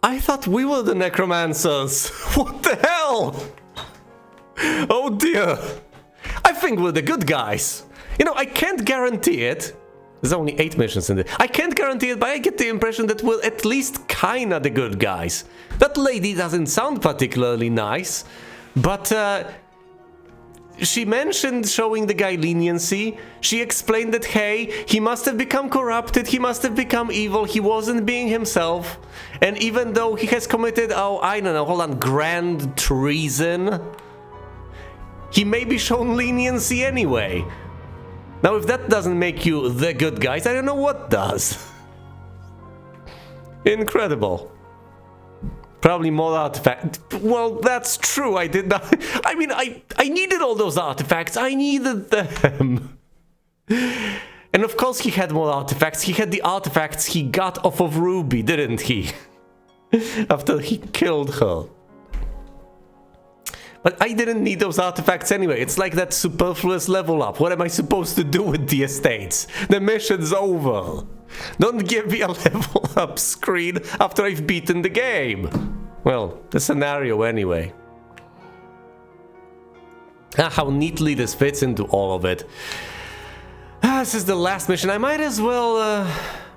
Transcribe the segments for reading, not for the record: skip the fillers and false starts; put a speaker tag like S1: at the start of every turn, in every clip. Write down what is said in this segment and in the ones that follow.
S1: I thought we were the necromancers. What the hell? Oh dear. I think we're the good guys. You know, I can't guarantee it. There's only 8 missions in it. I can't guarantee it, but I get the impression that we're at least kinda the good guys. That lady doesn't sound particularly nice, but she mentioned showing the guy leniency. She explained that, hey, he must have become corrupted, he must have become evil, he wasn't being himself. And even though he has committed, I don't know, hold on, grand treason, he may be shown leniency anyway. Now, if that doesn't make you the good guys, I don't know what does. Incredible. Probably more artifacts. Well, that's true, I did not... I mean, I needed all those artifacts. I needed them. And of course he had more artifacts. He had the artifacts he got off of Ruby, didn't he? After he killed her. But I didn't need those artifacts anyway. It's like that superfluous level up. What am I supposed to do with the estates? The mission's over. Don't give me a level up screen after I've beaten the game. Well, the scenario anyway. How neatly this fits into all of it. This is the last mission. I might as well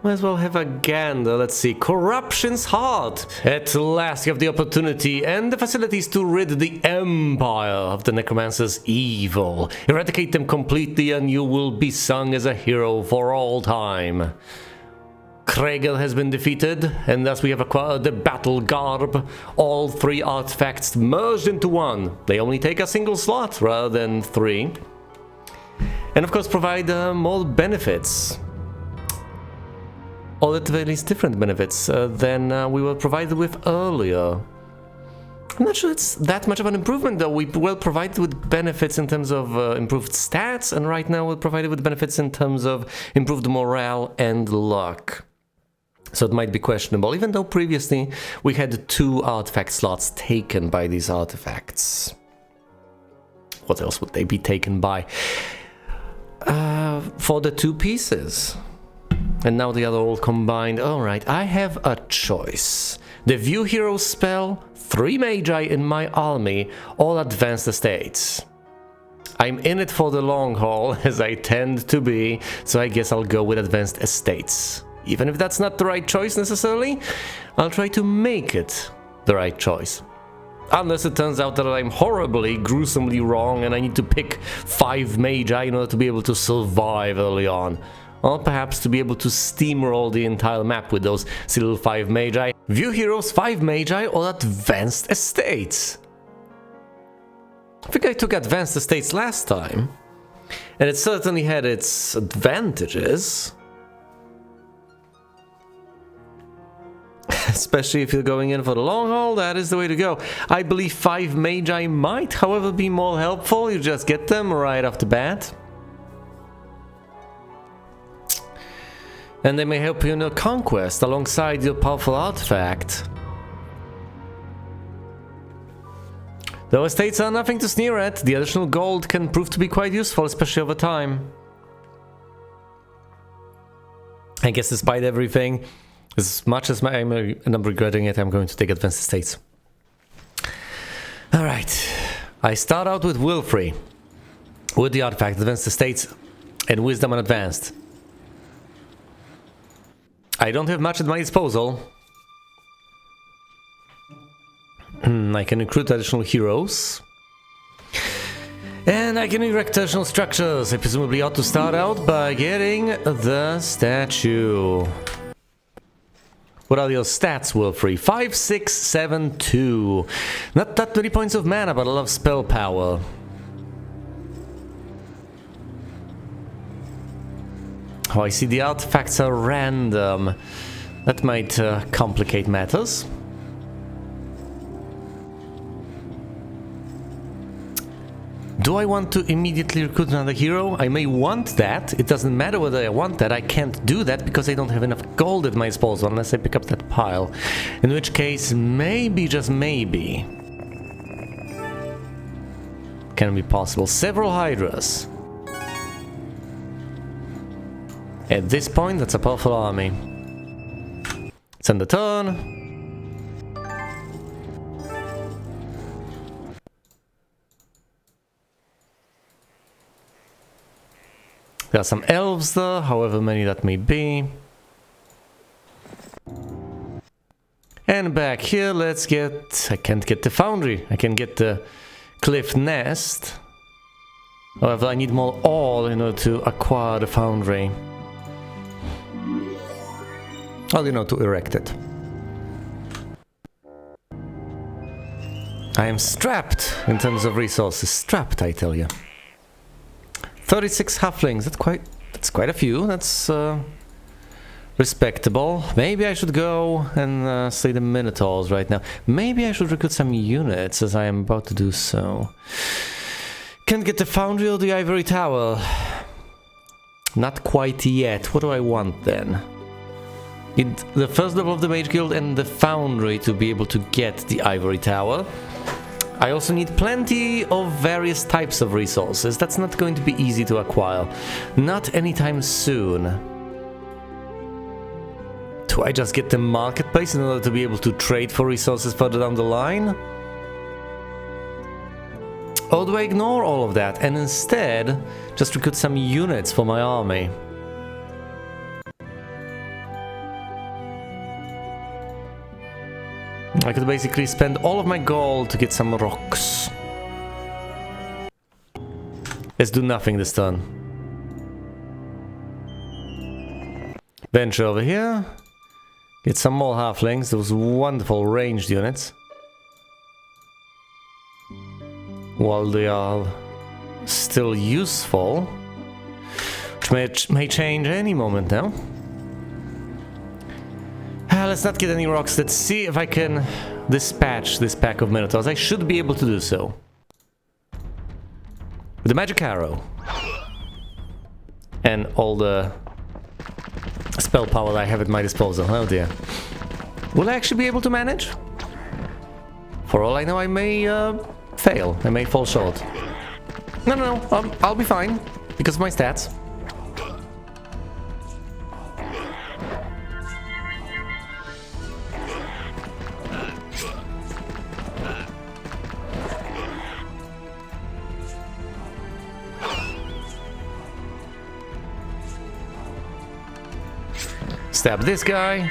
S1: have a gander. Let's see. Corruption's Heart. At last you have the opportunity and the facilities to rid the Empire of the Necromancer's evil. Eradicate them completely and you will be sung as a hero for all time. Kregel has been defeated, and thus we have acquired the Battle Garb. All 3 artifacts merged into one. They only take a single slot rather than 3. And of course provide more benefits. Or at the very least different benefits than we were provided with earlier. I'm not sure it's that much of an improvement though. We were provided with benefits in terms of improved stats, and right now we're provided with benefits in terms of improved morale and luck. So it might be questionable, even though previously we had 2 artifact slots taken by these artifacts. What else would they be taken by? For the 2 pieces. And now they are all combined. Alright, I have a choice. The View Hero spell, 3 Magi in my army, all advanced estates. I'm in it for the long haul, as I tend to be, so I guess I'll go with advanced estates. Even if that's not the right choice necessarily, I'll try to make it the right choice. Unless it turns out that I'm horribly, gruesomely wrong and I need to pick 5 Magi in order to be able to survive early on. Or perhaps to be able to steamroll the entire map with those little 5 Magi. View Heroes, 5 Magi, or Advanced Estates. I think I took Advanced Estates last time, and it certainly had its advantages. Especially if you're going in for the long haul, that is the way to go. I believe 5 Magi might, however, be more helpful. You just get them right off the bat. And they may help you in your conquest alongside your powerful artifact. Though estates are nothing to sneer at, the additional gold can prove to be quite useful, especially over time. I guess despite everything, as much as I'm regretting it, I'm going to take advanced estates. Alright, I start out with Wilfrey, with the artifact, advanced estates, and wisdom and advanced. I don't have much at my disposal. I can recruit additional heroes. And I can erect additional structures. I presumably ought to start out by getting the statue. What are your stats, Wilfrey? 5, 6, 7, 2. Not that many points of mana, but a lot of spell power. Oh, I see the artifacts are random. That might complicate matters. Do I want to immediately recruit another hero? I may want that. It doesn't matter whether I want that. I can't do that because I don't have enough gold at my disposal unless I pick up that pile. In which case, maybe, just maybe, can be possible. Several Hydras. At this point, that's a powerful army. It's end the turn. There are some elves there, however many that may be. And back here, let's get... I can't get the foundry. I can get the cliff nest. However, I need more ore in order to acquire the foundry. Well, you know, to erect it. I am strapped in terms of resources. Strapped, I tell you. 36 halflings. That's quite a few. That's respectable. Maybe I should go and slay the minotaurs right now. Maybe I should recruit some units, as I am about to do so. Can't get the foundry or the ivory tower. Not quite yet. What do I want then? Need the first level of the mage guild and the foundry to be able to get the ivory tower. I also need plenty of various types of resources. That's not going to be easy to acquire. Not anytime soon. Do I just get the marketplace in order to be able to trade for resources further down the line? Or do I ignore all of that and instead just recruit some units for my army? I could basically spend all of my gold to get some rocks. Let's do nothing this turn. Venture over here. Get some more halflings, those wonderful ranged units. While they are still useful, which may change any moment now. Let's not get any rocks. Let's see if I can dispatch this pack of minotaurs. I should be able to do so. With the magic arrow. And all the spell power I have at my disposal. Oh dear. Will I actually be able to manage? For all I know, I may fail. I may fall short. No, I'll be fine. Because of my stats. Stab this guy.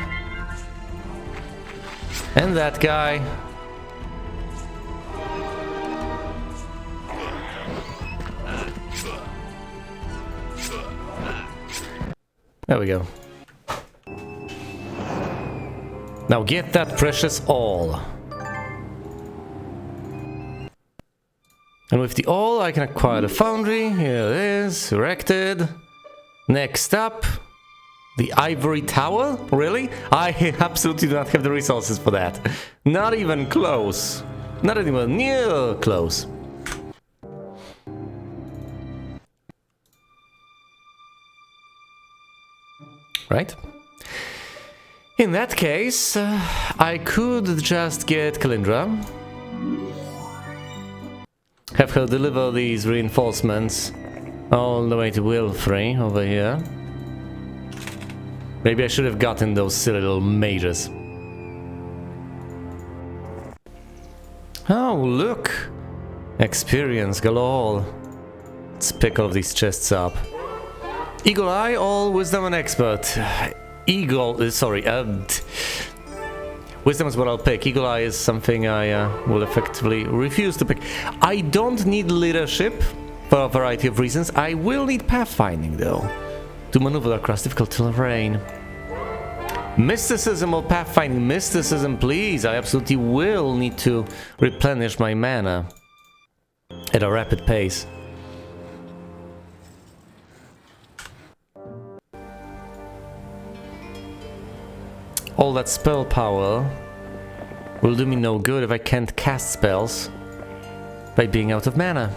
S1: And that guy. There we go. Now get that precious ore. And with the ore I can acquire the foundry. Here it is, erected. Next up, the ivory tower? Really? I absolutely do not have the resources for that. Not even close. Not even near close. Right? In that case, I could just get Kalindra. Have her deliver these reinforcements all the way to Wilfrey over here. Maybe I should have gotten those silly little mages. Oh, look! Experience galore. Let's pick all of these chests up. Eagle Eye, all wisdom and expert. Wisdom is what I'll pick. Eagle Eye is something I will effectively refuse to pick. I don't need leadership for a variety of reasons. I will need pathfinding though, to maneuver across difficult terrain. Mysticism or pathfinding. Mysticism, please. I absolutely will need to replenish my mana at a rapid pace. All that spell power will do me no good if I can't cast spells by being out of mana.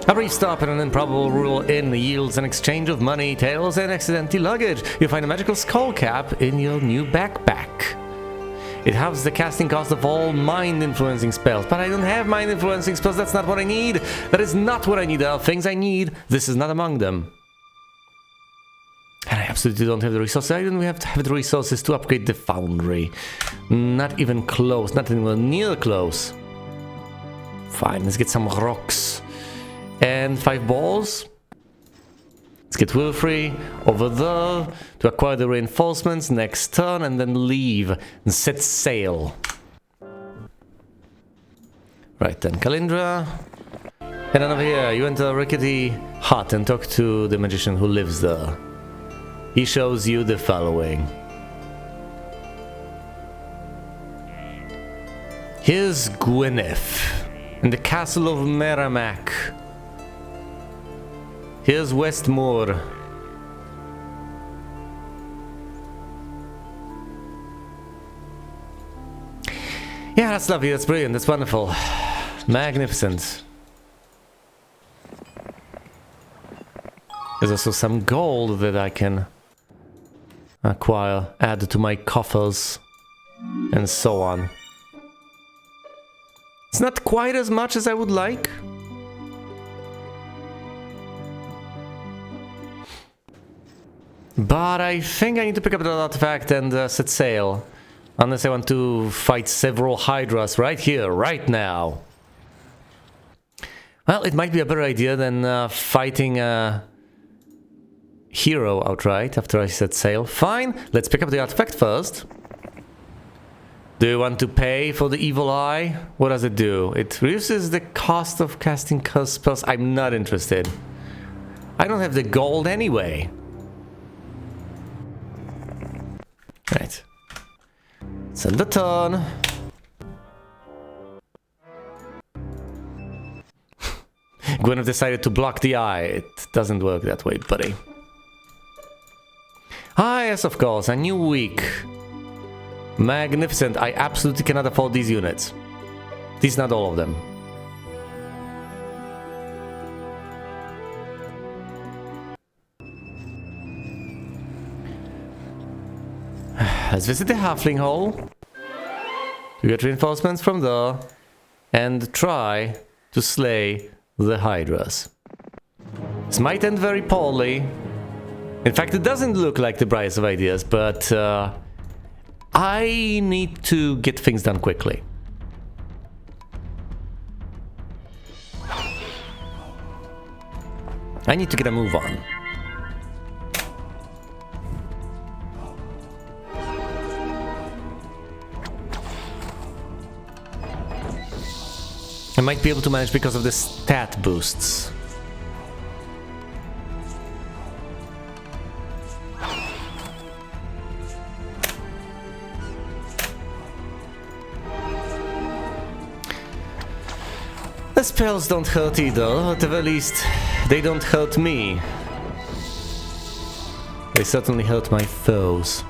S1: A brief stop at an improbable rural inn yields an exchange of money, tails, and accidental luggage. You find a magical skull cap in your new backpack. It halves the casting cost of all mind-influencing spells. But I don't have mind-influencing spells, that's not what I need. That is not what I need. There are things I need, this is not among them. And I absolutely don't have the resources. I don't have to have the resources to upgrade the foundry. Not even close, not even near close. Fine, let's get some rocks. And 5 balls. Let's get Wilfrey over there to acquire the reinforcements next turn and then leave and set sail. Right then, Kalindra. Head on over here. You enter a rickety hut and talk to the magician who lives there. He shows you the following. Here's Gwyneth in the castle of Merrimack. Here's Westmore. Yeah, that's lovely, that's brilliant, that's wonderful. Magnificent. There's also some gold that I can acquire, add to my coffers, and so on. It's not quite as much as I would like. But I think I need to pick up that artifact and set sail. Unless I want to fight several Hydras right here, right now. Well, it might be a better idea than fighting a hero outright after I set sail. Fine, let's pick up the artifact first. Do you want to pay for the evil eye? What does it do? It reduces the cost of casting curse spells. I'm not interested. I don't have the gold anyway. Right. Send the turn. Gwyneth decided to block the eye. It doesn't work that way, buddy. Ah, yes, of course. A new week. Magnificent. I absolutely cannot afford these units. At least not all of them. Let's visit the Halfling Hall. To get reinforcements from there. And try to slay the Hydras. This might end very poorly. In fact, it doesn't look like the brightest of ideas, but I need to get things done quickly. I need to get a move on. I might be able to manage because of the stat boosts. The spells don't hurt either, at the very least, they don't hurt me. They certainly hurt my foes.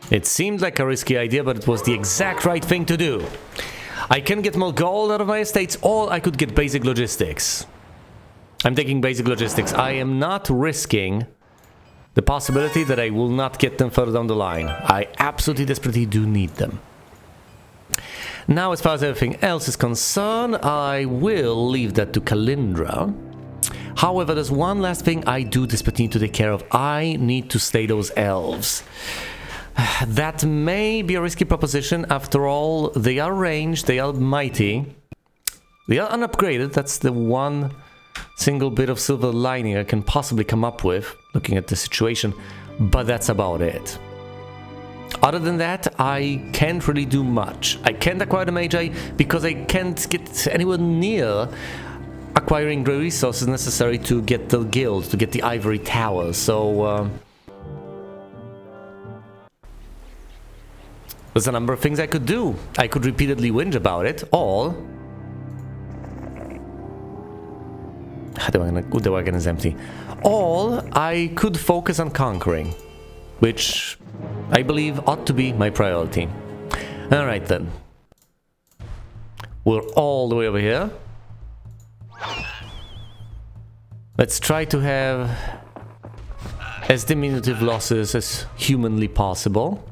S1: It seemed like a risky idea, but it was the exact right thing to do. I can get more gold out of my estates, or I could get basic logistics. I'm taking basic logistics. I am not risking the possibility that I will not get them further down the line. I absolutely desperately do need them. Now, as far as everything else is concerned, I will leave that to Kalindra. However, there's one last thing I do desperately need to take care of. I need to slay those elves. That may be a risky proposition. After all, they are ranged, they are mighty. They are unupgraded. That's the one single bit of silver lining I can possibly come up with, looking at the situation. But that's about it. Other than that, I can't really do much. I can't acquire the Magi because I can't get anywhere near acquiring the resources necessary to get the guild, to get the Ivory Tower. So, there's a number of things I could do. I could repeatedly whinge about it, or the wagon is empty. Or I could focus on conquering, which I believe ought to be my priority. Alright then. We're all the way over here. Let's try to have as diminutive losses as humanly possible.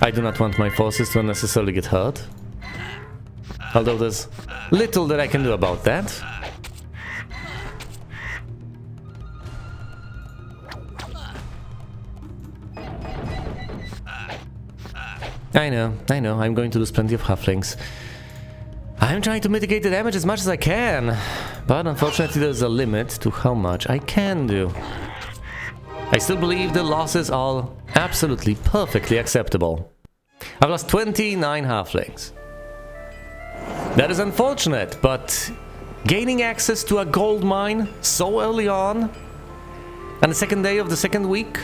S1: I do not want my forces to unnecessarily get hurt. Although there's little that I can do about that. I know, I'm going to lose plenty of halflings. I'm trying to mitigate the damage as much as I can, but unfortunately there's a limit to how much I can do. I still believe the losses are absolutely perfectly acceptable. I've lost 29 halflings. That is unfortunate, but gaining access to a gold mine so early on, on the second day of the second week,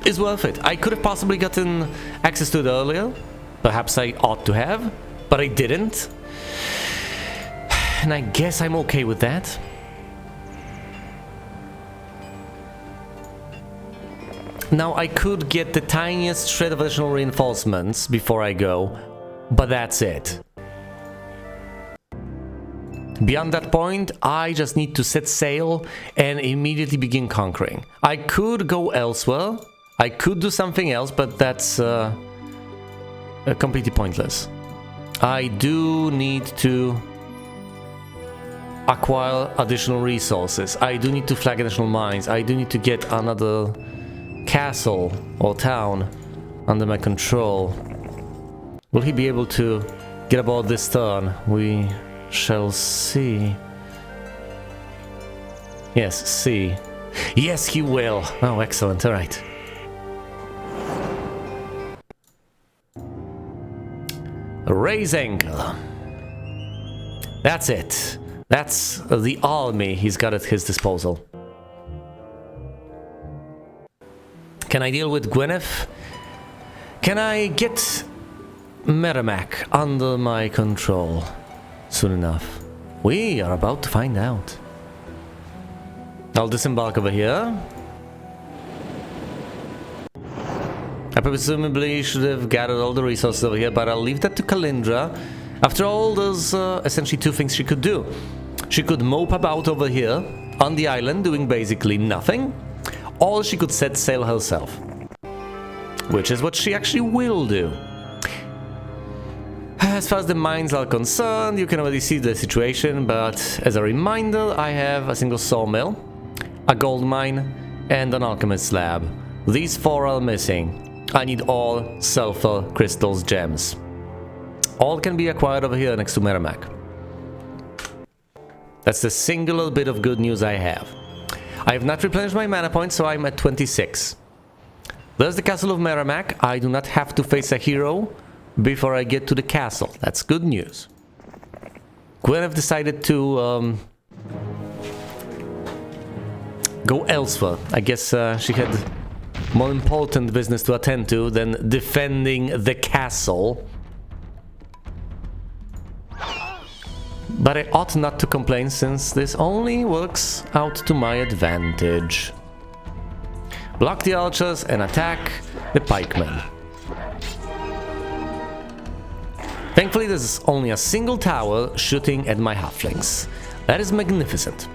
S1: is worth it. I could have possibly gotten access to it earlier. Perhaps I ought to have, but I didn't. And I guess I'm okay with that. Now, I could get the tiniest shred of additional reinforcements before I go, but that's it. Beyond that point, I just need to set sail and immediately begin conquering. I could go elsewhere, I could do something else, but that's completely pointless. I do need to acquire additional resources. I do need to flag additional mines. I do need to get another castle or town under my control. Will he be able to get aboard this turn? We shall see. Yes, see. Yes, he will. Oh, excellent. All right. Raise anchor. That's it. That's the army he's got at his disposal. Can I deal with Gwyneth? Can I get Merrimack under my control soon enough? We are about to find out. I'll disembark over here. I presumably should have gathered all the resources over here, but I'll leave that to Kalindra. After all, there's essentially two things she could do. She could mope about over here on the island doing basically nothing, or she could set sail herself, which is what she actually will do. As far as the mines are concerned, you can already see the situation, but as a reminder, I have a single sawmill, a gold mine, and an alchemist's lab. These four are missing. I need all sulfur, crystals, gems. All can be acquired over here next to Merrimack. That's the singular bit of good news I have. I have not replenished my mana points, so I'm at 26. There's the castle of Merrimack. I do not have to face a hero before I get to the castle. That's good news. Gwyneth decided to go elsewhere. I guess she had more important business to attend to than defending the castle. But I ought not to complain, since this only works out to my advantage. Block the archers and attack the pikemen. Thankfully, there's only a single tower shooting at my halflings. That is magnificent.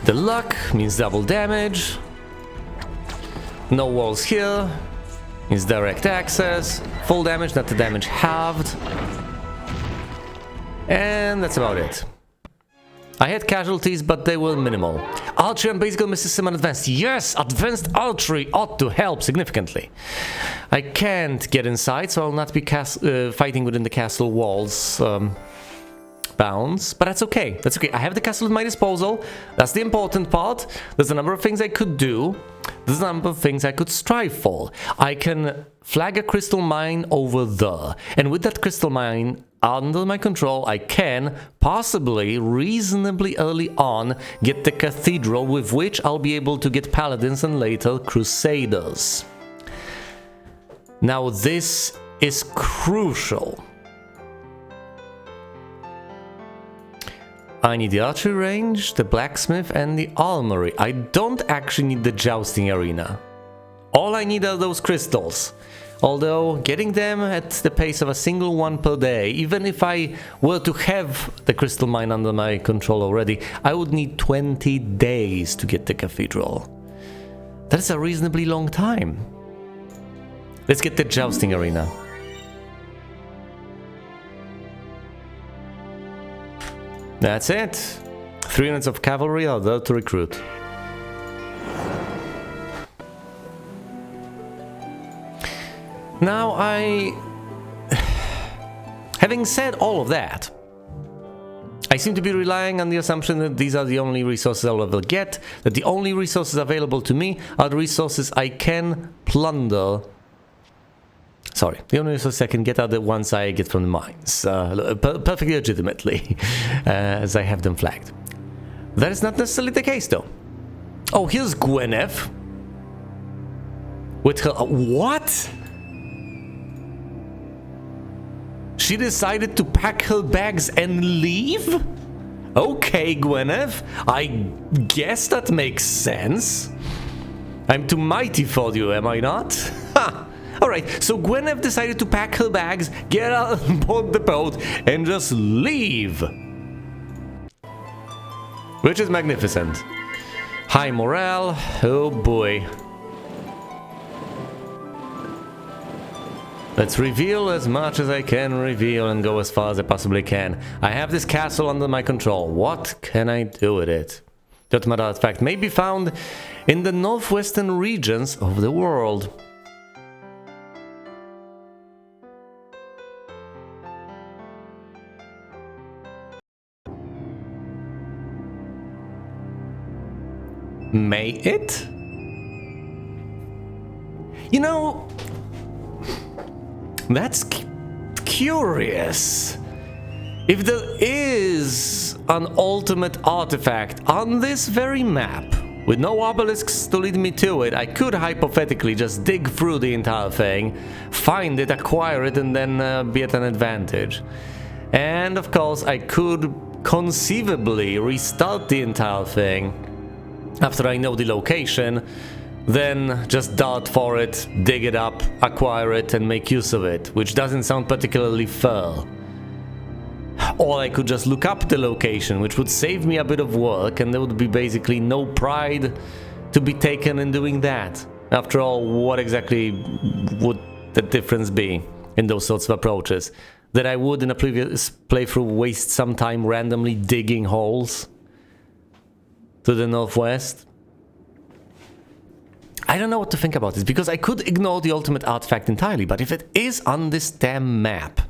S1: The luck means double damage. No walls here. Means direct access. Full damage, not the damage halved. And that's about it. I had casualties, but they were minimal. Archery and basic system and advanced. Yes, advanced archery ought to help significantly. I can't get inside, so I'll not be fighting within the castle walls bounds, but that's okay. That's okay. I have the castle at my disposal. That's the important part. There's a number of things I could do. There's a number of things I could strive for. I can flag a crystal mine over there, and with that crystal mine under my control, I can possibly reasonably early on get the cathedral, with which I'll be able to get paladins and later crusaders. Now this is crucial. I need the archery range, the blacksmith, and the armory. I don't actually need the jousting arena. All I need are those crystals. Although, getting them at the pace of a single one per day, even if I were to have the crystal mine under my control already, I would need 20 days to get the cathedral. That is a reasonably long time. Let's get the jousting arena. That's it. 3 units of cavalry are there to recruit. Now having said all of that, I seem to be relying on the assumption that these are the only resources I'll ever get, that the only resources available to me are the resources I can plunder. Sorry, the only resources I can get are the ones I get from the mines, perfectly legitimately, as I have them flagged. That is not necessarily the case, though. Oh, here's Gwyneth. With her... what? She decided to pack her bags and leave? Okay, Gwyneth, I guess that makes sense. I'm too mighty for you, am I not? Ha! Alright, so Gwyneth decided to pack her bags, get on board the boat, and just leave. Which is magnificent. High morale, oh boy. Let's reveal as much as I can reveal and go as far as I possibly can. I have this castle under my control. What can I do with it? The ultimate artifact may be found in the northwestern regions of the world. May it? You know... that's curious. If there is an ultimate artifact on this very map, with no obelisks to lead me to it, I could hypothetically just dig through the entire thing, find it, acquire it, and then be at an advantage. And of course, I could conceivably restart the entire thing after I know the location, then just dart for it, dig it up, acquire it, and make use of it, which doesn't sound particularly fair. Or I could just look up the location, which would save me a bit of work, and there would be basically no pride to be taken in doing that. After all, what exactly would the difference be in those sorts of approaches? That I would in a previous playthrough waste some time randomly digging holes to the northwest? I don't know what to think about this, because I could ignore the ultimate artifact entirely, but if it is on this damn map,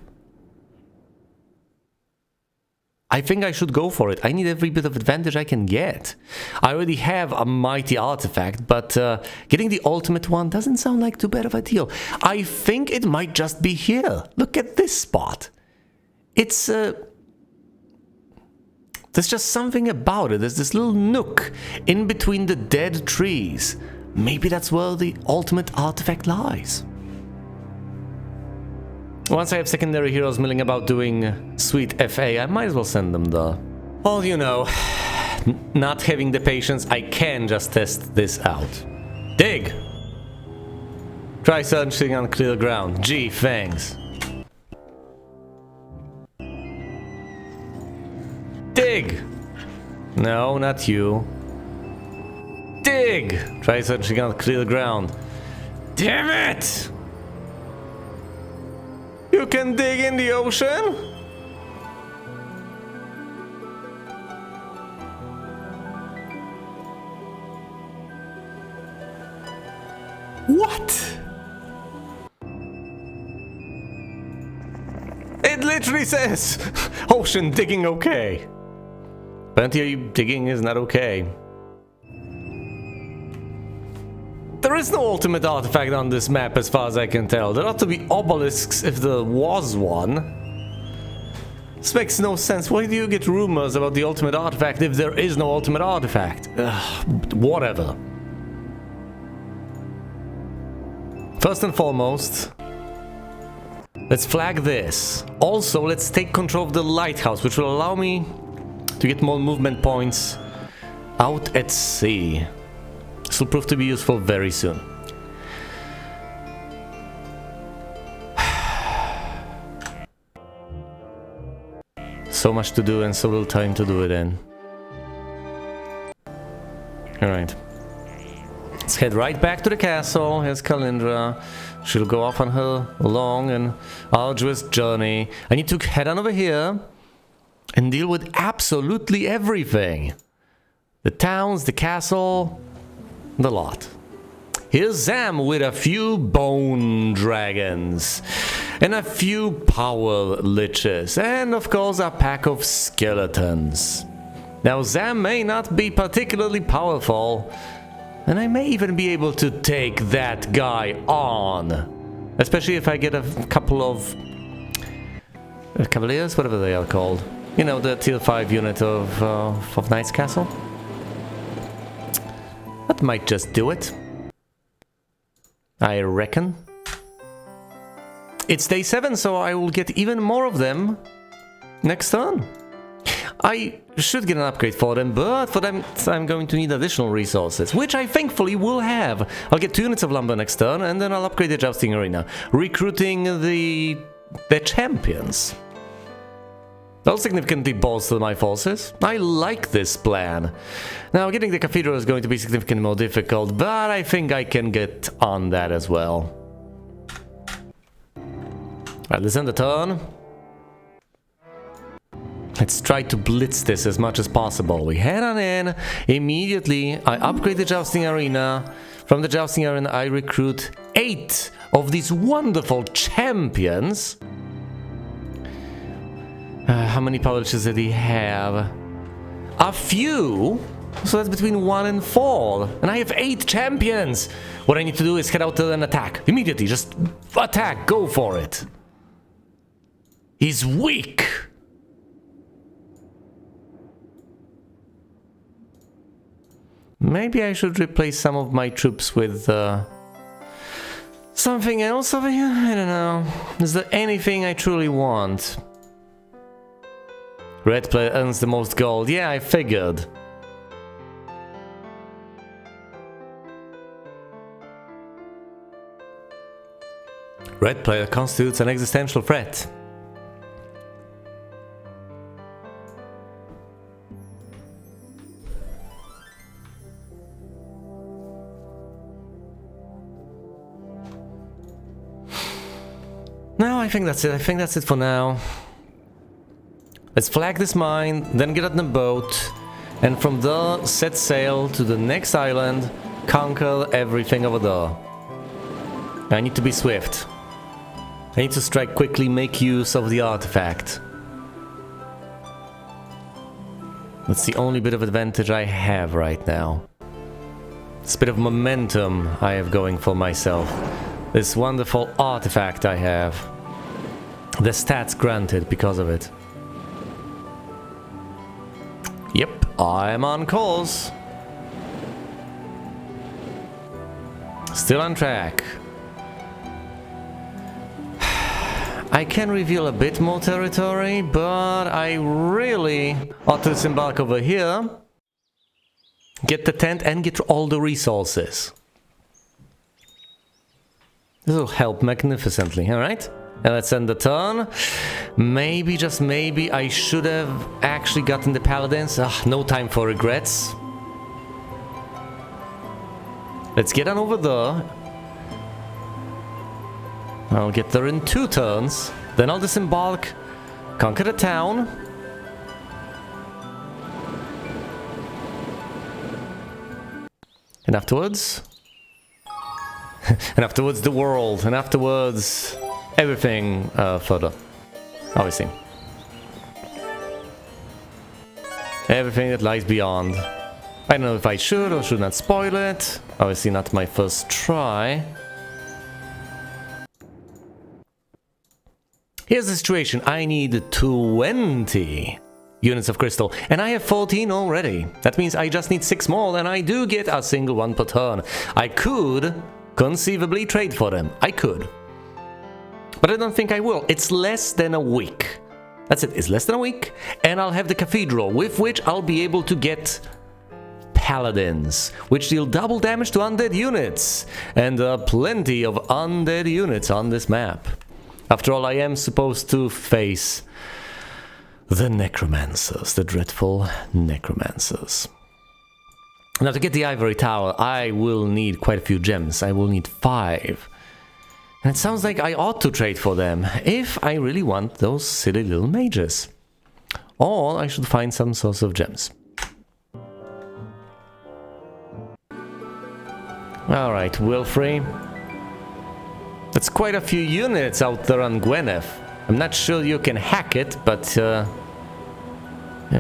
S1: I think I should go for it. I need every bit of advantage I can get. I already have a mighty artifact, but getting the ultimate one doesn't sound like too bad of a deal. I think it might just be here. Look at this spot. It's... there's just something about it. There's this little nook in between the dead trees. Maybe that's where the ultimate artifact lies. Once I have secondary heroes milling about doing sweet FA, I might as well send them there. Well, you know, not having the patience, I can just test this out. Dig! Try searching on clear ground. Gee, thanks. Dig! No, not you. Dig! Try searching on clear ground. Damn it! You can dig in the ocean? What? It literally says ocean digging okay. Apparently digging is not okay. There is no ultimate artifact on this map as far as I can tell. There ought to be obelisks if there was one. This makes no sense. Why do you get rumors about the ultimate artifact if there is no ultimate artifact? Ugh, whatever. First and foremost, let's flag this. Also, let's take control of the lighthouse, which will allow me to get more movement points out at sea. This will prove to be useful very soon. So much to do and so little time to do it in. Alright. Let's head right back to the castle. Here's Kalindra. She'll go off on her long and arduous journey. I need to head on over here and deal with absolutely everything. The towns, the castle... the lot. Here's Zam with a few bone dragons, and a few power liches, and of course a pack of skeletons. Now Zam may not be particularly powerful, and I may even be able to take that guy on. Especially if I get a couple of Cavaliers, whatever they are called. You know, the tier 5 unit of Knight's Castle. That might just do it, I reckon. It's day 7, so I will get even more of them next turn. I should get an upgrade for them, but for them I'm going to need additional resources, which I thankfully will have. I'll get 2 units of lumber next turn, and then I'll upgrade the jousting arena, recruiting the champions. That'll significantly bolster my forces. I like this plan. Now, getting the cathedral is going to be significantly more difficult, but I think I can get on that as well. Alright, let's end the turn. Let's try to blitz this as much as possible. We head on in. Immediately, I upgrade the jousting arena. From the jousting arena, I recruit 8 of these wonderful champions. How many publishers did he have? A few. So that's between 1 and 4. And I have 8 champions. What I need to do is head out and attack. Immediately, just attack. Go for it. He's weak. Maybe I should replace some of my troops with something else over here? I don't know. Is there anything I truly want? Red player earns the most gold. Yeah, I figured. Red player constitutes an existential threat. No, I think that's it. I think that's it for now. Let's flag this mine, then get on the boat, and from there set sail to the next island, conquer everything over there. I need to be swift. I need to strike quickly, make use of the artifact. That's the only bit of advantage I have right now. This bit of momentum I have going for myself. This wonderful artifact I have. The stats granted because of it. Yep, I'm on course. Still on track. I can reveal a bit more territory, but I really ought to disembark over here. Get the tent and get all the resources. This will help magnificently, alright? And let's end the turn. Maybe, just maybe, I should have actually gotten the paladins. No time for regrets. Let's get on over there. I'll get there in 2 turns. Then I'll disembark, conquer the town. And afterwards... and afterwards the world. And afterwards... everything further, obviously. Everything that lies beyond. I don't know if I should or should not spoil it. Obviously not my first try. Here's the situation. I need 20 units of crystal, and I have 14 already. That means I just need 6 more, and I do get a single one per turn. I could conceivably trade for them. I could. But I don't think I will. It's less than a week. That's it. It's less than a week. And I'll have the cathedral, with which I'll be able to get paladins, which deal double damage to undead units. And there are plenty of undead units on this map. After all, I am supposed to face the necromancers, the dreadful necromancers. Now, to get the ivory tower, I will need quite a few gems. I will need 5. And it sounds like I ought to trade for them, if I really want those silly little mages. Or I should find some source of gems. Alright, Wilfrey. That's quite a few units out there on Gwyneth. I'm not sure you can hack it, but yeah,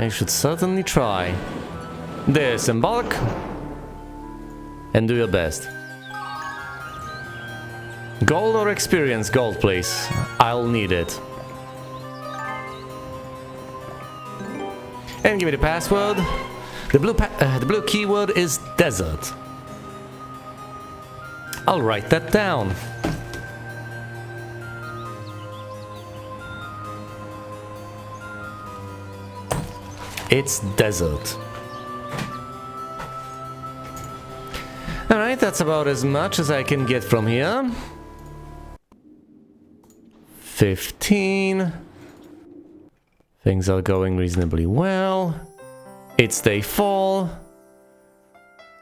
S1: you should certainly try. There, symbolic. And do your best. Gold or experience? Gold, please. I'll need it. And give me the password. The blue keyword is desert. I'll write that down. It's desert. Alright, that's about as much as I can get from here. 15. Things are going reasonably well. It's day 4.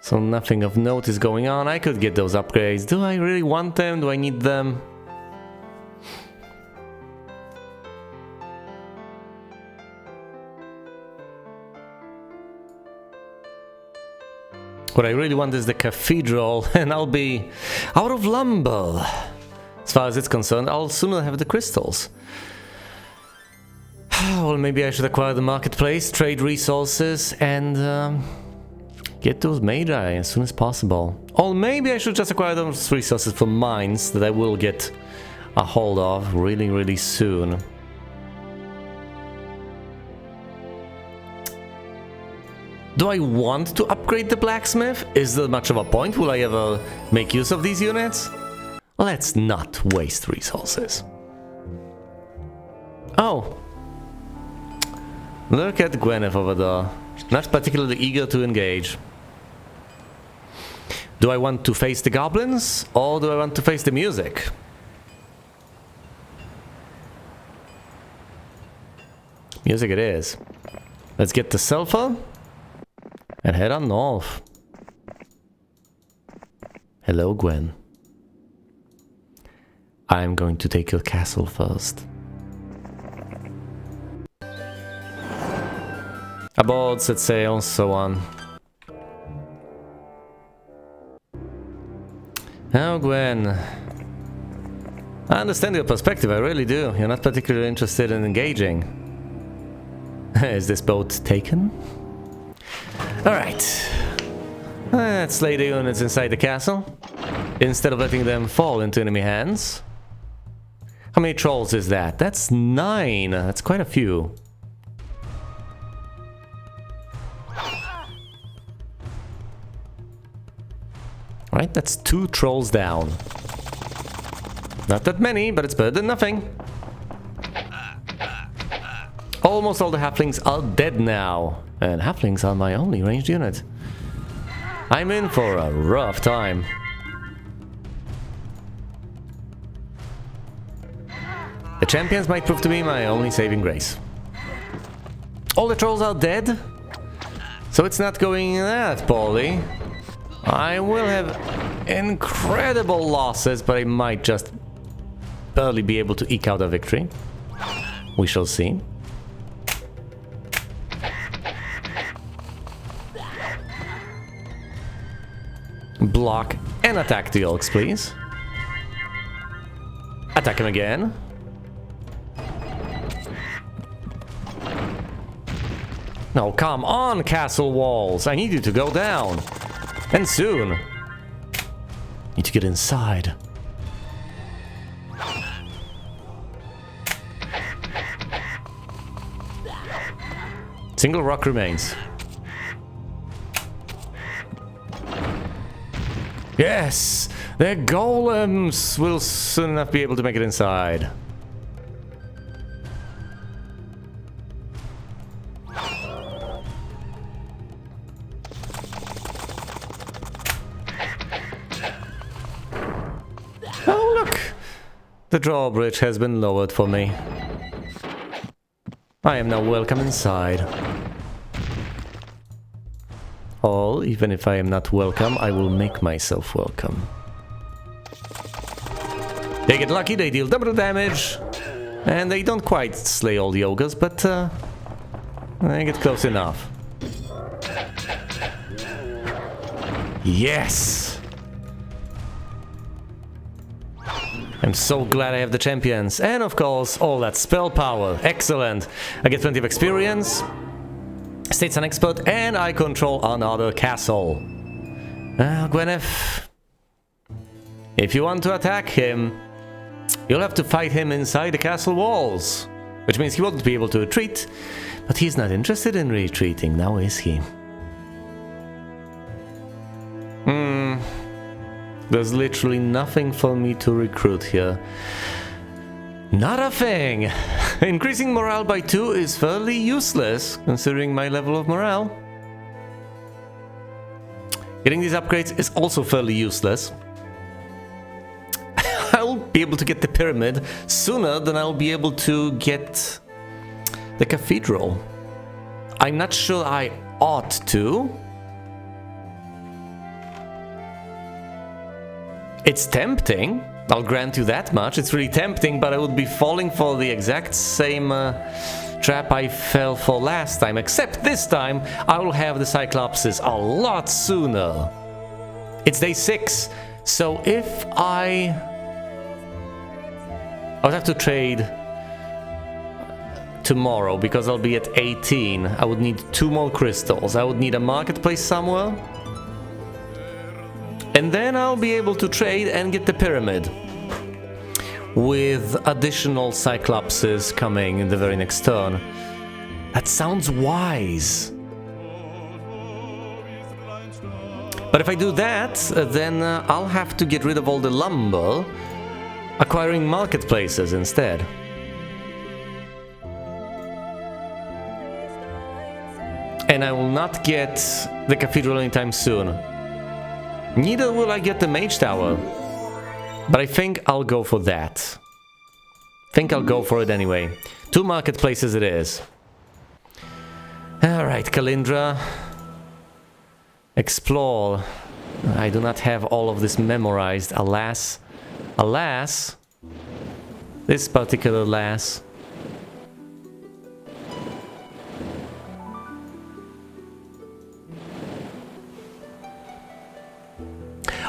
S1: So nothing of note is going on. I could get those upgrades. Do I really want them? Do I need them? What I really want is the cathedral, and I'll be out of lumber. As far as it's concerned, I'll sooner have the crystals. Well, maybe I should acquire the marketplace, trade resources, and get those magi as soon as possible. Or maybe I should just acquire those resources from mines that I will get a hold of really, really soon. Do I want to upgrade the blacksmith? Is there much of a point? Will I ever make use of these units? Let's not waste resources. Oh. Look at Gwyneth over there. Not particularly eager to engage. Do I want to face the goblins? Or do I want to face the music? Music it is. Let's get the sulfur. And head on north. Hello, Gwen. I'm going to take your castle first. Aboard, set sail, so on. Now, Gwen. I understand your perspective, I really do. You're not particularly interested in engaging. Is this boat taken? Alright. Let's lay the units inside the castle, instead of letting them fall into enemy hands. How many trolls is that? That's 9. That's quite a few. Alright, that's 2 trolls down. Not that many, but it's better than nothing. Almost all the halflings are dead now. And halflings are my only ranged unit. I'm in for a rough time. The champions might prove to be my only saving grace. All the trolls are dead? So it's not going that poorly. I will have incredible losses, but I might just barely be able to eke out a victory. We shall see. Block and attack the orcs, please. Attack him again. No, come on, castle walls. I need you to go down. And soon. Need to get inside. Single rock remains. Yes! Their golems will soon enough be able to make it inside. Oh, look! The drawbridge has been lowered for me. I am now welcome inside. Or, even if I am not welcome, I will make myself welcome. They get lucky, they deal double damage. And they don't quite slay all the ogres, but they get close enough. Yes! I'm so glad I have the champions. And of course, all that spell power. Excellent. I get plenty of experience. State's an expert, and I control another castle. Gwyneth, if you want to attack him, you'll have to fight him inside the castle walls. Which means he won't be able to retreat. But he's not interested in retreating, now is he? There's literally nothing for me to recruit here. Not a thing! Increasing morale by 2 is fairly useless, considering my level of morale. Getting these upgrades is also fairly useless. I'll be able to get the pyramid sooner than I'll be able to get the cathedral. I'm not sure I ought to. It's tempting, I'll grant you that much. It's really tempting, but I would be falling for the exact same trap I fell for last time, except this time I will have the Cyclopses a lot sooner. It's day 6, so if I would have to trade tomorrow because I'll be at 18. I would need 2 more crystals. I would need a marketplace somewhere. And then I'll be able to trade and get the pyramid. With additional Cyclopses coming in the very next turn. That sounds wise. But if I do that, then I'll have to get rid of all the lumber, acquiring marketplaces instead. And I will not get the cathedral anytime soon. Neither will I get the mage tower. But I think I'll go for that. Think I'll go for it anyway. 2 marketplaces it is. Alright, Kalindra. Explore. I do not have all of this memorized, alas. Alas. This particular lass.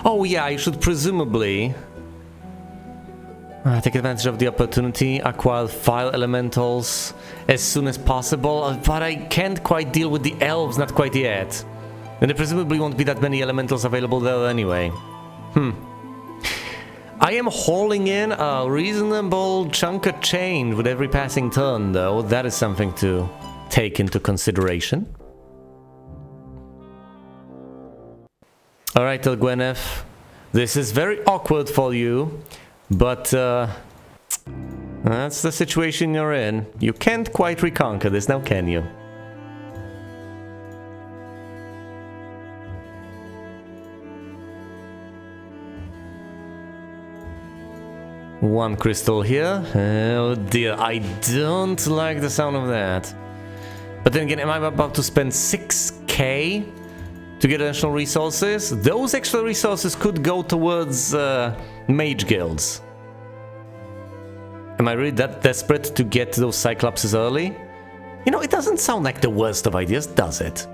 S1: Oh yeah, I should presumably take advantage of the opportunity, acquire fire elementals as soon as possible, but I can't quite deal with the elves, not quite yet. And there presumably won't be that many elementals available there anyway. I am hauling in a reasonable chunk of change with every passing turn, though. That is something to take into consideration. Alright, Gwyneth, this is very awkward for you, but that's the situation you're in. You can't quite reconquer this now, can you? One crystal here. Oh dear, I don't like the sound of that. But then again, am I about to spend 6k? To get additional resources? Those extra resources could go towards mage guilds. Am I really that desperate to get those Cyclopses early? You know, it doesn't sound like the worst of ideas, does it?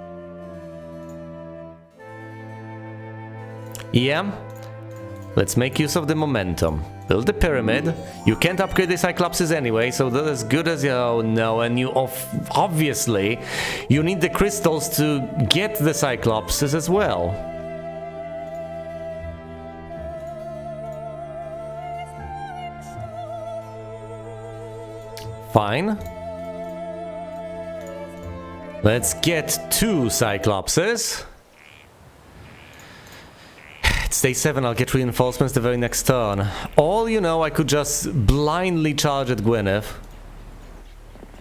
S1: Yeah. Let's make use of the momentum. Build the pyramid. You can't upgrade the Cyclopses anyway, so they're as good as... Oh no, and you obviously you need the crystals to get the Cyclopses as well. Fine. Let's get 2 Cyclopses. It's day 7, I'll get reinforcements the very next turn. Or, you know, I could just blindly charge at Gwyneth.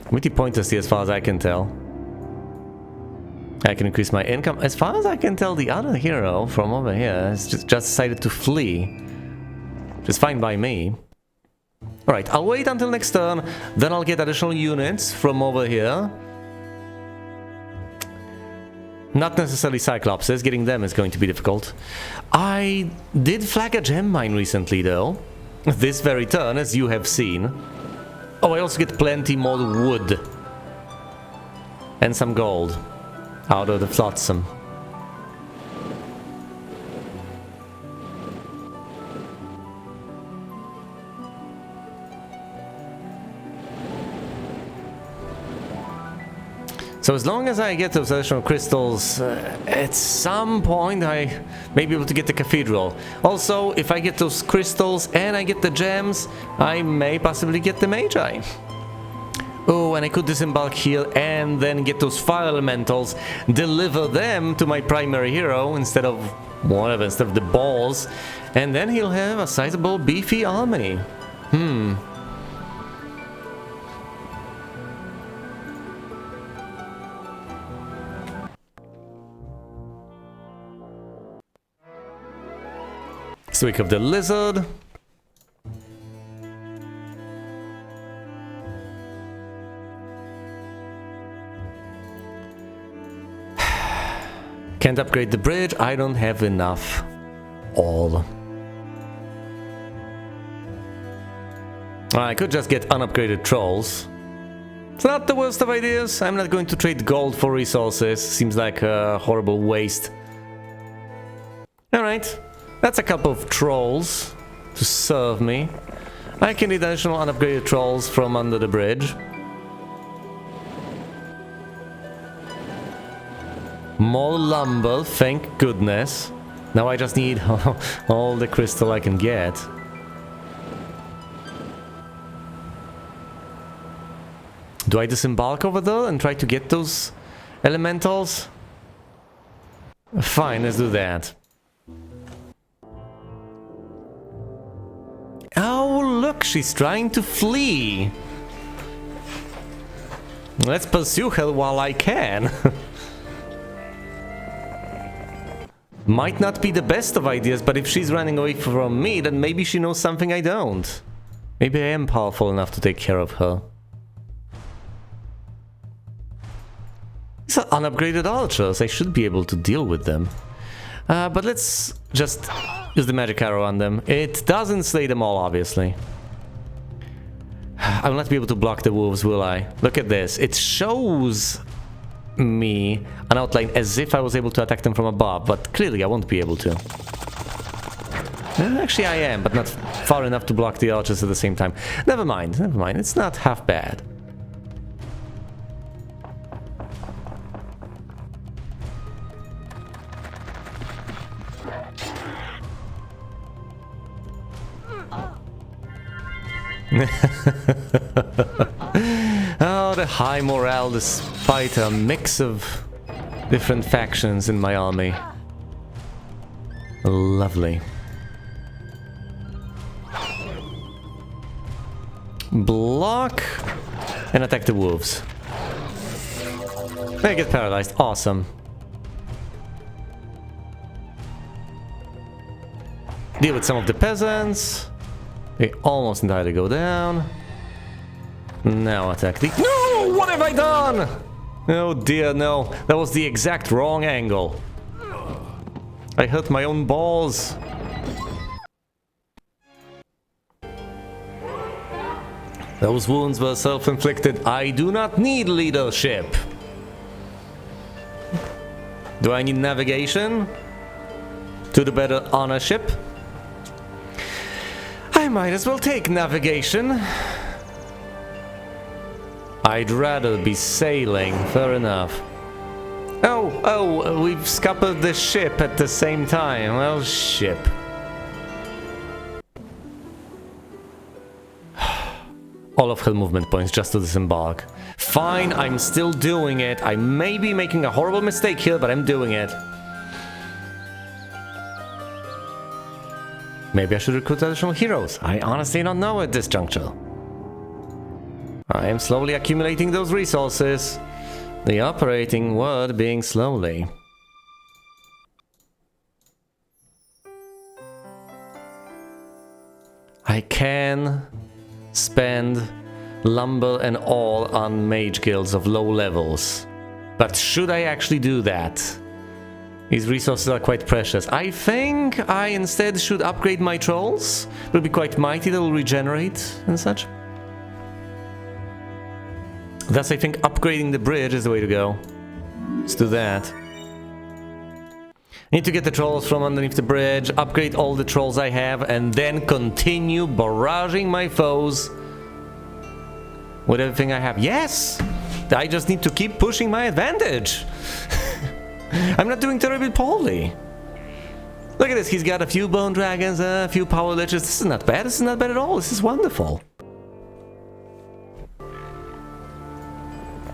S1: Witty pointers here as far as I can tell. I can increase my income. As far as I can tell, the other hero from over here has just decided to flee. Which is fine by me. Alright, I'll wait until next turn, then I'll get additional units from over here. Not necessarily Cyclopses, getting them is going to be difficult. I did flag a gem mine recently though. This very turn, as you have seen. Oh, I also get plenty more wood. And some gold. Out of the flotsam. So as long as I get those additional crystals, at some point I may be able to get the cathedral. Also, if I get those crystals and I get the gems, I may possibly get the magi. Oh, and I could disembark here and then get those fire elementals, deliver them to my primary hero instead of whatever, instead of the balls, and then he'll have a sizable beefy army. Week of the lizard. Can't upgrade the bridge, I don't have enough all. I could just get unupgraded trolls. It's not the worst of ideas. I'm not going to trade gold for resources. Seems like a horrible waste. Alright. That's a couple of trolls to serve me. I can need additional unupgraded trolls from under the bridge. More lumber, thank goodness. Now I just need all the crystal I can get. Do I disembark over there and try to get those elementals? Fine, let's do that. Oh, look, she's trying to flee. Let's pursue her while I can. Might not be the best of ideas, but if she's running away from me, then maybe she knows something I don't. Maybe I am powerful enough to take care of her. These are unupgraded archers. I should be able to deal with them. But let's just use the magic arrow on them. It doesn't slay them all, obviously. I will not be able to block the wolves, will I? Look at this. It shows me an outline as if I was able to attack them from above, but clearly I won't be able to. Actually, I am, but not far enough to block the archers at the same time. Never mind, never mind. It's not half bad. Oh, the high morale despite a mix of different factions in my army. Lovely. Block and attack the wolves. They get paralyzed. Awesome. Deal with some of the peasants. They almost entirely go down. Now attack the... No! What have I done? Oh dear, no. That was the exact wrong angle. I hurt my own balls. Those wounds were self-inflicted. I do not need leadership. Do I need navigation? To the better ownership? I might as well take navigation. I'd rather be sailing, fair enough. Oh, we've scuppered the ship at the same time. Well, ship. All of her movement points just to disembark. Fine, I'm still doing it. I may be making a horrible mistake here, but I'm doing it. Maybe I should recruit additional heroes. I honestly don't know at this juncture. I am slowly accumulating those resources. The operating word being slowly. I can spend lumber and all on mage guilds of low levels. But should I actually do that? These resources are quite precious. I think I instead should upgrade my trolls. They'll be quite mighty, they'll regenerate and such. Thus, I think upgrading the bridge is the way to go. Let's do that. I need to get the trolls from underneath the bridge, upgrade all the trolls I have, and then continue barraging my foes with everything I have. Yes! I just need to keep pushing my advantage. I'm not doing terribly poorly. Look at this, he's got a few bone dragons, a few power liches. This is not bad, this is not bad at all, this is wonderful.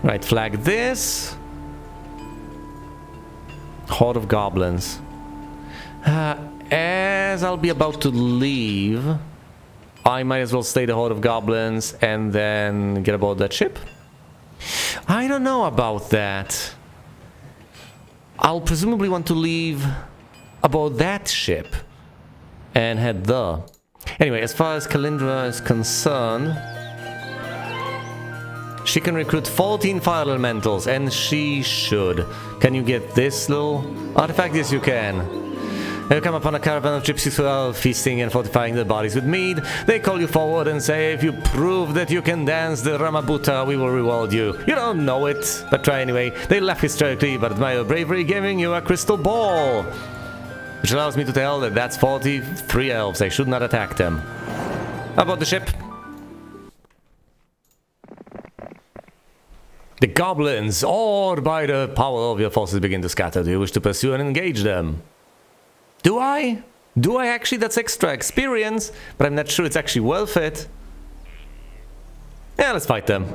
S1: Right, flag this. Horde of goblins. As I'll be about to leave, I might as well stay the Horde of goblins and then get aboard that ship. I don't know about that. I'll presumably want to leave aboard that ship and head there. Anyway, as far as Kalindra is concerned, she can recruit 14 fire elementals, and she should. Can you get this little artifact? Yes, you can. You come upon a caravan of gypsies who are feasting and fortifying their bodies with mead. They call you forward and say, if you prove that you can dance the Ramabuta, we will reward you. You don't know it, but try anyway. They laugh hysterically, but admire your bravery, giving you a crystal ball. Which allows me to tell that that's 43 elves. I should not attack them. Aboard the ship. The goblins, awed by the power of your forces, begin to scatter. Do you wish to pursue and engage them? Do I? Do I actually? That's extra experience, but I'm not sure it's actually worth it. Yeah, let's fight them.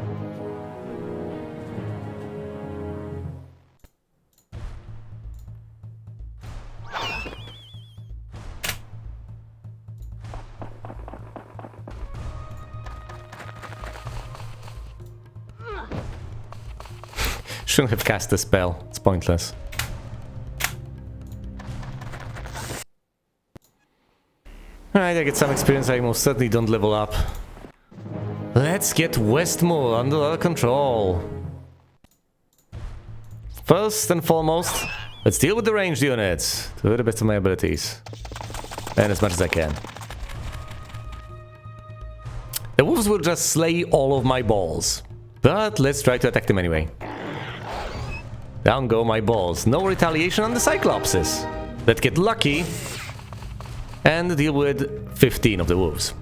S1: Shouldn't have cast the spell. It's pointless. Alright, I get some experience. I most certainly don't level up. Let's get Westmoor under our control. First and foremost, let's deal with the ranged units to the best of my abilities. And as much as I can. The wolves will just slay all of my balls. But let's try to attack them anyway. Down go my balls. No retaliation on the Cyclopses. Let's get lucky and deal with 15 of the wolves.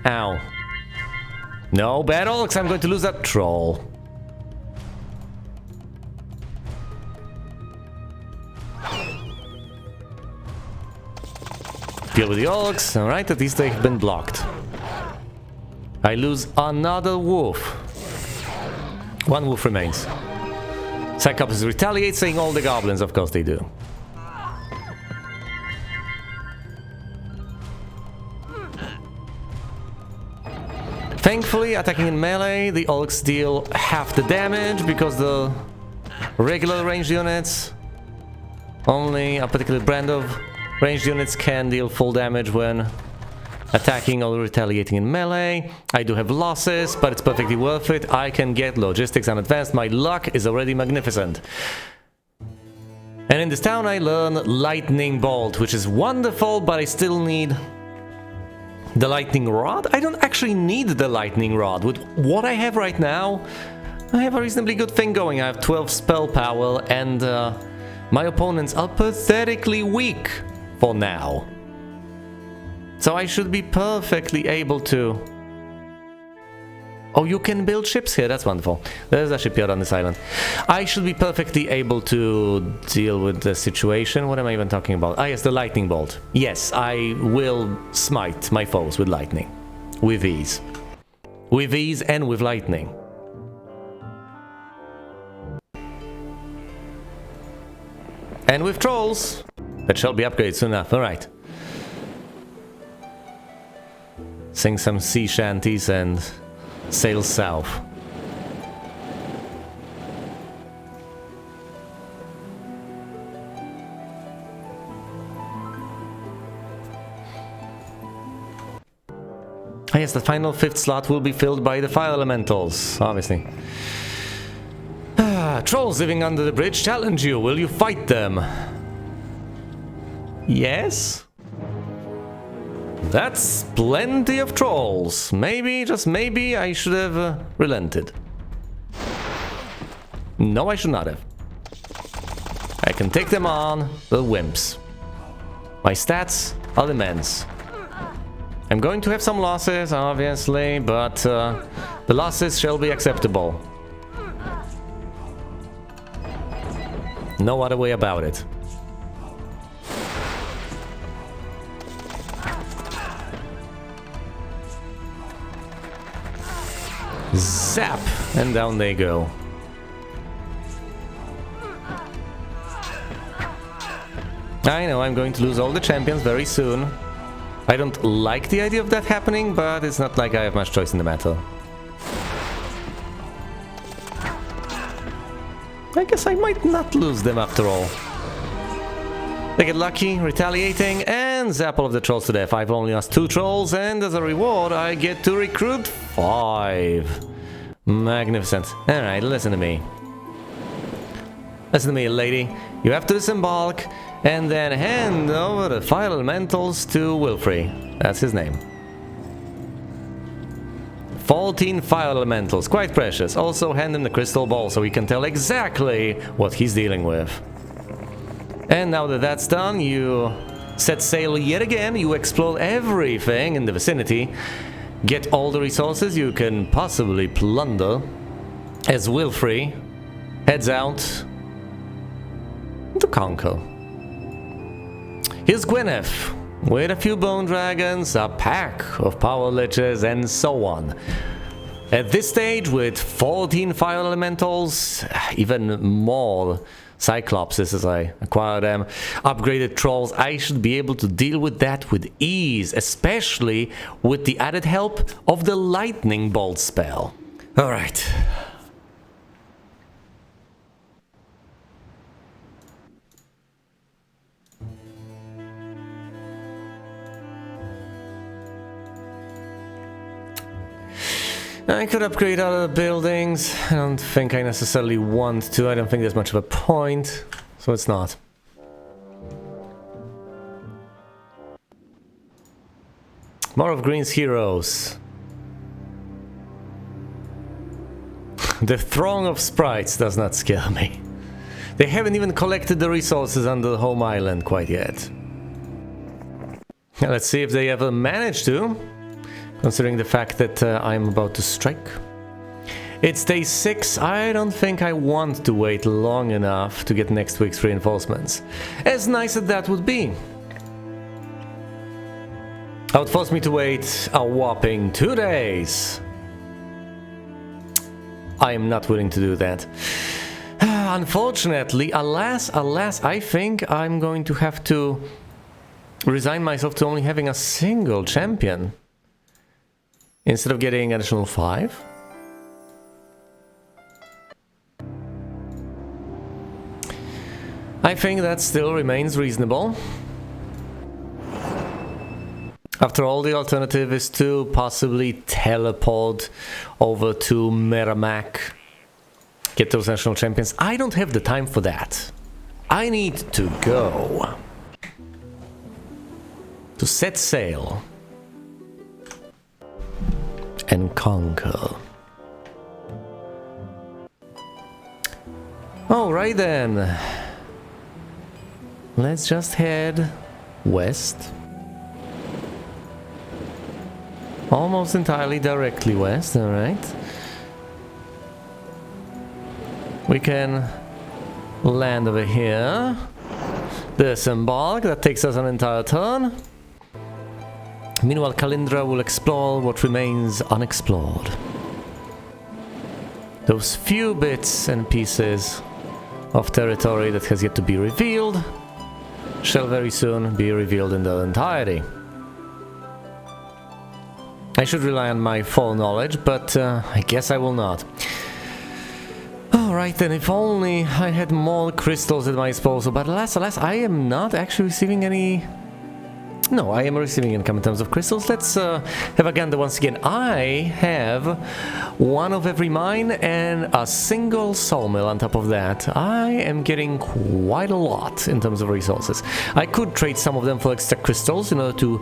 S1: Ow. No battle, because I'm going to lose that troll. Deal with the orcs. Alright, at least they've been blocked. I lose another wolf. One wolf remains. Cyclops retaliates, saying all the goblins, of course they do. Thankfully, attacking in melee, the orcs deal half the damage, because the regular ranged units, only a particular brand of ranged units can deal full damage when attacking or retaliating in melee. I do have losses, but it's perfectly worth it. I can get logistics and advanced. My luck is already magnificent. And in this town I learn Lightning Bolt, which is wonderful, but I still need the Lightning Rod. I don't actually need the Lightning Rod. With what I have right now, I have a reasonably good thing going. I have 12 spell power, and my opponents are pathetically weak for now. So I should be perfectly able to... Oh, you can build ships here, that's wonderful. There's a shipyard on this island. I should be perfectly able to deal with the situation. What am I even talking about? Ah, yes, the lightning bolt. Yes, I will smite my foes with lightning. With ease. With ease and with lightning. And with trolls. That shall be upgraded soon enough, alright. Sing some sea shanties and sail south. Ah, yes, the final 5th slot will be filled by the fire elementals, obviously. Trolls living under the bridge challenge you. Will you fight them? Yes? That's plenty of trolls. Maybe, just maybe, I should have relented. No, I should not have. I can take them on, the wimps. My stats are immense. I'm going to have some losses, obviously, but the losses shall be acceptable. No other way about it. Zap! And down they go. I know I'm going to lose all the champions very soon. I don't like the idea of that happening, but it's not like I have much choice in the matter. I guess I might not lose them after all. They get lucky, retaliating, and zap all of the trolls to death. I've only lost 2 trolls, and as a reward, I get to recruit 5. Magnificent. Alright, listen to me. Listen to me, lady. You have to disembark, and then hand over the fire elementals to Wilfrey. That's his name. 14 fire elementals, quite precious. Also hand him the crystal ball so he can tell exactly what he's dealing with. And now that that's done, you set sail yet again, you explore everything in the vicinity, get all the resources you can possibly plunder, as Wilfrey heads out to conquer. Here's Gwyneth, with a few bone dragons, a pack of power liches, and so on. At this stage, with 14 fire elementals, even more Cyclopses as I acquire them, upgraded trolls, I should be able to deal with that with ease, especially with the added help of the lightning bolt spell. Alright. I could upgrade other buildings. I don't think I necessarily want to. I don't think there's much of a point, so it's not. More of Green's heroes. The throng of sprites does not scare me. They haven't even collected the resources under the home island quite yet. Now let's see if they ever manage to. Considering the fact that I'm about to strike. It's day 6, I don't think I want to wait long enough to get next week's reinforcements. As nice as that would be. That would force me to wait a whopping 2 days. I am not willing to do that. Unfortunately, alas, I think I'm going to have to resign myself to only having a single champion. Instead of getting additional 5? I think that still remains reasonable. After all, the alternative is to possibly teleport over to Merrimack. Get those national champions. I don't have the time for that. I need to go. To set sail. And conquer. Alright then. Let's just head west. Almost entirely directly west, alright. We can land over here. Disembark, that takes us an entire turn. Meanwhile, Kalindra will explore what remains unexplored. Those few bits and pieces of territory that has yet to be revealed shall very soon be revealed in their entirety. I should rely on my full knowledge, but I guess I will not. Alright then, if only I had more crystals at my disposal, but alas, I am not actually receiving any... No, I am receiving income in terms of crystals. Let's have a gander once again. I have 1 of every mine and a single sawmill on top of that. I am getting quite a lot in terms of resources. I could trade some of them for extra crystals in order to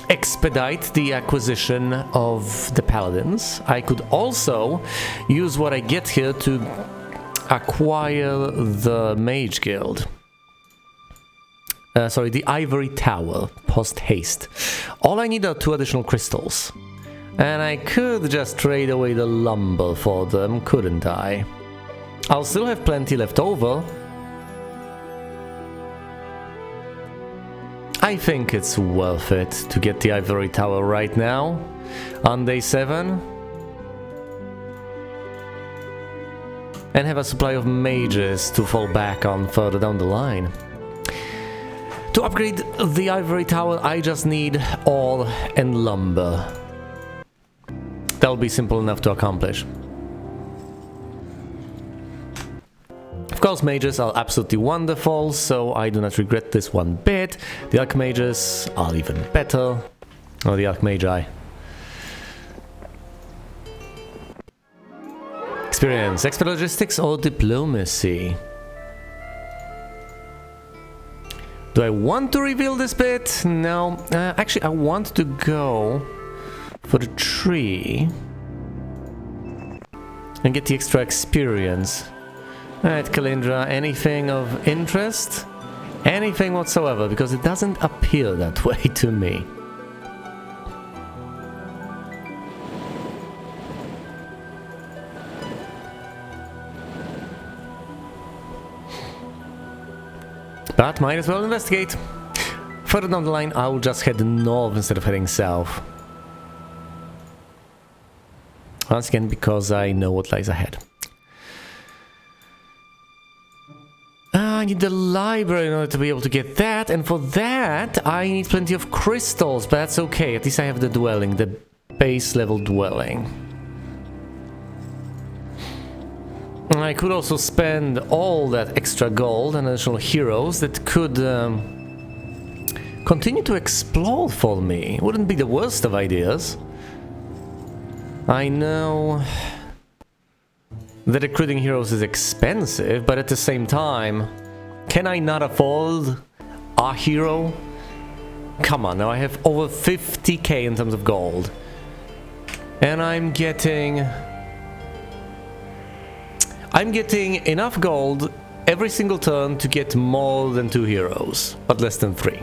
S1: expedite the acquisition of the paladins. I could also use what I get here to acquire the mage guild. Sorry, the ivory tower, post haste. All I need are 2 additional crystals. And I could just trade away the lumber for them, couldn't I? I'll still have plenty left over. I think it's worth it to get the ivory tower right now, on day 7. And have a supply of mages to fall back on further down the line. To upgrade the ivory tower, I just need ore and lumber. That'll be simple enough to accomplish. Of course, mages are absolutely wonderful, so I do not regret this one bit. The archmages are even better. Or the archmagi. Experience, expert logistics or diplomacy? Do I want to reveal this bit? No. Actually, I want to go for the tree and get the extra experience. Alright, Kalindra, anything of interest? Anything whatsoever, because it doesn't appear that way to me. But might as well investigate. Further down the line, I'll just head north instead of heading south. Once again, because I know what lies ahead. I need the library in order to be able to get that, and for that, I need plenty of crystals, but that's okay. At least I have the dwelling, the base level dwelling. I could also spend all that extra gold on additional heroes that could continue to explore for me. Wouldn't be the worst of ideas. I know that recruiting heroes is expensive, but at the same time, can I not afford a hero? Come on, now I have over 50k in terms of gold. And I'm getting enough gold every single turn to get more than 2 heroes, but less than 3.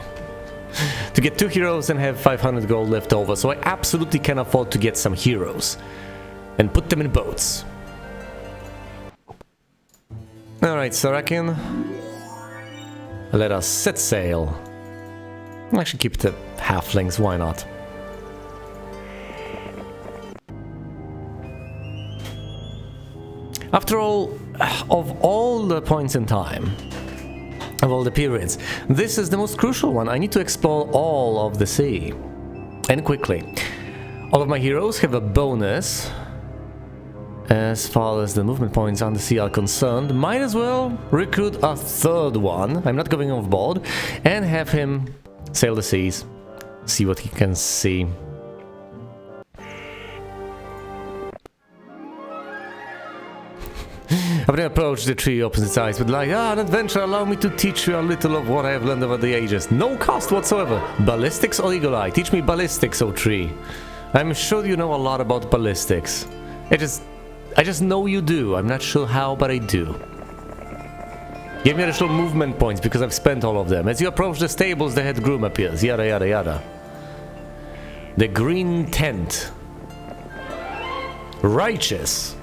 S1: To get 2 heroes and have 500 gold left over, so I absolutely can afford to get some heroes and put them in boats. Alright, Sarakin, let us set sail. I'll actually keep the halflings, why not? After all, of all the points in time, of all the periods, this is the most crucial one. I need to explore all of the sea, and quickly. All of my heroes have a bonus as far as the movement points on the sea are concerned. Might as well recruit a 3rd one, I'm not going overboard, and have him sail the seas, see what he can see. I've never approached the tree, opens its eyes with like, an adventure, allow me to teach you a little of what I have learned over the ages. No cost whatsoever. Ballistics or eagle eye? Teach me ballistics, oh tree. I'm sure you know a lot about ballistics. I just know you do. I'm not sure how, but I do. Give me additional movement points because I've spent all of them. As you approach the stables, the head groom appears. Yada yada yada. The green tent. Righteous.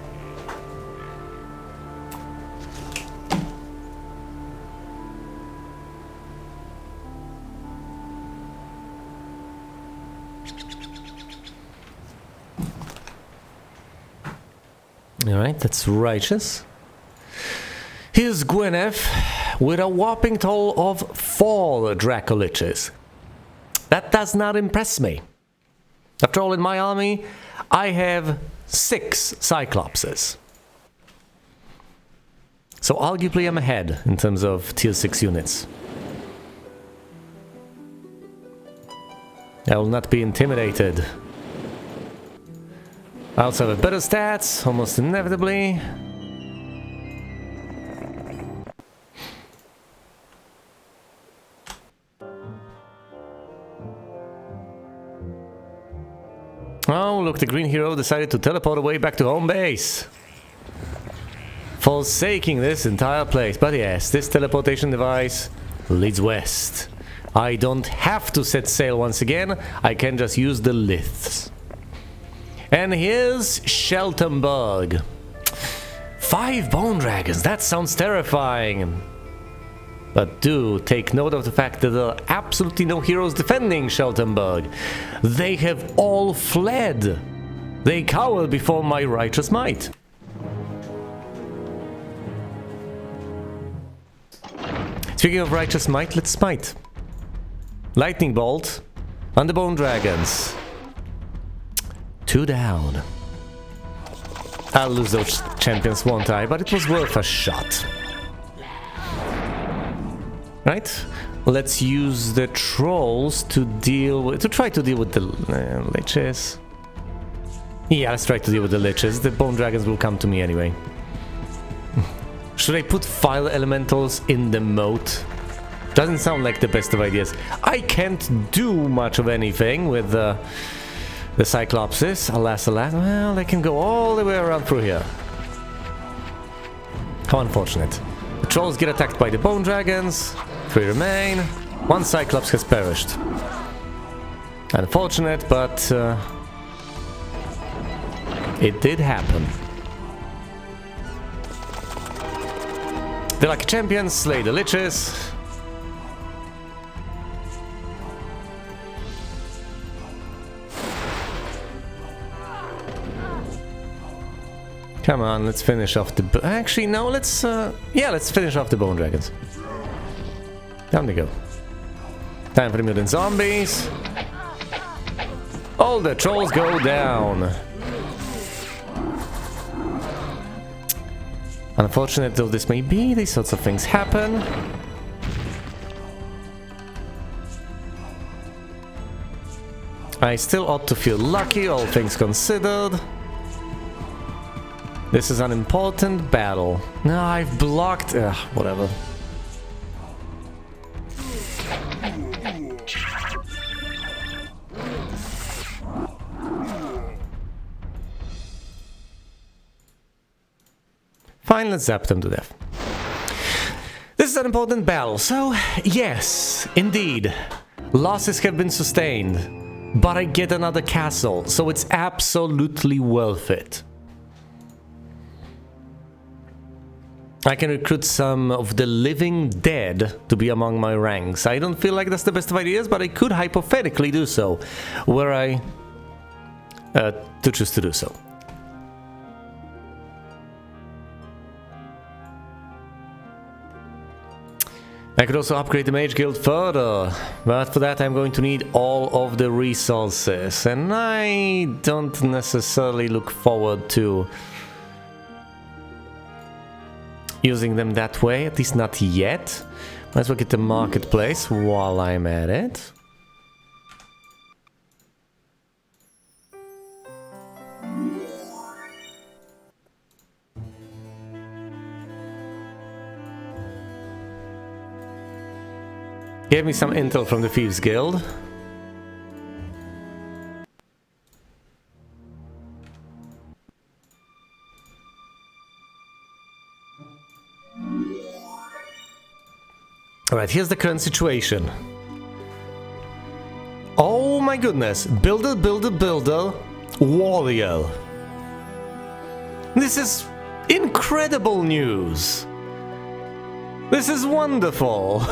S1: Alright, that's righteous. Here's Gwyneth with a whopping total of 4 Dracoliches. That does not impress me. After all, in my army, I have 6 Cyclopses. So arguably I'm ahead in terms of tier 6 units. I will not be intimidated. I also have better stats, almost inevitably. Oh, look, the green hero decided to teleport away back to home base. Forsaking this entire place. But yes, this teleportation device leads west. I don't have to set sail once again, I can just use the liths. And here's Sheltenberg. 5 bone dragons, that sounds terrifying. But do take note of the fact that there are absolutely no heroes defending Sheltenberg. They have all fled. They cower before my righteous might. Speaking of righteous might, let's smite. Lightning bolt on the bone dragons. 2 down. I'll lose those champions, won't I? But it was worth a shot. Right? Let's use the trolls to try to deal with the liches. Yeah, let's try to deal with the liches. The bone dragons will come to me anyway. Should I put fire elementals in the moat? Doesn't sound like the best of ideas. I can't do much of anything with the Cyclopses, alas. Well, they can go all the way around through here. How unfortunate. The trolls get attacked by the bone dragons. 3 remain. 1 Cyclops has perished. Unfortunate, but it did happen. The lucky champions slay the liches. Come on, let's finish off the... Actually, no, let's... yeah, let's finish off the bone dragons. Down they go. Time for the mutant zombies. All the trolls go down. Unfortunate though this may be, these sorts of things happen. I still ought to feel lucky, all things considered. This is an important battle. No, I've blocked... whatever. Fine, let's zap them to death. This is an important battle, so yes, indeed, losses have been sustained, but I get another castle, so it's absolutely worth it. I can recruit some of the living dead to be among my ranks. I don't feel like that's the best of ideas, but I could hypothetically do so, were I to choose to do so. I could also upgrade the Mage Guild further, but for that I'm going to need all of the resources, and I don't necessarily look forward to using them that way, at least not yet. Might as well get the marketplace while I'm at it. Gave me some intel from the Thieves Guild. Alright, here's the current situation. Oh my goodness. Builder, warrior. This is incredible news. This is wonderful.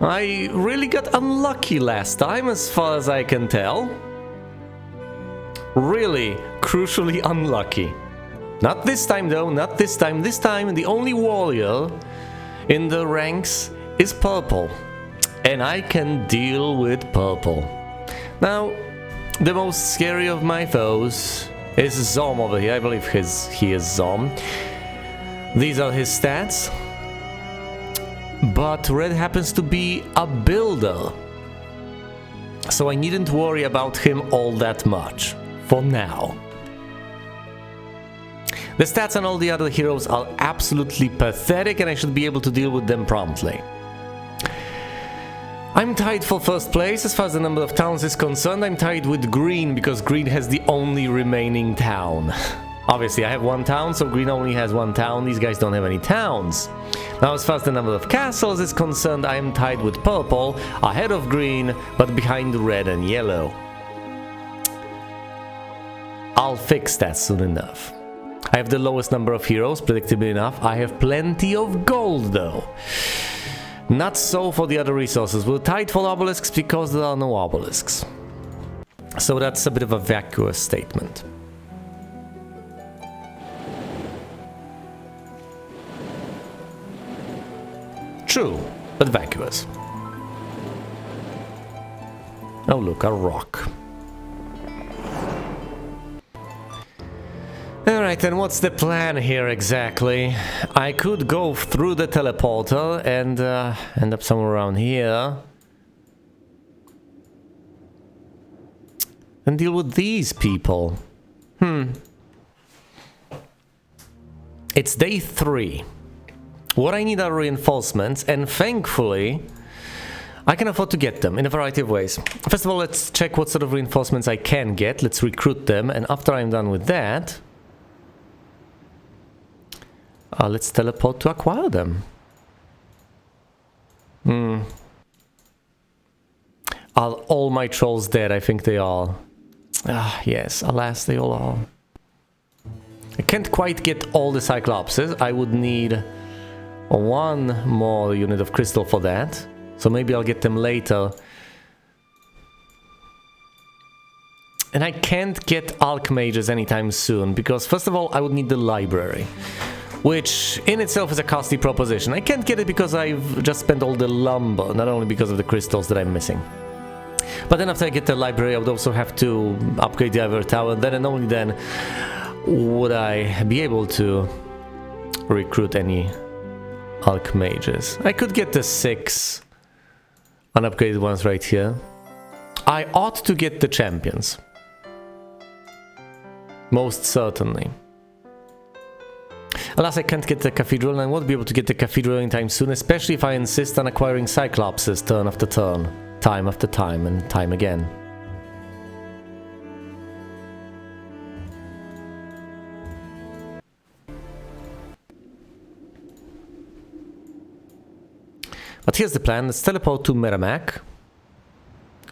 S1: I really got unlucky last time, as far as I can tell. Really, crucially unlucky. Not this time though, not this time. This time the only warrior in the ranks is purple. And I can deal with purple. Now, the most scary of my foes is Zom over here. I believe he is Zom. These are his stats. But red happens to be a builder, so I needn't worry about him all that much, for now. The stats on all the other heroes are absolutely pathetic, and I should be able to deal with them promptly. I'm tied for first place. As far as the number of towns is concerned, I'm tied with green, because green has the only remaining town. Obviously, I have one town, so green only has one town. These guys don't have any towns. Now, as far as the number of castles is concerned, I am tied with purple, ahead of green, but behind red and yellow. I'll fix that soon enough. I have the lowest number of heroes, predictably enough. I have plenty of gold, though. Not so for the other resources. We're tied for obelisks because there are no obelisks. So that's a bit of a vacuous statement. True, but vacuous. Oh look, a rock. Alright, then what's the plan here exactly? I could go through the teleporter and end up somewhere around here. And deal with these people. It's day 3. What I need are reinforcements, and thankfully, I can afford to get them in a variety of ways. First of all, let's check what sort of reinforcements I can get. Let's recruit them, and after I'm done with that, let's teleport to acquire them. Are all my trolls dead? I think they are. Yes, alas, they all are. I can't quite get all the Cyclopses. I would need one more unit of crystal for that. So maybe I'll get them later. And I can't get Archmages anytime soon, because first of all, I would need the library, which in itself is a costly proposition. I can't get it because I've just spent all the lumber, not only because of the crystals that I'm missing. But then after I get the library, I would also have to upgrade the Ivory Tower, then and only then would I be able to recruit any Archmages. I could get the 6 unupgraded ones right here. I ought to get the champions. Most certainly. Alas, I can't get the cathedral, and I won't be able to get the cathedral anytime soon, especially if I insist on acquiring Cyclopses turn after turn, time after time, and time again. But here's the plan. Let's teleport to Merrimack.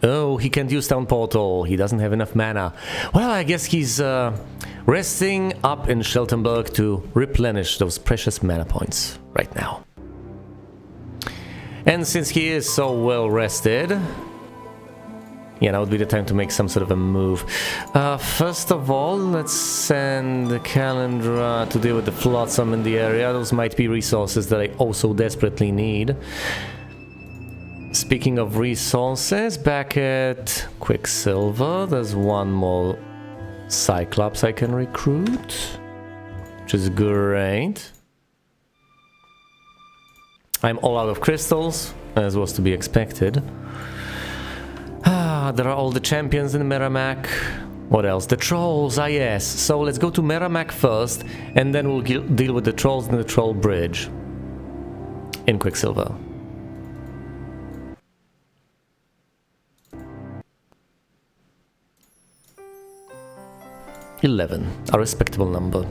S1: Oh, he can't use Town Portal. He doesn't have enough mana. Well, I guess he's resting up in Sheltenberg to replenish those precious mana points right now. And since he is so well rested, yeah, now would be the time to make some sort of a move. First of all, let's send Calendra to deal with the flotsam in the area. Those might be resources that I also desperately need. Speaking of resources, back at Quicksilver, there's one more Cyclops I can recruit, which is great. I'm all out of crystals, as was to be expected. There are all the champions in Merrimack. What else? The trolls, yes. So let's go to Merrimack first, and then we'll deal with the trolls in the Troll Bridge in Quicksilver. A respectable number.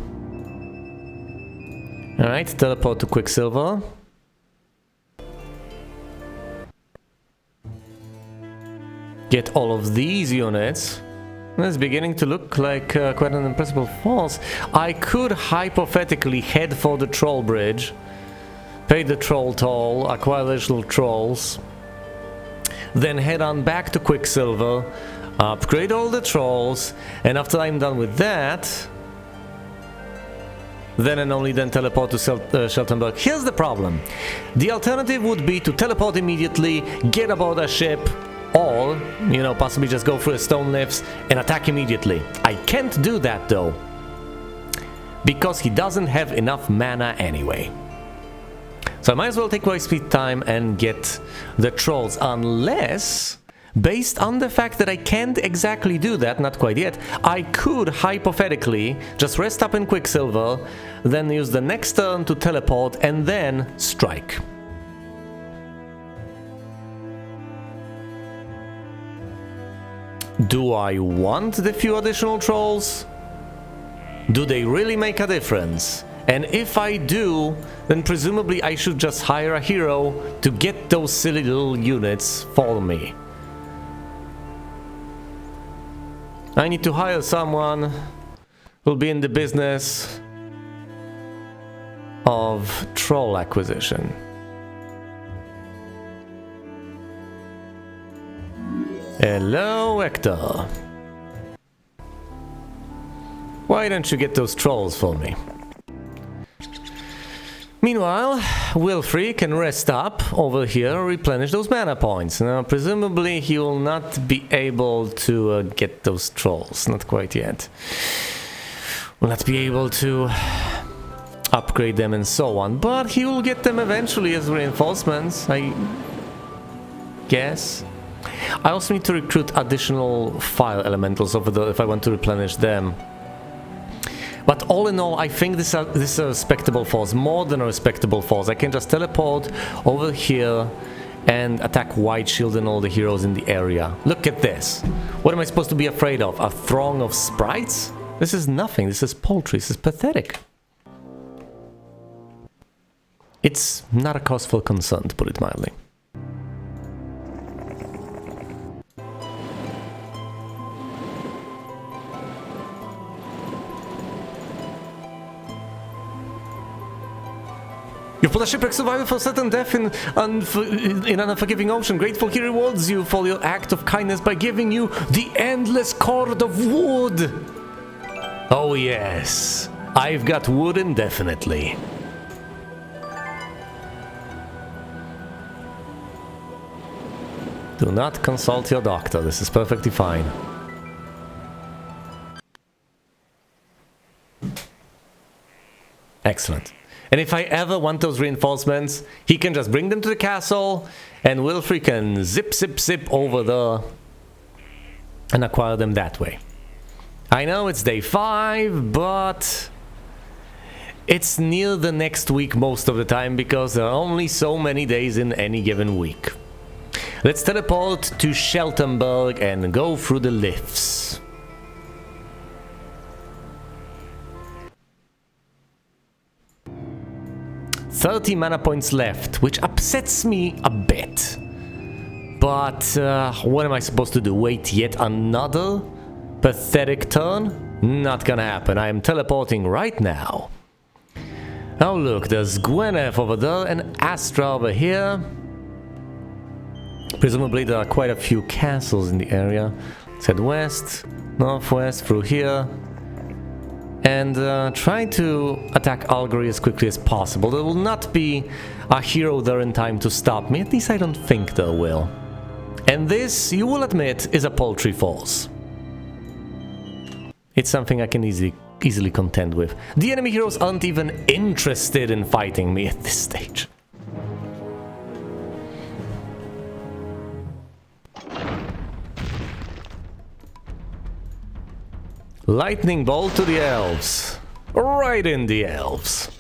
S1: Alright, teleport to Quicksilver. Get all of these units. It's beginning to look like quite an impressive force. I could hypothetically head for the Troll Bridge, pay the troll toll, acquire additional trolls, then head on back to Quicksilver, upgrade all the trolls, and after I'm done with that, then and only then teleport to Sheltenberg. Here's the problem. The alternative would be to teleport immediately, get aboard a ship, or, you know, possibly just go through the stone lifts and attack immediately. I can't do that though, because he doesn't have enough mana anyway. So I might as well take my sweet time and get the trolls, unless, based on the fact that I can't exactly do that, not quite yet, I could hypothetically just rest up in Quicksilver, then use the next turn to teleport and then strike. Do I want the few additional trolls? Do they really make a difference? And if I do, then presumably I should just hire a hero to get those silly little units for me. I need to hire someone who'll be in the business of troll acquisition. Hello, Hector. Why don't you get those trolls for me? Meanwhile, Wilfrey can rest up over here, replenish those mana points. Now, presumably he will not be able to get those trolls, not quite yet. Will not be able to upgrade them and so on, but he will get them eventually as reinforcements, I guess. I also need to recruit additional fire elementals over there if I want to replenish them. But all in all, I think this is a respectable force, more than a respectable force. I can just teleport over here and attack White Shield and all the heroes in the area. Look at this. What am I supposed to be afraid of? A throng of sprites? This is nothing. This is paltry. This is pathetic. It's not a cause for concern, to put it mildly. You pulled a shipwreck survivor for certain death in an unforgiving ocean. Grateful he rewards you for your act of kindness by giving you the endless cord of wood. Oh yes, I've got wood indefinitely. Do not consult your doctor, this is perfectly fine. Excellent. And if I ever want those reinforcements, he can just bring them to the castle, and Wilfrey can zip, zip, zip over there and acquire them that way. I know it's day 5, but it's near the next week most of the time, because there are only so many days in any given week. Let's teleport to Sheltenberg and go through the lifts. $30 mana points left, which upsets me a bit. But what am I supposed to do? Wait yet another pathetic turn? Not gonna happen. I am teleporting right now. Oh look, there's Gwyneth over there and Astra over here. Presumably there are quite a few castles in the area. Let's head west, northwest, through here. And try to attack Algary as quickly as possible. There will not be a hero there in time to stop me. At least I don't think there will. And this, you will admit, is a paltry force. It's something I can easily contend with. The enemy heroes aren't even interested in fighting me at this stage. Lightning bolt to the elves. Right in the elves.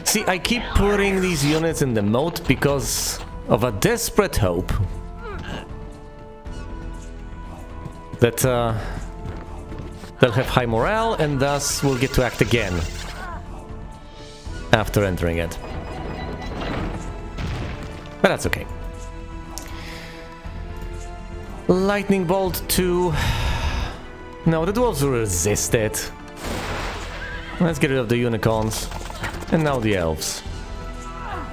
S1: See, I keep putting these units in the moat because of a desperate hope that they'll have high morale and thus will get to act again after entering it. But that's okay. Lightning bolt to... No, the dwarves will resist it. Let's get rid of the unicorns. And now the elves.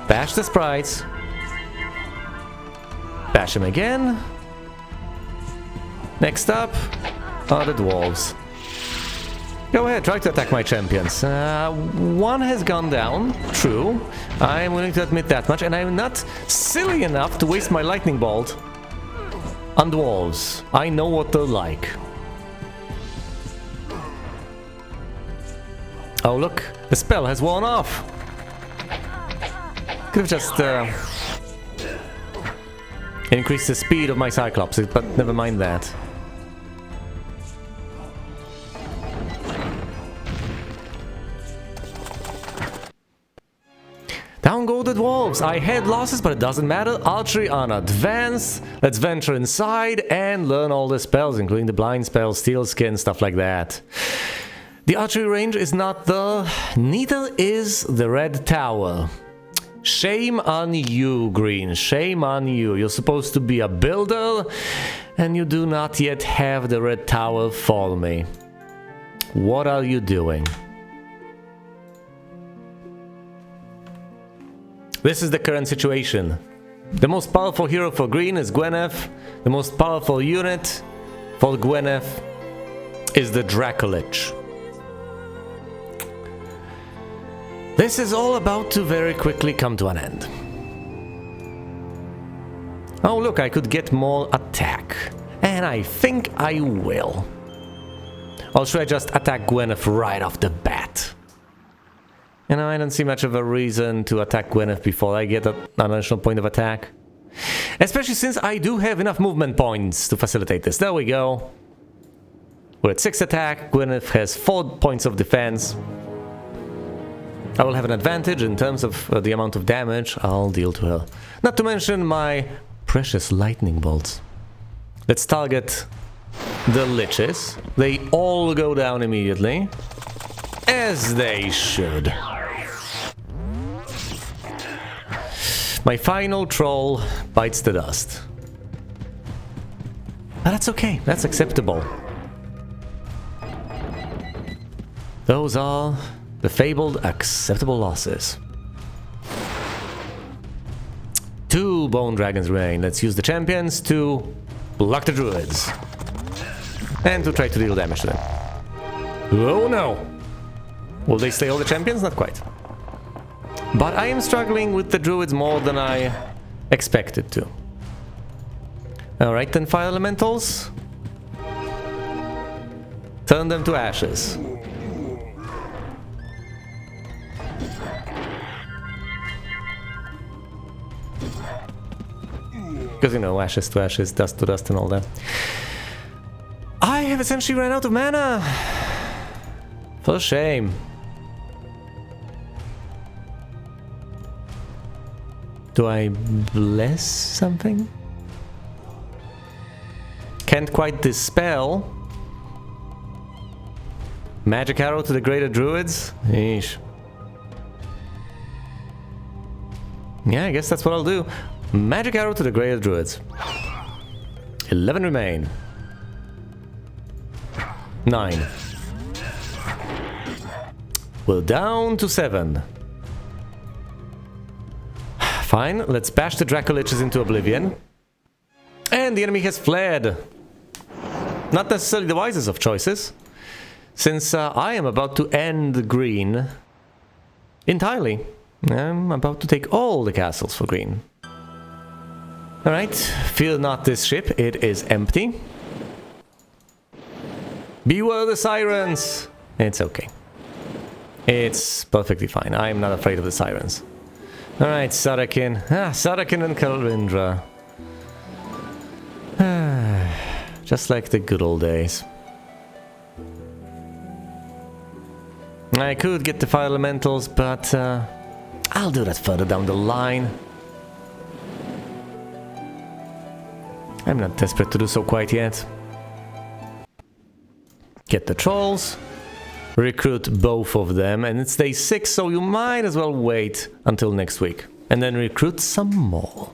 S1: Bash the sprites. Bash them again. Next up are the dwarves. Go ahead, try to attack my champions. One has gone down, true. I'm willing to admit that much, and I'm not silly enough to waste my lightning bolt on dwarves. I know what they're like. Oh look, the spell has worn off. Could have just increased the speed of my Cyclops, but never mind that. Down go the dwarves. I had losses, but it doesn't matter. Archery on advance. Let's venture inside and learn all the spells, including the blind spell, steel skin, stuff like that. The archery range is not the... Neither is the red tower. Shame on you, Green. Shame on you. You're supposed to be a builder, and you do not yet have the red tower. Follow me. What are you doing? This is the current situation. The most powerful hero for Green is Gwyneth. The most powerful unit for Gwyneth is the Dracolich. This is all about to very quickly come to an end. Oh look, I could get more attack. And I think I will. Or should I just attack Gwyneth right off the bat? You know, I don't see much of a reason to attack Gwyneth before I get an additional point of attack. Especially since I do have enough movement points to facilitate this. There we go. We're at 6 attack, Gwyneth has 4 points of defense. I will have an advantage in terms of the amount of damage I'll deal to her. Not to mention my precious lightning bolts. Let's target the liches. They all go down immediately. As they should. My final troll bites the dust. But that's okay, that's acceptable. Those are the fabled acceptable losses. 2 bone dragons remain. Let's use the champions to block the druids. And to try to deal damage to them. Oh no! Will they slay all the champions? Not quite. But I am struggling with the druids more than I expected to. Alright then, fire elementals. Turn them to ashes. Because, you know, ashes to ashes, dust to dust and all that. I have essentially ran out of mana! For shame. Do I bless something? Can't quite dispel. Magic arrow to the greater druids? Eesh. Yeah, I guess that's what I'll do. Magic arrow to the greater druids. 11 remain. 9. We're down to 7. Fine, let's bash the Dracoliches into oblivion. And the enemy has fled. Not necessarily the wisest of choices, since I am about to end green entirely. I'm about to take all the castles for green. Alright, fear not this ship, it is empty. Beware the sirens! It's okay. It's perfectly fine, I am not afraid of the sirens. Alright, Sarakin. Sarakin and Kalrindra. Just like the good old days. I could get the fire elementals, but I'll do that further down the line. I'm not desperate to do so quite yet. Get the trolls. Recruit both of them, and it's day 6, so you might as well wait until next week. And then recruit some more.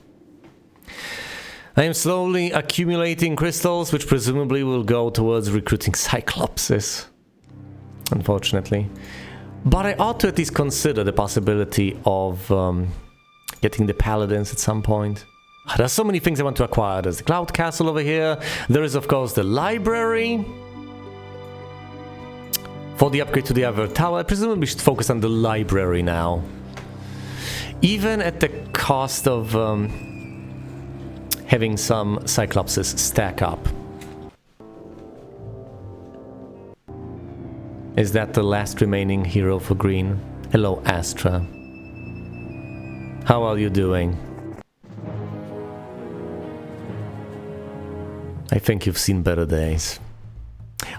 S1: I am slowly accumulating crystals, which presumably will go towards recruiting Cyclopses. Unfortunately. But I ought to at least consider the possibility of getting the Paladins at some point. There's so many things I want to acquire. There's the Cloud Castle over here. There is, of course, the library. For the upgrade to the other tower, I presumably should focus on the library now. Even at the cost of having some Cyclopses stack up. Is that the last remaining hero for green? Hello, Astra. How are you doing? I think you've seen better days.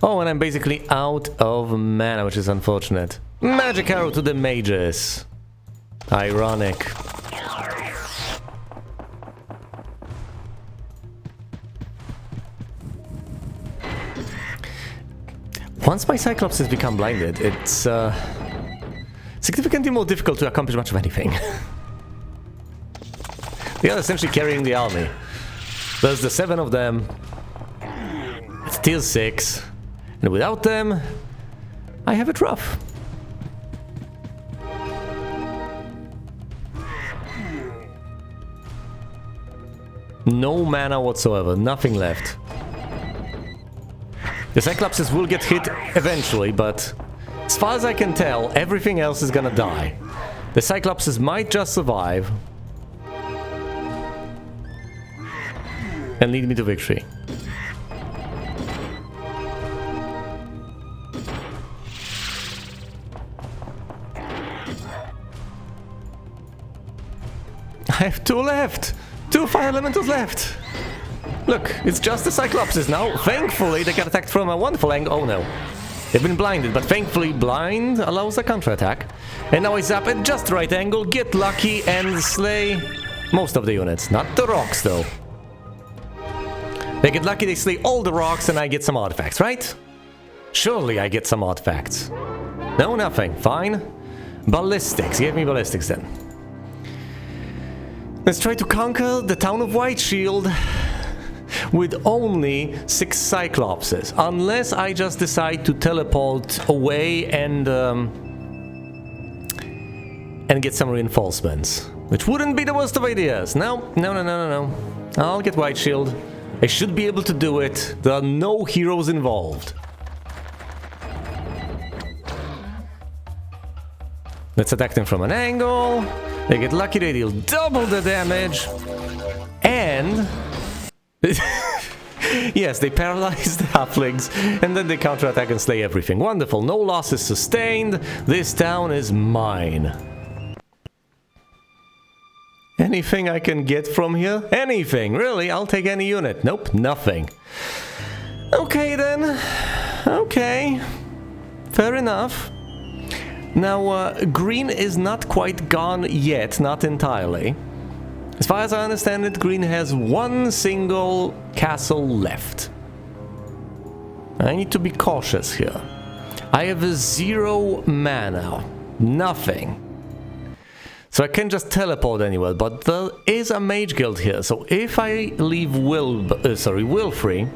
S1: Oh, and I'm basically out of mana, which is unfortunate. Magic arrow to the mages. Ironic. Once my Cyclopses become blinded, it's significantly more difficult to accomplish much of anything. They are essentially carrying the army. There's the 7 of them. It's tier 6. And without them, I have it rough. No mana whatsoever, nothing left. The Cyclopses will get hit eventually, but as far as I can tell, everything else is gonna die. The Cyclopses might just survive and lead me to victory. I have 2 left! 2 fire elementals left! Look, it's just the Cyclopses now. Thankfully, they got attacked from a wonderful angle. Oh no. They've been blinded, but thankfully blind allows a counterattack. And now I zap at just the right angle, get lucky and slay most of the units. Not the rocks though. They get lucky, they slay all the rocks and I get some artifacts, right? Surely I get some artifacts. No, nothing. Fine. Ballistics. Give me ballistics then. Let's try to conquer the town of White Shield with only 6 Cyclopses. Unless I just decide to teleport away and get some reinforcements. Which wouldn't be the worst of ideas. No. I'll get White Shield. I should be able to do it. There are no heroes involved. Let's attack them from an angle. They get lucky, they deal double the damage. And... yes, they paralyze the halflings, and then they counterattack and slay everything. Wonderful, no losses sustained. This town is mine. Anything I can get from here? Anything, really, I'll take any unit. Nope, nothing. Okay then. Okay. Fair enough. Now, green is not quite gone yet, not entirely. As far as I understand it, green has 1 single castle left. I need to be cautious here. I have 0 mana. Nothing. So I can just teleport anywhere, but there is a mage guild here, so if I leave Wilfrey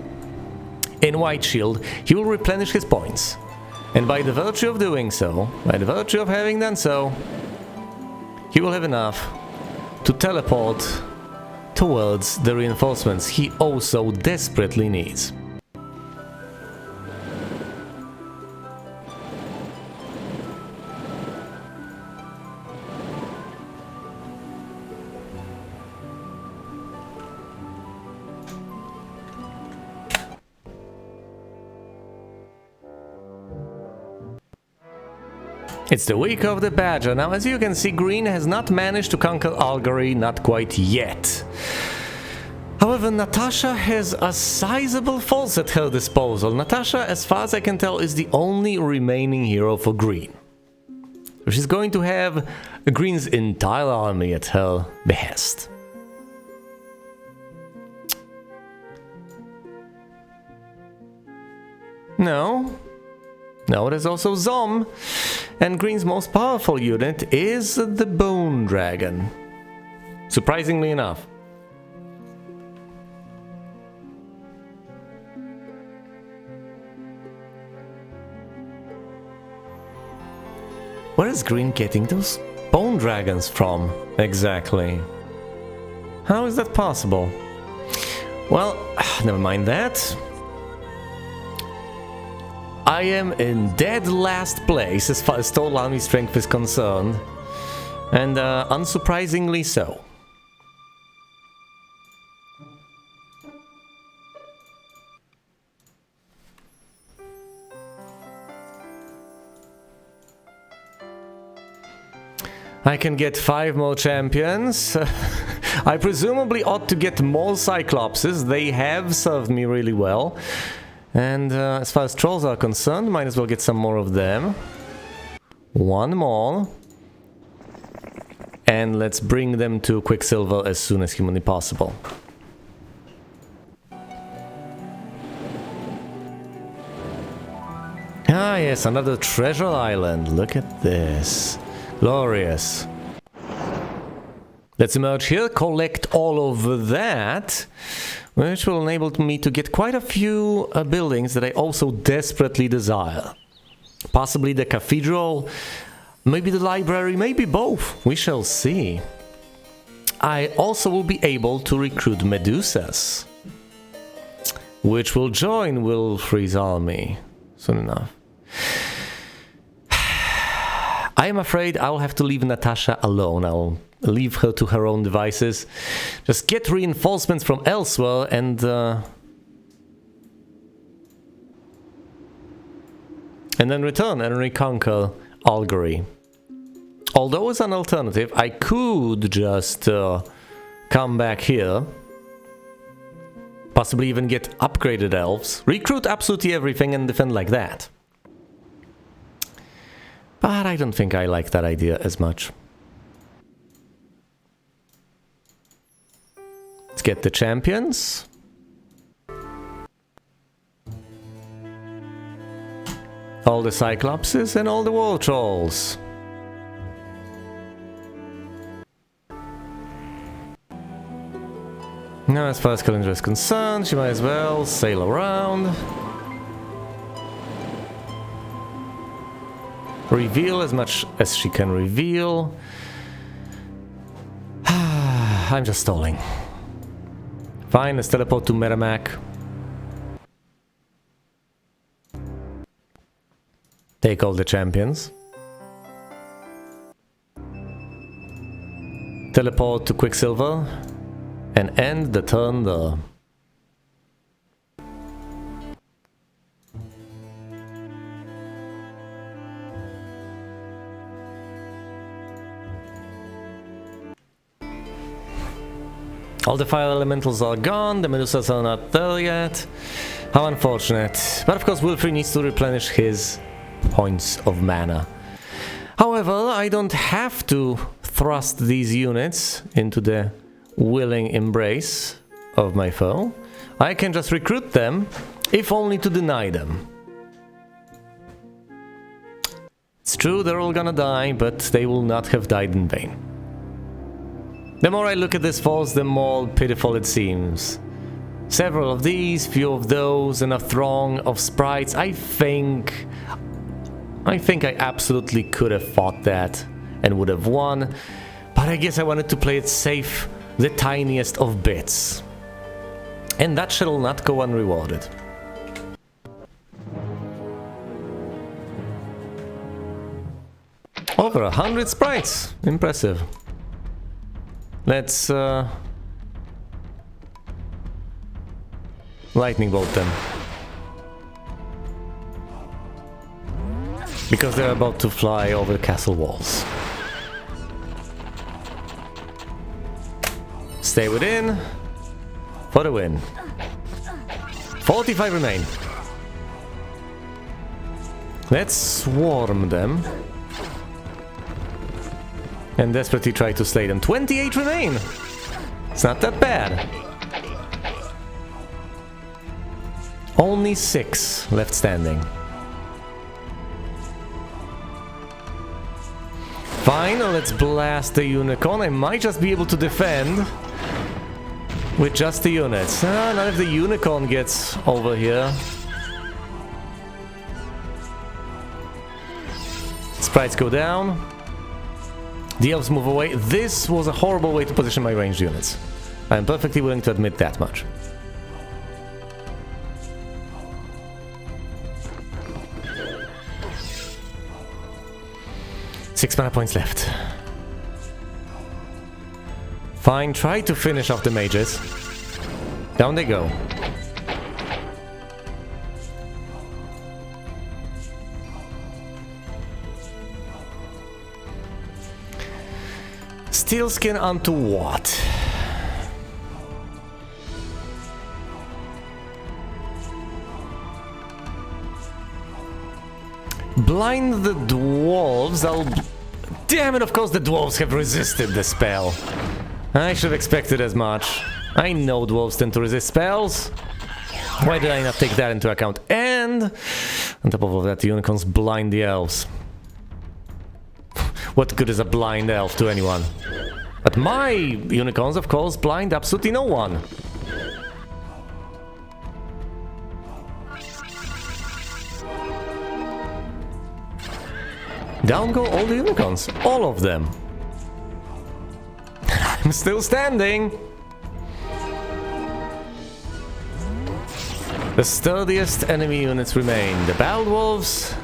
S1: in White Shield, he will replenish his points. And by the virtue of doing so, by the virtue of having done so, he will have enough to teleport towards the reinforcements he also desperately needs. It's the week of the Badger. Now, as you can see, green has not managed to conquer Algary, not quite yet. However, Natasha has a sizable force at her disposal. Natasha, as far as I can tell, is the only remaining hero for green. She's going to have green's entire army at her behest. No, there's also Zom, and green's most powerful unit is the Bone Dragon. Surprisingly enough. Where is green getting those bone dragons from, exactly? How is that possible? Well, never mind that. I am in dead last place as far as total army strength is concerned, and unsurprisingly so. I can get 5 more champions. I presumably ought to get more Cyclopses. They have served me really well. And as far as trolls are concerned, might as well get some more of them. 1 more. And let's bring them to Quicksilver as soon as humanly possible. Ah, yes, another treasure island. Look at this. Glorious. Let's emerge here, collect all of that, which will enable me to get quite a few buildings that I also desperately desire. Possibly the cathedral, maybe the library, maybe both. We shall see. I also will be able to recruit Medusas, which will join Wilfrey's army soon enough. I am afraid I'll have to leave Natasha alone. I'll leave her to her own devices. Just get reinforcements from elsewhere and then return and reconquer Algery. Although as an alternative, I could just come back here. Possibly even get upgraded elves. Recruit absolutely everything and defend like that. But I don't think I like that idea as much. Let's get the champions. All the Cyclopses and all the War Trolls. Now, as far as Calendar is concerned, she might as well sail around. Reveal as much as she can reveal. I'm just stalling. Fine, let's teleport to Merrimack. Take all the champions. Teleport to Quicksilver. And end the turn there. All the fire elementals are gone, the Medusas are not there yet. How unfortunate. But of course Wilfrey needs to replenish his points of mana. However, I don't have to thrust these units into the willing embrace of my foe. I can just recruit them, if only to deny them. It's true, they're all gonna die, but they will not have died in vain. The more I look at this force, the more pitiful it seems. Several of these, few of those, and a throng of sprites. I think I absolutely could have fought that and would have won, but I guess I wanted to play it safe, the tiniest of bits. And that shall not go unrewarded. Over 100 sprites! Impressive. Let's lightning bolt them. Because they're about to fly over the castle walls. Stay within for the win. 45 remain. Let's swarm them and desperately try to slay them. 28 remain. It's not that bad. Only 6 left standing. Fine, let's blast the unicorn. I might just be able to defend with just the units. Not if the unicorn gets over here. Sprites go down. The elves move away. This was a horrible way to position my ranged units. I am perfectly willing to admit that much. Six mana points left. Fine, try to finish off the mages. Down they go. Steelskin onto what? Blind the dwarves. Damn it, of course the dwarves have resisted the spell. I should have expected as much. I know dwarves tend to resist spells. Why did I not take that into account? And on top of all that, the unicorns blind the elves. What good is a blind elf to anyone? But my unicorns, of course, blind absolutely no one. Down go all the unicorns. All of them. I'm still standing. The sturdiest enemy units remain. The Bald Wolves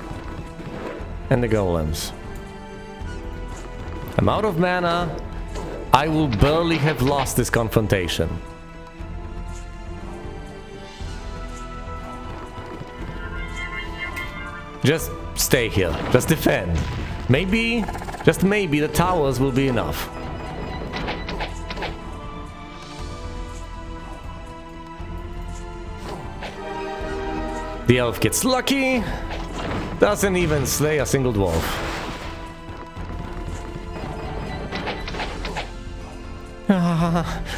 S1: and the Golems. I'm out of mana. I will barely have lost this confrontation. Just stay here. Just defend. Maybe, just maybe, the towers will be enough. The elf gets lucky. Doesn't even slay a single dwarf.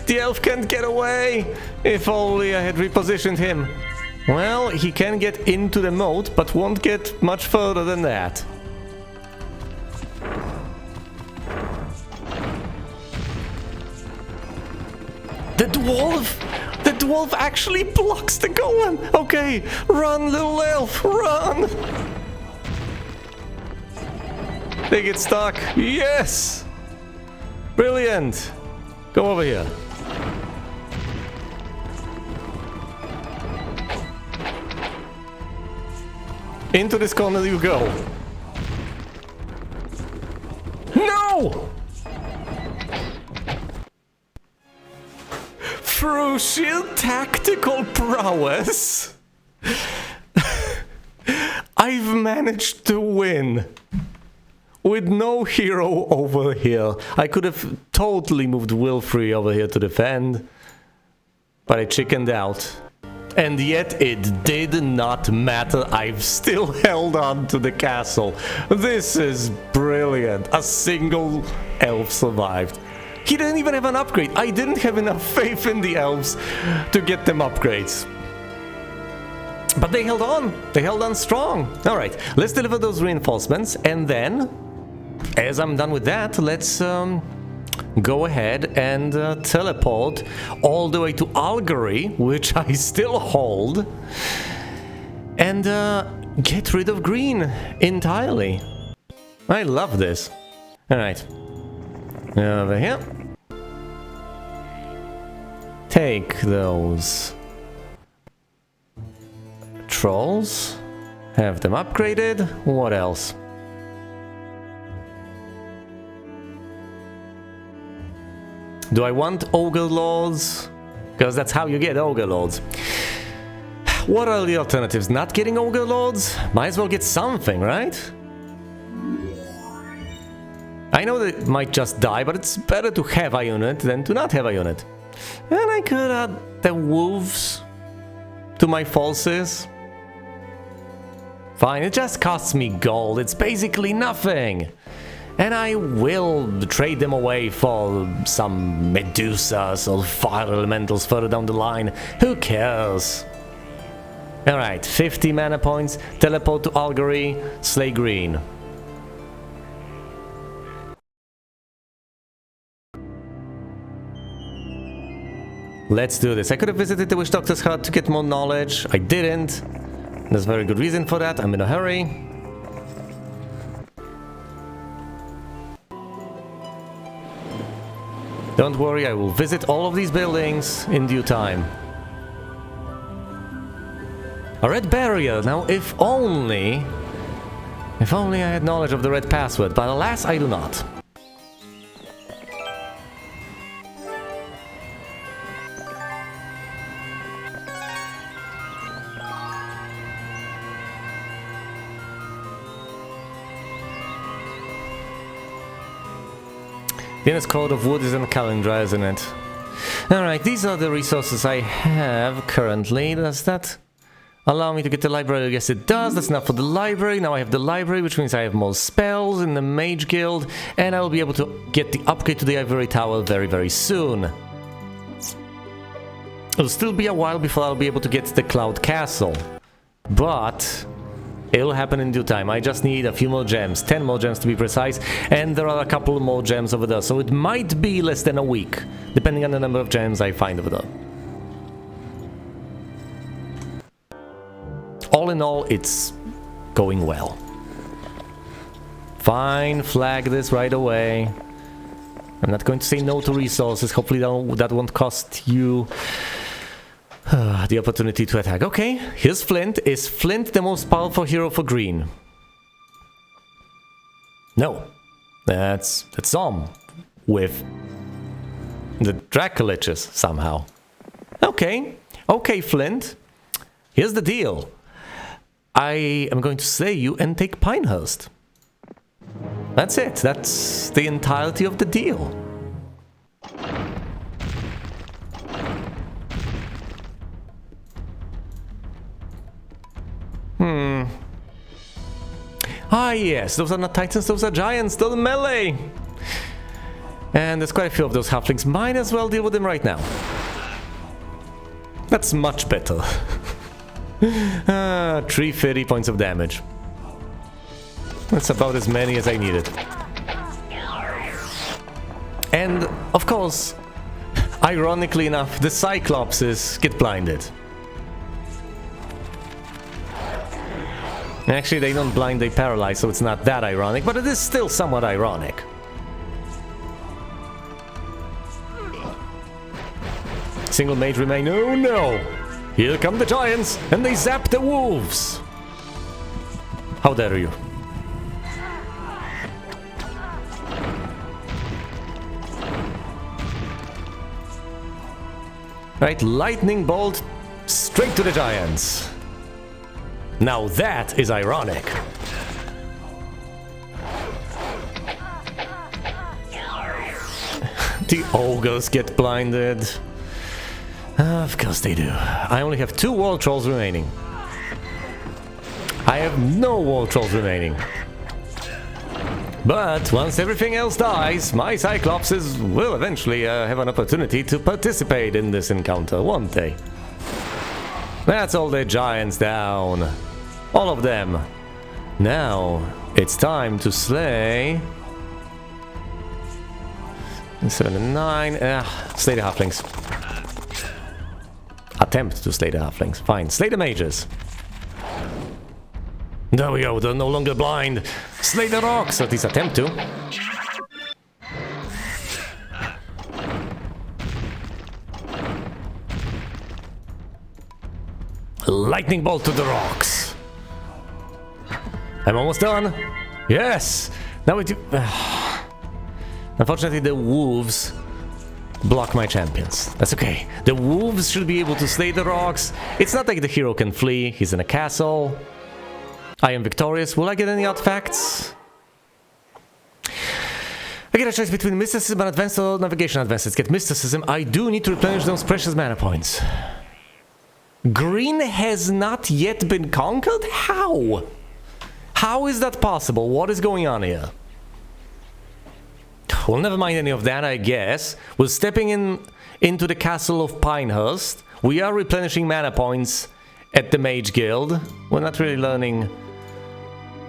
S1: The elf can't get away! If only I had repositioned him. Well, he can get into the moat, but won't get much further than that. The dwarf actually blocks the golem! Okay, run, little elf, run! They get stuck. Yes! Brilliant! Go over here. Into this corner you go. No! Through sheer tactical prowess, I've managed to win. With no hero over here. I could have totally moved Wilfrey over here to defend, but I chickened out. And yet it did not matter. I've still held on to the castle. This is brilliant. A single elf survived. He didn't even have an upgrade. I didn't have enough faith in the elves to get them upgrades. But they held on. They held on strong. Alright, let's deliver those reinforcements, and then, as I'm done with that, let's go ahead and teleport all the way to Algary, which I still hold, and get rid of green entirely. I love this. Alright. Over here. Take those trolls. Have them upgraded. What else? Do I want Ogre Lords? Because that's how you get Ogre Lords. What are the alternatives? Not getting Ogre Lords? Might as well get something, right? I know that it might just die, but it's better to have a unit than to not have a unit. And I could add the wolves to my forces. Fine, it just costs me gold. It's basically nothing. And I will trade them away for some Medusas or fire elementals further down the line. Who cares? Alright, 50 mana points, teleport to Algary, slay green. Let's do this. I could have visited the Witch Doctor's hut to get more knowledge. I didn't. There's a very good reason for that. I'm in a hurry. Don't worry, I will visit all of these buildings in due time. A red barrier. Now, if only I had knowledge of the red password, but alas, I do not. Venus Code of Wood is in Calendra, isn't it? Alright, these are the resources I have currently. Does that allow me to get the library? Yes, it does. That's enough for the library. Now I have the library, which means I have more spells in the Mage Guild, and I will be able to get the upgrade to the Ivory Tower very, very soon. It'll still be a while before I'll be able to get the Cloud Castle. But it'll happen in due time. I just need a few more gems, 10 more gems to be precise, and there are a couple more gems over there, so it might be less than a week, depending on the number of gems I find over there. All in all, it's going well. Fine, flag this right away. I'm not going to say no to resources. Hopefully that won't cost you the opportunity to attack. Okay, here's Flint. Is Flint the most powerful hero for green? No. That's Zom with the Dracoliches somehow. Okay. Okay, Flint. Here's the deal. I am going to slay you and take Pinehurst. That's it. That's the entirety of the deal. Ah yes, those are not titans, those are giants, those are melee! And there's quite a few of those halflings. Might as well deal with them right now. That's much better. 330 points of damage. That's about as many as I needed. And, of course, ironically enough, the Cyclopses get blinded. Actually, they don't blind, they paralyze, so it's not that ironic, but it is still somewhat ironic. Single mage remain. Oh no! Here come the giants, and they zap the wolves! How dare you? Right, lightning bolt straight to the giants. Now that is ironic. The ogres get blinded. Of course they do. I only have 2 wall trolls remaining. I have no wall trolls remaining. But once everything else dies, my Cyclopses will eventually have an opportunity to participate in this encounter, won't they? That's all the giants down. All of them. Now, it's time to slay... 7 and 9... slay the halflings. Attempt to slay the halflings. Fine, slay the mages. There we go, they're no longer blind. Slay the rocks, at least attempt to. Lightning bolt to the rocks. I'm almost done. Yes! Now we do... Unfortunately, the wolves block my champions. That's okay. The wolves should be able to slay the rocks. It's not like the hero can flee. He's in a castle. I am victorious. Will I get any artifacts? I get a choice between mysticism and advanced or navigation advanced. Let's get mysticism. I do need to replenish those precious mana points. Green has not yet been conquered? How? How is that possible? What is going on here? Well, never mind any of that, I guess. We're stepping into the castle of Pinehurst. We are replenishing mana points at the Mage Guild. We're not really learning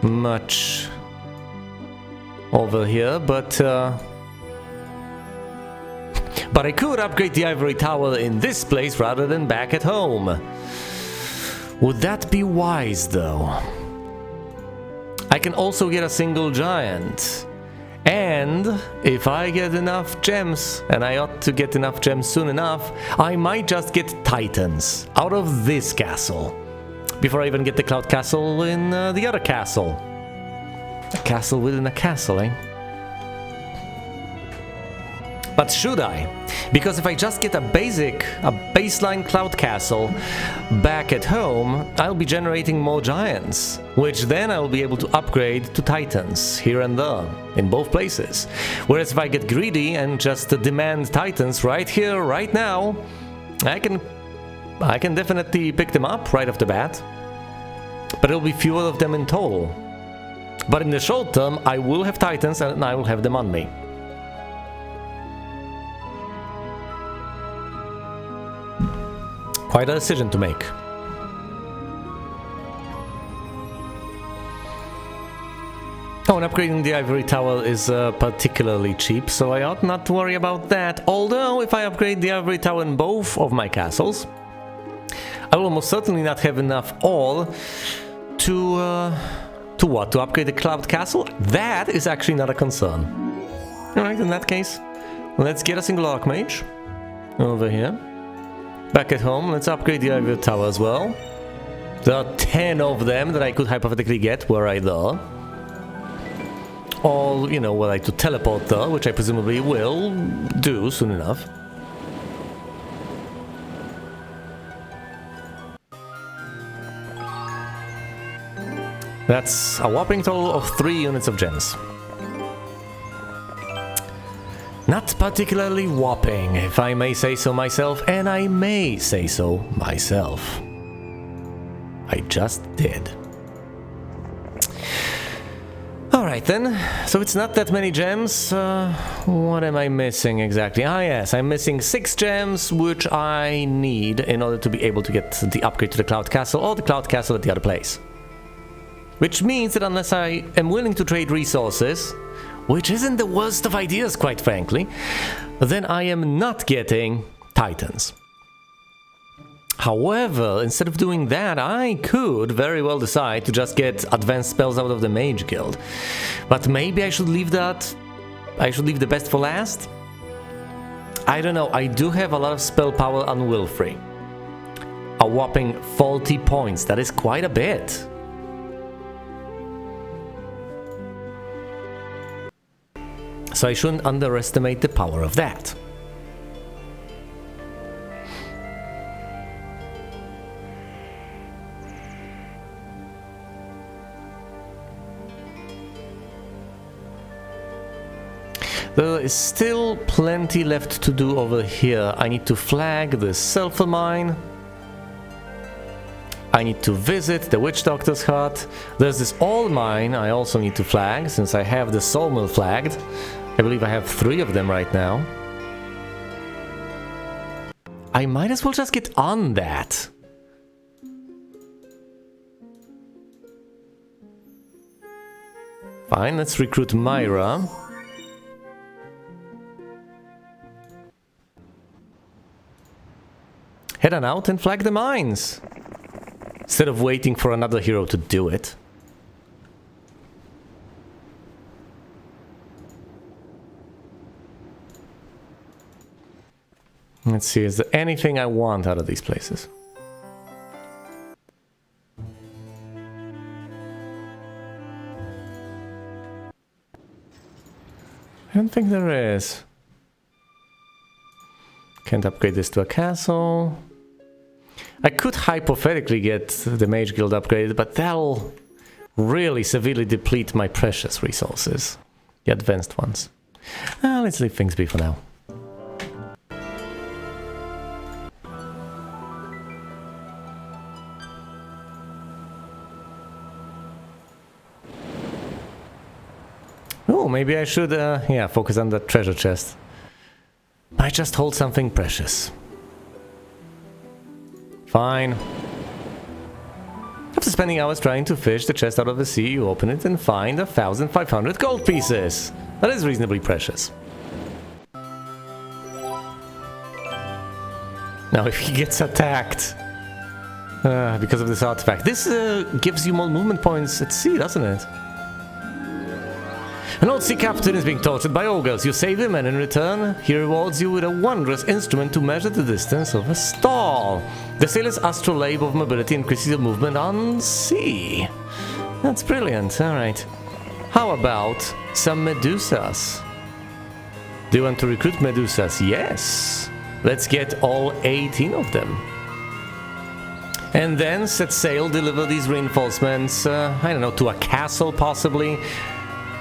S1: much over here, but I could upgrade the Ivory Tower in this place rather than back at home. Would that be wise, though? I can also get a single giant. And if I get enough gems, and I ought to get enough gems soon enough, I might just get titans out of this castle. Before I even get the Cloud Castle in the other castle. A castle within a castle, eh? But should I? Because if I just get a baseline Cloud Castle back at home, I'll be generating more giants, which then I'll be able to upgrade to titans here and there, in both places. Whereas if I get greedy and just demand titans right here, right now, I can definitely pick them up right off the bat, but it'll be fewer of them in total. But in the short term, I will have titans and I will have them on me. Quite a decision to make. Oh, and upgrading the ivory tower is particularly cheap, so I ought not to worry about that. Although, if I upgrade the ivory tower in both of my castles, I will almost certainly not have enough ore to what? To upgrade the cloud castle? That is actually not a concern. Alright, in that case, let's get a single archmage over here. Back at home, let's upgrade the ivory tower as well. There are 10 of them that I could hypothetically get were I there. All, you know, were I to teleport there, which I presumably will do soon enough. That's a whopping total of 3 units of gems. Not particularly whopping, if I may say so myself, and I may say so myself. I just did. Alright then, so it's not that many gems. What am I missing exactly? Ah yes, I'm missing 6 gems, which I need in order to be able to get the upgrade to the Cloud Castle, or the Cloud Castle at the other place. Which means that unless I am willing to trade resources, which isn't the worst of ideas, quite frankly, then I am not getting Titans. However, instead of doing that, I could very well decide to just get advanced spells out of the Mage Guild. But maybe I should leave that... I should leave the best for last? I don't know, I do have a lot of spell power on Wilfrey. A whopping 40 points, that is quite a bit. So I shouldn't underestimate the power of that. There is still plenty left to do over here. I need to flag the sulfur mine. I need to visit the witch doctor's hut. There's this ore mine I also need to flag, since I have the sawmill flagged. I believe I have 3 of them right now. I might as well just get on that. Fine, let's recruit Myra. Head on out and flag the mines, instead of waiting for another hero to do it. Let's see, is there anything I want out of these places? I don't think there is. Can't upgrade this to a castle. I could hypothetically get the Mage Guild upgraded, but that'll really severely deplete my precious resources. The advanced ones. Let's leave things be for now. Oh, maybe I should, yeah, focus on the treasure chest. Might just hold something precious. Fine. After spending hours trying to fish the chest out of the sea, you open it and find 1,500 gold pieces. That is reasonably precious. Now if he gets attacked because of this artifact, this gives you more movement points at sea, doesn't it? An old sea captain is being tortured by ogres. You save him, and in return, he rewards you with a wondrous instrument to measure the distance of a star. The sailor's astrolabe of mobility increases your movement on sea. That's brilliant. Alright. How about some Medusas? Do you want to recruit Medusas? Yes. Let's get all 18 of them. And then set sail, deliver these reinforcements, I don't know, to a castle possibly.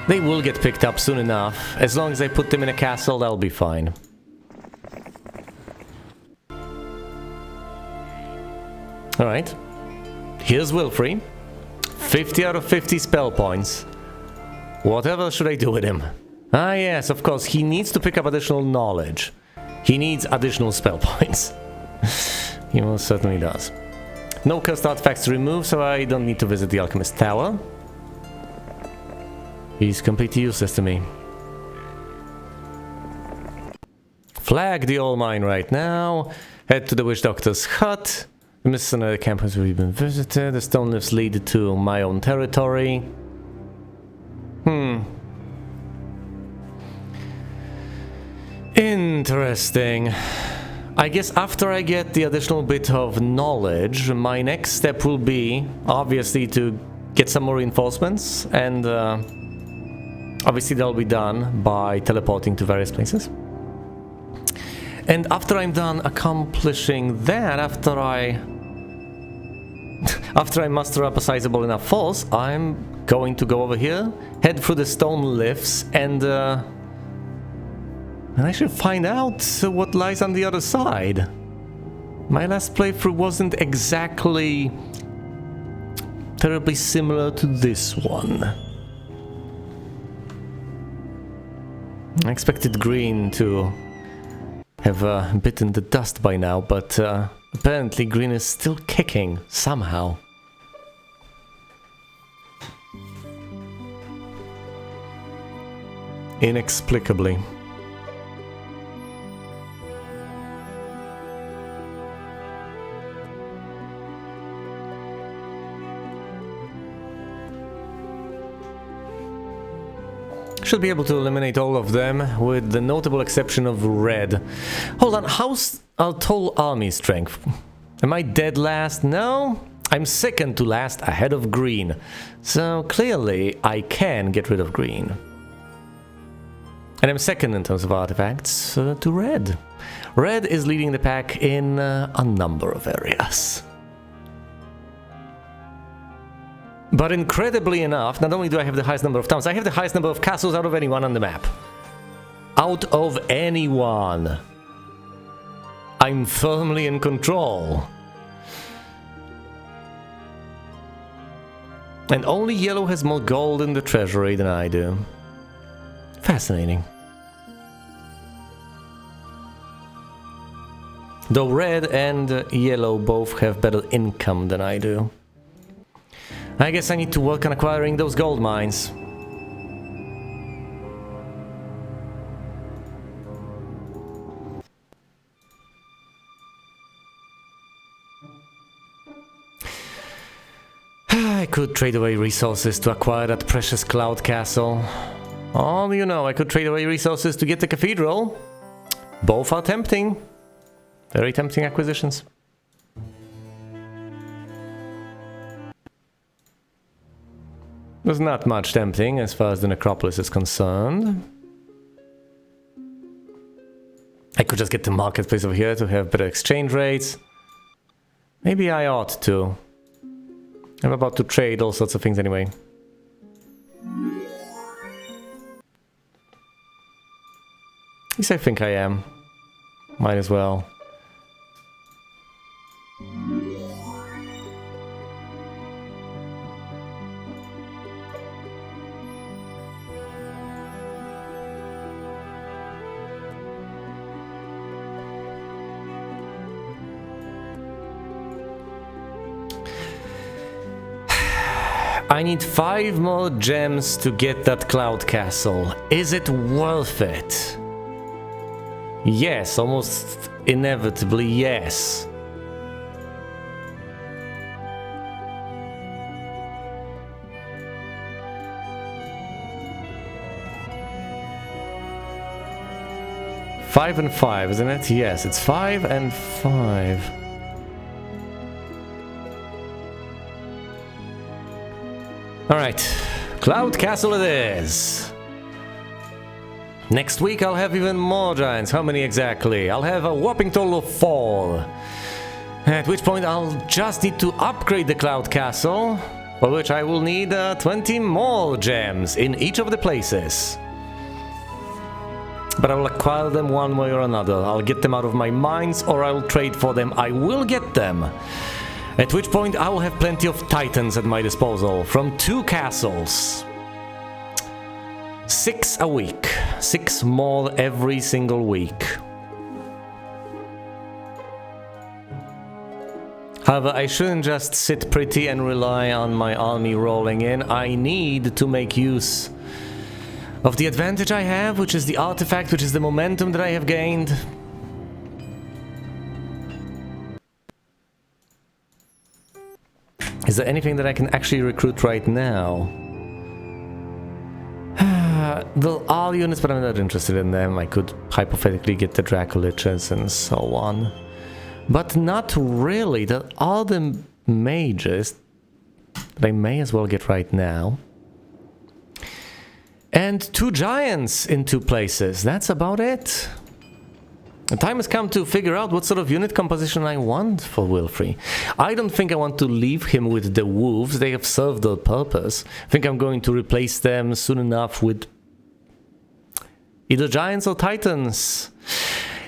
S1: They will get picked up soon enough. As long as I put them in a castle, that'll be fine. Alright. Here's Wilfrey. 50 out of 50 spell points. Whatever should I do with him? Ah yes, of course, he needs to pick up additional knowledge. He needs additional spell points. He most certainly does. No cursed artifacts to remove, so I don't need to visit the Alchemist Tower. He's completely useless to me. Flag the old mine right now. Head to the Witch Doctor's hut. The missionary camp has already been visited. The stone lifts lead to my own territory. Interesting. I guess after I get the additional bit of knowledge, my next step will be, obviously, to get some more reinforcements, and obviously that'll be done by teleporting to various places. And after I'm done accomplishing that, after I muster up a sizable enough force, I'm going to go over here, head through the stone lifts, and actually find out what lies on the other side. My last playthrough wasn't exactly terribly similar to this one. I expected green to have bitten the dust by now, but apparently green is still kicking, somehow. Inexplicably. Should be able to eliminate all of them, with the notable exception of red. Hold on, how's our total army strength? Am I dead last? No, I'm second to last ahead of green. So clearly I can get rid of green. And I'm second in terms of artifacts to red. Red is leading the pack in a number of areas. But incredibly enough, not only do I have the highest number of towns, I have the highest number of castles out of anyone on the map. Out of anyone. I'm firmly in control. And only yellow has more gold in the treasury than I do. Fascinating. Though red and yellow both have better income than I do. I guess I need to work on acquiring those gold mines. I could trade away resources to acquire that precious cloud castle. Oh, you know, I could trade away resources to get the cathedral. Both are tempting. Very tempting acquisitions. There's not much tempting as far as the necropolis is concerned. I could just get the marketplace over here to have better exchange rates. Maybe I ought to. I'm about to trade all sorts of things anyway. At least I think I am. Might as well. I need 5 more gems to get that cloud castle. Is it worth it? Yes, almost inevitably yes. Five and 5, isn't it? Yes, it's 5 and 5. Alright, Cloud Castle it is. Next week I'll have even more giants. How many exactly? I'll have a whopping total of 4. At which point I'll just need to upgrade the Cloud Castle, for which I will need 20 more gems in each of the places. But I will acquire them one way or another. I'll get them out of my mines or I'll trade for them. I will get them. At which point I will have plenty of titans at my disposal from 2 castles. 6 a week. 6 more every single week. However, I shouldn't just sit pretty and rely on my army rolling in. I need to make use of the advantage I have, which is the artifact, which is the momentum that I have gained. Is there anything that I can actually recruit right now? There are units, but I'm not interested in them. I could hypothetically get the Dracoliches and so on. But not really. There are the mages that I may as well get right now. And 2 giants in 2 places. That's about it. The time has come to figure out what sort of unit composition I want for Wilfrey. I don't think I want to leave him with the wolves. They have served their purpose. I think I'm going to replace them soon enough with either giants or titans.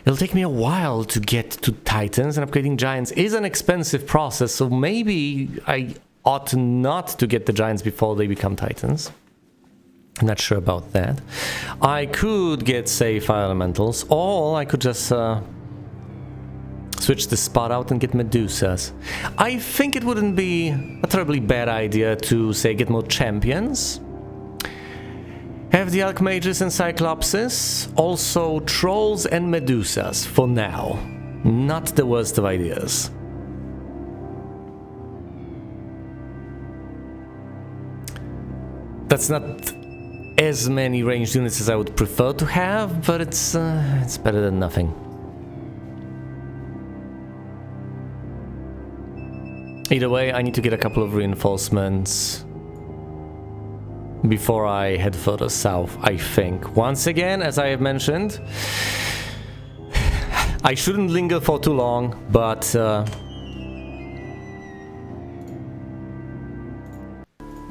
S1: It'll take me a while to get to titans, and upgrading giants is an expensive process, so maybe I ought not to get the giants before they become titans. I'm not sure about that. I could get, say, fire elementals, or I could just switch the spot out and get Medusas. I think it wouldn't be a terribly bad idea to, say, get more champions. Have the Archmages and Cyclopses, also Trolls and Medusas, for now. Not the worst of ideas. That's not as many ranged units as I would prefer to have, but it's better than nothing. Either way, I need to get a couple of reinforcements before I head further south, I think. Once again, as I have mentioned, I shouldn't linger for too long, but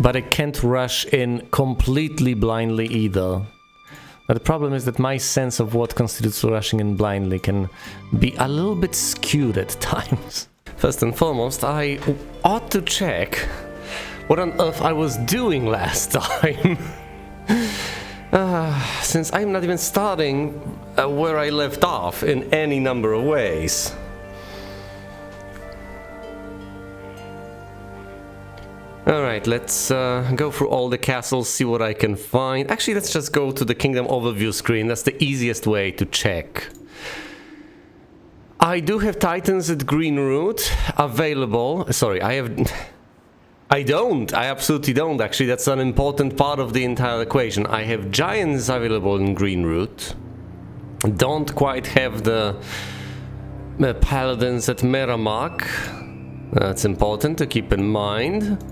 S1: I can't rush in completely blindly either. But the problem is that my sense of what constitutes rushing in blindly can be a little bit skewed at times. First and foremost, I ought to check what on earth I was doing last time. Since I'm not even starting where I left off in any number of ways. Alright, let's go through all the castles, see what I can find. Actually, let's just go to the Kingdom Overview screen. That's the easiest way to check. I do have Titans at Green Route available. Sorry, I don't. I absolutely don't. Actually, that's an important part of the entire equation. I have Giants available in Green Route. Don't quite have the Paladins at Merrimack. That's important to keep in mind.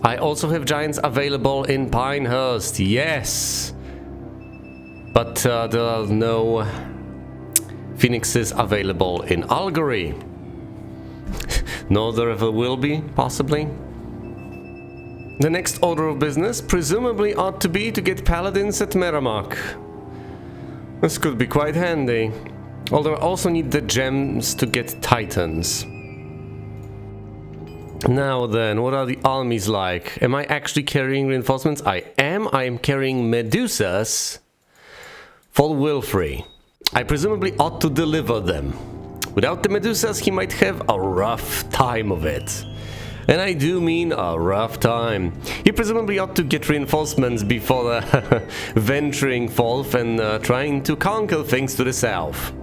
S1: I also have Giants available in Pinehurst, yes. But there are no Phoenixes available in Algery. Nor there ever will be, possibly. The next order of business presumably ought to be to get Paladins at Merrimack. This could be quite handy. Although I also need the gems to get Titans. Now then, what are the armies like? Am I actually carrying reinforcements? I am. I am carrying Medusas for Wilfrey. I presumably ought to deliver them. Without the Medusas, he might have a rough time of it. And I do mean a rough time. He presumably ought to get reinforcements before venturing forth and trying to conquer things to the south.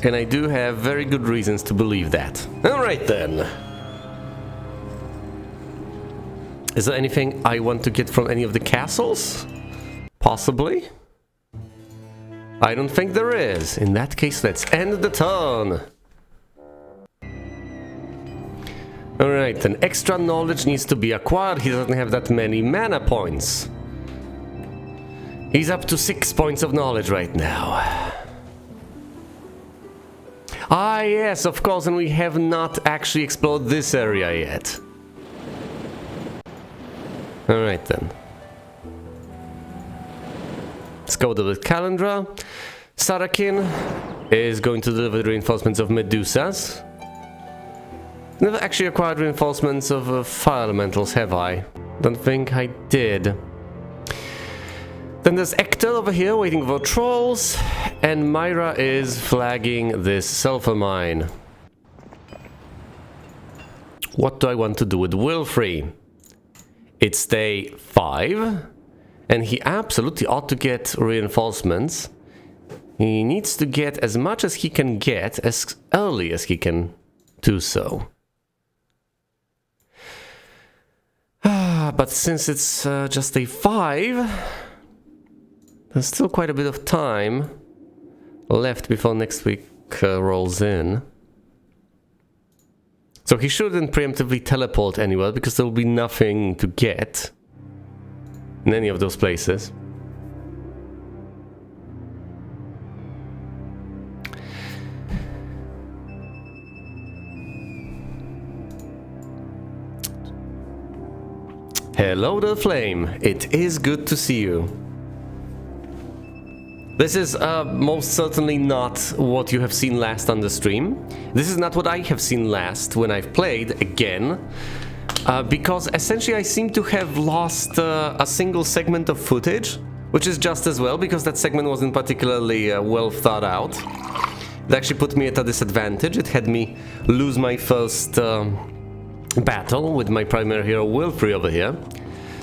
S1: And I do have very good reasons to believe that. Alright then. Is there anything I want to get from any of the castles? Possibly. I don't think there is. In that case, let's end the turn. Alright, then extra knowledge needs to be acquired. He doesn't have that many mana points. He's up to 6 points of knowledge right now. Ah yes, of course, and we have not actually explored this area yet. Alright then. Let's go with Calandra. Sarakin is going to deliver the reinforcements of Medusas. Never actually acquired reinforcements of fire elementals, have I? Don't think I did. Then there's Ektel over here waiting for trolls, and Myra is flagging this sulfur mine. What do I want to do with Wilfrey? It's day 5, and he absolutely ought to get reinforcements. He needs to get as much as he can get as early as he can do so. But since it's just day 5, there's still quite a bit of time left before next week rolls in. So he shouldn't preemptively teleport anywhere because there will be nothing to get in any of those places. Hello there, Flame. It is good to see you. This is most certainly not what you have seen last on the stream. This is not what I have seen last when I've played again. Because essentially I seem to have lost a single segment of footage, which is just as well, because that segment wasn't particularly well thought out. It actually put me at a disadvantage. It had me lose my first battle with my primary hero Wilfrey over here.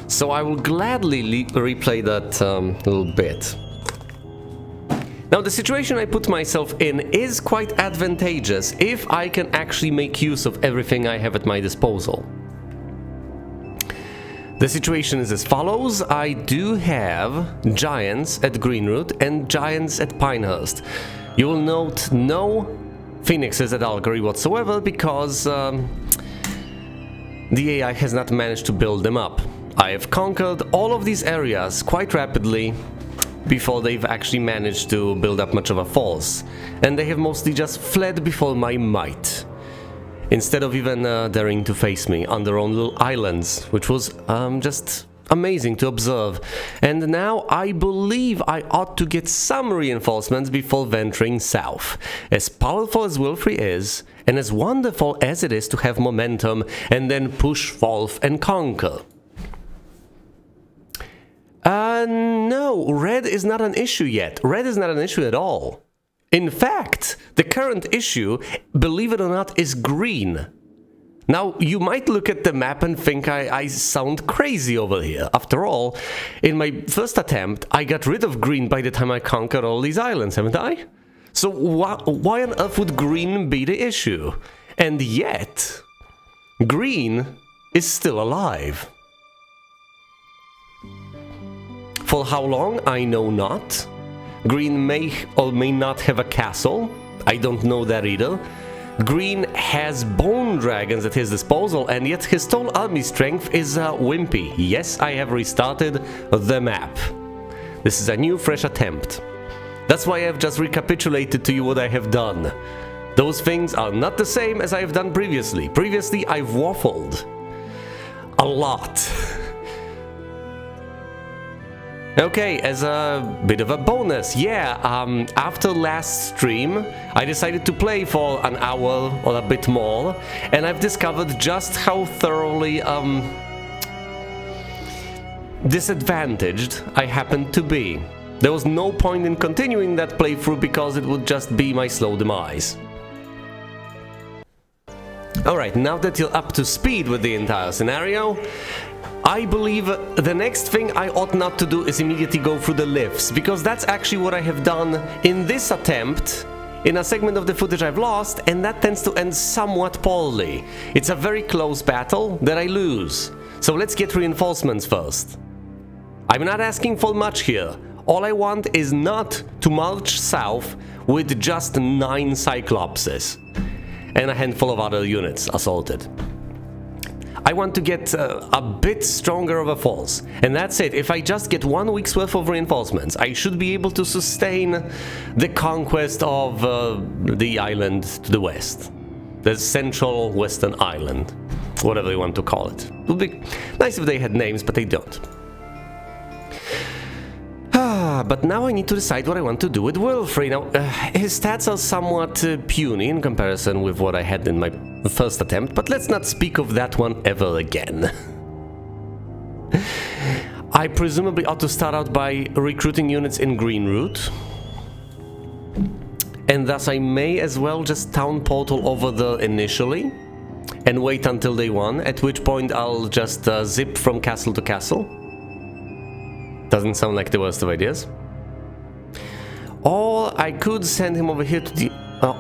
S1: So I will gladly replay that little bit. Now, the situation I put myself in is quite advantageous if I can actually make use of everything I have at my disposal. The situation is as follows. I do have giants at Greenroot and giants at Pinehurst. You will note no phoenixes at Algary whatsoever because the AI has not managed to build them up. I have conquered all of these areas quite rapidly before they've actually managed to build up much of a force, and they have mostly just fled before my might, instead of even daring to face me on their own little islands, which was just amazing to observe. And now I believe I ought to get some reinforcements before venturing south. As powerful as Wilfrey is, and as wonderful as it is to have momentum and then push forth and conquer. No, red is not an issue yet. Red is not an issue at all. In fact, the current issue, believe it or not, is green. Now, you might look at the map and think I sound crazy over here. After all, in my first attempt, I got rid of green by the time I conquered all these islands, haven't I? So why on earth would green be the issue? And yet, green is still alive. For how long, I know not. Green may or may not have a castle. I don't know that either. Green has bone dragons at his disposal, and yet his total army strength is wimpy. Yes, I have restarted the map. This is a new, fresh attempt. That's why I have just recapitulated to you what I have done. Those things are not the same as I have done previously. Previously, I've waffled a lot. Okay, as a bit of a bonus, yeah, after last stream, I decided to play for an hour or a bit more, and I've discovered just how thoroughly disadvantaged I happened to be. There was no point in continuing that playthrough because it would just be my slow demise. Alright, now that you're up to speed with the entire scenario, I believe the next thing I ought not to do is immediately go through the lifts, because that's actually what I have done in this attempt, in a segment of the footage I've lost, and that tends to end somewhat poorly. It's a very close battle that I lose. So let's get reinforcements first. I'm not asking for much here. All I want is not to march south with just 9 Cyclopses and a handful of other units assaulted. I want to get a bit stronger of a force, and that's it. If I just get 1 week's worth of reinforcements, I should be able to sustain the conquest of the island to the west. The central western island, whatever you want to call it. It would be nice if they had names, but they don't. But now I need to decide what I want to do with Wilfrey. Now, his stats are somewhat puny in comparison with what I had in my first attempt, but let's not speak of that one ever again. I presumably ought to start out by recruiting units in Green Route. And thus I may as well just town portal over there initially and wait until day 1, at which point I'll just zip from castle to castle. Doesn't sound like the worst of ideas. Or I could send him over here to the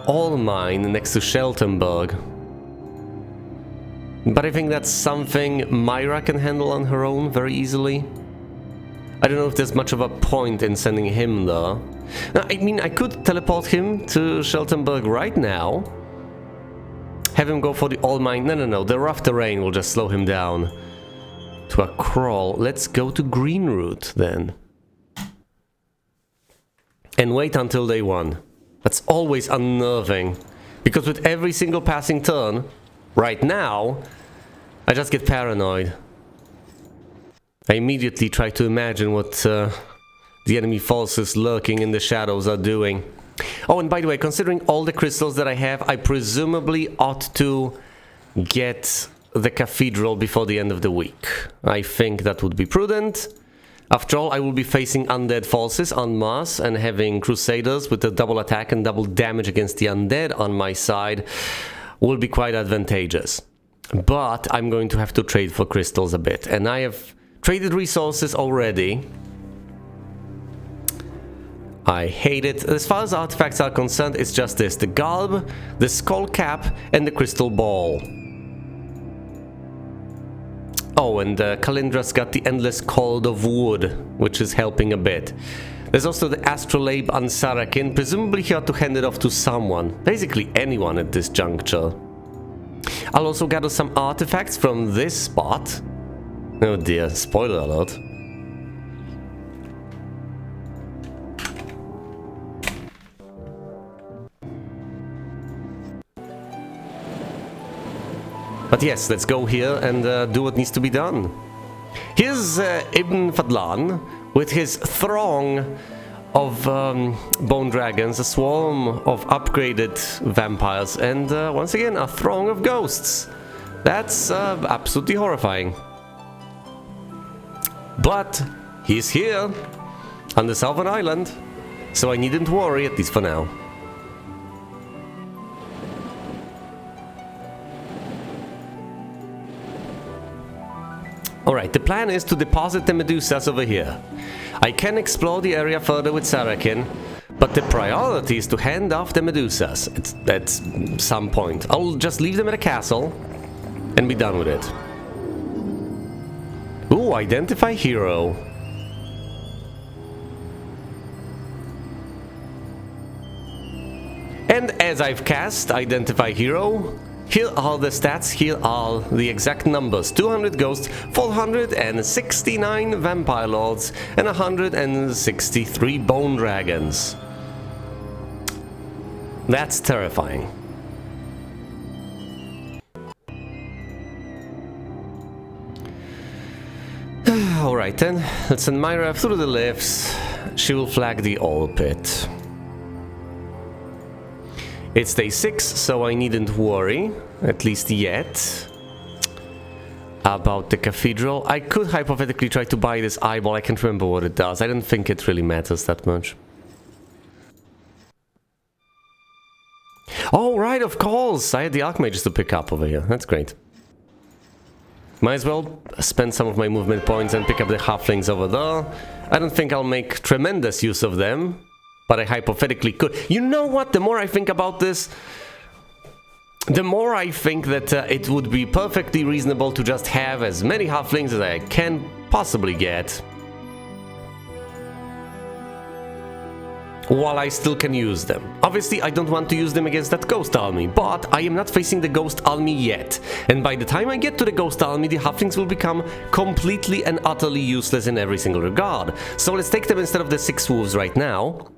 S1: All Mine next to Sheltenberg. But I think that's something Myra can handle on her own very easily. I don't know if there's much of a point in sending him there. I mean, I could teleport him to Sheltenberg right now. Have him go for the All Mine. No. The rough terrain will just slow him down to a crawl. Let's go to Green Route then. And wait until day 1. That's always unnerving. Because with every single passing turn, right now, I just get paranoid. I immediately try to imagine what the enemy forces lurking in the shadows are doing. Oh, and by the way, considering all the crystals that I have, I presumably ought to get the cathedral before the end of the week. I think that would be prudent. After all, I will be facing undead forces en masse, and having crusaders with a double attack and double damage against the undead on my side will be quite advantageous. But I'm going to have to trade for crystals a bit, and I have traded resources already. I hate it. As far as artifacts are concerned, it's just this: the Garb, the Skull Cap, and the Crystal Ball. Oh, and Kalindra's got the Endless Cord of Wood, which is helping a bit. There's also the Astrolabe on Sarakin. Presumably he ought to hand it off to someone. Basically anyone at this juncture. I'll also gather some artifacts from this spot. Oh dear, spoiler alert. But yes, let's go here and do what needs to be done. Here's Ibn Fadlan with his throng of bone dragons, a swarm of upgraded vampires, and once again a throng of ghosts. That's absolutely horrifying. But he's here on the southern island, so I needn't worry, at least for now. Alright, the plan is to deposit the Medusas over here. I can explore the area further with Sarakin, but the priority is to hand off the Medusas at some point. I'll just leave them at a castle and be done with it. Ooh, identify hero. And as I've cast Identify Hero, here are the stats, here are the exact numbers. 200 ghosts, 469 vampire lords, and 163 bone dragons. That's terrifying. Alright then, let's send Myra through the lifts. She will flag the ore pit. It's day 6, so I needn't worry, at least yet, about the cathedral. I could hypothetically try to buy this eyeball. I can't remember what it does. I don't think it really matters that much. Oh, right, of course! I had the Archmages to pick up over here. That's great. Might as well spend some of my movement points and pick up the halflings over there. I don't think I'll make tremendous use of them, but I hypothetically could. You know what? The more I think about this, the more I think that it would be perfectly reasonable to just have as many halflings as I can possibly get, while I still can use them. Obviously, I don't want to use them against that ghost army, but I am not facing the ghost army yet. And by the time I get to the ghost army, the halflings will become completely and utterly useless in every single regard. So let's take them instead of the 6 wolves right now.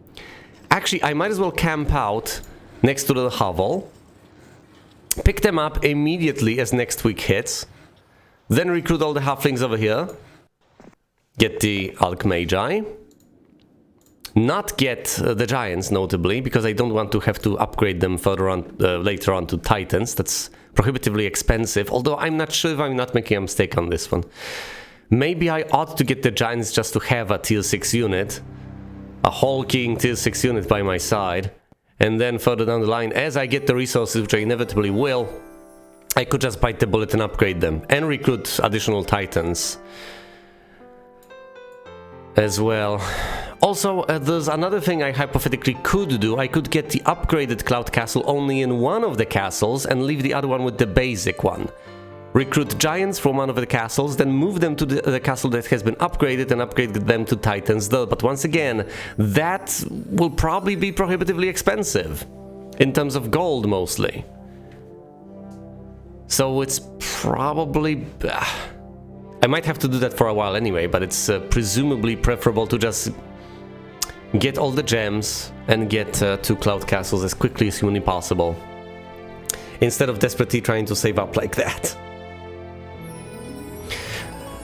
S1: Actually, I might as well camp out next to the hovel, pick them up immediately as next week hits, then recruit all the halflings over here, get the Archmagi, not get the giants, notably, because I don't want to have to upgrade them further on later on to titans. That's prohibitively expensive, although I'm not sure if I'm not making a mistake on this one. Maybe I ought to get the Giants just to have a tier 6 unit. A hulking tier 6 unit by my side. And then further down the line, as I get the resources, which I inevitably will, I could just bite the bullet and upgrade them. And recruit additional Titans as well. Also, there's another thing I hypothetically could do. I could get the upgraded Cloud Castle only in one of the castles and leave the other one with the basic one. Recruit Giants from one of the castles, then move them to the castle that has been upgraded and upgrade them to Titans though. But once again, that will probably be prohibitively expensive. In terms of gold, mostly. So it's probably... I might have to do that for a while anyway, but it's presumably preferable to just get all the gems and get 2 Cloud Castles as quickly as humanly possible. Instead of desperately trying to save up like that.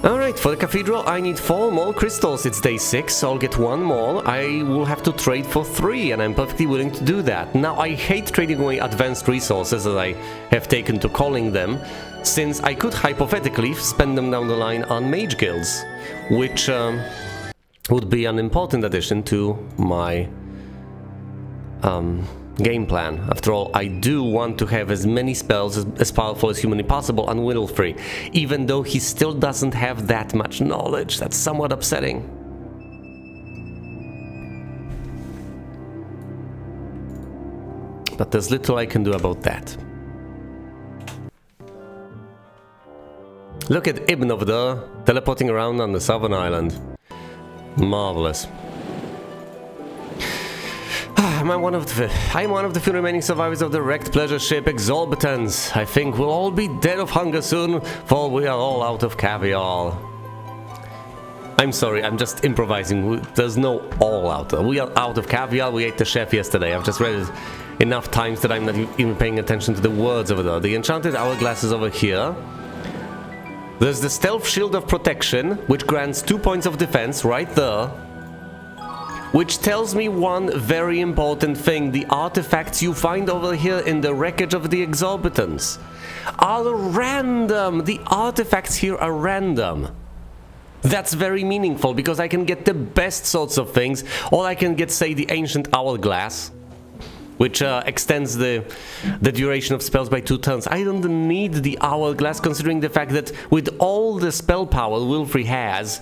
S1: Alright, for the cathedral I need 4 more crystals. It's day 6, so I'll get 1 more. I will have to trade for 3, and I'm perfectly willing to do that. Now, I hate trading away advanced resources, as I have taken to calling them, since I could hypothetically spend them down the line on mage guilds, which would be an important addition to my game plan. After all, I do want to have as many spells as powerful as humanly possible on Whittlefree, even though he still doesn't have that much knowledge. That's somewhat upsetting. But there's little I can do about that. Look at Ibn over there, teleporting around on the southern island. Marvelous. I'm one of the few remaining survivors of the wrecked pleasure ship Exorbitans. I think we'll all be dead of hunger soon, for we are all out of caviar. I'm sorry, I'm just improvising. There's no all out. We are out of caviar. We ate the chef yesterday. I've just read it enough times that I'm not even paying attention to the words over there. The enchanted hourglass is over here. There's the stealth shield of protection, which grants 2 points of defense right there. Which tells me one very important thing. The artifacts you find over here in the wreckage of the Exorbitans are random. The artifacts here are random. That's very meaningful, because I can get the best sorts of things, or I can get, say, the ancient hourglass, which extends the duration of spells by 2 turns. I don't need the hourglass, considering the fact that with all the spell power Whittlefree has,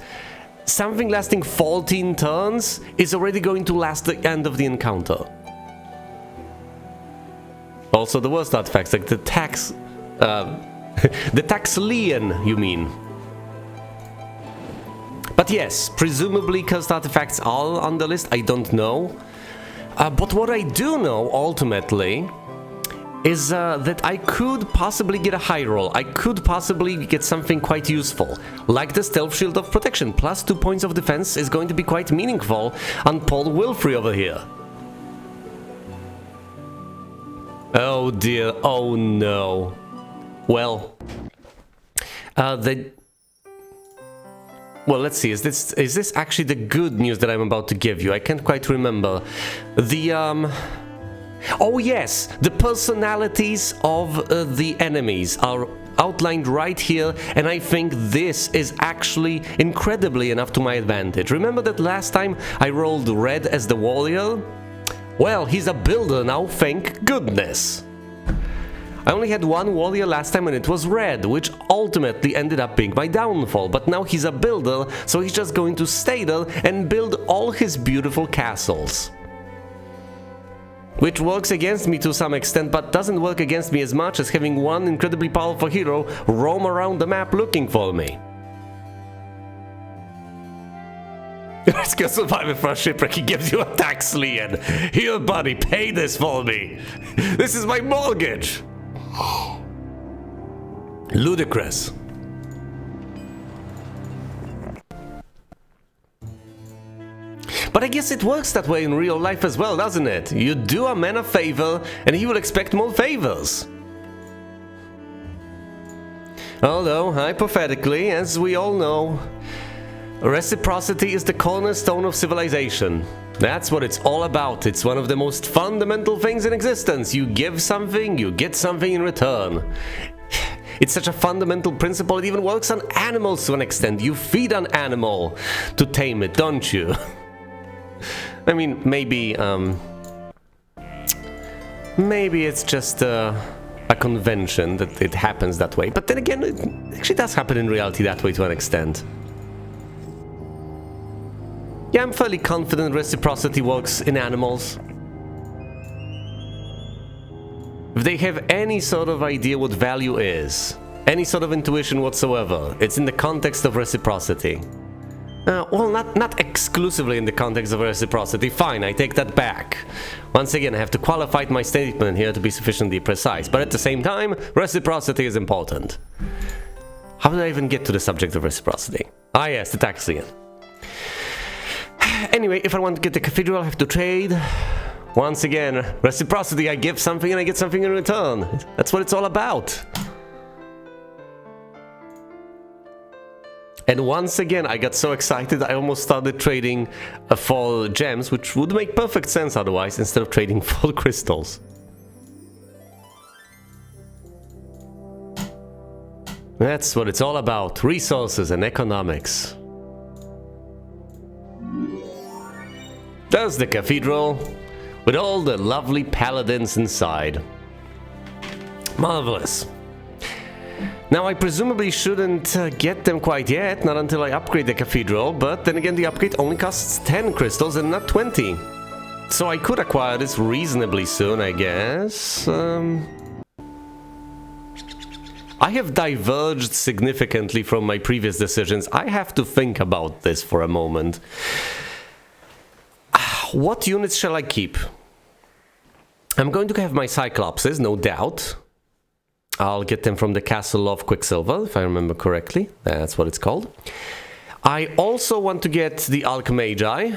S1: something lasting 14 turns is already going to last the end of the encounter. Also the worst artifacts, like the the Taxlian, you mean. But yes, presumably cursed artifacts are on the list, I don't know. But what I do know, ultimately, is that I could possibly get a high roll. I could possibly get something quite useful, like the Stealth Shield of Protection. Plus 2 points of defense is going to be quite meaningful on Paul Whittlefree over here. Oh dear, oh no. Well, well, let's see, is this actually the good news that I'm about to give you? I can't quite remember. Oh yes, the personalities of the enemies are outlined right here, and I think this is actually incredibly enough to my advantage. Remember that last time I rolled red as the warrior? Well, he's a builder now, thank goodness. I only had one warrior last time and it was red, which ultimately ended up being my downfall, but now he's a builder, so he's just going to stay there and build all his beautiful castles. Which works against me to some extent, but doesn't work against me as much as having one incredibly powerful hero roam around the map looking for me. Let's go survive for a shipwreck, he gives you a tax lien. Here buddy, pay this for me. This is my mortgage. Ludicrous. But I guess it works that way in real life as well, doesn't it? You do a man a favor, and he will expect more favors. Although, hypothetically, as we all know, reciprocity is the cornerstone of civilization. That's what it's all about. It's one of the most fundamental things in existence. You give something, you get something in return. It's such a fundamental principle, it even works on animals to an extent. You feed an animal to tame it, don't you? I mean, maybe it's just a convention that it happens that way. But then again, it actually does happen in reality that way to an extent. Yeah, I'm fairly confident reciprocity works in animals. If they have any sort of idea what value is, any sort of intuition whatsoever, it's in the context of reciprocity. Well, not exclusively in the context of reciprocity. Fine, I take that back. Once again, I have to qualify my statement here to be sufficiently precise, but at the same time, reciprocity is important. How did I even get to the subject of reciprocity? Ah yes, the tax again. Anyway, if I want to get the cathedral, I have to trade. Once again, reciprocity, I give something and I get something in return. That's what it's all about. And once again, I got so excited, I almost started trading for gems, which would make perfect sense otherwise, instead of trading for crystals. That's what it's all about, resources and economics. There's the cathedral, with all the lovely paladins inside. Marvelous. Now, I presumably shouldn't get them quite yet, not until I upgrade the cathedral, but then again the upgrade only costs 10 crystals and not 20. So I could acquire this reasonably soon, I guess. I have diverged significantly from my previous decisions. I have to think about this for a moment. What units shall I keep? I'm going to have my Cyclopses, no doubt. I'll get them from the Castle of Quicksilver, if I remember correctly. That's what it's called. I also want to get the Archmagi,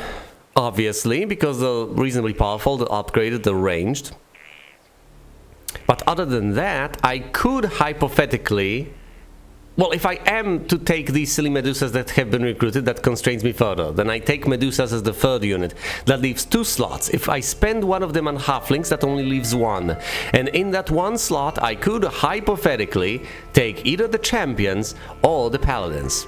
S1: obviously, because they're reasonably powerful, they're upgraded, they're ranged. But other than that, I could hypothetically... Well, if I am to take these silly Medusas that have been recruited, that constrains me further. Then I take Medusas as the third unit. That leaves 2 slots. If I spend one of them on Halflings, that only leaves 1. And in that 1 slot, I could hypothetically take either the Champions or the Paladins.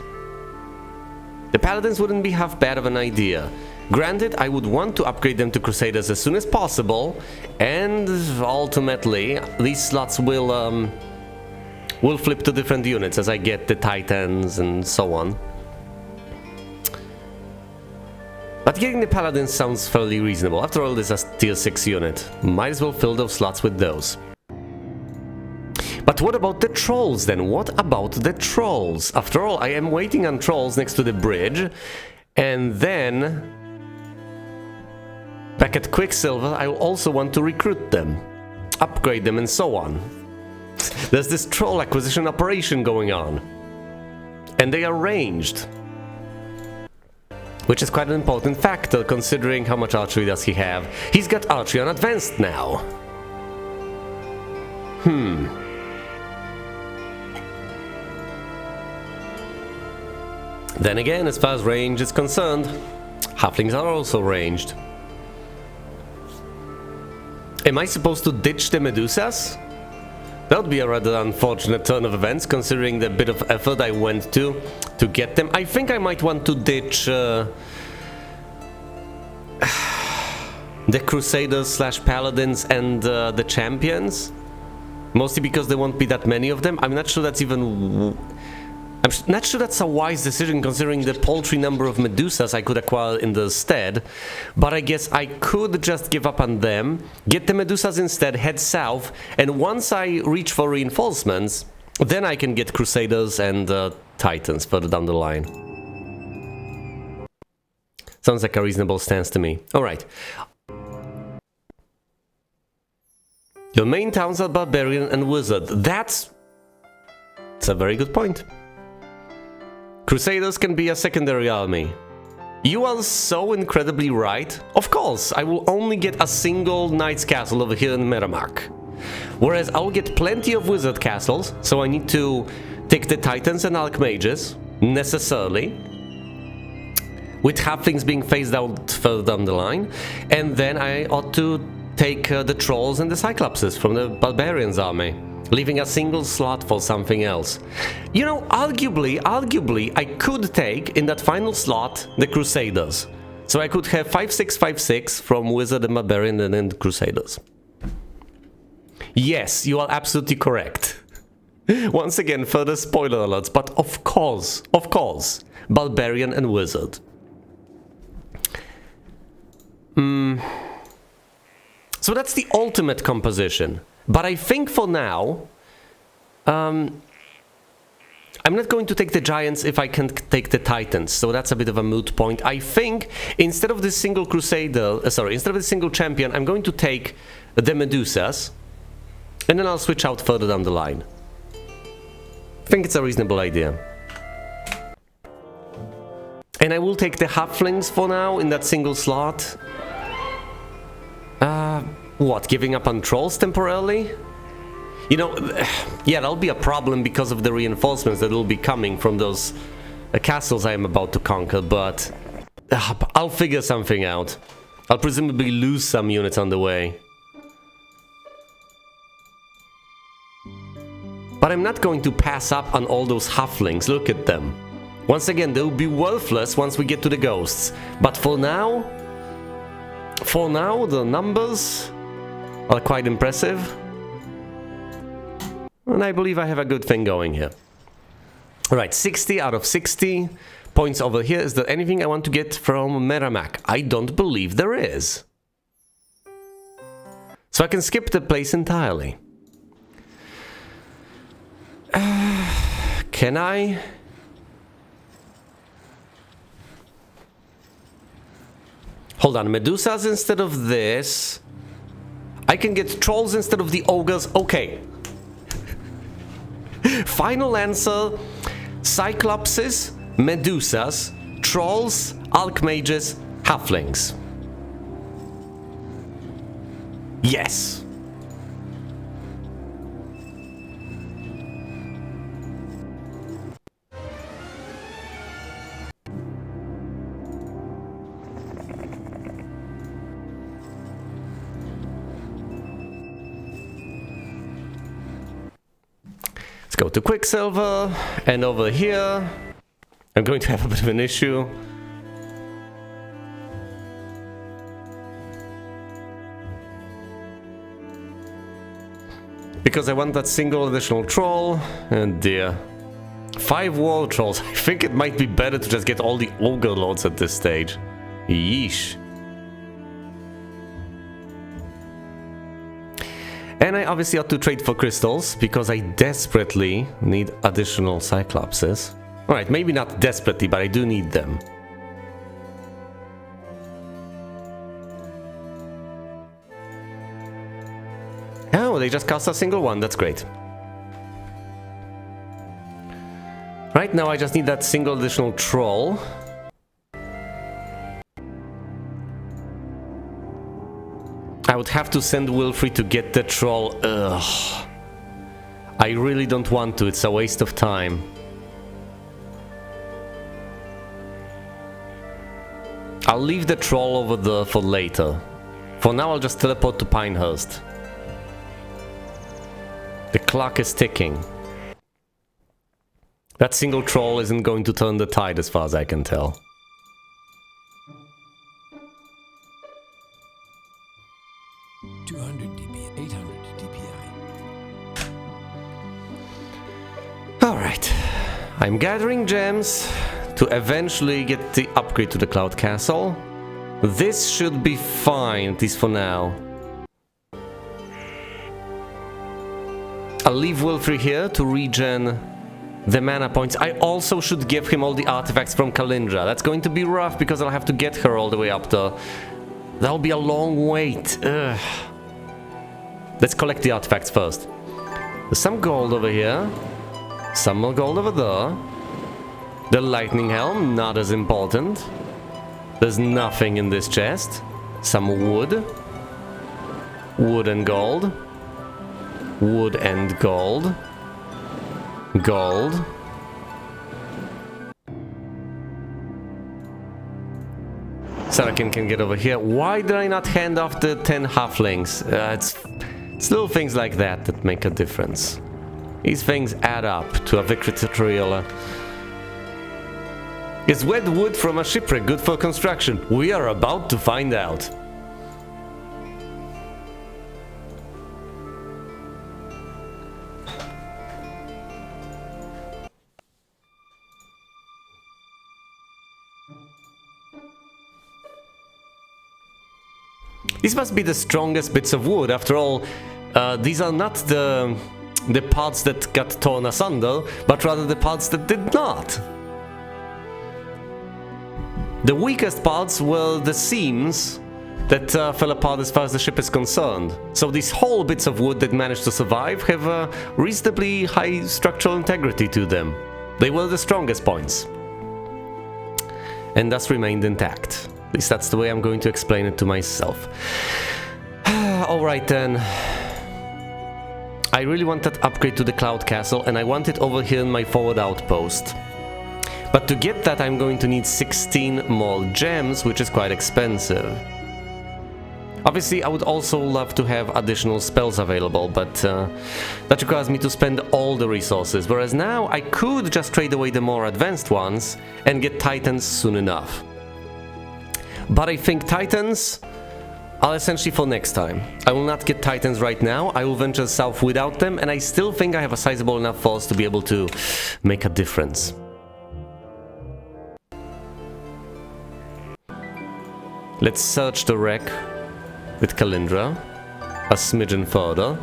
S1: The Paladins wouldn't be half bad of an idea. Granted, I would want to upgrade them to Crusaders as soon as possible, and ultimately, these slots will flip to different units as I get the Titans and so on. But getting the Paladins sounds fairly reasonable. After all, this is a tier 6 unit. Might as well fill those slots with those. But what about the Trolls then? What about the Trolls? After all, I am waiting on Trolls next to the bridge. And then... back at Quicksilver, I also want to recruit them, upgrade them and so on. There's this troll acquisition operation going on. And they are ranged. Which is quite an important factor, considering how much archery does he have. He's got archery on advanced now. Then again, as far as range is concerned, Halflings are also ranged. Am I supposed to ditch the Medusas? That would be a rather unfortunate turn of events, considering the bit of effort I went to get them. I think I might want to ditch the Crusaders slash Paladins and the Champions. Mostly because there won't be that many of them. I'm not sure that's even... I'm not sure that's a wise decision, considering the paltry number of Medusas I could acquire in their stead. But I guess I could just give up on them, get the Medusas instead, head south, and once I reach for reinforcements, then I can get Crusaders and Titans further down the line. Sounds like a reasonable stance to me. Alright. Your main towns are Barbarian and Wizard. That's a very good point. Crusaders can be a secondary army. You are so incredibly right. Of course, I will only get a single Knight's Castle over here in Merrimack. Whereas I'll get plenty of Wizard Castles, so I need to take the Titans and Archmages, necessarily. With Halflings being phased out further down the line. And then I ought to take the Trolls and the Cyclopses from the Barbarians army. leaving a single slot for something else. You know, arguably, I could take in that final slot the Crusaders. So I could have 5-6, 5-6 from Wizard and Barbarian and then Crusaders. Yes, you are absolutely correct. Once again, further spoiler alerts, but of course, Barbarian and Wizard. So that's the ultimate composition. But I think for now, I'm not going to take the Giants if I can take the Titans, so that's a bit of a moot point. I think instead of this single Crusader, instead of the single champion, I'm going to take the Medusas, and then I'll switch out further down the line. I think it's a reasonable idea. And I will take the Halflings for now in that single slot. What, giving up on Trolls temporarily? You know, yeah, that'll be a problem because of the reinforcements that will be coming from those castles I am about to conquer, but I'll figure something out. I'll presumably lose some units on the way. But I'm not going to pass up on all those Halflings, look at them. Once again, they'll be worthless once we get to the ghosts. But for now, the numbers are quite impressive. And I believe I have a good thing going here. Alright, 60 out of 60 points over here. Is there anything I want to get from Merrimack? I don't believe there is. So I can skip the place entirely. Can I? Hold on, Medusas instead of this. I can get Trolls instead of the Ogres. Okay. Final answer, Cyclopses, Medusas, Trolls, Archmages, Halflings. Yes. Go to Quicksilver, and over here I'm going to have a bit of an issue. Because I want that single additional troll, and dear. 5 wall trolls. I think it might be better to just get all the Ogre Lords at this stage. Yeesh. And I obviously ought to trade for crystals, because I desperately need additional Cyclopses. Alright, maybe not desperately, but I do need them. Oh, they just cost a single one, that's great. Right now I just need that single additional troll. I would have to send Wilfrid to get the troll. Ugh. I really don't want to, it's a waste of time. I'll leave the troll over there for later. For now I'll just teleport to Pinehurst. The clock is ticking. That single troll isn't going to turn the tide as far as I can tell. Alright, I'm gathering gems to eventually get the upgrade to the Cloud Castle. This should be fine, at least for now. I'll leave Wilfrid here to regen the mana points. I also should give him all the artifacts from Kalindra. That's going to be rough because I'll have to get her all the way up there. That'll be a long wait. Ugh. Let's collect the artifacts first. There's some gold over here. Some more gold over there. The lightning helm, not as important. There's nothing in this chest. Some wood. Wood and gold. Wood and gold. Gold. Sarakin can get over here. Why did I not hand off the 10 halflings? It's little things like that that make a difference. These things add up to a victory tutorial. Is wet wood from a shipwreck good for construction? We are about to find out. These must be the strongest bits of wood. After all, these are not the parts that got torn asunder, but rather the parts that did not. The weakest parts were the seams that fell apart as far as the ship is concerned. So these whole bits of wood that managed to survive have a reasonably high structural integrity to them. They were the strongest points, and thus remained intact. At least that's the way I'm going to explain it to myself. Alright then. I really want that upgrade to the Cloud Castle, and I want it over here in my forward outpost. But to get that I'm going to need 16 more gems, which is quite expensive. Obviously I would also love to have additional spells available, but that requires me to spend all the resources, whereas now I could just trade away the more advanced ones and get Titans soon enough. But I think Titans are essentially for next time. I will not get Titans right now, I will venture south without them, and I still think I have a sizable enough force to be able to make a difference. Let's search the wreck with Kalindra a smidgen further.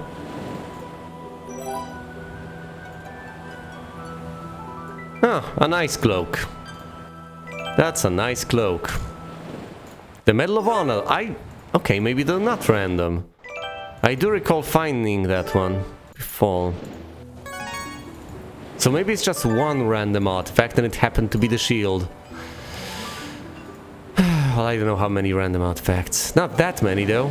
S1: Ah, a nice cloak. That's a nice cloak. The Medal of Honor, okay, maybe they're not random. I do recall finding that one before. So maybe it's just one random artifact and it happened to be the shield. Well, I don't know how many random artifacts. Not that many, though.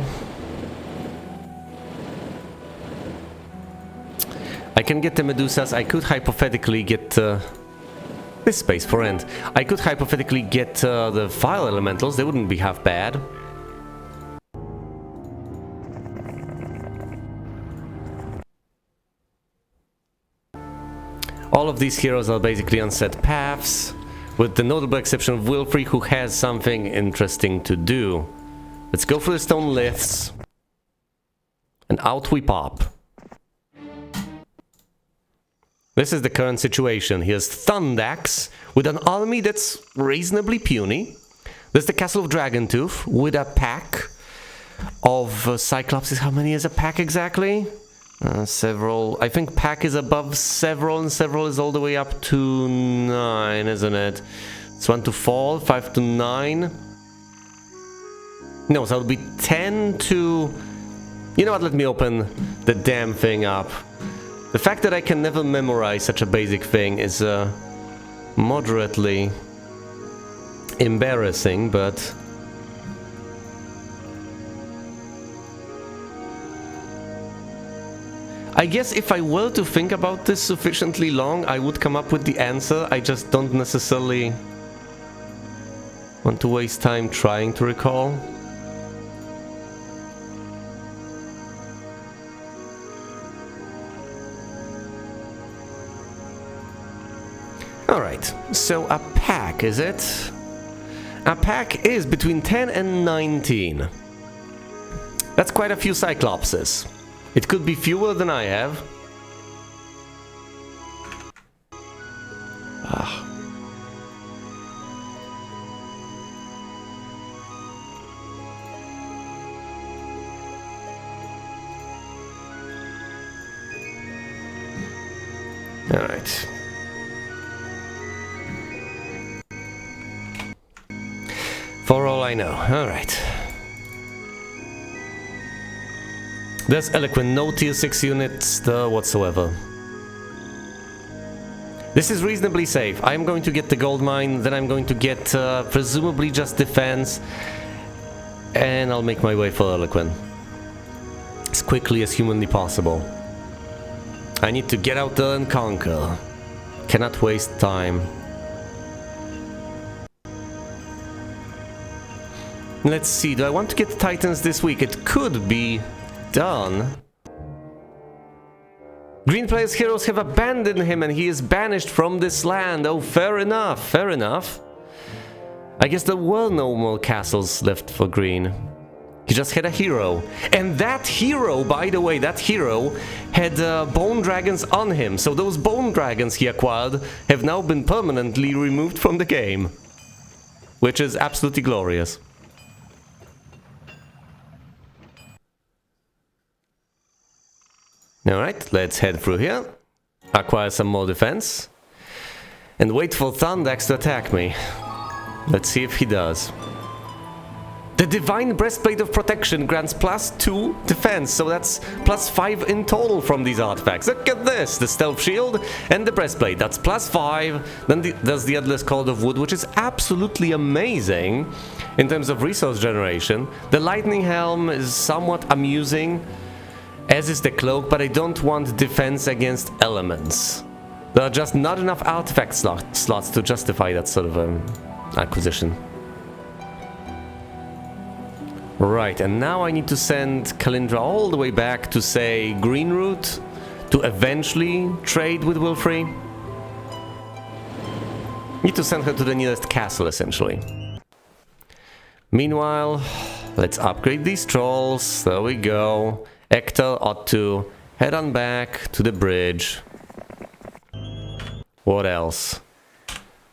S1: I can get the Medusas. I could hypothetically get... this space for end. I could hypothetically get the fire elementals. They wouldn't be half bad. All of these heroes are basically unset paths, with the notable exception of Wilfrey, who has something interesting to do. Let's go through the stone lifts, and out we pop. This is the current situation. Here's Thundax with an army that's reasonably puny. There's the Castle of Dragontooth with a pack of Cyclopses. How many is a pack exactly? Several. I think pack is above several, and several is all the way up to 9, isn't it? It's 1 to 4, 5 to 9. No, so it'll be 10 to... You know what, let me open the damn thing up. The fact that I can never memorize such a basic thing is moderately embarrassing, but... I guess if I were to think about this sufficiently long, I would come up with the answer. I just don't necessarily want to waste time trying to recall. Alright, so a pack, is it? A pack is between 10 and 19. That's quite a few Cyclopses. It could be fewer than I have. Ah. All right. For all I know. All right. There's Eloquent, no tier 6 units there whatsoever. This is reasonably safe. I'm going to get the gold mine, then I'm going to get presumably just defense, and I'll make my way for Eloquent as quickly as humanly possible. I need to get out there and conquer. Cannot waste time. Let's see, do I want to get Titans this week? It could be done. Green players' heroes have abandoned him and he is banished from this land. Oh, fair enough, fair enough. I guess there were no more castles left for green. He just had a hero. And that hero, by the way, that hero had bone dragons on him. So those bone dragons he acquired have now been permanently removed from the game. Which is absolutely glorious. Alright, let's head through here. Acquire some more defense. And wait for Thundax to attack me. Let's see if he does. The Divine Breastplate of Protection grants +2 defense, so that's +5 in total from these artifacts. Look at this! The Stealth Shield and the Breastplate, that's +5. Then there's the Endless Cord of Wood, which is absolutely amazing in terms of resource generation. The Lightning Helm is somewhat amusing, as is the Cloak, but I don't want defense against elements. There are just not enough artifact slots to justify that sort of acquisition. Right, and now I need to send Kalindra all the way back to, say, Green Route to eventually trade with Wilfrey. Need to send her to the nearest castle, essentially. Meanwhile, let's upgrade these trolls. There we go. Hector ought to head on back to the bridge. What else?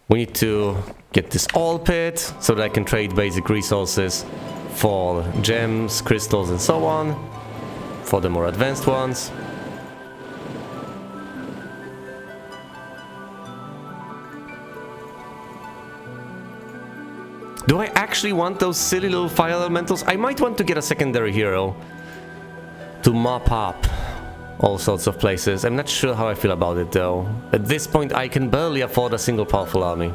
S1: We need to get this all pit so that I can trade basic resources for gems, crystals and so on, for the more advanced ones. Do I actually want those silly little fire elementals? I might want to get a secondary hero to mop up all sorts of places. I'm not sure how I feel about it though. At this point I can barely afford a single powerful army.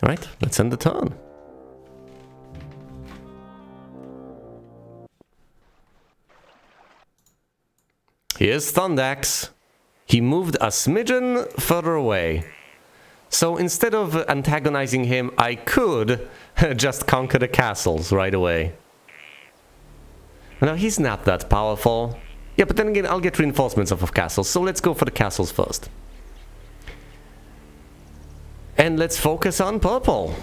S1: Alright, let's end the turn. Here's Thundax. He moved a smidgen further away. So instead of antagonizing him, I could just conquer the castles right away. Now he's not that powerful. Yeah, but then again, I'll get reinforcements off of castles, so let's go for the castles first. And let's focus on purple.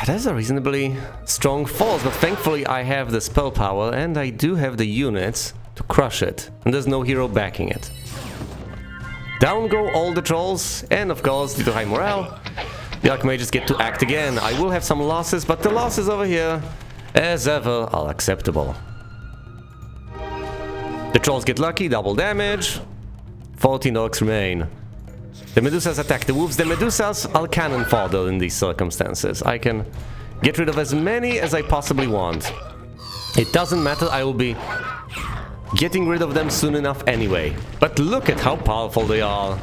S1: That's a reasonably strong force, but thankfully I have the spell power and I do have the units to crush it. And there's no hero backing it. Down go all the trolls, and of course, due to high morale, the Archmages get to act again. I will have some losses, but the losses over here, as ever, are acceptable. The trolls get lucky, double damage. 14 orcs remain. The Medusas attack the wolves. The Medusas are cannon fodder in these circumstances. I can get rid of as many as I possibly want. It doesn't matter, I will be getting rid of them soon enough anyway. But look at how powerful they are.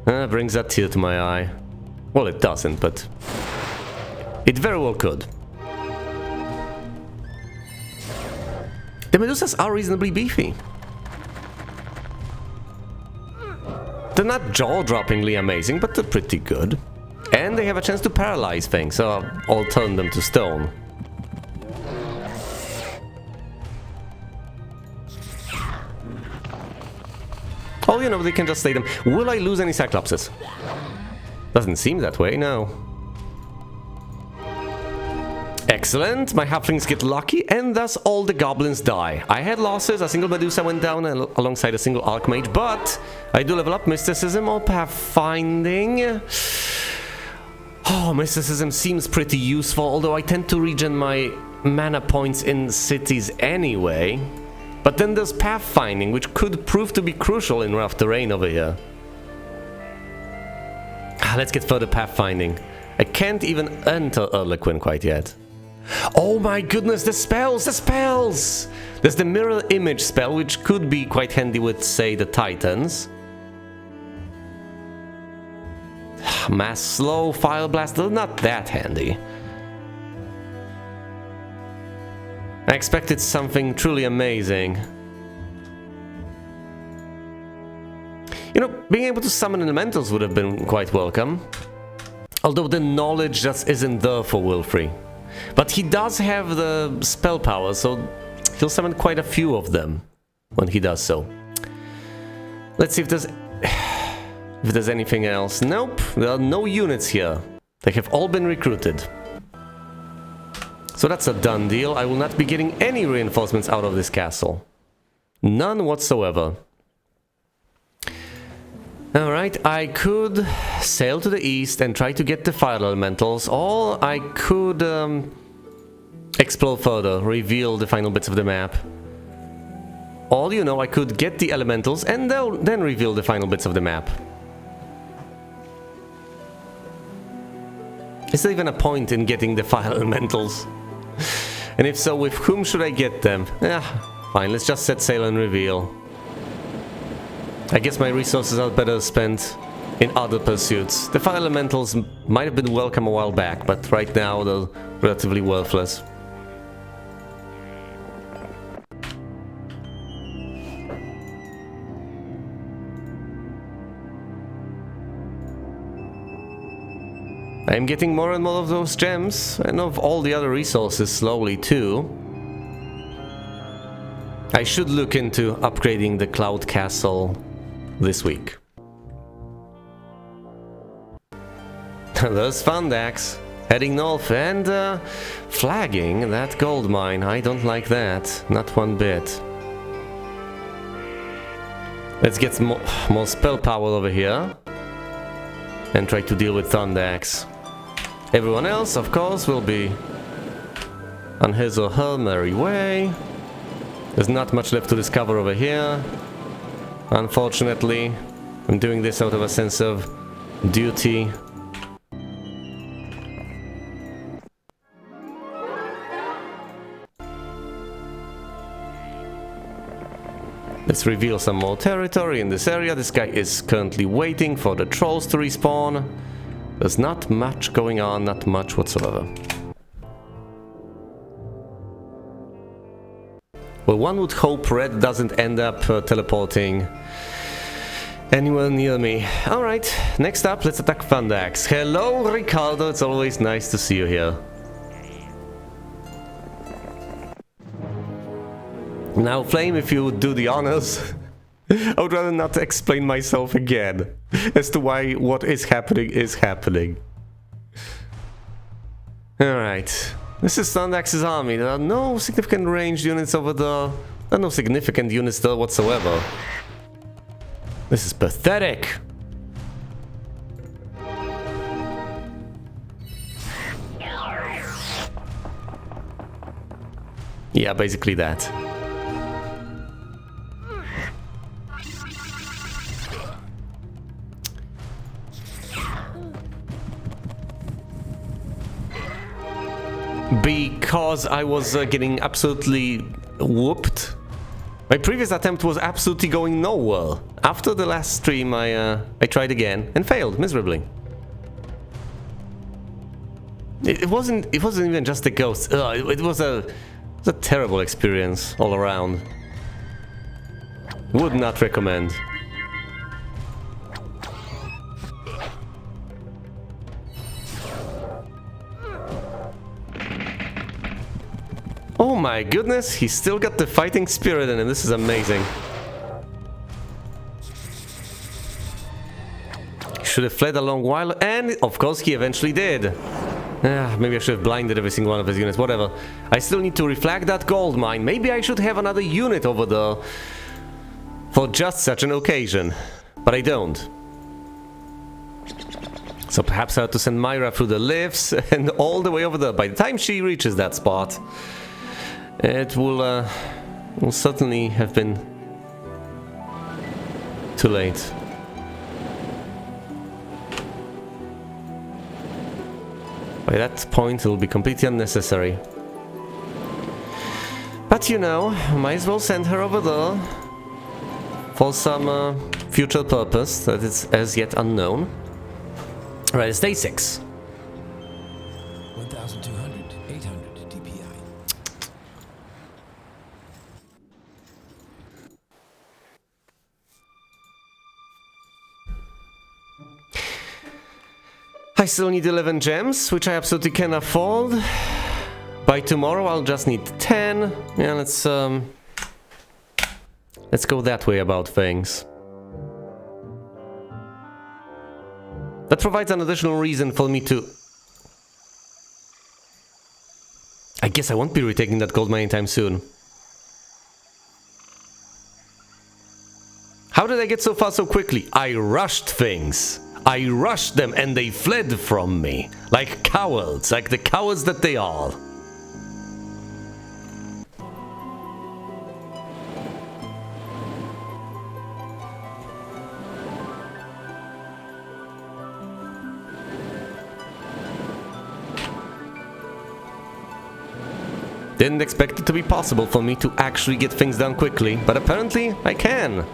S1: Brings a tear to my eye. Well, it doesn't, but it very well could. The Medusas are reasonably beefy. They're not jaw-droppingly amazing, but they're pretty good. And they have a chance to paralyze things, so I'll turn them to stone. Oh, you know, they can just slay them. Will I lose any Cyclopses? Doesn't seem that way, no. Excellent, my halflings get lucky, and thus all the goblins die. I had losses, a single Medusa went down alongside a single Archmage, but I do level up Mysticism or Pathfinding. Oh, Mysticism seems pretty useful, although I tend to regen my mana points in cities anyway. But then there's Pathfinding, which could prove to be crucial in rough terrain over here. Let's get further Pathfinding. I can't even enter Erlequin quite yet. Oh my goodness, the spells, the spells! There's the Mirror Image spell, which could be quite handy with, say, the Titans. Mass Slow, Fire Blast, they're not that handy. I expected something truly amazing. You know, being able to summon elementals would have been quite welcome. Although the knowledge just isn't there for Wilfrey. But he does have the spell power, so he'll summon quite a few of them when he does so. Let's see if there's anything else. Nope, there are no units here. They have all been recruited. So that's a done deal. I will not be getting any reinforcements out of this castle. None whatsoever. Alright, I could sail to the east and try to get the fire elementals, or I could explore further, reveal the final bits of the map. Or, you know, I could get the elementals and then reveal the final bits of the map. Is there even a point in getting the fire elementals? And if so, with whom should I get them? Fine, let's just set sail and reveal. I guess my resources are better spent in other pursuits. The fire elementals might have been welcome a while back, but right now they're relatively worthless. I'm getting more and more of those gems, and of all the other resources slowly too. I should look into upgrading the Cloud Castle this week. There's Fundax, heading north and flagging that gold mine. I don't like that, not one bit. Let's get more spell power over here and try to deal with Thundax. Everyone else, of course, will be on his or her merry way. There's not much left to discover over here. Unfortunately, I'm doing this out of a sense of duty. Let's reveal some more territory in this area. This guy is currently waiting for the trolls to respawn. There's not much going on, not much whatsoever. Well, one would hope Red doesn't end up teleporting anywhere near me. Alright, next up, let's attack Fundax. Hello, Ricardo, it's always nice to see you here. Now, Flame, if you would do the honors, I would rather not explain myself again as to why what is happening is happening. Alright. This is Thundax's army. There are no significant ranged units over there. There are no significant units there whatsoever. This is pathetic. Yeah, basically that. Because I was getting absolutely whooped. My previous attempt was absolutely going nowhere. After the last stream, I tried again and failed miserably. It wasn't even just a ghost. It was a terrible experience all around. Would not recommend. Oh my goodness, he's still got the fighting spirit in him. This is amazing. Should have fled a long while, and of course he eventually did. Maybe I should have blinded every single one of his units, whatever. I still need to reflag that gold mine. Maybe I should have another unit over there for just such an occasion. But I don't. So perhaps I have to send Myra through the lifts and all the way over there. By the time she reaches that spot, it will certainly have been too late. By that point, it will be completely unnecessary. But you know, might as well send her over there for some future purpose that is as yet unknown. Right, it's day 6.
S2: 1,200, 800 DPI.
S1: I still need 11 gems, which I absolutely can afford. By tomorrow I'll just need 10. Yeah, let's go that way about things. That provides an additional reason for me to... I guess I won't be retaking that gold mine anytime soon. How did I get so far so quickly? I rushed things. I rushed them and they fled from me. Like cowards, like the cowards that they are. Didn't expect it to be possible for me to actually get things done quickly, but apparently I can.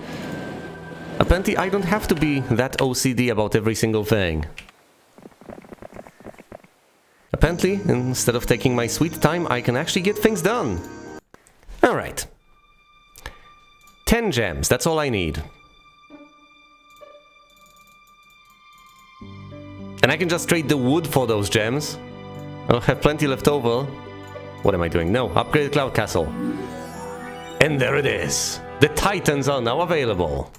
S1: Apparently I don't have to be that OCD about every single thing. Apparently, instead of taking my sweet time, I can actually get things done. Alright. 10 gems, that's all I need. And I can just trade the wood for those gems. I'll have plenty left over. What am I doing? No, upgrade Cloud Castle. And there it is. The Titans are now available.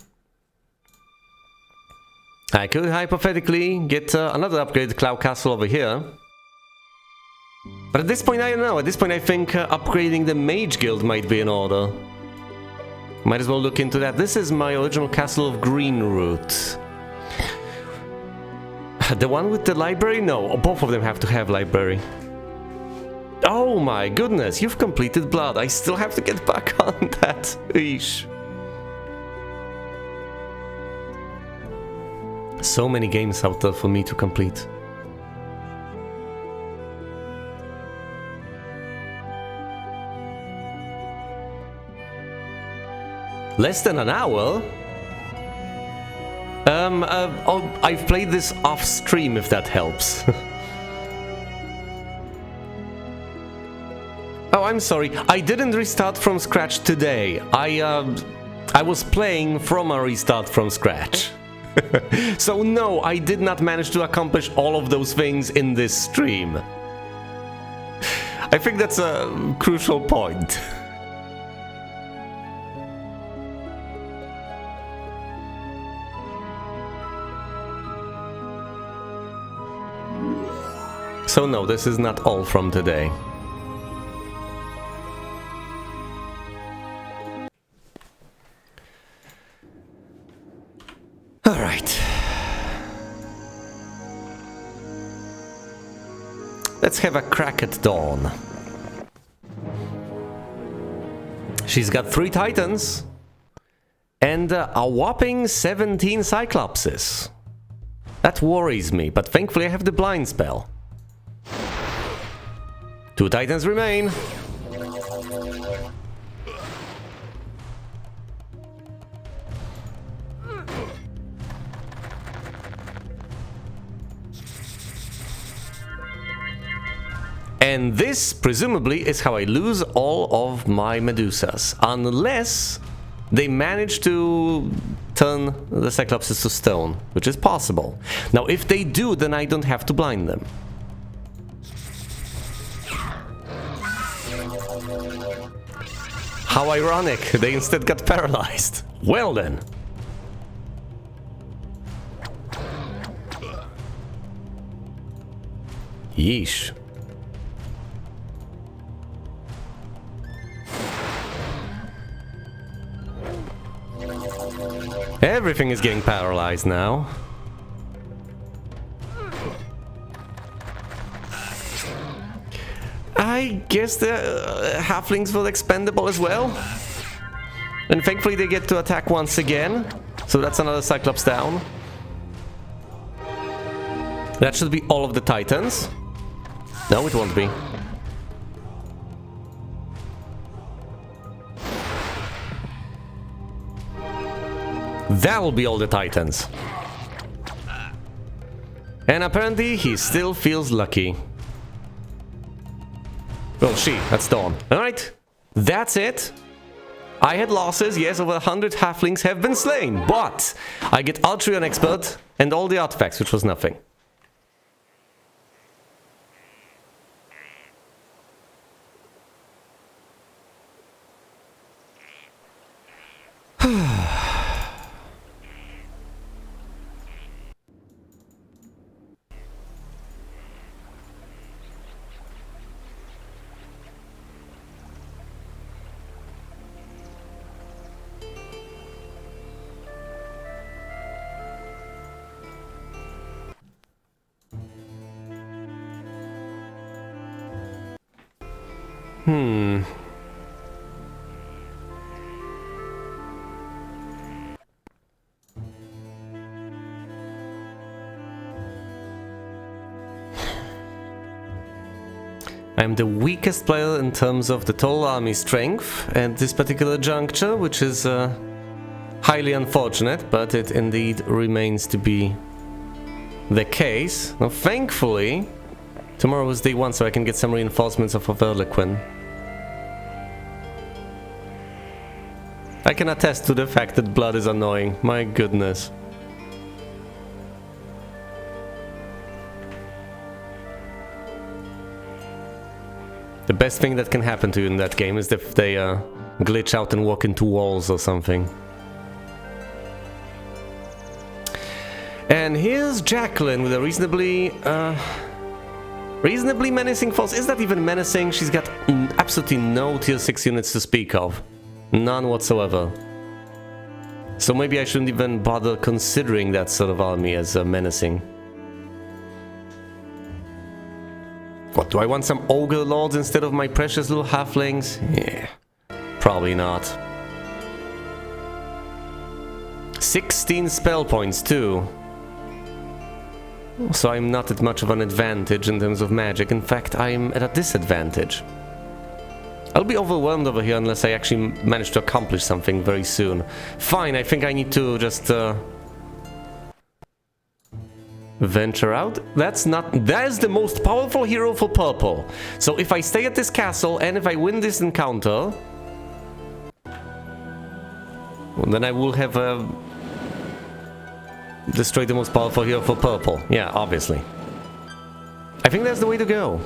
S1: I could hypothetically get another upgrade Cloud Castle over here. But at this point, I don't know. At this point, I think upgrading the Mage Guild might be in order. Might as well look into that. This is my original Castle of Greenroot. The one with the library? No, both of them have to have library. Oh my goodness, you've completed Blood. I still have to get back on that. Eesh. So many games out there for me to complete. Less than an hour? I've played this off stream if that helps. Oh, I'm sorry. I didn't restart from scratch today. I was playing from a restart from scratch. So no, I did not manage to accomplish all of those things in this stream. I think that's a crucial point. So no, this is not all from today. Alright. Let's have a crack at Dawn. She's got 3 Titans and a whopping 17 Cyclopses. That worries me, but thankfully I have the blind spell. 2 Titans remain. And this, presumably, is how I lose all of my Medusas. Unless they manage to turn the Cyclopses to stone, which is possible. Now, if they do, then I don't have to blind them. How ironic, they instead got paralyzed. Well then. Yeesh. Everything is getting paralyzed now. I guess the halflings were expendable as well. And thankfully they get to attack once again. So that's another Cyclops down. That should be all of the Titans. No, it won't be. That'll be all the Titans. And apparently he still feels lucky. Well, that's Dawn. Alright, that's it. I had losses, yes, over 100 halflings have been slain, but I get Archery on Expert and all the artifacts, which was nothing. I'm the weakest player in terms of the total army strength at this particular juncture, which is highly unfortunate, but it indeed remains to be the case. Now, thankfully, tomorrow is day 1, so I can get some reinforcements of Overliquin. I can attest to the fact that blood is annoying. My goodness. The best thing that can happen to you in that game is if they glitch out and walk into walls or something. And here's Jacqueline with a reasonably menacing force. Is that even menacing? She's got absolutely no tier 6 units to speak of. None whatsoever. So maybe I shouldn't even bother considering that sort of army as menacing. What, do I want some ogre lords instead of my precious little halflings? Yeah, probably not. 16 spell points too. So I'm not at much of an advantage in terms of magic. In fact, I'm at a disadvantage. I'll be overwhelmed over here unless I actually manage to accomplish something very soon. Fine, I think I need to just venture out. That is the most powerful hero for purple. So if I stay at this castle and if I win this encounter, well, then I will have destroyed the most powerful hero for purple. Yeah, obviously. I think that's the way to go.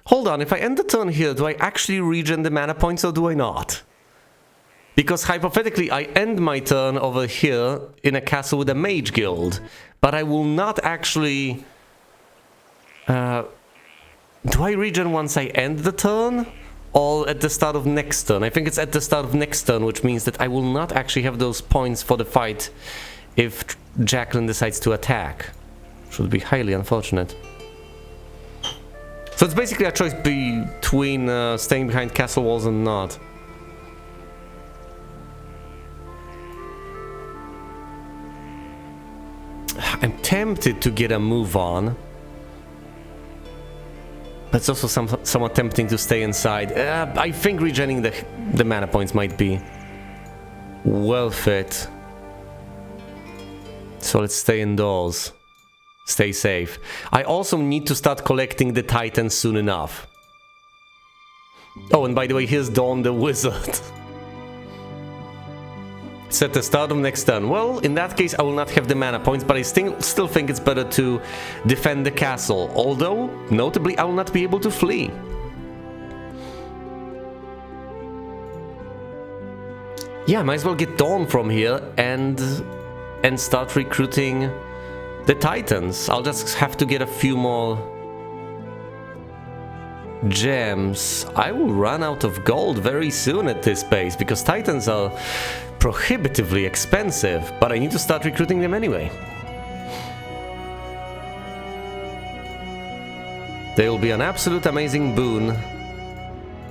S1: Hold on, if I end the turn here, do I actually regen the mana points or do I not? Because hypothetically, I end my turn over here in a castle with a mage guild, but I will not actually... do I regen once I end the turn? Or at the start of next turn? I think it's at the start of next turn, which means that I will not actually have those points for the fight if Jacqueline decides to attack. Should be highly unfortunate. So it's basically a choice between staying behind castle walls and not. I'm tempted to get a move on. But it's also somewhat tempting to stay inside. I think regenerating the mana points might be worth it. So let's stay indoors. Stay safe. I also need to start collecting the titans soon enough. Oh, and by the way, here's Dawn the Wizard. It's at the start of next turn. Well, in that case, I will not have the mana points, but I still think it's better to defend the castle. Although, notably, I will not be able to flee. Yeah, I might as well get Dawn from here and start recruiting the titans. I'll just have to get a few more gems. I will run out of gold very soon at this pace because titans are prohibitively expensive, but I need to start recruiting them anyway. They will be an absolute amazing boon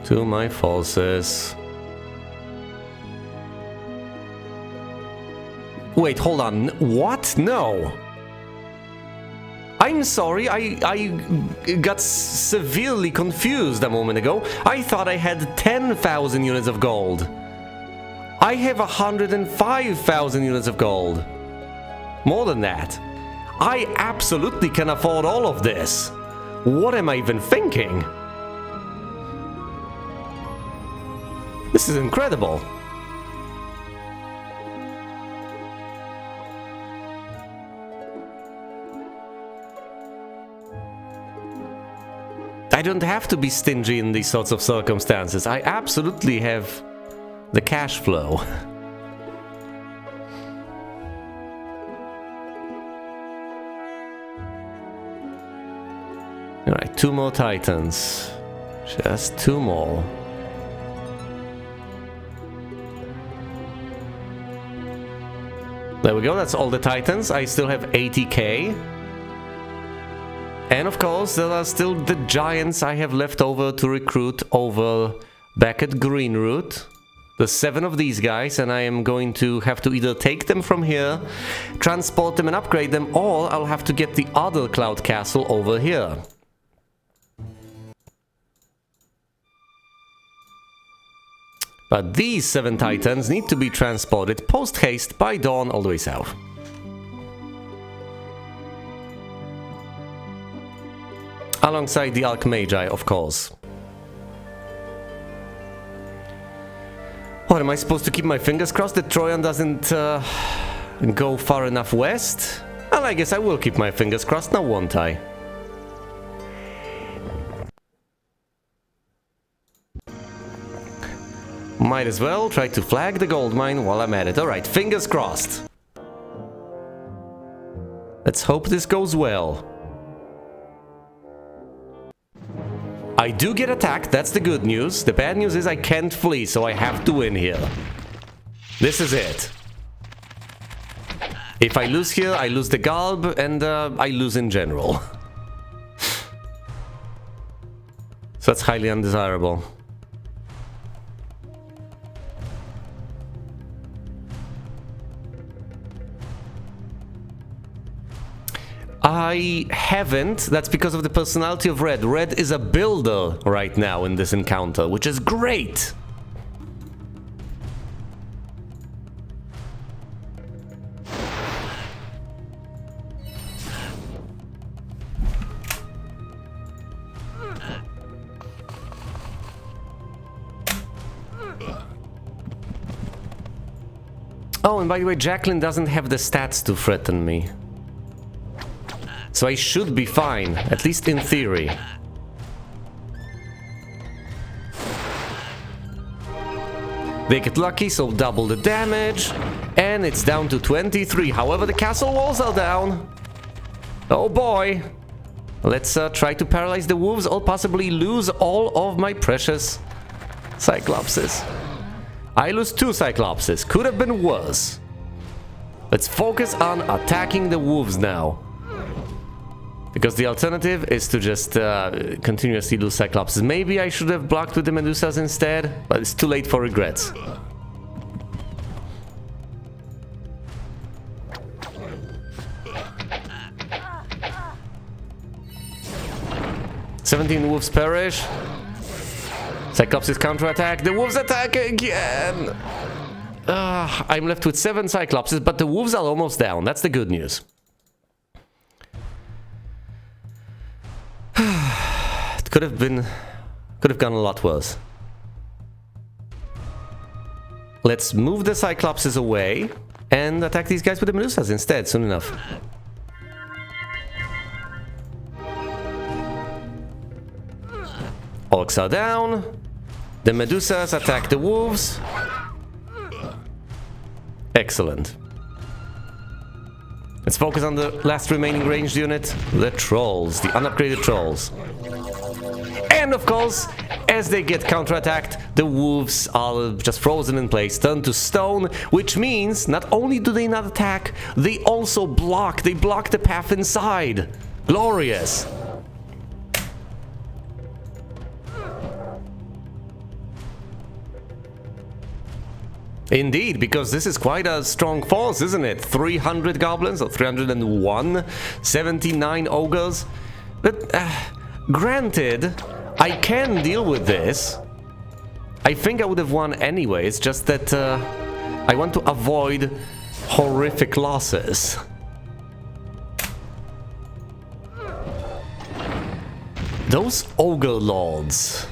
S1: to my forces. Wait, hold on. What? No. I'm sorry, I got severely confused a moment ago. I thought I had 10,000 units of gold. I have 105,000 units of gold. More than that. I absolutely can afford all of this. What am I even thinking? This is incredible. I don't have to be stingy in these sorts of circumstances. I absolutely have the cash flow. Alright, 2 more titans. Just 2 more. There we go, that's all the titans. I still have 80k. And of course, there are still the giants I have left over to recruit over back at Greenroot. The 7 of these guys, and I am going to have to either take them from here, transport them and upgrade them, or I'll have to get the other cloud castle over here. But these 7 titans need to be transported post-haste by dawn all the way south. Alongside the Archmagi, of course. What, am I supposed to keep my fingers crossed that Troyan doesn't go far enough west? Well, I guess I will keep my fingers crossed now, won't I? Might as well try to flag the gold mine while I'm at it. Alright, fingers crossed. Let's hope this goes well. I do get attacked, that's the good news. The bad news is I can't flee, so I have to win here. This is it. If I lose here, I lose the Galb, and I lose in general. So that's highly undesirable. I haven't. That's because of the personality of Red. Red is a builder right now in this encounter, which is great. Oh, and by the way, Jacqueline doesn't have the stats to threaten me. So I should be fine, at least in theory. They get lucky, so double the damage. And it's down to 23. However, the castle walls are down. Oh boy. Let's try to paralyze the wolves or possibly lose all of my precious Cyclopses. I lose 2 Cyclopses. Could have been worse. Let's focus on attacking the wolves now. Because the alternative is to just continuously lose Cyclopses. Maybe I should have blocked with the Medusas instead, but it's too late for regrets. "17 wolves perish. Cyclopses counterattack. The wolves attack again. I'm left with 7 Cyclopses, but the wolves are almost down. That's the good news. It could have gone a lot worse. Let's move the Cyclopses away and attack these guys with the Medusas instead soon enough. Orcs are down. The Medusas attack the wolves. Excellent. Let's focus on the last remaining ranged unit, the trolls, the unupgraded trolls. And of course, as they get counterattacked, the wolves are just frozen in place, turned to stone, which means not only do they not attack, they also block. They block the path inside. Glorious. Indeed, because this is quite a strong force, isn't it? 300 goblins, or 301, 79 ogres. But, granted, I can deal with this. I think I would have won anyway, it's just that I want to avoid horrific losses. Those ogre lords.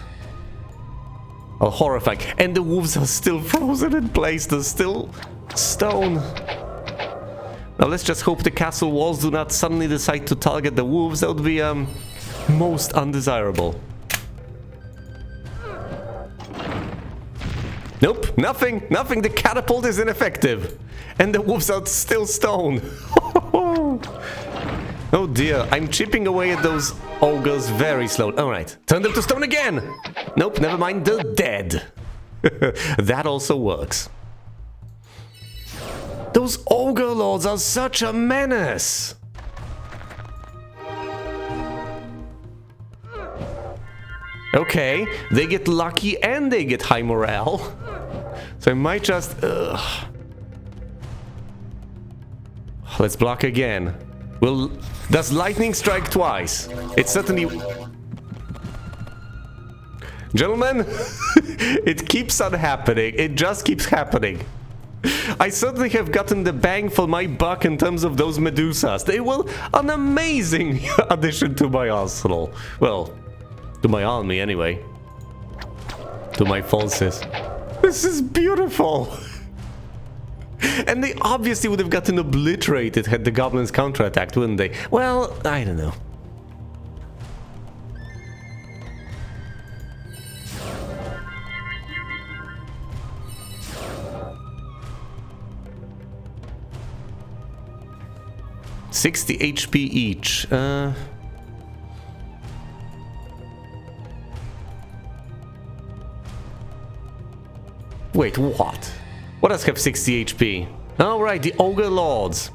S1: Oh, horrifying. And the wolves are still frozen in place. They're still stone. Now let's just hope the castle walls do not suddenly decide to target the wolves. That would be most undesirable. Nope, nothing. The catapult is ineffective. And the wolves are still stone. Oh dear, I'm chipping away at those ogres very slowly. Alright, turn them to stone again! Nope, never mind, they're dead. That also works. Those ogre lords are such a menace! Okay, they get lucky and they get high morale. So I might just... Let's block again. Does lightning strike twice? It certainly... Gentlemen, it keeps on happening. It just keeps happening. I certainly have gotten the bang for my buck in terms of those Medusas. They were an amazing addition to my arsenal. Well, to my army anyway. To my forces. This is beautiful. And they obviously would have gotten obliterated had the goblins counterattacked, wouldn't they? Well, I don't know. $60 HP each. Wait, what? What does have 60 HP? Oh, right, the Ogre Lords.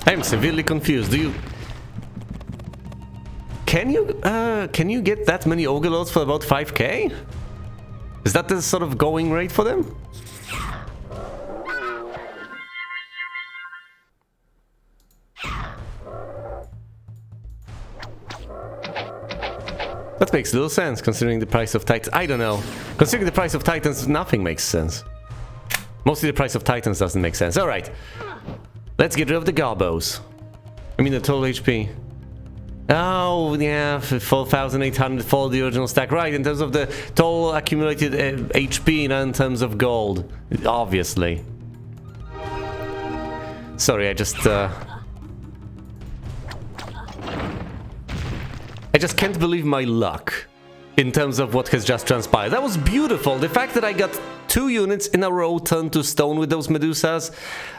S1: I am severely confused. Do you... Can you get that many Ogre Lords for about 5k? Is that the sort of going rate for them? That makes little sense, considering the price of Titans. I don't know. Considering the price of Titans, nothing makes sense. Mostly the price of Titans doesn't make sense. Alright. Let's get rid of the Garbos. I mean the total HP. Oh, yeah, 4,800 for the original stack. Right, in terms of the total accumulated HP, not in terms of gold. Obviously. Sorry, I just can't believe my luck in terms of what has just transpired. That was beautiful. The fact that I got 2 units in a row turned to stone with those Medusas,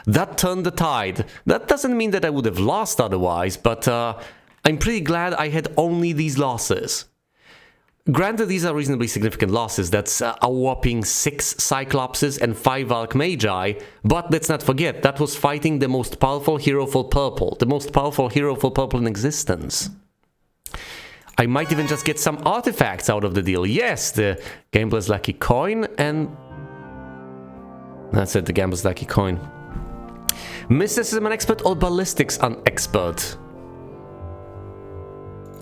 S1: that turned the tide. That doesn't mean that I would have lost otherwise, but I'm pretty glad I had only these losses. Granted, these are reasonably significant losses. That's a whopping 6 Cyclopses and 5 Archmagi, but let's not forget, that was fighting the most powerful hero for purple. The most powerful hero for purple in existence. I might even just get some artifacts out of the deal. Yes, the Gambler's Lucky Coin, and... That's it, the Gambler's Lucky Coin. Mysticism an expert or ballistics an expert?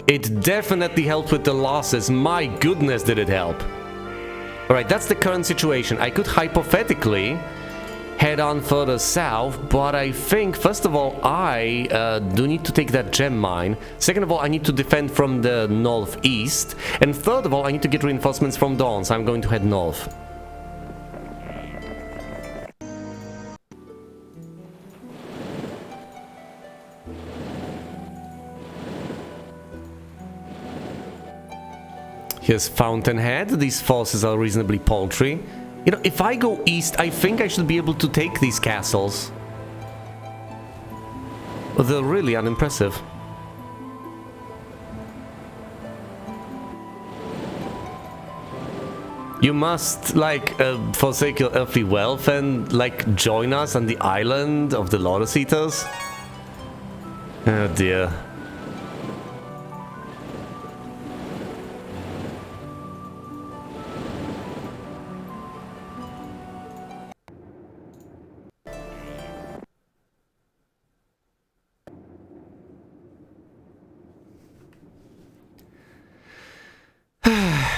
S1: It definitely helped with the losses. My goodness, did it help. Alright, that's the current situation. I could hypothetically head on further south, but I think, first of all, I do need to take that gem mine. Second of all, I need to defend from the northeast. And third of all, I need to get reinforcements from Dawn, so I'm going to head north. Here's Fountainhead. These forces are reasonably paltry. You know, if I go east, I think I should be able to take these castles. But they're really unimpressive. You must, like, forsake your earthly wealth and, like, join us on the island of the Lotus Eaters? Oh dear.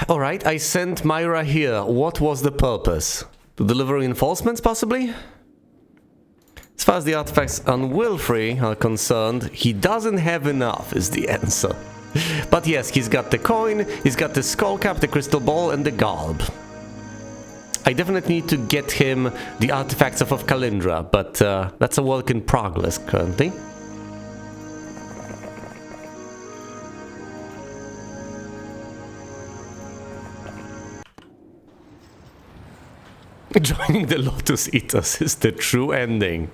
S1: Alright, I sent Myra here. What was the purpose? To deliver reinforcements, possibly? As far as the artifacts on Wilfrey are concerned, he doesn't have enough, is the answer. But yes, he's got the coin, he's got the skull cap, the crystal ball, and the garb. I definitely need to get him the artifacts of Kalindra, but that's a work in progress currently. Joining the Lotus Eaters is the true ending.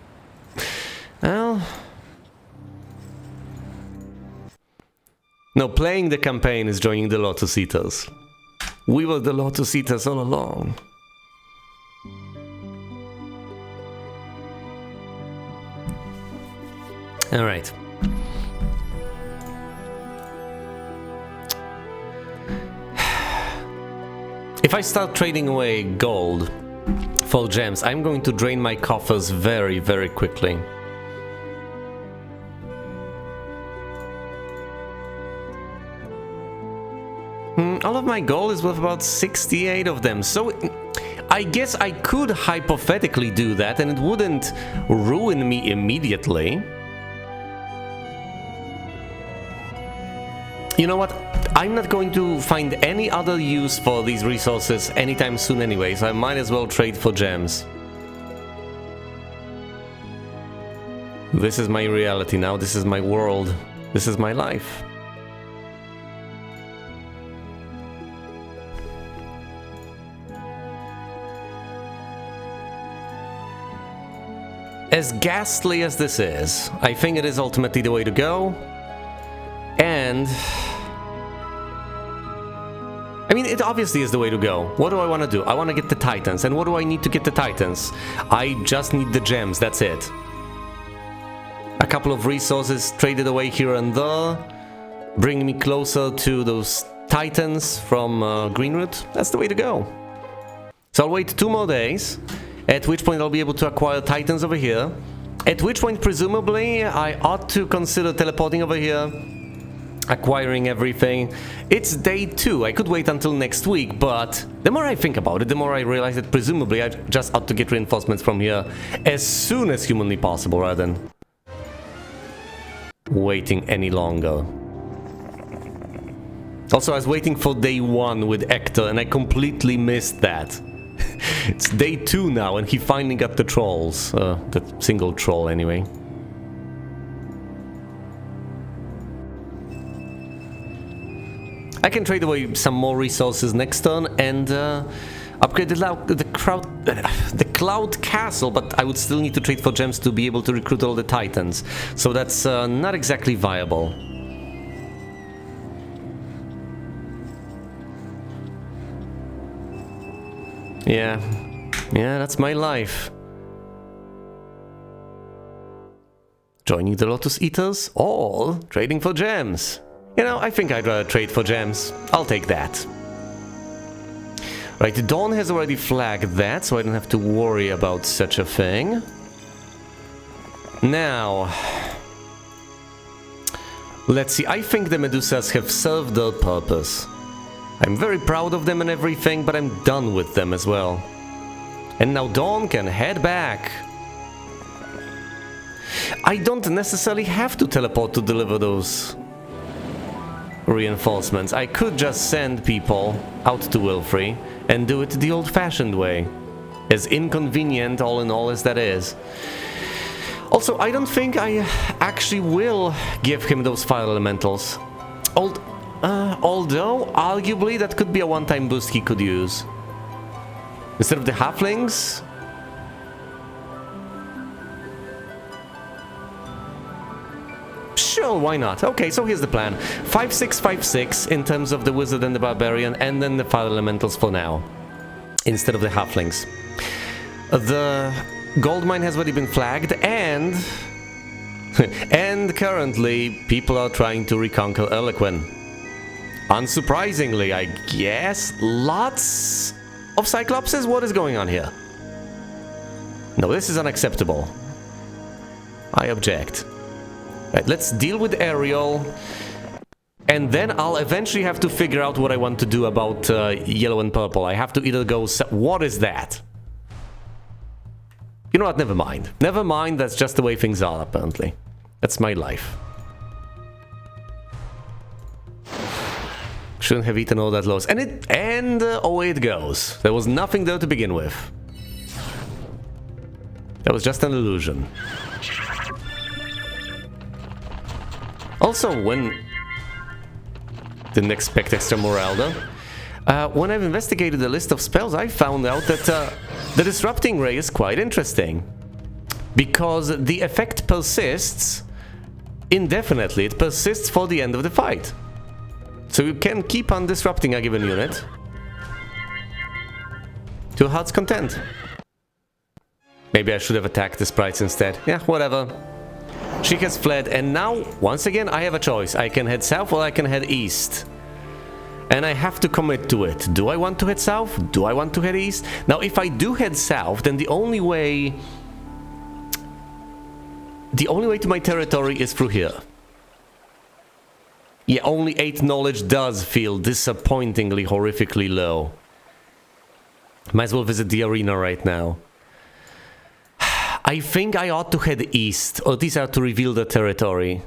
S1: Well... No, playing the campaign is joining the Lotus Eaters. We were the Lotus Eaters all along. Alright. If I start trading away gold for gems, I'm going to drain my coffers very, very quickly. All of my gold is worth about 68 of them, so I guess I could hypothetically do that and it wouldn't ruin me immediately. You know what? I'm not going to find any other use for these resources anytime soon anyway, so I might as well trade for gems. This is my reality now, this is my world, this is my life. As ghastly as this is, I think it is ultimately the way to go. And... I mean, it obviously is the way to go. What do I want to do? I want to get the Titans. And what do I need to get the Titans? I just need the gems, that's it. A couple of resources traded away here and there. Bring me closer to those Titans from Greenroot. That's the way to go. So I'll wait 2 more days. At which point I'll be able to acquire Titans over here. At which point, presumably, I ought to consider teleporting over here, acquiring everything. It's day 2. I could wait until next week, but the more I think about it, the more I realize that presumably I just ought to get reinforcements from here as soon as humanly possible, rather than waiting any longer. Also, I was waiting for day 1 with Hector, and I completely missed that. It's day 2 now, and he finally got the trolls. The single troll, anyway. I can trade away some more resources next turn and upgrade the Cloud Castle, but I would still need to trade for gems to be able to recruit all the Titans. So that's not exactly viable. Yeah, that's my life. Joining the Lotus Eaters, all trading for gems. You know, I think I'd rather trade for gems. I'll take that. Right, Dawn has already flagged that, so I don't have to worry about such a thing. Now, let's see, I think the Medusas have served their purpose. I'm very proud of them and everything, but I'm done with them as well. And now Dawn can head back. I don't necessarily have to teleport to deliver those reinforcements. I could just send people out to Wilfrey and do it the old-fashioned way. As inconvenient, all in all, as that is. Also, I don't think I actually will give him those fire elementals. Although, arguably, that could be a one-time boost he could use. Instead of the halflings... Sure, why not? Okay, so here's the plan. 5-6, 5-6 in terms of the wizard and the barbarian, and then the fire elementals for now. Instead of the halflings. The gold mine has already been flagged, and... and currently, people are trying to reconquer Erlequin. Unsurprisingly, I guess, lots of Cyclopses? What is going on here? No, this is unacceptable. I object. Right, let's deal with Ariel. And then I'll eventually have to figure out what I want to do about yellow and purple. I have to either go... What is that? You know what? Never mind. Never mind. That's just the way things are, apparently. That's my life. Shouldn't have eaten all that loss. And away it goes. There was nothing there to begin with. That was just an illusion. Also, when... Didn't expect extra morale though. When I've investigated the list of spells, I found out that the Disrupting Ray is quite interesting. Because the effect persists indefinitely. It persists for the end of the fight. So you can keep on disrupting a given unit to your heart's content. Maybe I should have attacked the sprites instead. Yeah, whatever. She has fled, and now, once again, I have a choice. I can head south or I can head east. And I have to commit to it. Do I want to head south? Do I want to head east? Now, if I do head south, then the only way to my territory is through here. Yeah, only 8 knowledge does feel disappointingly, horrifically low. Might as well visit the arena right now. I think I ought to head east, or at least I have to reveal the territory.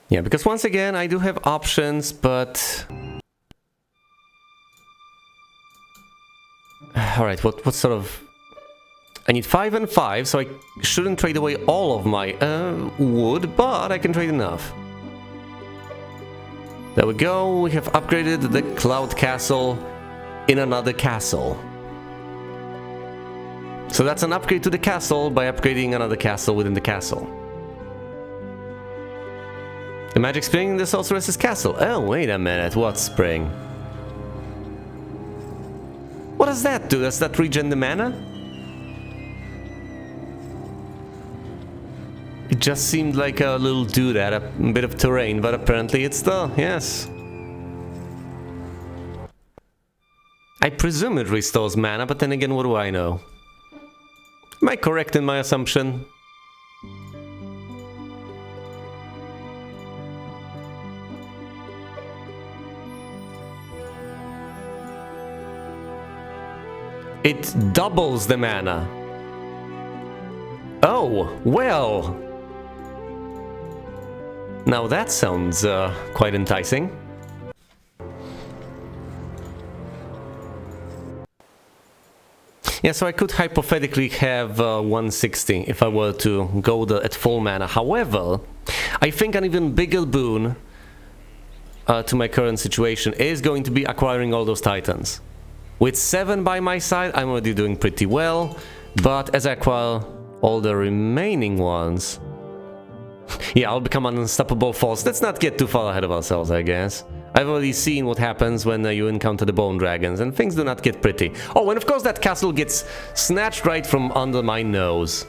S1: Yeah, because once again, I do have options, but... Alright, what sort of... I need 5 and 5, so I shouldn't trade away all of my wood, but I can trade enough. There we go, we have upgraded the Cloud Castle in another castle. So that's an upgrade to the castle by upgrading another castle within the castle. The magic spring in the sorceress's castle. Oh, wait a minute, what spring? What does that do? Does that regen the mana? It just seemed like a little doodad, a bit of terrain, but apparently it's the... yes. I presume it restores mana, but then again, what do I know? Am I correct in my assumption? It doubles the mana. Oh, well... Now that sounds quite enticing. Yeah, so I could hypothetically have 160 if I were to go at full mana. However, I think an even bigger boon to my current situation is going to be acquiring all those titans. With 7 by my side, I'm already doing pretty well, but as I acquire all the remaining ones... Yeah, I'll become an unstoppable force. Let's not get too far ahead of ourselves, I guess. I've already seen what happens when you encounter the bone dragons, and things do not get pretty. Oh, and of course that castle gets snatched right from under my nose.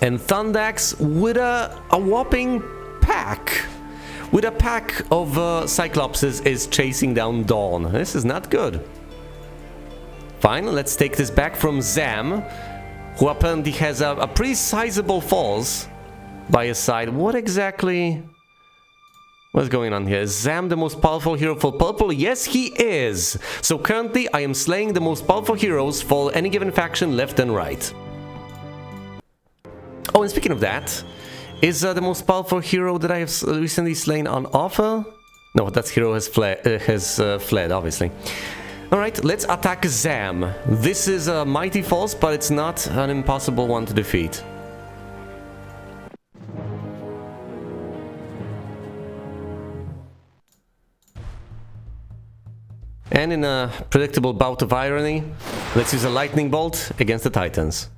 S1: And Thundax with a whopping pack. With a pack of Cyclopses is chasing down Dawn. This is not good. Fine, let's take this back from Zam, who apparently has a pretty sizable force by his side. What exactly... what's going on here? Is Zam the most powerful hero for purple? Yes, he is! So currently, I am slaying the most powerful heroes for any given faction left and right. Oh, and speaking of that, is the most powerful hero that I have recently slain on offer? No, that hero has fled, obviously. Alright, let's attack Zam. This is a mighty force, but it's not an impossible one to defeat. And in a predictable bout of irony, let's use a lightning bolt against the Titans.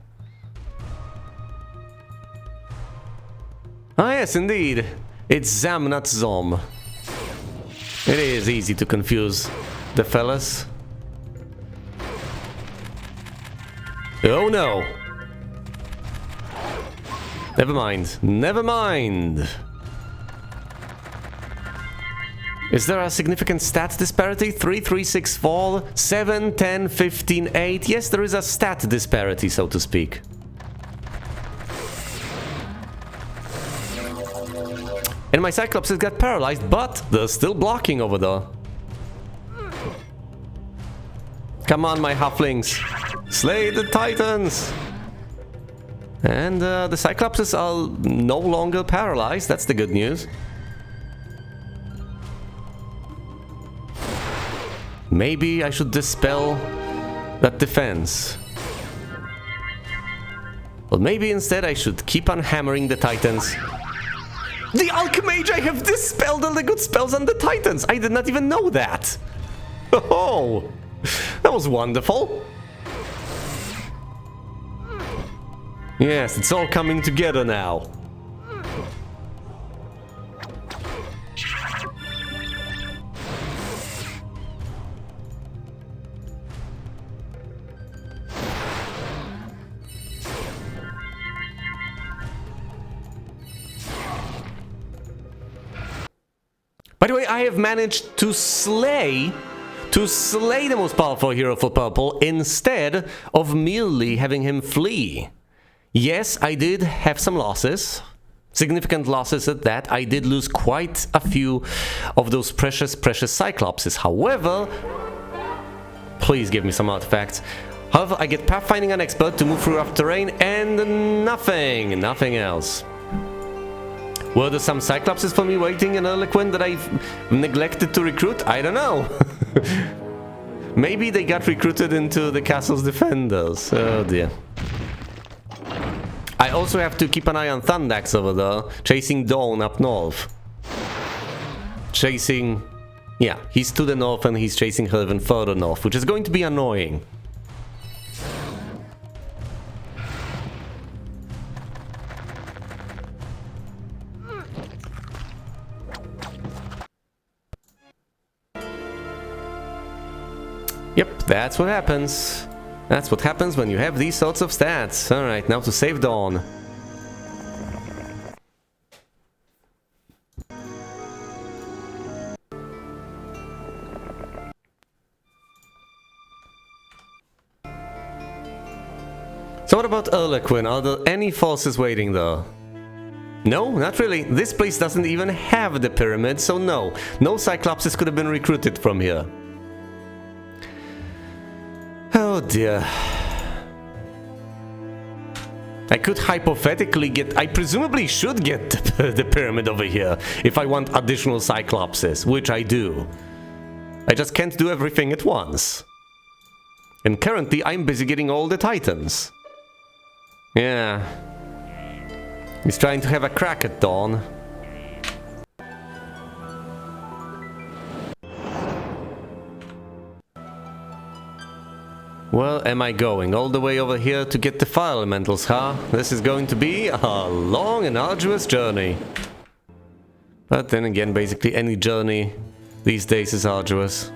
S1: Ah yes, indeed. It's Zam, not Zom. It is easy to confuse the fellas. Oh no! Never mind. Never mind! Is there a significant stat disparity? 3, 3, 6, 4, 7, 10, 15, 8. Yes, there is a stat disparity, so to speak. And my Cyclopses got paralyzed, but they're still blocking over there. Come on, my halflings. Slay the Titans! And the Cyclopses are no longer paralyzed. That's the good news. Maybe I should dispel that defense. Or maybe instead I should keep on hammering the Titans. The Alchemage! I have dispelled all the good spells on the Titans! I did not even know that! Oh! That was wonderful! Yes, it's all coming together now. By the way, I have managed to slay the most powerful hero for purple instead of merely having him flee. Yes, I did have some losses, significant losses at that. I did lose quite a few of those precious Cyclopses. However, please give me some artifacts. However, I get Pathfinding an Expert to move through rough terrain and nothing else. Were there some Cyclopses for me waiting in Eloquent that I've neglected to recruit? I don't know. Maybe they got recruited into the castle's defenders. Oh dear. I also have to keep an eye on Thundax over there, chasing Dawn up north. Yeah, he's to the north and he's chasing her even further north, which is going to be annoying. Yep, that's what happens. That's what happens when you have these sorts of stats. Alright, now to save Dawn. So what about Erlequin? Are there any forces waiting there? No, not really. This place doesn't even have the pyramid, so no. No Cyclopses could have been recruited from here. Oh dear. I could hypothetically get... I presumably should get the pyramid over here if I want additional Cyclopses, which I do. I just can't do everything at once. And currently I'm busy getting all the Titans. Yeah. He's trying to have a crack at Dawn. Well, am I going all the way over here to get the fire elementals, huh? This is going to be a long and arduous journey. But then again, basically any journey these days is arduous.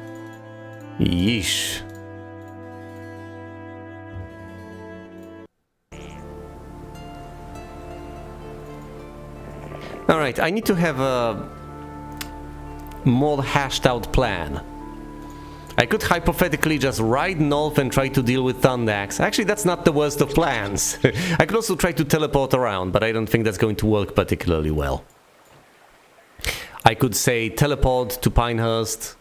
S1: Yeesh. Alright, I need to have a more hashed out plan. I could hypothetically just ride north and try to deal with Thundax. Actually, that's not the worst of plans. I could also try to teleport around, but I don't think that's going to work particularly well. I could say teleport to Pinehurst.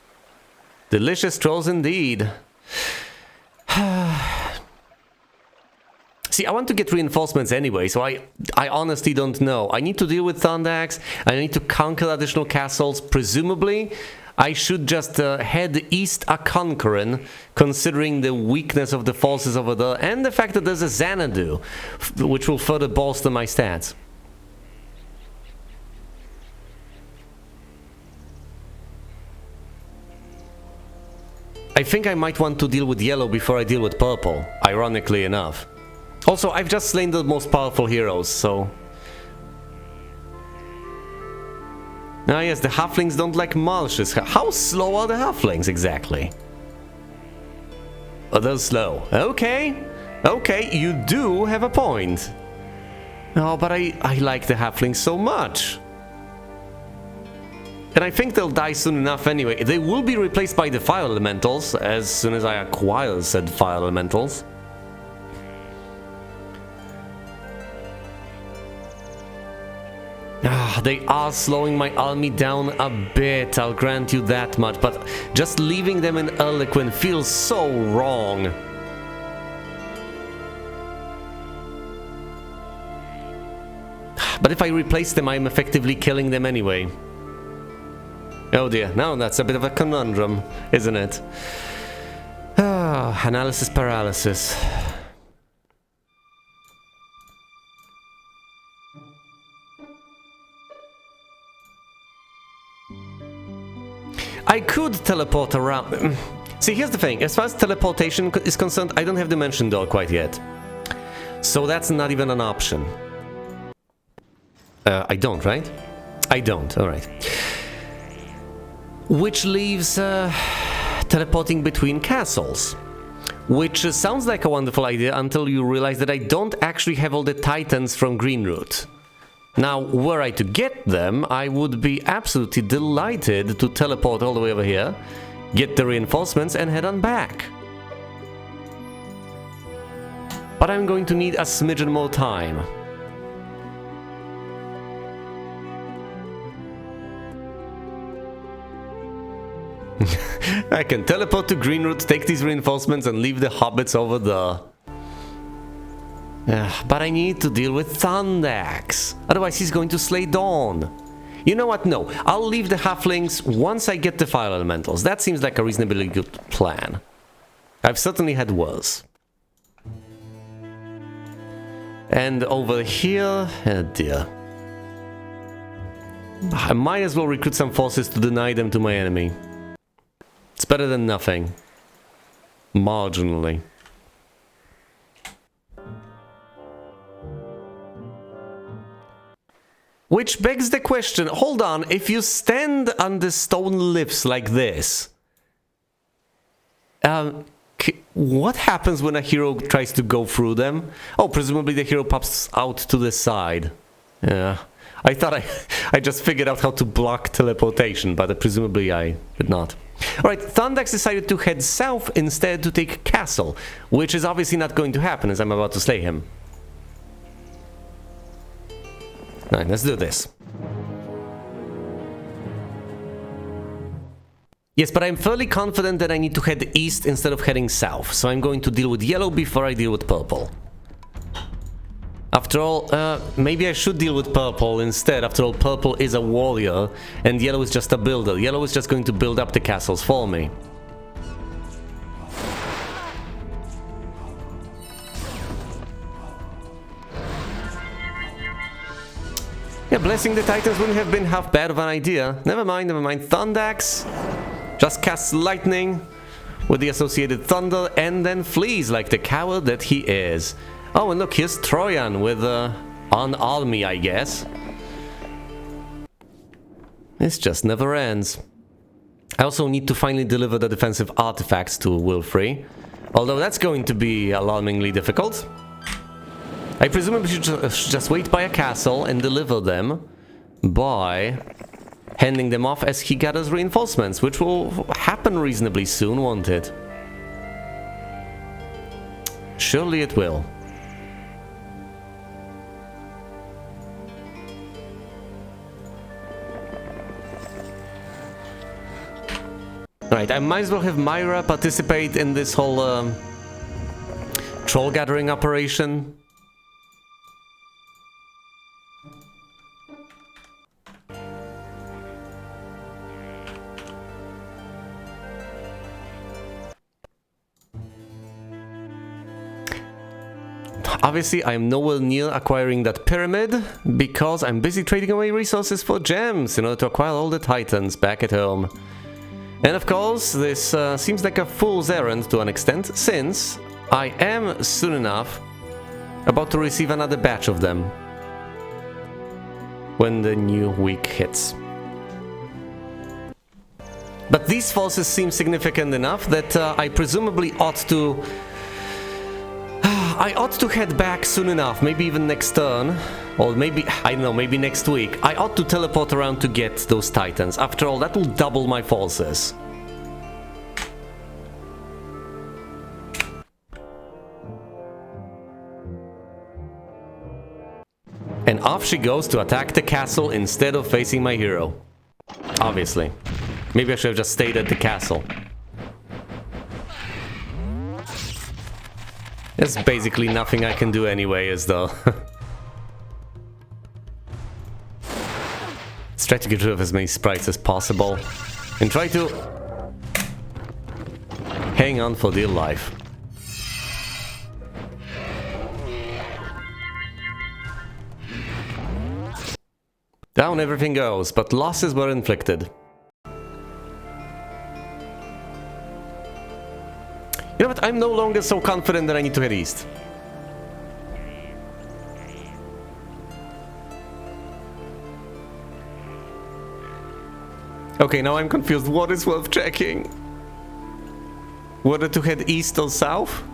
S1: Delicious trolls indeed. See, I want to get reinforcements anyway, so I honestly don't know. I need to deal with Thundax, I need to conquer additional castles. Presumably, I should just head east a conquering, considering the weakness of the forces over there, and the fact that there's a Xanadu, which will further bolster my stats. I think I might want to deal with yellow before I deal with purple, ironically enough. Also, I've just slain the most powerful heroes, so... Ah yes, the halflings don't like marshes. How slow are the halflings, exactly? Oh, they're slow. Okay. Okay, you do have a point. Oh, but I like the halflings so much. And I think they'll die soon enough anyway. They will be replaced by the fire elementals as soon as I acquire said fire elementals. They are slowing my army down a bit, I'll grant you that much, but just leaving them in Eloquent feels so wrong. But if I replace them, I'm effectively killing them anyway. Oh dear, now that's a bit of a conundrum, isn't it? Analysis paralysis. I could teleport around. See, here's the thing. As far as teleportation is concerned, I don't have Dimension Door quite yet. So that's not even an option. I don't, right? I don't, alright. Which leaves teleporting between castles. Which sounds like a wonderful idea until you realize that I don't actually have all the titans from Greenroot. Now, were I to get them, I would be absolutely delighted to teleport all the way over here, get the reinforcements, and head on back. But I'm going to need a smidgen more time. I can teleport to Greenroot, take these reinforcements, and leave the hobbits over there. But I need to deal with Thundax, otherwise he's going to slay Dawn. You know what, no, I'll leave the halflings once I get the fire elementals. That seems like a reasonably good plan. I've certainly had worse. And over here, oh dear. I might as well recruit some forces to deny them to my enemy. It's better than nothing. Marginally. Which begs the question, hold on, if you stand on the stone lifts like this, what happens when a hero tries to go through them? Oh, presumably the hero pops out to the side. Yeah, I thought I just figured out how to block teleportation, but presumably I did not. Alright, Thundax decided to head south instead to take Castle, which is obviously not going to happen as I'm about to slay him. Alright, let's do this. Yes, but I'm fairly confident that I need to head east instead of heading south, so I'm going to deal with yellow before I deal with purple. After all, maybe I should deal with purple instead. After all, purple is a warrior, and yellow is just a builder. Yellow is just going to build up the castles for me. Yeah, blessing the Titans wouldn't have been half bad of an idea. Never mind, never mind. Thundax just casts lightning with the associated thunder and then flees like the coward that he is. Oh, and look, here's Troyan with an army, I guess. This just never ends. I also need to finally deliver the defensive artifacts to Wilfrey, although that's going to be alarmingly difficult. I presumably should just wait by a castle and deliver them by handing them off as he gathers reinforcements, which will happen reasonably soon, won't it? Surely it will. Right, I might as well have Myra participate in this whole troll gathering operation. Obviously, I'm nowhere near acquiring that pyramid because I'm busy trading away resources for gems in order to acquire all the titans back at home. And of course, this seems like a fool's errand to an extent, since I am soon enough about to receive another batch of them when the new week hits. But these forces seem significant enough that I presumably ought to I ought to head back soon enough, maybe even next turn. Or maybe, I don't know, maybe next week. I ought to teleport around to get those titans. After all, that will double my forces. And off she goes to attack the castle instead of facing my hero. Obviously. Maybe I should have just stayed at the castle. There's basically nothing I can do anyway, as though. Let's try to get rid of as many sprites as possible. And try to hang on for dear life. Down everything goes, but losses were inflicted. You know what? I'm no longer so confident that I need to head east. Okay, now I'm confused. What is worth checking? Whether to head east or south?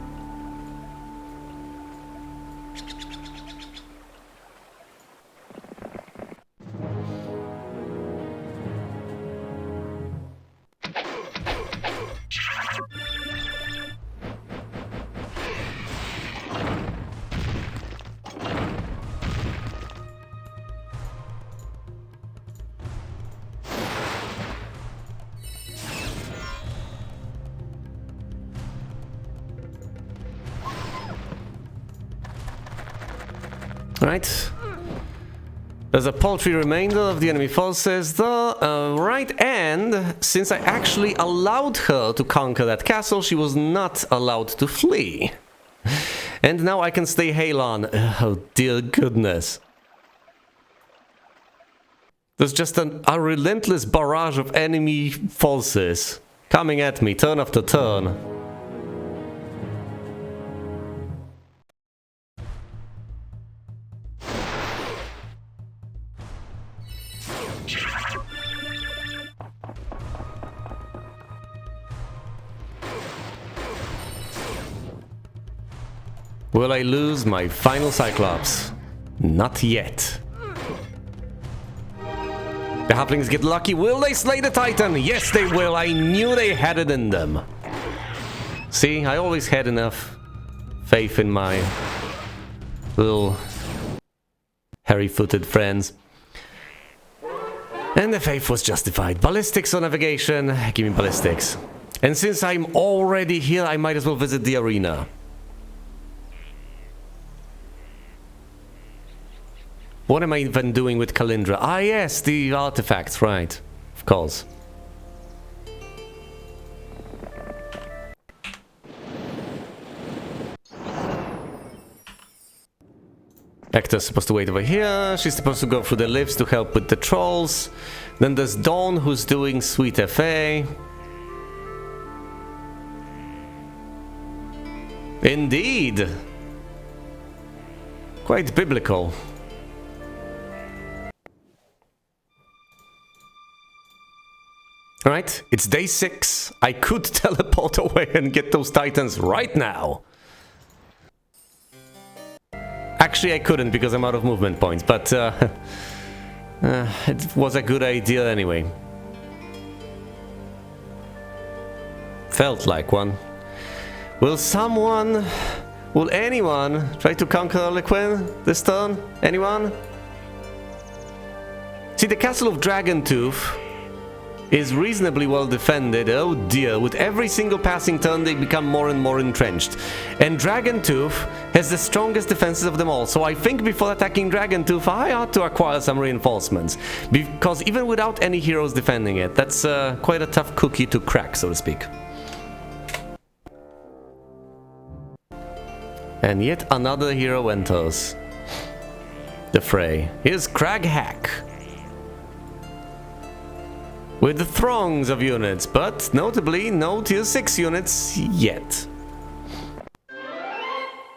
S1: Right. There's a paltry remainder of the enemy forces, though. Right, and since I actually allowed her to conquer that castle, she was not allowed to flee. And now I can stay Halon. Oh, dear goodness. There's just a relentless barrage of enemy forces coming at me, turn after turn. Will I lose my final Cyclops? Not yet. The halflings get lucky. Will they slay the Titan? Yes, they will. I knew they had it in them. See, I always had enough faith in my little hairy-footed friends. And the faith was justified. Ballistics or navigation? Give me ballistics. And since I'm already here, I might as well visit the arena. What am I even doing with Kalindra? Ah, yes, the artifacts, right. Of course. Hector's supposed to wait over here. She's supposed to go through the lifts to help with the trolls. Then there's Dawn, who's doing sweet FA. Indeed. Quite biblical. Alright, it's day 6. I could teleport away and get those titans right now. Actually, I couldn't because I'm out of movement points, but it was a good idea anyway. Felt like one. Will anyone try to conquer Harlequin this turn? Anyone? See, the castle of Dragontooth is reasonably well defended. Oh dear, with every single passing turn they become more and more entrenched. And Dragontooth has the strongest defenses of them all, so I think before attacking Dragontooth I ought to acquire some reinforcements. Because even without any heroes defending it, that's quite a tough cookie to crack, so to speak. And yet another hero enters the fray. Here's Craghack. With the throngs of units, but notably no tier 6 units yet.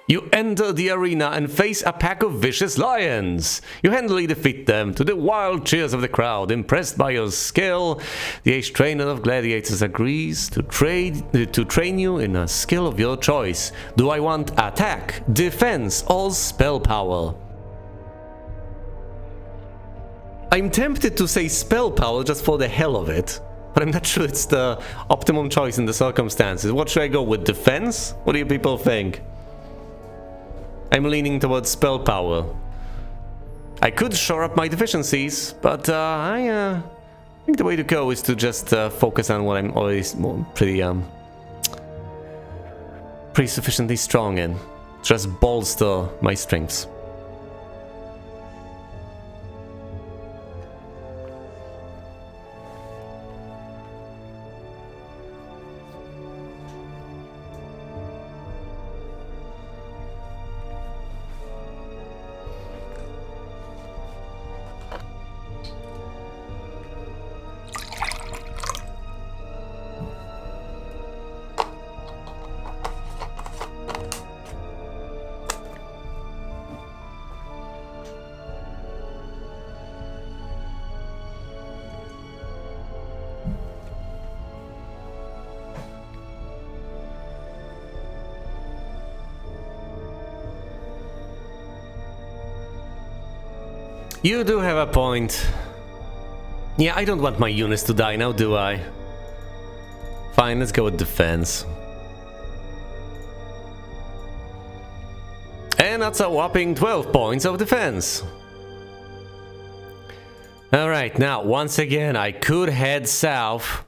S1: You enter the arena and face a pack of vicious lions. You handily defeat them to the wild cheers of the crowd. Impressed by your skill, the ace trainer of gladiators agrees to train you in a skill of your choice. Do I want attack, defense, or spell power? I'm tempted to say spell power just for the hell of it, but I'm not sure it's the optimum choice in the circumstances. What should I go with, defense? What do you people think? I'm leaning towards spell power. I could shore up my deficiencies, but I think the way to go is to just focus on what I'm always pretty sufficiently strong in. Just bolster my strengths. You do have a point. Yeah, I don't want my units to die now, do I? Fine, let's go with defense. And that's a whopping 12 points of defense. Alright, now, once again, I could head south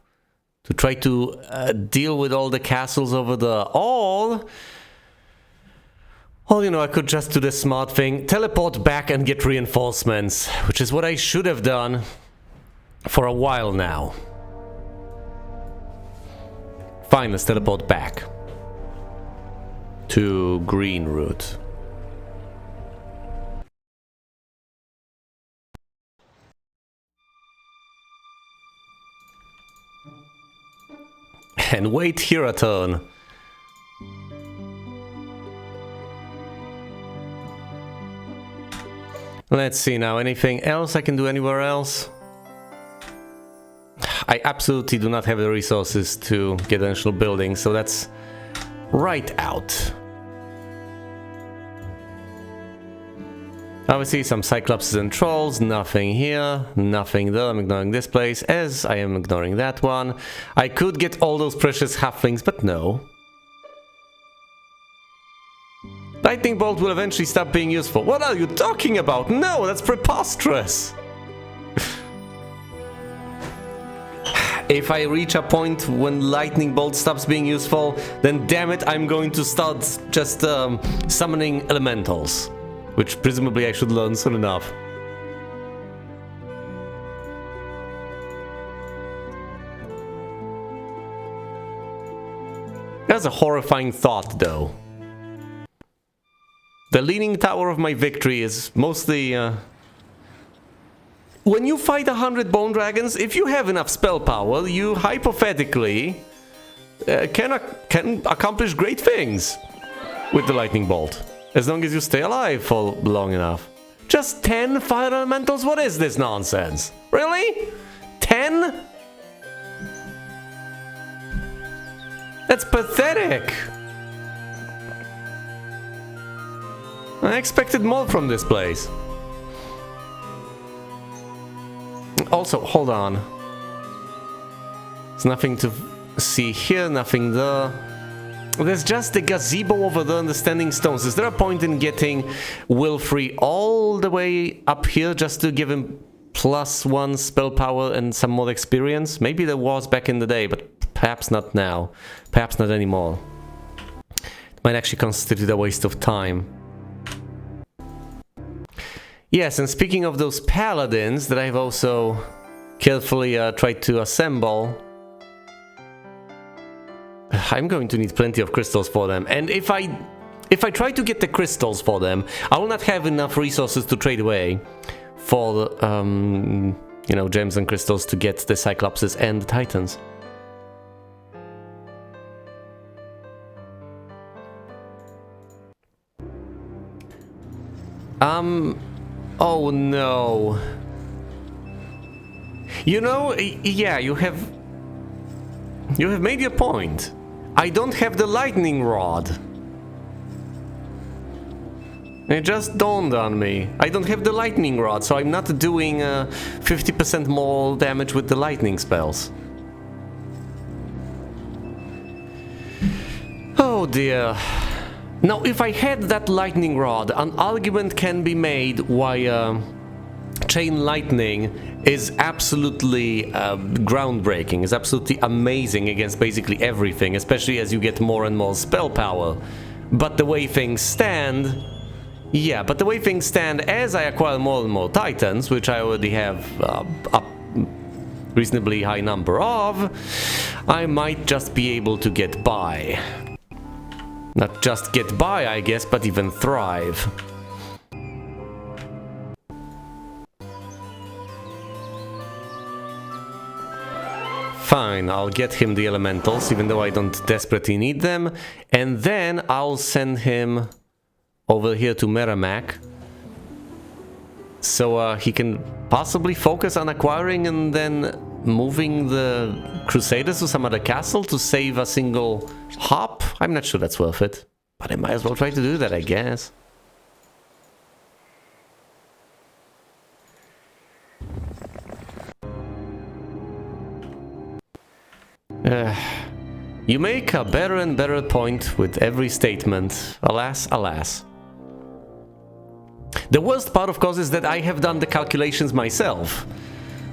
S1: to try to deal with all the castles over there. Or, you know, I could just do the smart thing, teleport back and get reinforcements, which is what I should have done for a while now. Fine, let's teleport back to Green Route. And wait here a turn. Let's see now, anything else I can do anywhere else? I absolutely do not have the resources to get additional buildings, so that's right out. Obviously some Cyclopses and Trolls, nothing here, nothing there. I'm ignoring this place, as I am ignoring that one. I could get all those precious halflings, but no. Lightning bolt will eventually stop being useful. What are you talking about? No, that's preposterous! If I reach a point when lightning bolt stops being useful, then damn it, I'm going to start just summoning elementals. Which presumably I should learn soon enough. That's a horrifying thought, though. The leaning tower of my victory is mostly... When you fight 100 bone dragons, if you have enough spell power, you hypothetically can accomplish great things with the lightning bolt. As long as you stay alive for long enough. Just 10 fire elementals? What is this nonsense? Really? 10? That's pathetic! I expected more from this place. Also, hold on. There's nothing to see here, nothing there. There's just the gazebo over there and the standing stones. Is there a point in getting Wilfrey all the way up here just to give him +1 spell power and some more experience? Maybe there was back in the day, but perhaps not now. Perhaps not anymore. It might actually constitute a waste of time. Yes, and speaking of those paladins that I've also carefully tried to assemble, I'm going to need plenty of crystals for them. And if I try to get the crystals for them, I will not have enough resources to trade away for, you know, gems and crystals to get the Cyclopses and the Titans. Oh no. You know, yeah, you have made your point. I don't have the lightning rod. It just dawned on me. I don't have the lightning rod, so I'm not doing 50% more damage with the lightning spells. Oh dear. Now, if I had that lightning rod, an argument can be made why chain lightning is absolutely groundbreaking, is absolutely amazing against basically everything, especially as you get more and more spell power. But the way things stand... Yeah, but the way things stand, as I acquire more and more titans, which I already have a reasonably high number of, I might just be able to get by. Not just get by, I guess, but even thrive. Fine, I'll get him the elementals, even though I don't desperately need them. And then I'll send him over here to Merrimack, so he can possibly focus on acquiring and then moving the Crusaders to some other castle to save a single hop. I'm not sure that's worth it, but I might as well try to do that, I guess. You make a better and better point with every statement. Alas, alas. The worst part, of course, is that I have done the calculations myself.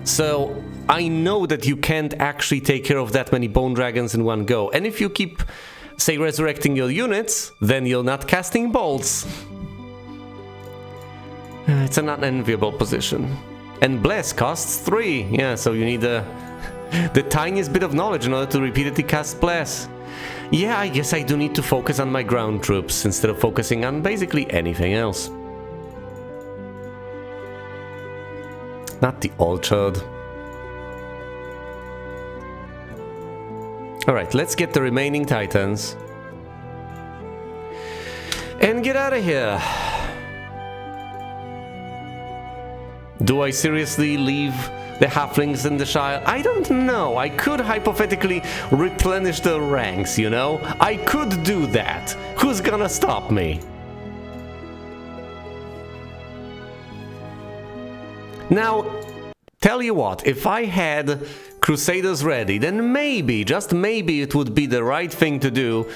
S1: So I know that you can't actually take care of that many bone dragons in one go. And if you keep, say, resurrecting your units, then you're not casting bolts. It's an unenviable position. And Bless costs 3. Yeah, so you need the tiniest bit of knowledge in order to repeatedly cast Bless. Yeah, I guess I do need to focus on my ground troops instead of focusing on basically anything else. Not the orchard. Alright, let's get the remaining titans. And get out of here. Do I seriously leave the halflings in the Shire? I don't know. I could hypothetically replenish the ranks, you know? I could do that. Who's gonna stop me? Now, tell you what, if I had Crusaders ready, then maybe, just maybe, it would be the right thing to do.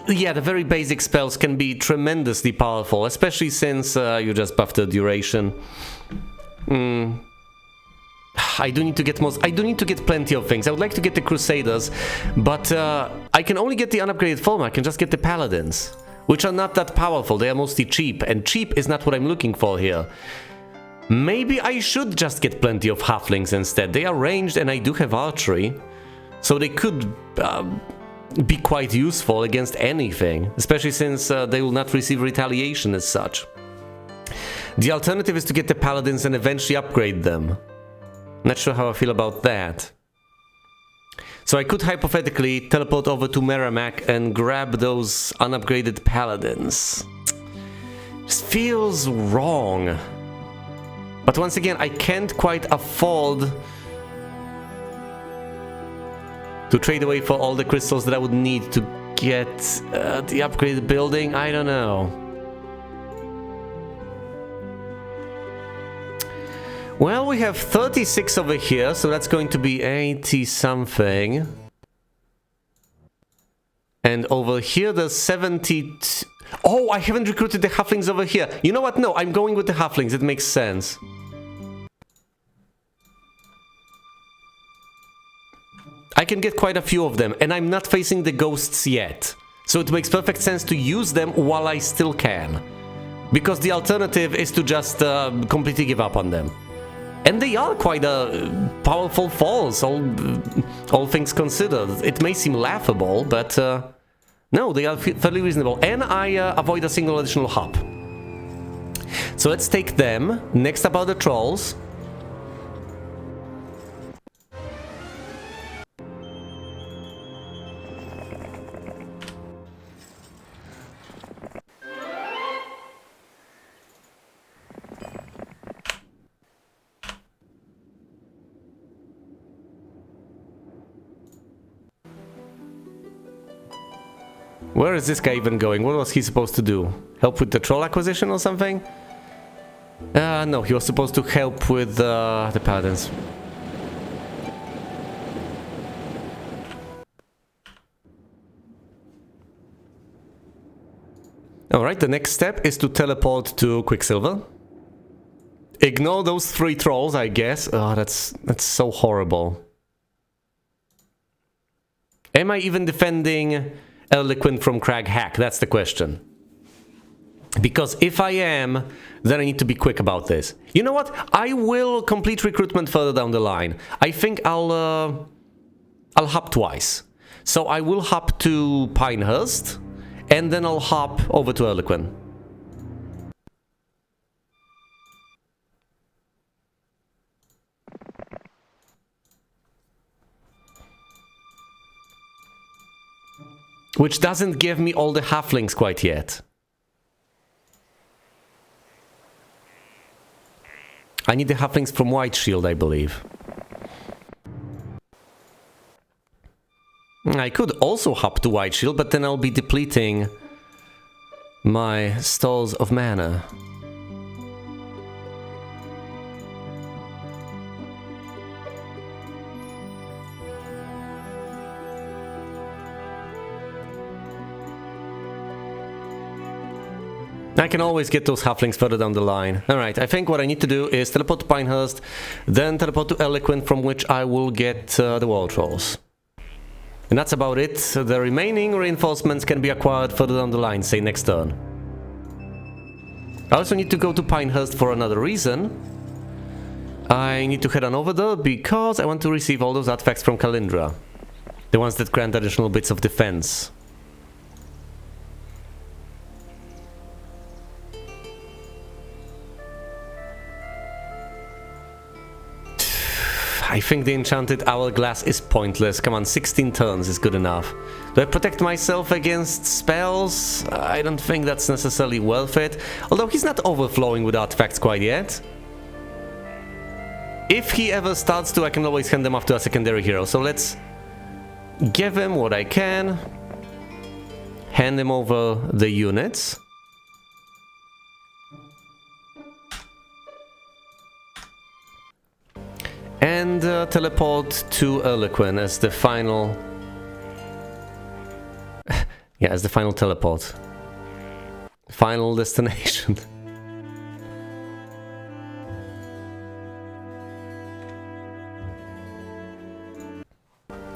S1: Yeah, the very basic spells can be tremendously powerful, especially since you just buffed the duration. I do need to get plenty of things. I would like to get the Crusaders, but I can only get the unupgraded form. I can just get the Paladins, which are not that powerful. They are mostly cheap, and cheap is not what I'm looking for here. Maybe I should just get plenty of halflings instead. They are ranged, and I do have archery, so they could be quite useful against anything, especially since they will not receive retaliation as such. The alternative is to get the paladins and eventually upgrade them. Not sure how I feel about that. So I could hypothetically teleport over to Merrimack and grab those unupgraded paladins. Just feels wrong. But once again, I can't quite afford to trade away for all the crystals that I would need to get the upgraded building. I don't know. Well, we have 36 over here, so that's going to be 80 something. And over here there's 70... Oh, I haven't recruited the halflings over here. You know what? No, I'm going with the halflings. It makes sense. I can get quite a few of them, and I'm not facing the ghosts yet. So it makes perfect sense to use them while I still can. Because the alternative is to just completely give up on them. And they are quite powerful falls, all things considered. It may seem laughable, but no, they are fairly reasonable. And I avoid a single additional hop. So let's take them. Next up are the trolls. Where is this guy even going? What was he supposed to do? Help with the troll acquisition or something? No, he was supposed to help with the paladins. Alright, the next step is to teleport to Quicksilver. Ignore those 3 trolls, I guess. Oh, that's so horrible. Am I even defending Eloquent from Crag Hack? That's the question. Because if I am, then I need to be quick about this. You know what? I will complete recruitment further down the line. I think I'll hop twice. So I will hop to Pinehurst, and then I'll hop over to Eloquent. Which doesn't give me all the halflings quite yet. I need the halflings from White Shield, I believe. I could also hop to White Shield, but then I'll be depleting my stalls of mana. I can always get those halflings further down the line. Alright, I think what I need to do is teleport to Pinehurst, then teleport to Eloquent, from which I will get the wall trolls. And that's about it. The remaining reinforcements can be acquired further down the line, say next turn. I also need to go to Pinehurst for another reason. I need to head on over there because I want to receive all those artifacts from Kalindra. The ones that grant additional bits of defense. I think the enchanted hourglass is pointless. Come on, 16 turns is good enough. Do I protect myself against spells? I don't think that's necessarily worth it. Although he's not overflowing with artifacts quite yet. If he ever starts to, I can always hand them off to a secondary hero. So let's give him what I can. Hand him over the units. And teleport to Eloquent as the final... yeah, as the final teleport. Final destination.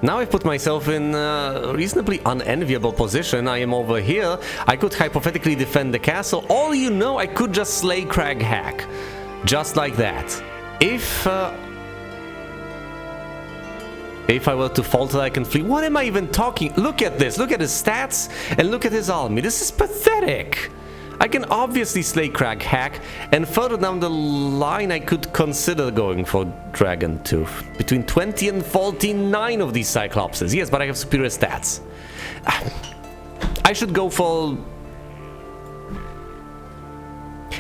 S1: Now I've put myself in a reasonably unenviable position. I am over here. I could hypothetically defend the castle. Or, you know, I could just slay Crag Hack. Just like that. If I were to falter, I can flee. What am I even talking? Look at this. Look at his stats and look at his army. This is pathetic. I can obviously slay Crag Hack, and further down the line I could consider going for Dragon Tooth. Between 20 and 49 of these Cyclopses. Yes, but I have superior stats. I should go for...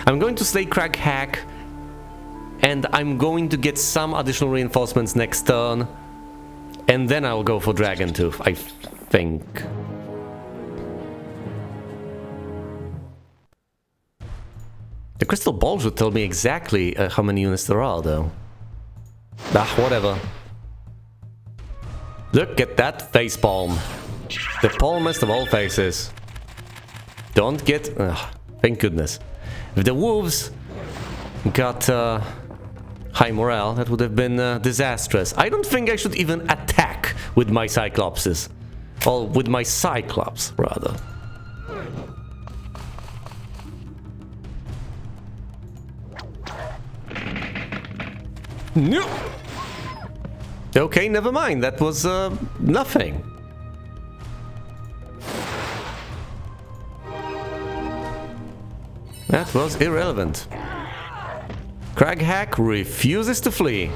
S1: I'm going to slay Crag Hack, and I'm going to get some additional reinforcements next turn. And then I'll go for Dragon Tooth, I think. The crystal ball should tell me exactly how many units there are, though. Whatever. Look at that face palm. The palmest of all faces. Don't get... thank goodness. If the wolves got... high morale, that would have been disastrous. I don't think I should even attack with my Cyclopses. Or with my Cyclops, rather. No! Okay, never mind. That was nothing. That was irrelevant. Crag Hack refuses to flee.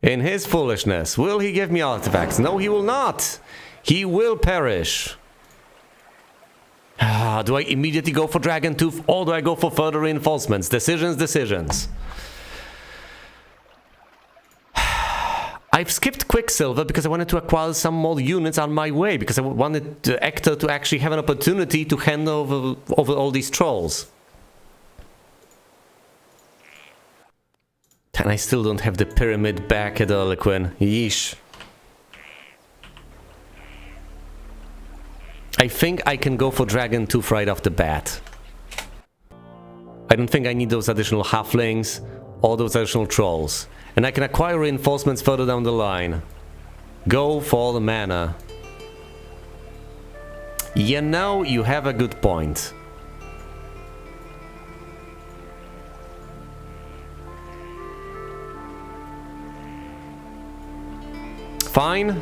S1: In his foolishness, will he give me artifacts? No, he will not. He will perish. Do I immediately go for Dragon Tooth or do I go for further reinforcements? Decisions. I I've skipped Quicksilver because I wanted to acquire some more units on my way, because I wanted the actor to actually have an opportunity to hand over all these trolls. And I still don't have the pyramid back at Harlequin. Yeesh. I think I can go for Dragon Tooth right off the bat. I don't think I need those additional halflings or those additional trolls. And I can acquire reinforcements further down the line. Go for the mana. You know, you have a good point. Fine.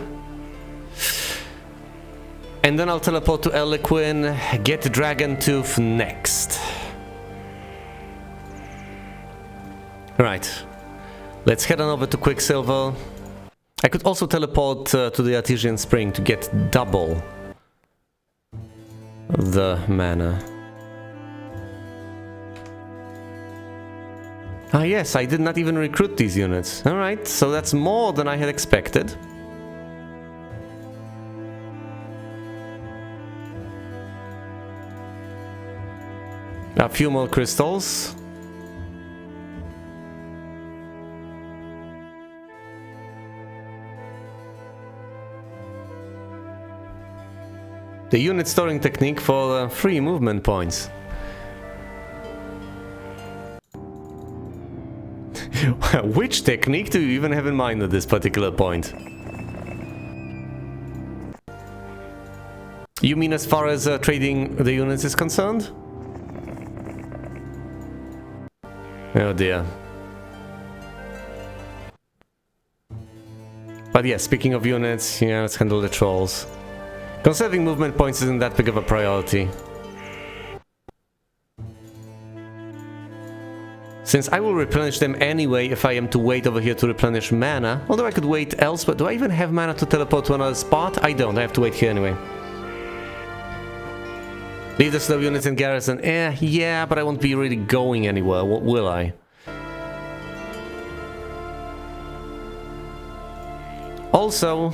S1: And then I'll teleport to Harlequin, get Dragon Tooth next. Right. Let's head on over to Quicksilver. I could also teleport to the Artesian Spring to get double the mana. Ah yes, I did not even recruit these units. Alright, so that's more than I had expected. A few more crystals. The unit storing technique for 3 movement points. Which technique do you even have in mind at this particular point? You mean as far as trading the units is concerned? Oh dear. But yeah, speaking of units, yeah, let's handle the trolls. Conserving movement points isn't that big of a priority. Since I will replenish them anyway if I am to wait over here to replenish mana, although I could wait elsewhere. Do I even have mana to teleport to another spot? I don't, I have to wait here anyway. Leave the slow units in garrison. Yeah, but I won't be really going anywhere, will I? Also,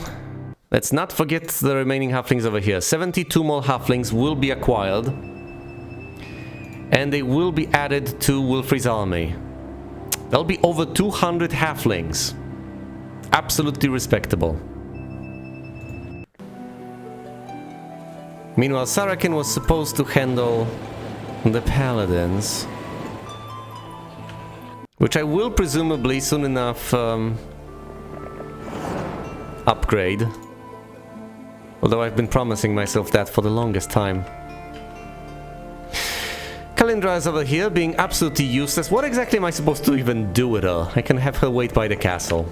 S1: let's not forget the remaining halflings over here. 72 more halflings will be acquired. And they will be added to Wilfried's army. There'll be over 200 halflings. Absolutely respectable. Meanwhile, Sarakin was supposed to handle the paladins. Which I will presumably soon enough upgrade. Although I've been promising myself that for the longest time. Kalindra is over here, being absolutely useless. What exactly am I supposed to even do with her? I can have her wait by the castle.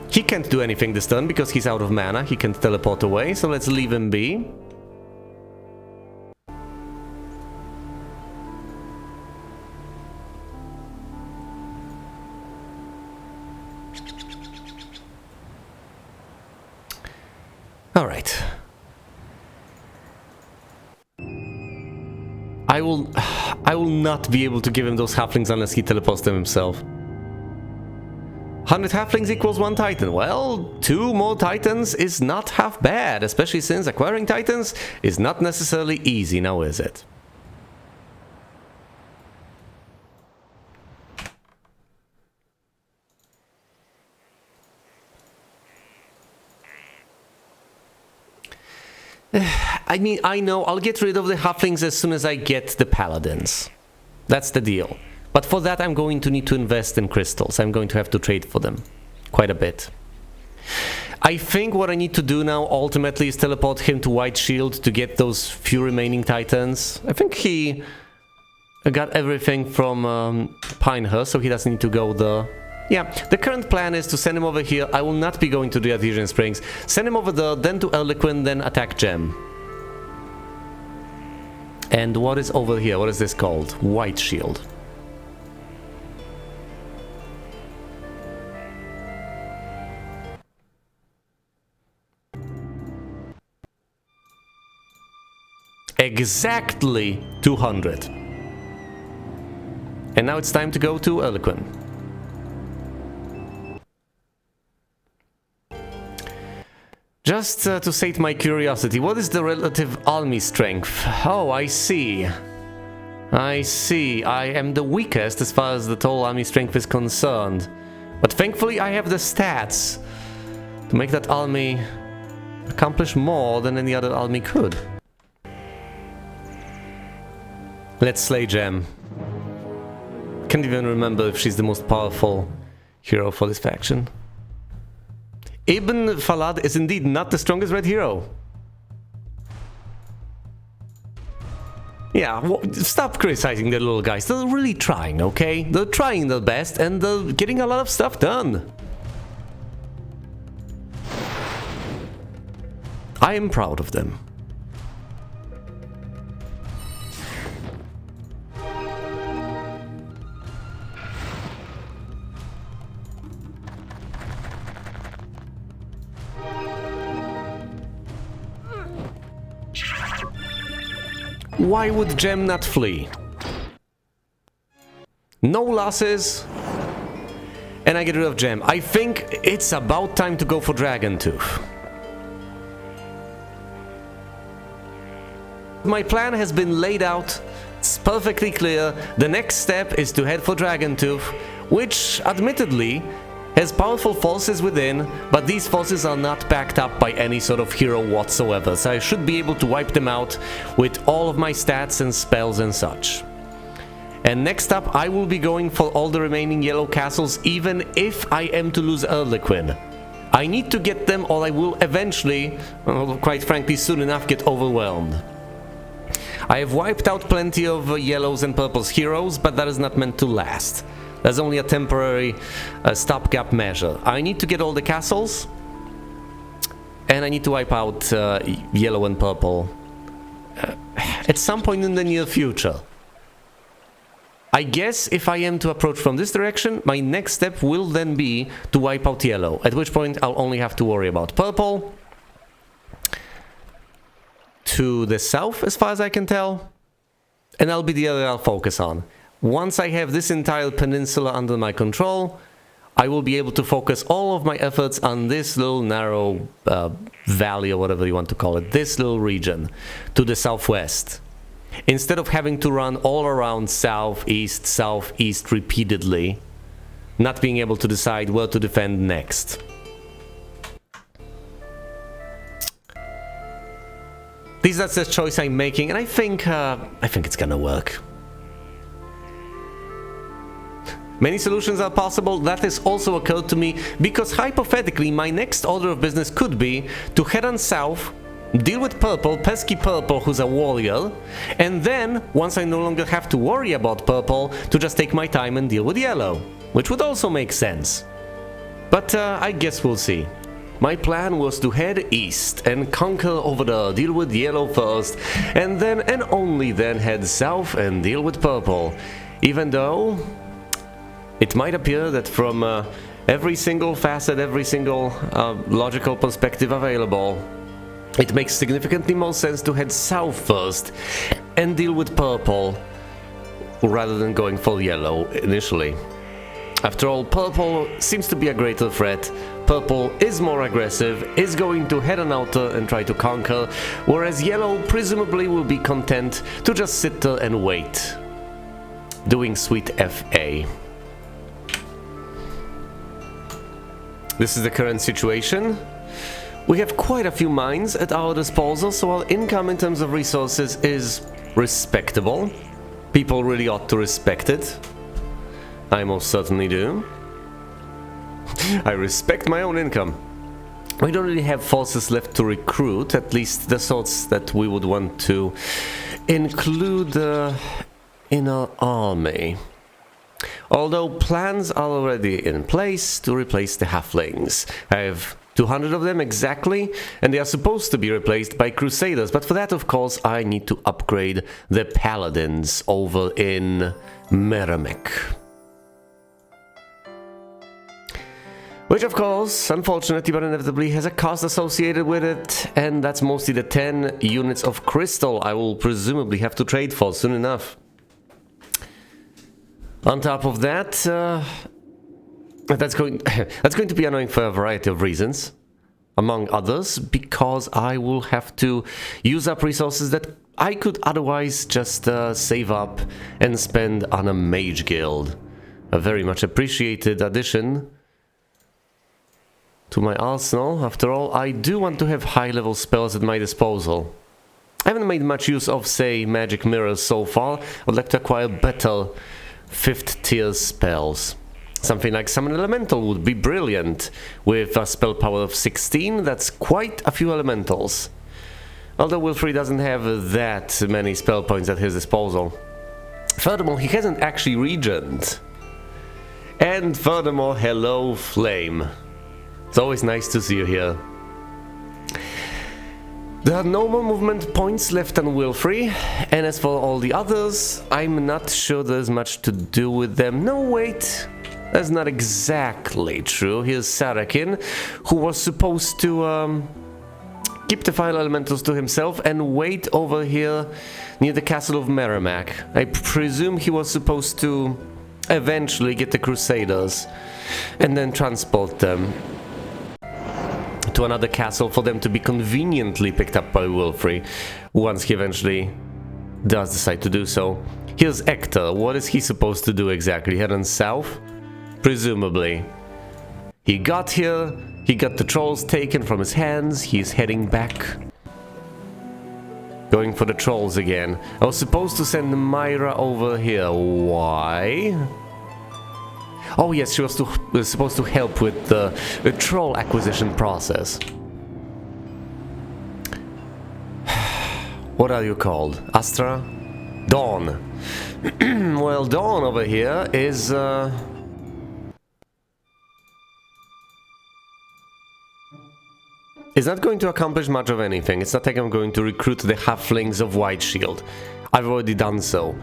S1: He can't do anything this turn because he's out of mana. He can teleport away, so let's leave him be. All right. I will not be able to give him those halflings unless he teleports them himself. 100 halflings equals 1 titan. Well, 2 more titans is not half bad, especially since acquiring titans is not necessarily easy, now is it? I mean, I know I'll get rid of the halflings as soon as I get the paladins. That's the deal. But for that I'm going to need to invest in crystals. I'm going to have to trade for them. Quite a bit. I think what I need to do now ultimately is teleport him to White Shield to get those few remaining titans. I think he got everything from Pinehurst, so he doesn't need to go there. Yeah, the current plan is to send him over here. I will not be going to the Artesian Springs. Send him over there, then to Harlequin, then attack Gem. And what is over here? What is this called? White Shield. Exactly 200. And now it's time to go to Harlequin. Just to sate my curiosity, what is the relative army strength? Oh, I see. I see. I am the weakest as far as the total army strength is concerned. But thankfully I have the stats to make that army accomplish more than any other army could. Let's slay Gem. Can't even remember if she's the most powerful hero for this faction. Ibn Falad is indeed not the strongest red hero. Yeah, well, stop criticizing the little guys. They're really trying, okay? They're trying their best and they're getting a lot of stuff done. I am proud of them. Why would Gem not flee? No losses. And I get rid of Gem. I think it's about time to go for Dragon Tooth. My plan has been laid out. It's perfectly clear. The next step is to head for Dragon Tooth, which admittedly has powerful forces within, but these forces are not backed up by any sort of hero whatsoever, so I should be able to wipe them out with all of my stats and spells and such. And next up, I will be going for all the remaining yellow castles, even if I am to lose Erlequin. I need to get them or I will eventually, quite frankly soon enough, get overwhelmed. I have wiped out plenty of yellows and purples heroes, but that is not meant to last. That's only a temporary stopgap measure. I need to get all the castles, and I need to wipe out yellow and purple at some point in the near future. I guess if I am to approach from this direction, my next step will then be to wipe out yellow, at which point I'll only have to worry about purple. To the south, as far as I can tell, and that'll be the other I'll focus on. Once I have this entire peninsula under my control, I will be able to focus all of my efforts on this little narrow valley, or whatever you want to call it, this little region to the southwest. Instead of having to run all around southeast repeatedly, not being able to decide where to defend next. That's the choice I'm making, and I think it's gonna work. Many solutions are possible. That has also occurred to me because hypothetically my next order of business could be to head on south, deal with purple, pesky purple who's a warrior, and then once I no longer have to worry about purple, to just take my time and deal with yellow, which would also make sense. But I guess we'll see. My plan was to head east and conquer over there, deal with yellow first, and then and only then head south and deal with purple, even though it might appear that from every single facet, every single logical perspective available, it makes significantly more sense to head south first and deal with purple rather than going for yellow initially. After all, purple seems to be a greater threat. Purple is more aggressive, is going to head on outer and try to conquer, whereas yellow presumably will be content to just sit there and wait, doing sweet FA. This is the current situation. We have quite a few mines at our disposal, so our income in terms of resources is respectable. People really ought to respect it. I most certainly do. I respect my own income. We don't really have forces left to recruit, at least the sorts that we would want to include in our army. Although plans are already in place to replace the halflings. I have 200 of them exactly, and they are supposed to be replaced by crusaders, but for that of course I need to upgrade the paladins over in Merrimack. Which of course, unfortunately but inevitably, has a cost associated with it, and that's mostly the 10 units of crystal I will presumably have to trade for soon enough. On top of that, that's going to be annoying for a variety of reasons. among others, because I will have to use up resources that I could otherwise just save up and spend on a mage guild. A very much appreciated addition to my arsenal. After all, I do want to have high-level spells at my disposal. I haven't made much use of, say, magic mirrors so far. I'd like to acquire better 5th tier spells. Something like Summon Elemental would be brilliant. With a spell power of 16, that's quite a few elementals. Although Wilfrey doesn't have that many spell points at his disposal. Furthermore, he hasn't actually regened. And furthermore, hello Flame. It's always nice to see you here. There are no more movement points left on Wilfrey, and as for all the others, I'm not sure there's much to do with them. No, wait, that's not exactly true. Here's Sarakin, who was supposed to keep the fire elementals to himself and wait over here near the castle of Merrimack. I presume he was supposed to eventually get the Crusaders and then transport them to another castle for them to be conveniently picked up by Wilfrey once he eventually does decide to do so. Here's Hector. What is he supposed to do exactly? Heading south? Presumably. He got here, he got the trolls taken from his hands, he's heading back. Going for the trolls again. I was supposed to send Myra over here. Why? Oh yes, she was supposed to help with the troll acquisition process. What are you called? Astra? Dawn. Well, Dawn over here is not going to accomplish much of anything. It's not like I'm going to recruit the halflings of White Shield. I've already done so.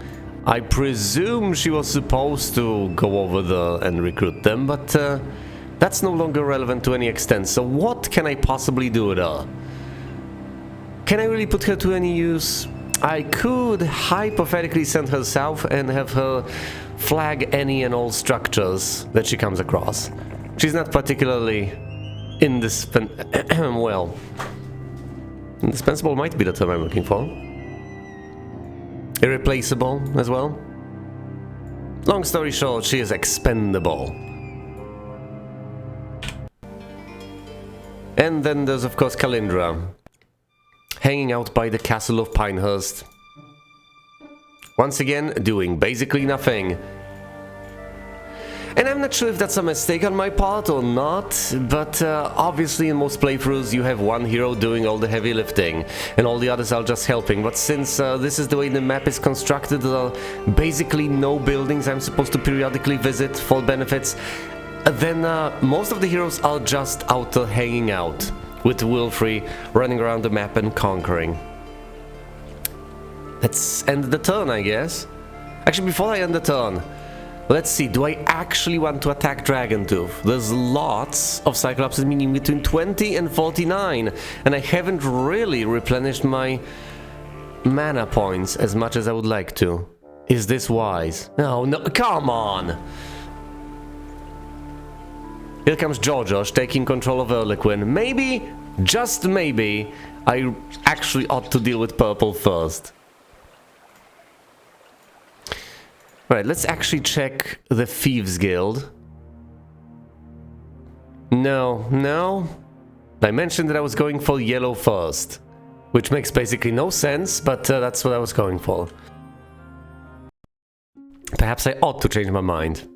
S1: I presume she was supposed to go over there and recruit them, but that's no longer relevant to any extent. So what can I possibly do with her? Can I really put her to any use? I could hypothetically send her south and have her flag any and all structures that she comes across. She's not particularly well, indispensable might be the term I'm looking for. Irreplaceable as well. Long story short, she is expendable. And then there's of course Kalindra, hanging out by the castle of Pinehurst. Once again, doing basically nothing. And I'm not sure if that's a mistake on my part or not, but obviously in most playthroughs you have one hero doing all the heavy lifting, and all the others are just helping. But since this is the way the map is constructed, there are basically no buildings I'm supposed to periodically visit for benefits, then most of the heroes are just out there hanging out, with Wilfrey running around the map and conquering. Let's end the turn, I guess. Actually, before I end the turn, let's see, do I actually want to attack Dragontooth? There's lots of Cyclopses, meaning between 20 and 49, and I haven't really replenished my mana points as much as I would like to. Is this wise? No, come on! Here comes George taking control of Erlequin. Maybe, just maybe, I actually ought to deal with purple first. Right, let's actually check the Thieves Guild. No. I mentioned that I was going for yellow first, which makes basically no sense, but that's what I was going for. Perhaps I ought to change my mind.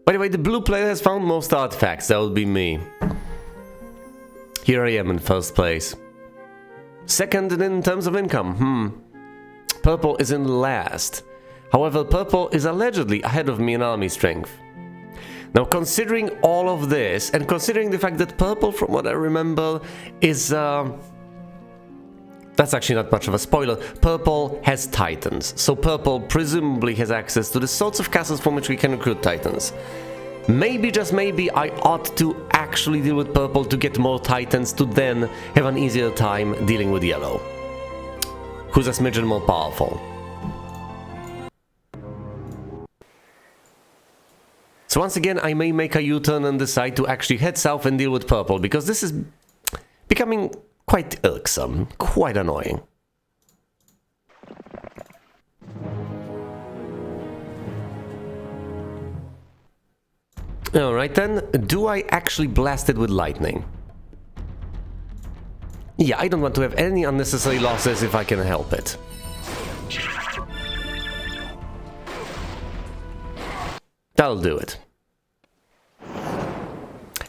S1: By the way, the blue player has found most artifacts. That would be me. Here I am in first place. Second in terms of income. Purple is in last. However, purple is allegedly ahead of me in army strength. Now, considering all of this, and considering the fact that purple, from what I remember, is... that's actually not much of a spoiler. Purple has titans, so purple presumably has access to the sorts of castles from which we can recruit titans. Maybe, just maybe, I ought to actually deal with purple to get more titans to then have an easier time dealing with yellow, who's a smidgen more powerful. So once again, I may make a U-turn and decide to actually head south and deal with purple, because this is becoming quite irksome, quite annoying. Alright then, do I actually blast it with lightning? Yeah, I don't want to have any unnecessary losses if I can help it. That'll do it.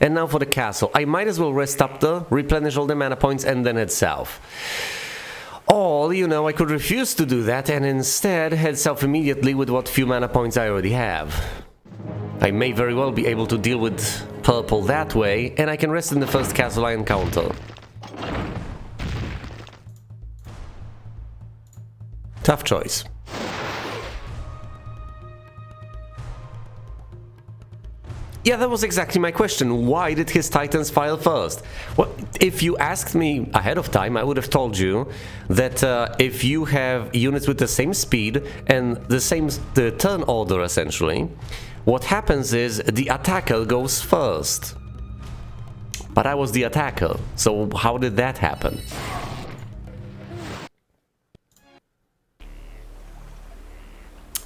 S1: And now for the castle. I might as well rest up there, replenish all the mana points, and then head south. Or, you know, I could refuse to do that and instead head south immediately with what few mana points I already have. I may very well be able to deal with purple that way, and I can rest in the first castle I encounter. Tough choice. Yeah, that was exactly my question. Why did his titans file first? Well, if you asked me ahead of time, I would have told you that if you have units with the same speed and the turn order essentially, what happens is the attacker goes first. But I was the attacker, so how did that happen?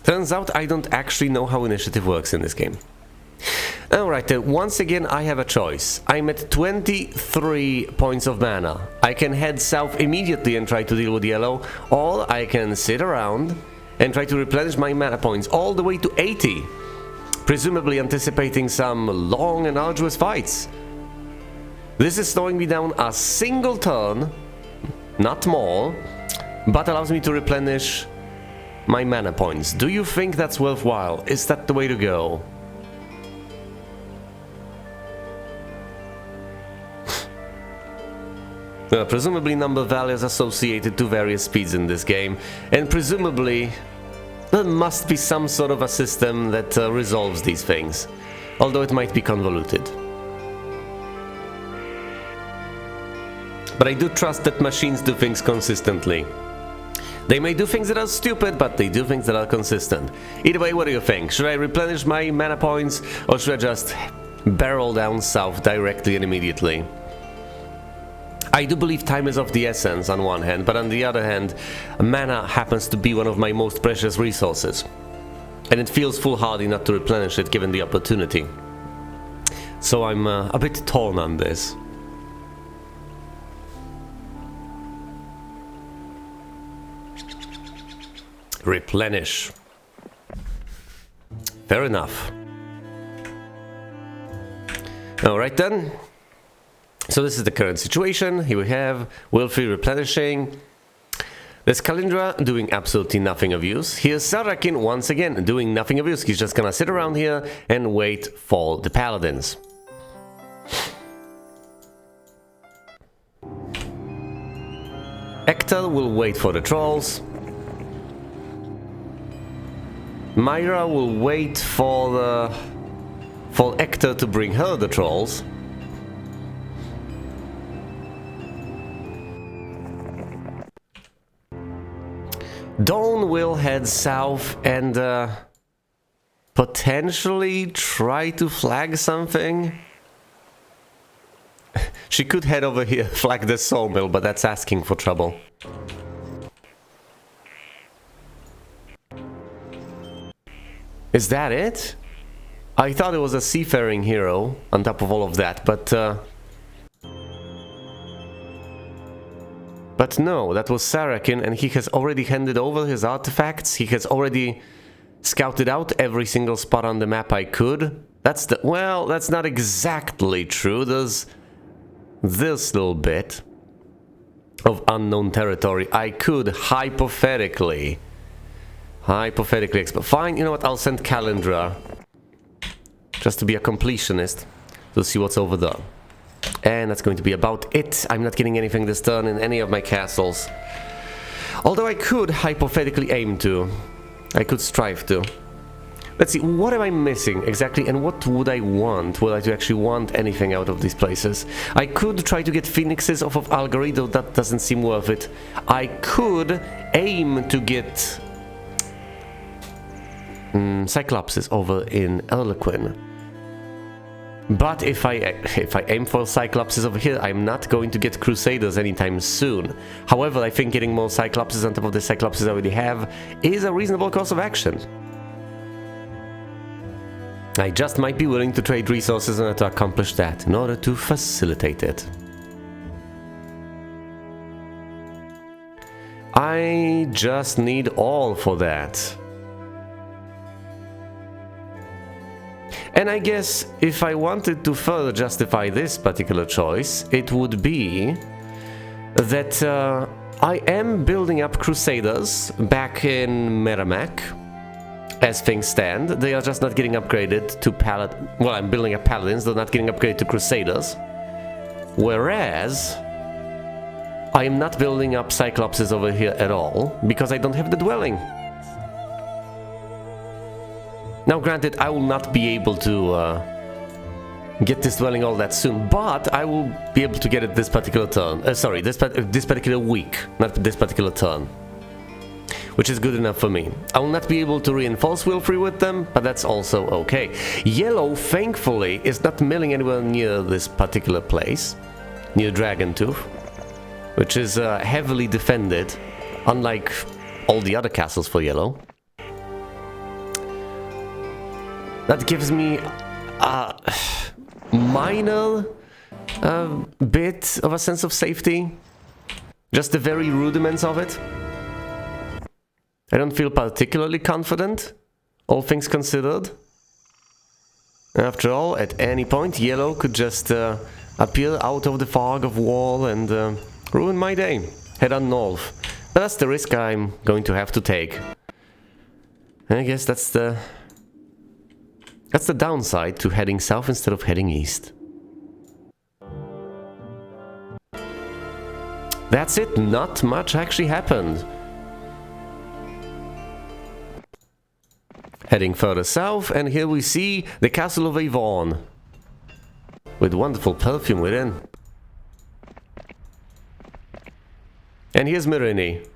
S1: Turns out I don't actually know how initiative works in this game. Alright then, once again I have a choice. I'm at 23 points of mana. I can head south immediately and try to deal with yellow, or I can sit around and try to replenish my mana points all the way to 80, presumably anticipating some long and arduous fights. This is slowing me down a single turn, not more, but allows me to replenish my mana points. Do you think that's worthwhile? Is that the way to go? Presumably number values associated to various speeds in this game, and presumably there must be some sort of a system that resolves these things, although it might be convoluted. But I do trust that machines do things consistently. They may do things that are stupid, but they do things that are consistent. Either way, what do you think? Should I replenish my mana points, or should I just barrel down south directly and immediately? I do believe time is of the essence on one hand, but on the other hand, mana happens to be one of my most precious resources. And it feels foolhardy not to replenish it given the opportunity. So I'm a bit torn on this. Replenish. Fair enough. Alright then. So this is the current situation. Here we have Wilfrey replenishing. There's Kalindra doing absolutely nothing of use. Here's Sarakin once again doing nothing of use. He's just gonna sit around here and wait for the paladins. Ektal will wait for the trolls. Myra will wait for Ektar to bring her the trolls. Dawn will head south and potentially try to flag something. She could head over here, flag the sawmill, but that's asking for trouble. Is that it? I thought it was a seafaring hero on top of all of that, but no, that was Sarakin, and he has already handed over his artifacts. He has already scouted out every single spot on the map I could. Well, that's not exactly true. There's this little bit of unknown territory I could hypothetically explore. Fine, you know what, I'll send Kalindra just to be a completionist to see what's over there. And that's going to be about it. I'm not getting anything this turn in any of my castles. Although I could hypothetically aim to. I could strive to. Let's see, what am I missing exactly, and what would I want? Would I to actually want anything out of these places? I could try to get phoenixes off of Algary, though that doesn't seem worth it. I could aim to get Cyclopses over in Erlequin. But if I aim for Cyclopses over here, I'm not going to get Crusaders anytime soon. However, I think getting more Cyclopses on top of the Cyclopses I already have is a reasonable course of action. I just might be willing to trade resources in order to accomplish that, in order to facilitate it. I just need all for that. And I guess if I wanted to further justify this particular choice, it would be that I am building up Crusaders back in Merrimack. As things stand, they are just not getting upgraded to Well, I'm building up Paladins, they're not getting upgraded to Crusaders. Whereas, I am not building up Cyclopses over here at all, because I don't have the dwelling. Now granted, I will not be able to get this dwelling all that soon, but I will be able to get it this particular turn. Sorry, this particular week, not this particular turn. Which is good enough for me. I will not be able to reinforce Wilfrey with them, but that's also okay. Yellow, thankfully, is not milling anywhere near this particular place, near Dragontooth, which is heavily defended, unlike all the other castles for Yellow. That gives me a minor bit of a sense of safety. Just the very rudiments of it. I don't feel particularly confident, all things considered. After all, at any point, Yellow could just appear out of the fog of war and ruin my day. Head on north. But that's the risk I'm going to have to take. And I guess that's the downside to heading south instead of heading east. That's it, not much actually happened. Heading further south, and here we see the Castle of Avon, with wonderful perfume within. And here's Myrrine,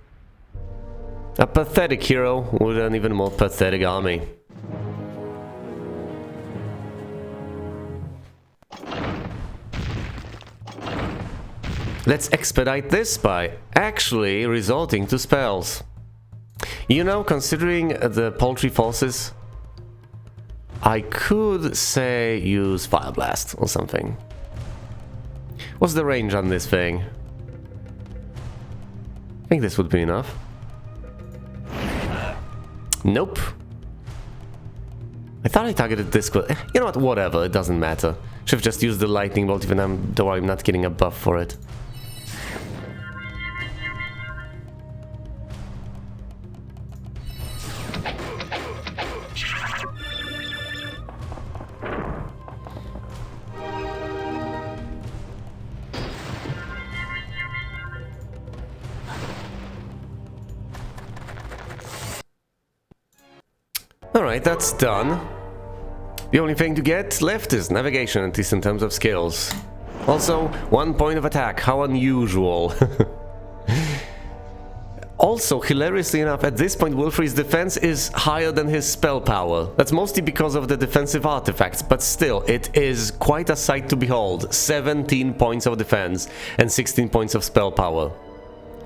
S1: a pathetic hero with an even more pathetic army. Let's expedite this by actually resorting to spells. You know, considering the paltry forces, I could say use Fire Blast or something. What's the range on this thing? I think this would be enough. Nope. I thought I targeted this. You know what? Whatever. It doesn't matter. Should have just used the lightning bolt, even though I'm not getting a buff for it. Alright, that's done. The only thing to get left is navigation, at least in terms of skills. Also, 1 point of attack, how unusual. Also, hilariously enough, at this point Wilfrey's defense is higher than his spell power. That's mostly because of the defensive artifacts, but still, it is quite a sight to behold. 17 points of defense and 16 points of spell power,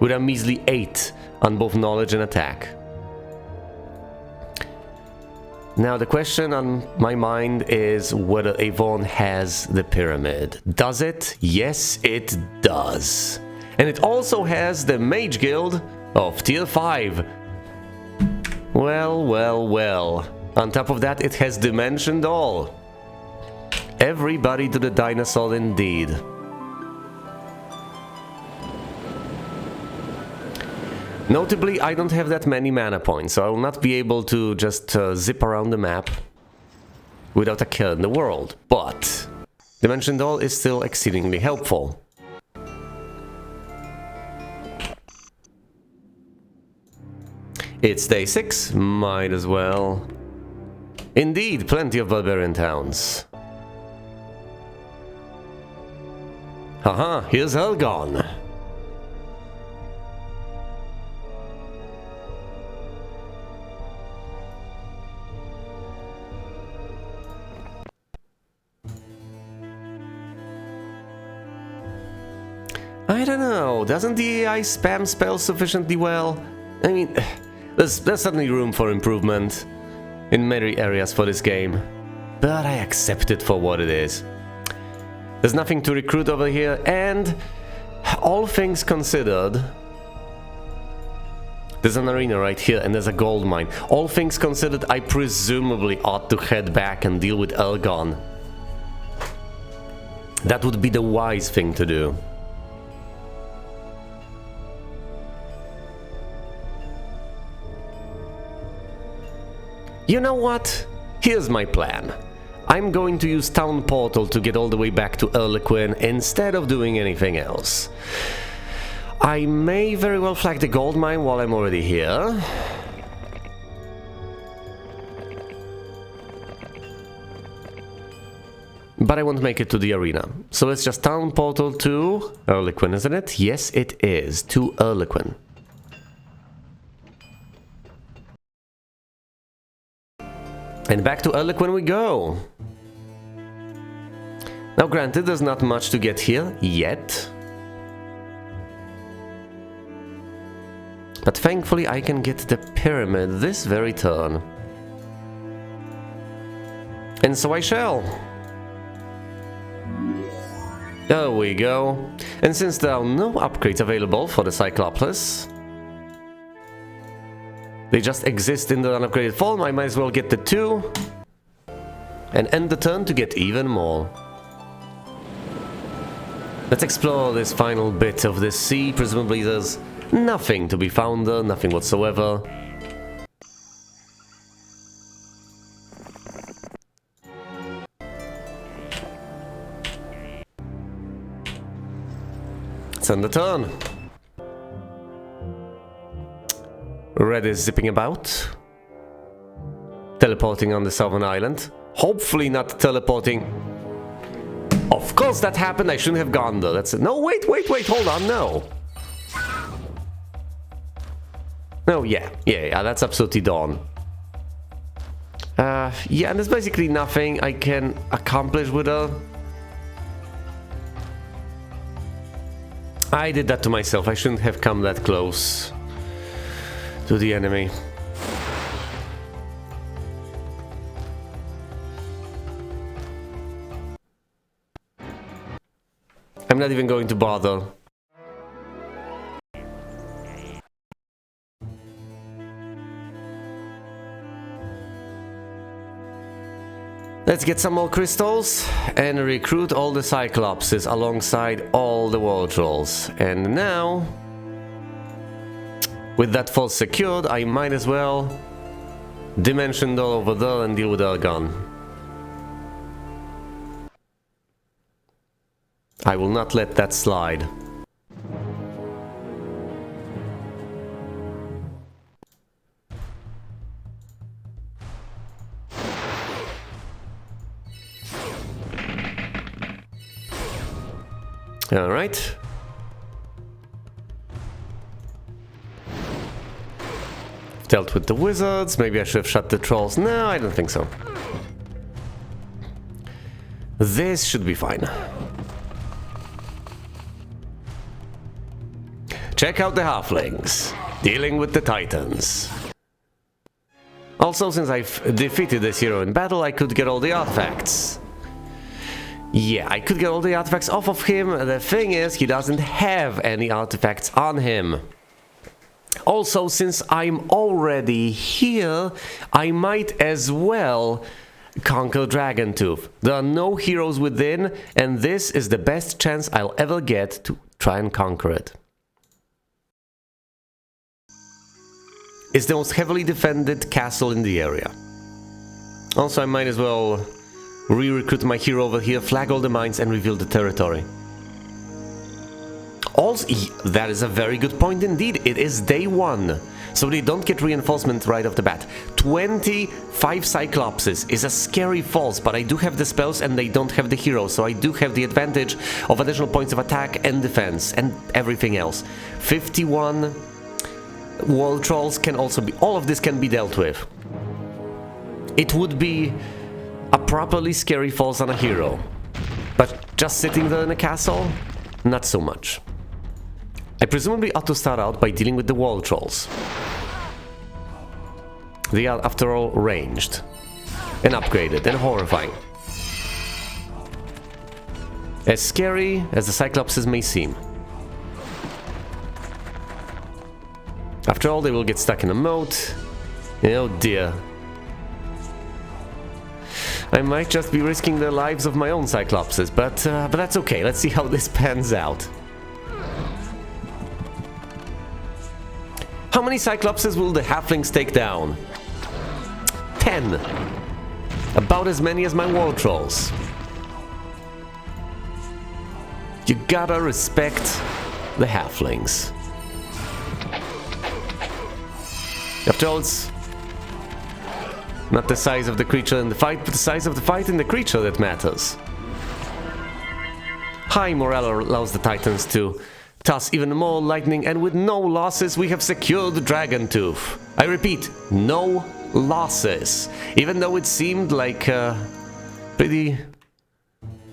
S1: with a measly 8 on both knowledge and attack. Now the question on my mind is whether Avon has the pyramid. Does it? Yes, it does. And it also has the Mage Guild of Tier 5. Well, well, well. On top of that, it has Dimension Doll. Everybody to the dinosaur indeed. Notably, I don't have that many mana points, so I will not be able to just zip around the map without a care in the world. But Dimension Doll is still exceedingly helpful. It's day 6, might as well. Indeed, plenty of barbarian towns. Haha, here's Elgon. I don't know, doesn't the AI spam spells sufficiently well? I mean, there's certainly room for improvement in many areas for this game, but I accept it for what it is. There's nothing to recruit over here, and all things considered, there's an arena right here and there's a gold mine. All things considered, I presumably ought to head back and deal with Elgon. That would be the wise thing to do. You know what? Here's my plan. I'm going to use Town Portal to get all the way back to Erlequin instead of doing anything else. I may very well flag the gold mine while I'm already here. But I won't make it to the arena. So let's just Town Portal to Erlequin, isn't it? Yes, it is. To Erlequin. And back to Erlequin we go. Now granted, there's not much to get here yet. But thankfully I can get the pyramid this very turn. And so I shall. There we go. And since there are no upgrades available for the Cyclops, they just exist in the unupgraded form, I might as well get the 2 and end the turn to get even more. Let's explore this final bit of the sea. Presumably there's nothing to be found there, nothing whatsoever. Let's end the turn. Red is zipping about. Teleporting on the southern island. Hopefully not teleporting. Of course that happened, I shouldn't have gone there. That's it. No, wait, hold on, no. No, yeah, that's absolutely Dawn. Yeah, and there's basically nothing I can accomplish with her. I did that to myself, I shouldn't have come that close to the enemy. I'm not even going to bother. Let's get some more crystals and recruit all the Cyclopses alongside all the War Trolls. And now, with that force secured, I might as well dimension door over there and deal with Ergon. I will not let that slide. All right. Dealt with the wizards. Maybe I should have shut the trolls. No, I don't think so. This should be fine. Check out the halflings, dealing with the titans. Also, since I've defeated this hero in battle, I could get all the artifacts. Yeah, I could get all the artifacts off of him. The thing is, he doesn't have any artifacts on him. Also, since I'm already here, I might as well conquer Dragontooth. There are no heroes within, and this is the best chance I'll ever get to try and conquer it. It's the most heavily defended castle in the area. Also, I might as well re-recruit my hero over here, flag all the mines, and reveal the territory. Also, that is a very good point indeed. It is day 1, so they don't get reinforcement right off the bat. 25 Cyclopses is a scary force, but I do have the spells and they don't have the hero, so I do have the advantage of additional points of attack and defense and everything else. 51 Wall Trolls can also be... all of this can be dealt with. It would be a properly scary force on a hero, but just sitting there in a castle, not so much. I presumably ought to start out by dealing with the wall trolls. They are, after all, ranged, and upgraded, and horrifying. As scary as the Cyclopses may seem. After all, they will get stuck in a moat. Oh dear. I might just be risking the lives of my own Cyclopses, but that's okay. Let's see how this pans out. How many Cyclopses will the Halflings take down? 10. About as many as my wall trolls. You gotta respect the Halflings. After all, it's not the size of the creature in the fight, but the size of the fight in the creature that matters. High morale allows the Titans to toss even more lightning, and with no losses we have secured the Dragon Tooth. I repeat, no losses. Even though it seemed like a pretty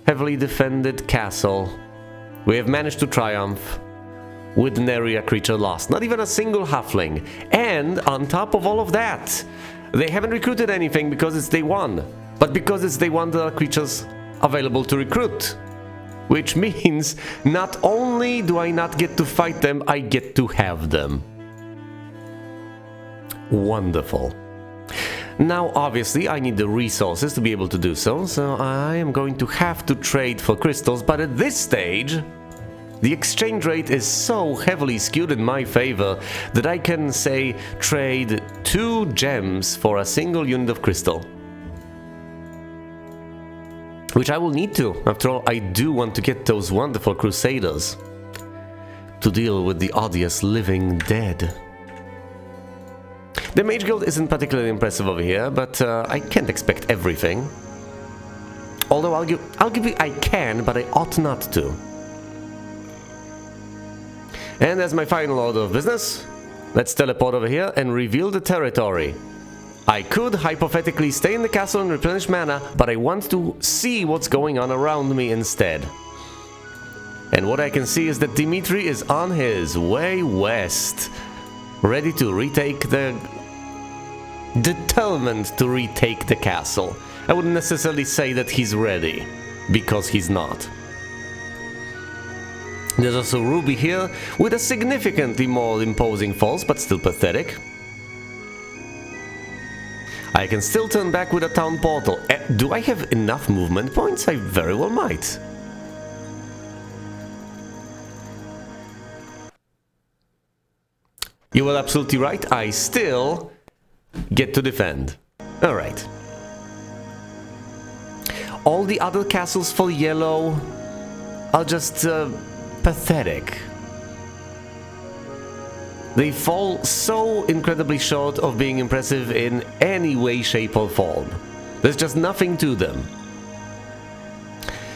S1: heavily defended castle, we have managed to triumph with nary a creature lost. Not even a single halfling. And on top of all of that, they haven't recruited anything because it's day one. But because it's day one, there are creatures available to recruit. Which means not only do I not get to fight them, I get to have them. Wonderful. Now, obviously, I need the resources to be able to do so, so I am going to have to trade for crystals, but at this stage, the exchange rate is so heavily skewed in my favor that I can, say, trade 2 gems for a single unit of crystal. Which I will need to. After all, I do want to get those wonderful crusaders to deal with the odious living dead. The Mage Guild isn't particularly impressive over here, but I can't expect everything. Although I'll give you I can, but I ought not to. And as my final order of business, let's teleport over here and reveal the territory. I could hypothetically stay in the castle and replenish mana, but I want to see what's going on around me instead. And what I can see is that Dimitri is on his way west, ready to retake determined to retake the castle. I wouldn't necessarily say that he's ready, because he's not. There's also Ruby here, with a significantly more imposing false, but still pathetic. I can still turn back with a town portal. Do I have enough movement points? I very well might. You were absolutely right, I still get to defend. Alright. All the other castles for yellow are just pathetic. They fall so incredibly short of being impressive in any way, shape or form. There's just nothing to them.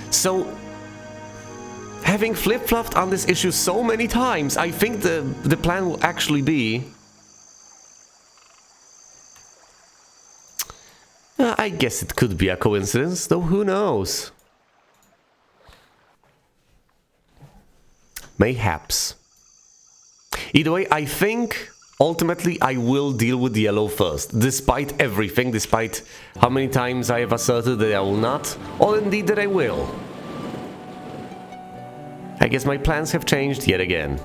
S1: So, having flip-flopped on this issue so many times, I think the plan will actually be... I guess it could be a coincidence, though who knows? Mayhaps. Either way, I think ultimately I will deal with yellow first, despite everything, despite how many times I have asserted that I will not, or indeed that I will. I guess my plans have changed yet again.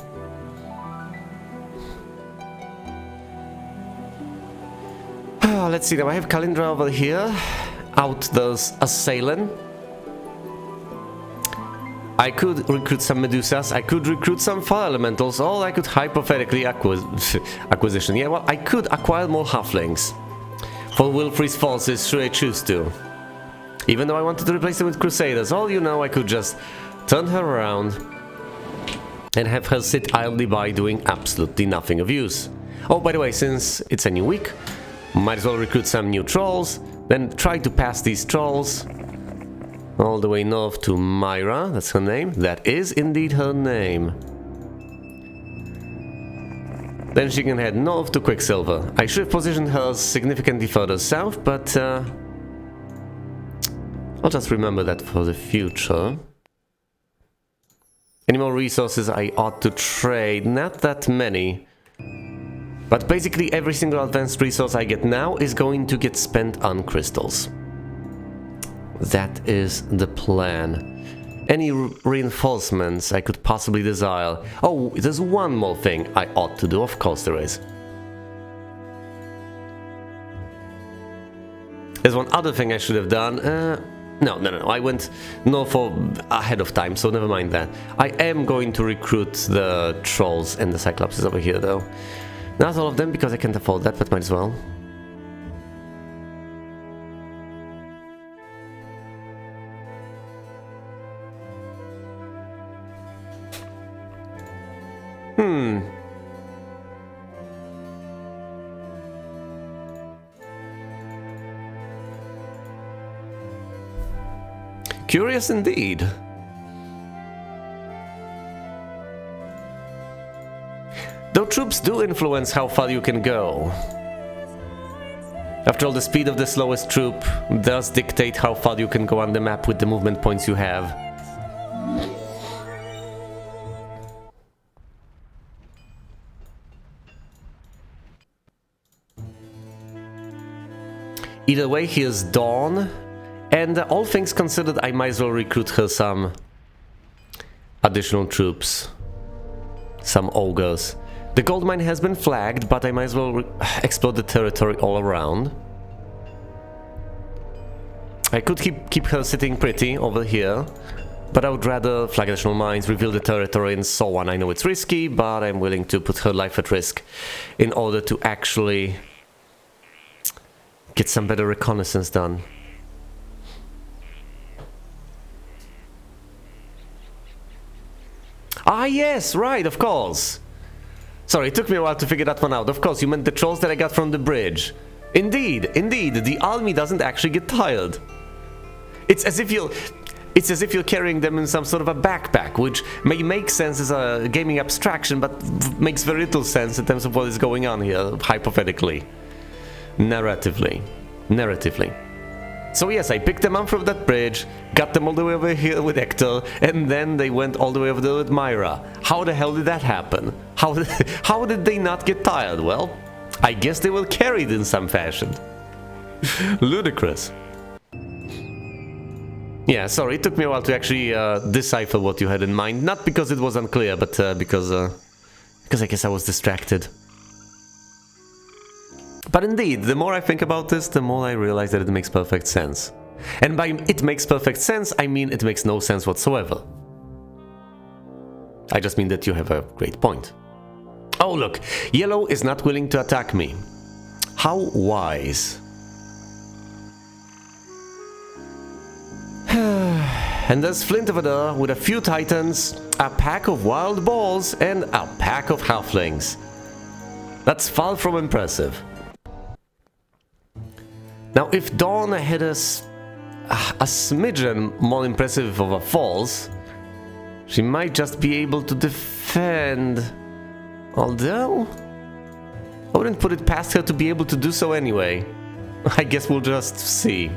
S1: Let's see, now I have Kalindra over here. Out there's Assailan. I could recruit some Medusas, I could recruit some Fire Elementals, or I could hypothetically acquisition. Yeah, well, I could acquire more Halflings for Wilfrey's forces should I choose to. Even though I wanted to replace them with Crusaders, all you know, I could just turn her around and have her sit idly by doing absolutely nothing of use. Oh, by the way, since it's a new week, might as well recruit some new trolls, then try to pass these trolls all the way north to Myra, that's her name. That is indeed her name. Then she can head north to Quicksilver. I should have positioned her significantly further south, but I'll just remember that for the future. Any more resources I ought to trade? Not that many. But basically every single advanced resource I get now is going to get spent on crystals. That is the plan. Any reinforcements I could possibly desire. Oh, there's one more thing I ought to do. Of course there is. There's one other thing I should have done. No. I went north ahead of time, so never mind that. I am going to recruit the trolls and the cyclopses over here, though. Not all of them, because I can't afford that, but might as well. Curious indeed. Though troops do influence how far you can go. After all, the speed of the slowest troop does dictate how far you can go on the map with the movement points you have. Either way, here's Dawn. And all things considered, I might as well recruit her some additional troops. Some ogres. The gold mine has been flagged, but I might as well explore the territory all around. I could keep her sitting pretty over here, but I would rather flag additional mines, reveal the territory and so on. I know it's risky, but I'm willing to put her life at risk in order to actually get some better reconnaissance done. Ah, yes, right, of course. Sorry, it took me a while to figure that one out. Of course, you meant the trolls that I got from the bridge. Indeed, the army doesn't actually get tired. It's as if you're carrying them in some sort of a backpack, which may make sense as a gaming abstraction, but makes very little sense in terms of what is going on here, hypothetically. Narratively. So yes, I picked them up from that bridge, got them all the way over here with Hector, and then they went all the way over there with Myra. How the hell did that happen? How did they not get tired? Well, I guess they were carried in some fashion. Ludicrous. Yeah, sorry, it took me a while to actually decipher what you had in mind. Not because it was unclear, but because I guess I was distracted. But indeed, the more I think about this, the more I realize that it makes perfect sense. And by it makes perfect sense, I mean it makes no sense whatsoever. I just mean that you have a great point. Oh look, Yellow is not willing to attack me. How wise. And there's Flint over there with a few titans, a pack of wild balls, and a pack of halflings. That's far from impressive. Now, if Dawn had a smidgen more impressive of a falls, she might just be able to defend. Although, I wouldn't put it past her to be able to do so anyway. I guess we'll just see.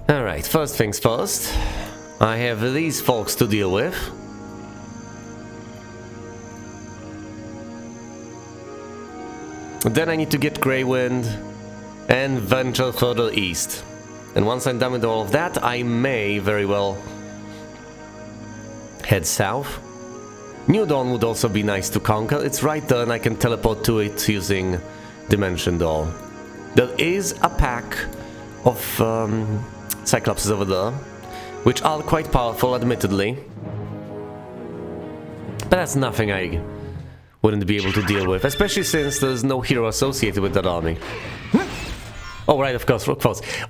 S1: Alright, first things first. I have these folks to deal with. Then I need to get Greywind and venture further east. And once I'm done with all of that, I may very well head south. New Dawn would also be nice to conquer. It's right there and I can teleport to it using Dimension Door. There is a pack of Cyclopses over there, which are quite powerful, admittedly. But that's nothing I wouldn't be able to deal with, especially since there's no hero associated with that army. Oh, right, of course.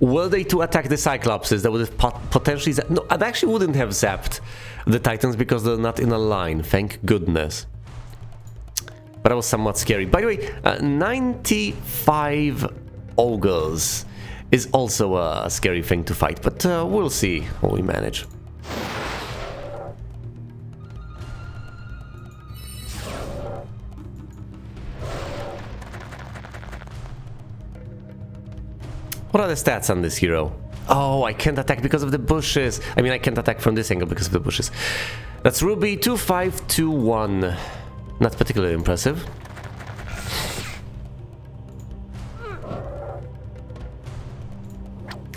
S1: Were they to attack the Cyclopses, that would have potentially... No, I actually wouldn't have zapped the Titans because they're not in a line, thank goodness. But that was somewhat scary. By the way, 95 ogres is also a scary thing to fight, but we'll see how we manage. What are the stats on this hero? Oh, I can't attack because of the bushes. I mean, I can't attack from this angle because of the bushes. That's Ruby 2521. Not particularly impressive.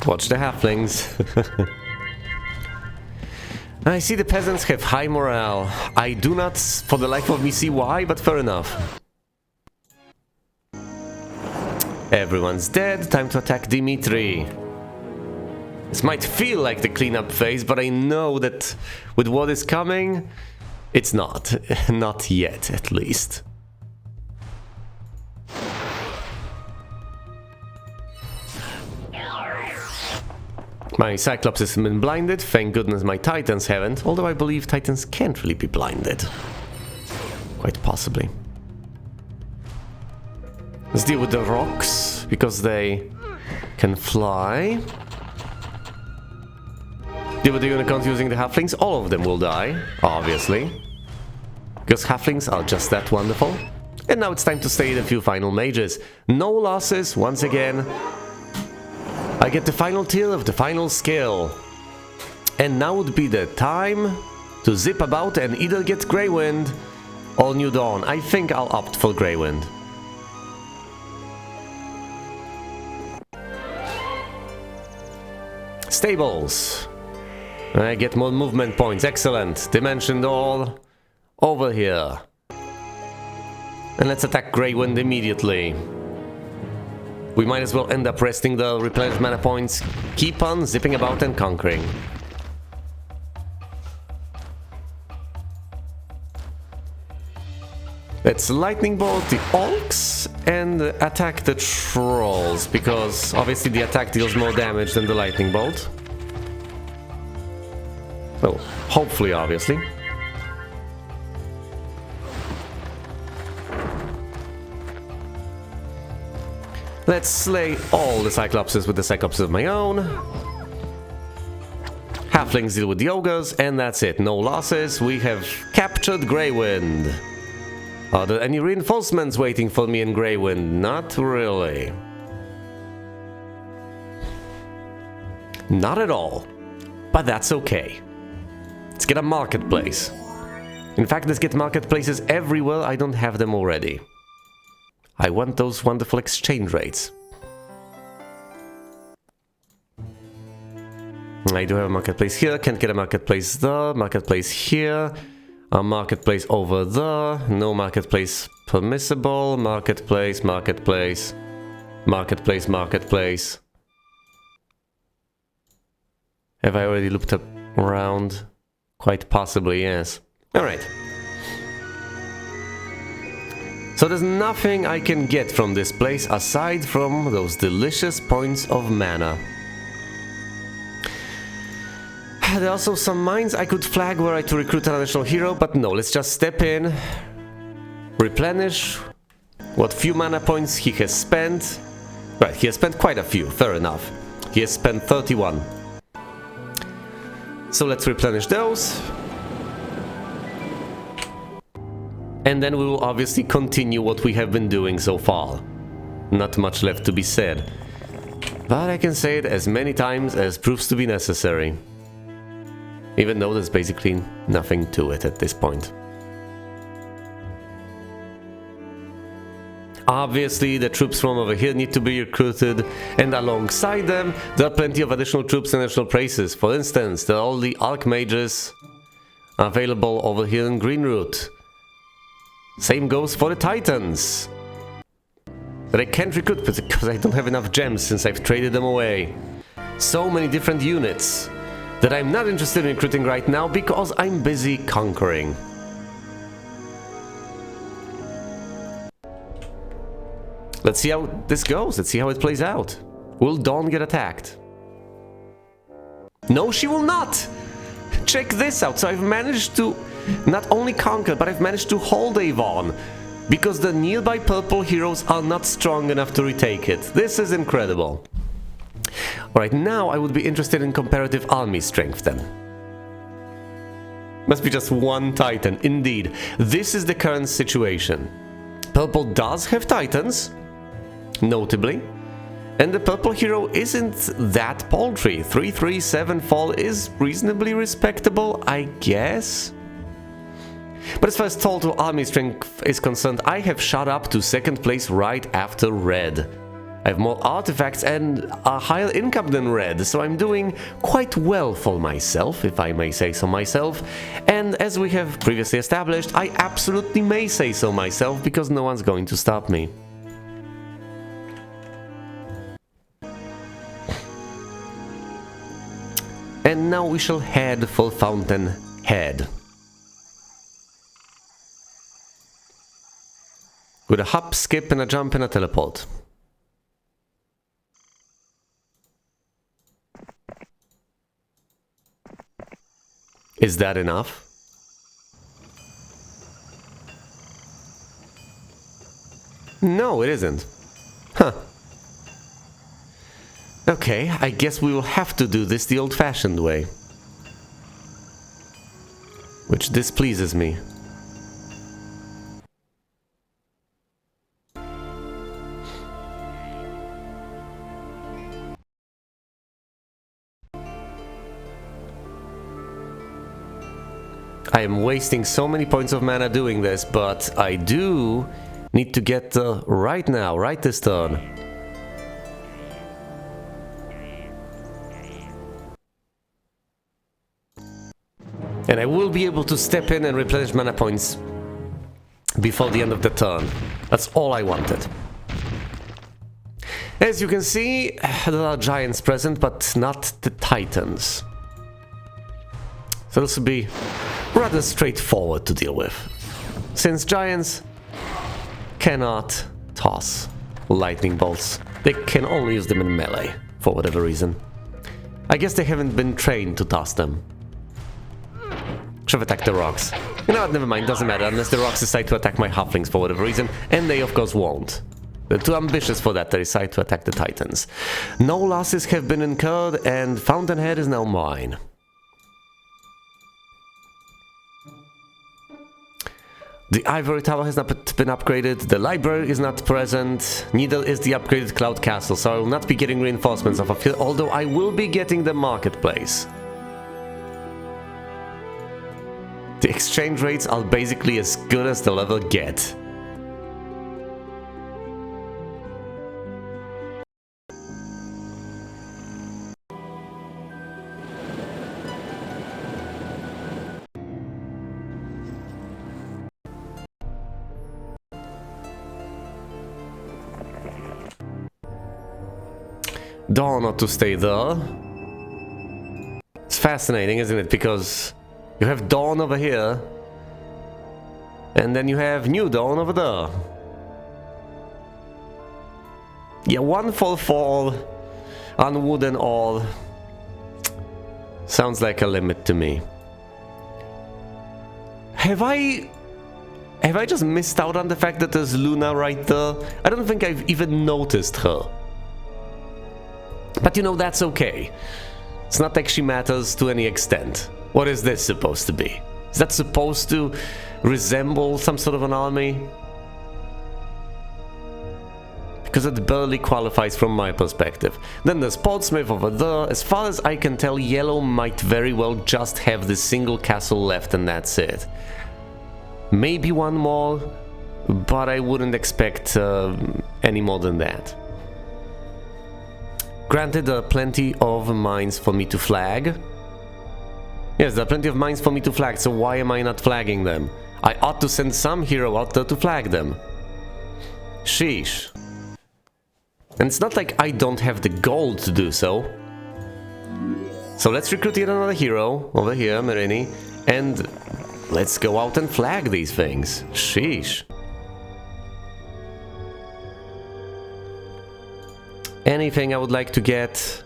S1: Watch the halflings. I see the peasants have high morale. I do not, for the life of me, see why, but fair enough. Everyone's dead. Time to attack Dimitri. This might feel like the cleanup phase, but I know that with what is coming, it's not. Not yet, at least. My Cyclops has been blinded. Thank goodness my Titans haven't, although I believe Titans can't really be blinded. Quite possibly. Let's deal with the rocks, because they can fly. Deal with the unicorns using the halflings. All of them will die, obviously. Because halflings are just that wonderful. And now it's time to state a few final mages. No losses, once again. I get the final tier of the final skill. And now would be the time to zip about and either get Greywind or New Dawn. I think I'll opt for Greywind. Stables. I get more movement points. Excellent. Dimension Door over here. And let's attack Greywind immediately. We might as well end up resting the replenished mana points. Keep on zipping about and conquering. Let's lightning bolt the orcs and attack the trolls, because obviously the attack deals more damage than the lightning bolt. Well, hopefully, obviously. Let's slay all the Cyclopses with the Cyclopses of my own. Halflings deal with the ogres, and that's it. No losses. We have captured Greywind. Are there any reinforcements waiting for me in Greywind? Not really. Not at all. But that's okay. Let's get a marketplace. In fact, let's get marketplaces everywhere. I don't have them already. I want those wonderful exchange rates. I do have a marketplace here. Can't get a marketplace there. Marketplace here. A marketplace over there. No marketplace permissible. Marketplace, marketplace. Marketplace, marketplace. Have I already looked up around? Quite possibly, yes. Alright. So there's nothing I can get from this place aside from those delicious points of mana. There are also some mines I could flag were I to recruit an additional hero, but no, let's just step in, replenish what few mana points he has spent. Right, he has spent quite a few, fair enough. He has spent 31. So let's replenish those. And then we will obviously continue what we have been doing so far. Not much left to be said. But I can say it as many times as proves to be necessary. Even though there's basically nothing to it at this point. Obviously, the troops from over here need to be recruited, and alongside them, there are plenty of additional troops and additional places. For instance, there are all the Archmages available over here in Greenroot. Same goes for the Titans. But I can't recruit because I don't have enough gems since I've traded them away. So many different units that I'm not interested in recruiting right now because I'm busy conquering. Let's see how this goes. Let's see how it plays out. Will Dawn get attacked? No, she will not! Check this out. So I've managed to not only conquer, but I've managed to hold Avon. Because the nearby purple heroes are not strong enough to retake it. This is incredible. Alright, now I would be interested in comparative army strength then. Must be just one Titan. Indeed, this is the current situation. Purple does have Titans, notably, And the purple hero isn't that paltry. 337 fall is reasonably respectable, I guess. But as far as total army strength is concerned, I have shot up to second place right after red. I have more artifacts and a higher income than red, so I'm doing quite well for myself, if I may say so myself. And as we have previously established, I absolutely may say so myself, because no one's going to stop me. And now we shall head for Fountainhead. With a hop, skip, and a jump and a teleport. Is that enough? No, it isn't. Huh. Okay, I guess we will have to do this the old-fashioned way. Which displeases me. I am wasting so many points of mana doing this, but I do need to get right now, right this turn. And I will be able to step in and replenish mana points before the end of the turn. That's all I wanted. As you can see, there are giants present, but not the titans. So this will be rather straightforward to deal with, since giants cannot toss lightning bolts. They can only use them in melee, for whatever reason. I guess they haven't been trained to toss them. Should have attacked the rocks. You know what, never mind, doesn't matter, unless the rocks decide to attack my halflings for whatever reason, and they of course won't. They're too ambitious for that, they decide to attack the titans. No losses have been incurred, and Fountainhead is now mine. The Ivory Tower has not been upgraded, the library is not present, neither is the upgraded Cloud Castle, so I will not be getting reinforcements of a field, although I will be getting the marketplace. The exchange rates are basically as good as they'll ever get. Dawn ought to stay there. It's fascinating, isn't it? Because you have Dawn over here, and then you have New Dawn over there. Yeah, 1 for 4 on wood and all. Sounds like a limit to me. Have I just missed out on the fact that there's Luna right there? I don't think I've even noticed her. But you know, that's okay. It's not like she matters to any extent. What is this supposed to be? Is that supposed to resemble some sort of an army? Because it barely qualifies from my perspective. Then there's Portsmouth over there. As far as I can tell, yellow might very well just have this single castle left and that's it. Maybe one more, but I wouldn't expect any more than that. Granted, there are plenty of mines for me to flag. Yes, there are plenty of mines for me to flag, so why am I not flagging them? I ought to send some hero out there to flag them. Sheesh. And it's not like I don't have the gold to do so. So let's recruit yet another hero over here, Marini, and let's go out and flag these things. Sheesh. Anything I would like to get?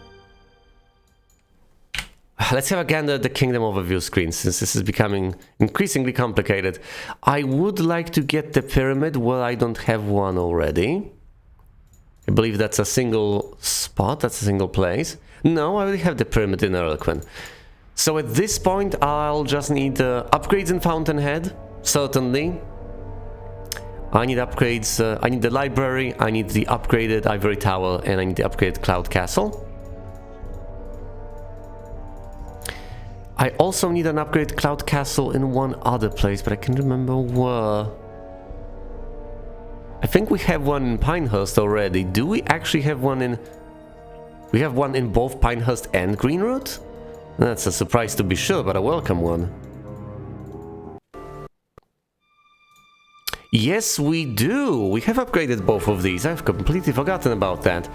S1: Let's have a gander at the kingdom overview screen, since this is becoming increasingly complicated. I would like to get the pyramid where I don't have one already. I believe that's a single spot, that's a single place. No, I already have the pyramid in Erlequin. So at this point I'll just need upgrades in Fountainhead, certainly. I need upgrades. I need the library, I need the upgraded ivory tower, and I need the upgraded cloud castle. I also need an upgraded cloud castle in one other place, but I can't remember where. I think we have one in Pinehurst already. Do we actually have one in... We have one in both Pinehurst and Greenroot? That's a surprise to be sure, but a welcome one. Yes, we do! We have upgraded both of these. I've completely forgotten about that.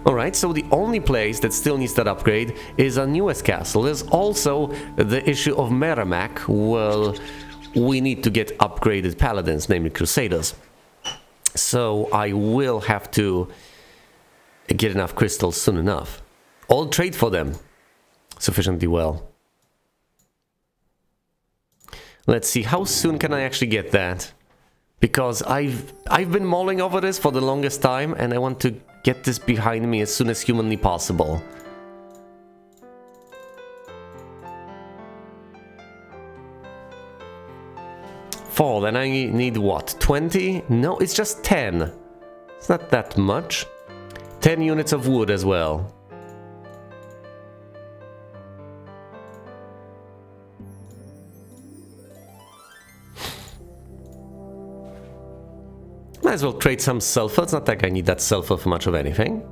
S1: Alright, so the only place that still needs that upgrade is our newest castle. There's also the issue of Merrimack. Well, we need to get upgraded paladins, namely Crusaders. So I will have to get enough crystals soon enough. I'll trade for them sufficiently well. Let's see, how soon can I actually get that? Because I've been mulling over this for the longest time, and I want to get this behind me as soon as humanly possible. Fall, then I need what? 20? No, it's just 10. It's not that much. 10 units of wood as well. Might as well trade some sulfur. It's not like I need that sulfur for much of anything.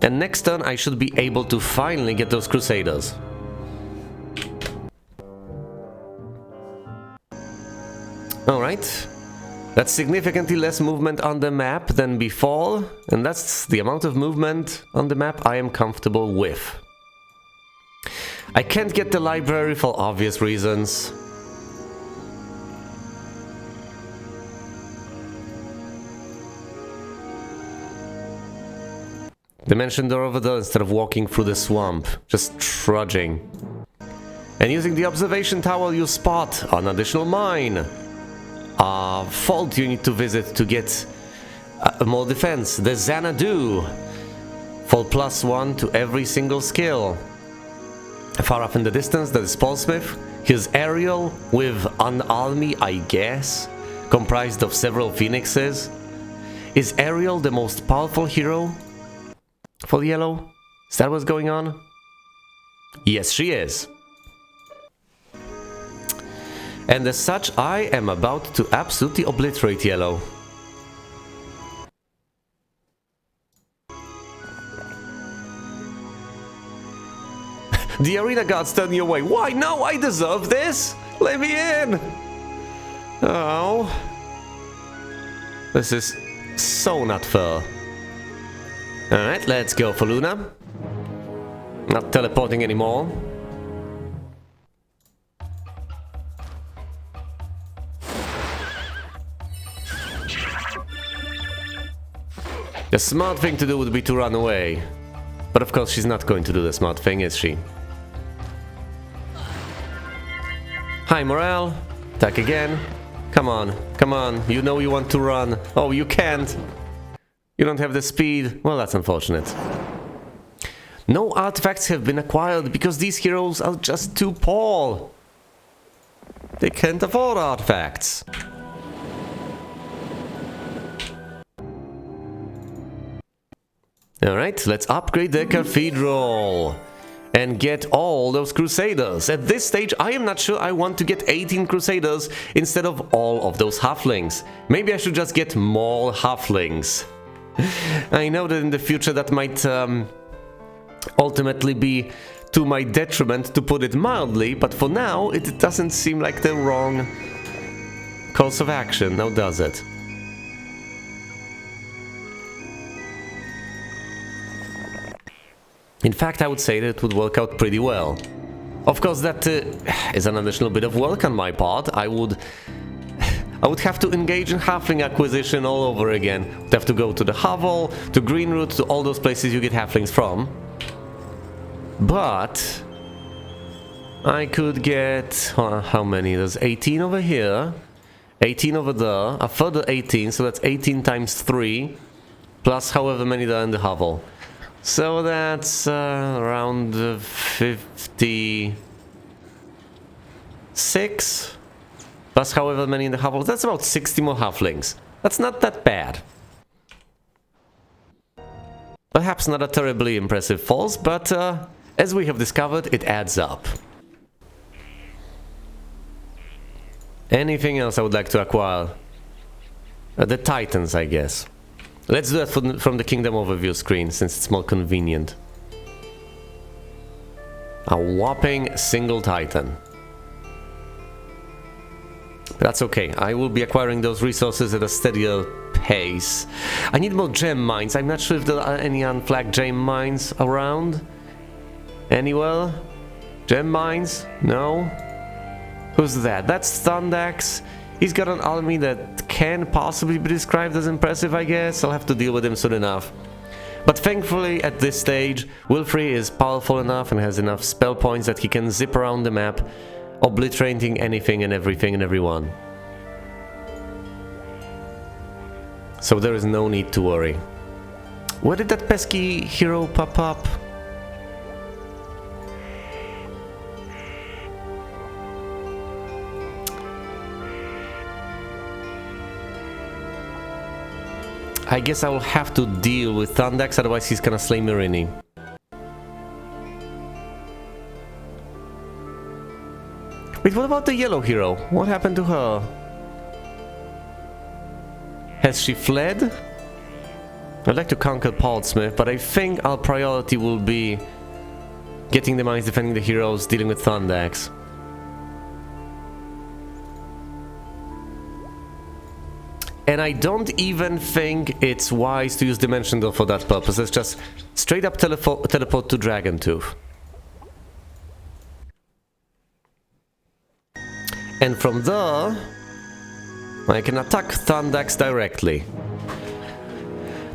S1: And next turn I should be able to finally get those Crusaders. Alright. That's significantly less movement on the map than before, and that's the amount of movement on the map I am comfortable with. I can't get the library for obvious reasons. Dimension door over there instead of walking through the swamp, just trudging. And using the observation tower you spot an additional mine. A fault you need to visit to get more defense. The Xanadu for +1 to every single skill. Far off in the distance, that is Paulsmith. Here's Ariel with an army, I guess, comprised of several phoenixes. Is Ariel the most powerful hero for yellow? Is that what's going on? Yes, she is. And as such, I am about to absolutely obliterate yellow. The arena guards turn you away. Why? No, I deserve this! Let me in! Oh. This is so not fair. Alright, let's go for Luna. Not teleporting anymore. The smart thing to do would be to run away. But of course she's not going to do the smart thing, is she? Hi, Morale. Attack again. Come on, come on. You know you want to run. Oh, you can't. You don't have the speed. Well, that's unfortunate. No artifacts have been acquired because these heroes are just too poor. They can't afford artifacts. Alright, let's upgrade the cathedral and get all those crusaders. At this stage, I am not sure I want to get 18 crusaders instead of all of those halflings. Maybe I should just get more halflings. I know that in the future that might ultimately be to my detriment, to put it mildly, but for now it doesn't seem like the wrong course of action, now does it? In fact, I would say that it would work out pretty well. Of course, that is an additional bit of work on my part. I would have to engage in halfling acquisition all over again. Would have to go to the Hovel, to Greenroot, to all those places you get halflings from. But I could get how many? There's 18 over here, 18 over there, a further 18, so that's 18 times 3, plus however many there are in the Hovel. So that's around 56. plus however many in the half-orcs. That's about 60 more halflings. That's not that bad. Perhaps not a terribly impressive force, but as we have discovered, it adds up. Anything else I would like to acquire? The Titans, I guess. Let's do that from the Kingdom Overview screen, since it's more convenient. A whopping single Titan. That's okay, I will be acquiring those resources at a steadier pace. I need more gem mines. I'm not sure if there are any unflagged gem mines around. Anywhere? Gem mines? No? Who's that? That's Thundax. He's got an army that can possibly be described as impressive, I guess. I'll have to deal with him soon enough. But thankfully, at this stage, Wilfrey is powerful enough and has enough spell points that he can zip around the map, obliterating anything and everything and everyone. So there is no need to worry. Where did that pesky hero pop up? I guess I will have to deal with Thundax, otherwise he's gonna slay Mirini. Wait, what about the yellow hero? What happened to her? Has she fled? I'd like to conquer Portsmouth, but I think our priority will be getting the mines, defending the heroes, dealing with Thundax. And I don't even think it's wise to use Dimension Door for that purpose. Let's just straight up teleport to Dragontooth. And from there, I can attack Thundax directly.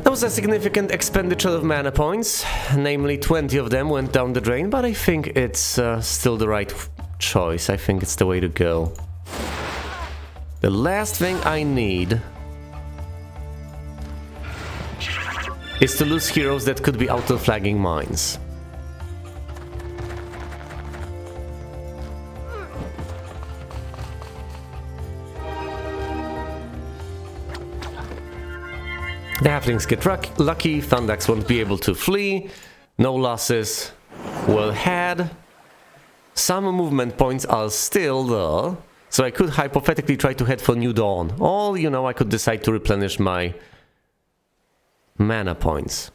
S1: That was a significant expenditure of mana points, namely 20 of them went down the drain, but I think it's still the right choice. I think it's the way to go. The last thing I need is to lose heroes that could be auto-flagging mines. The halflings get lucky, Thundax won't be able to flee, no losses well had. Some movement points are still there, so I could hypothetically try to head for New Dawn, or, you know, I could decide to replenish my mana points,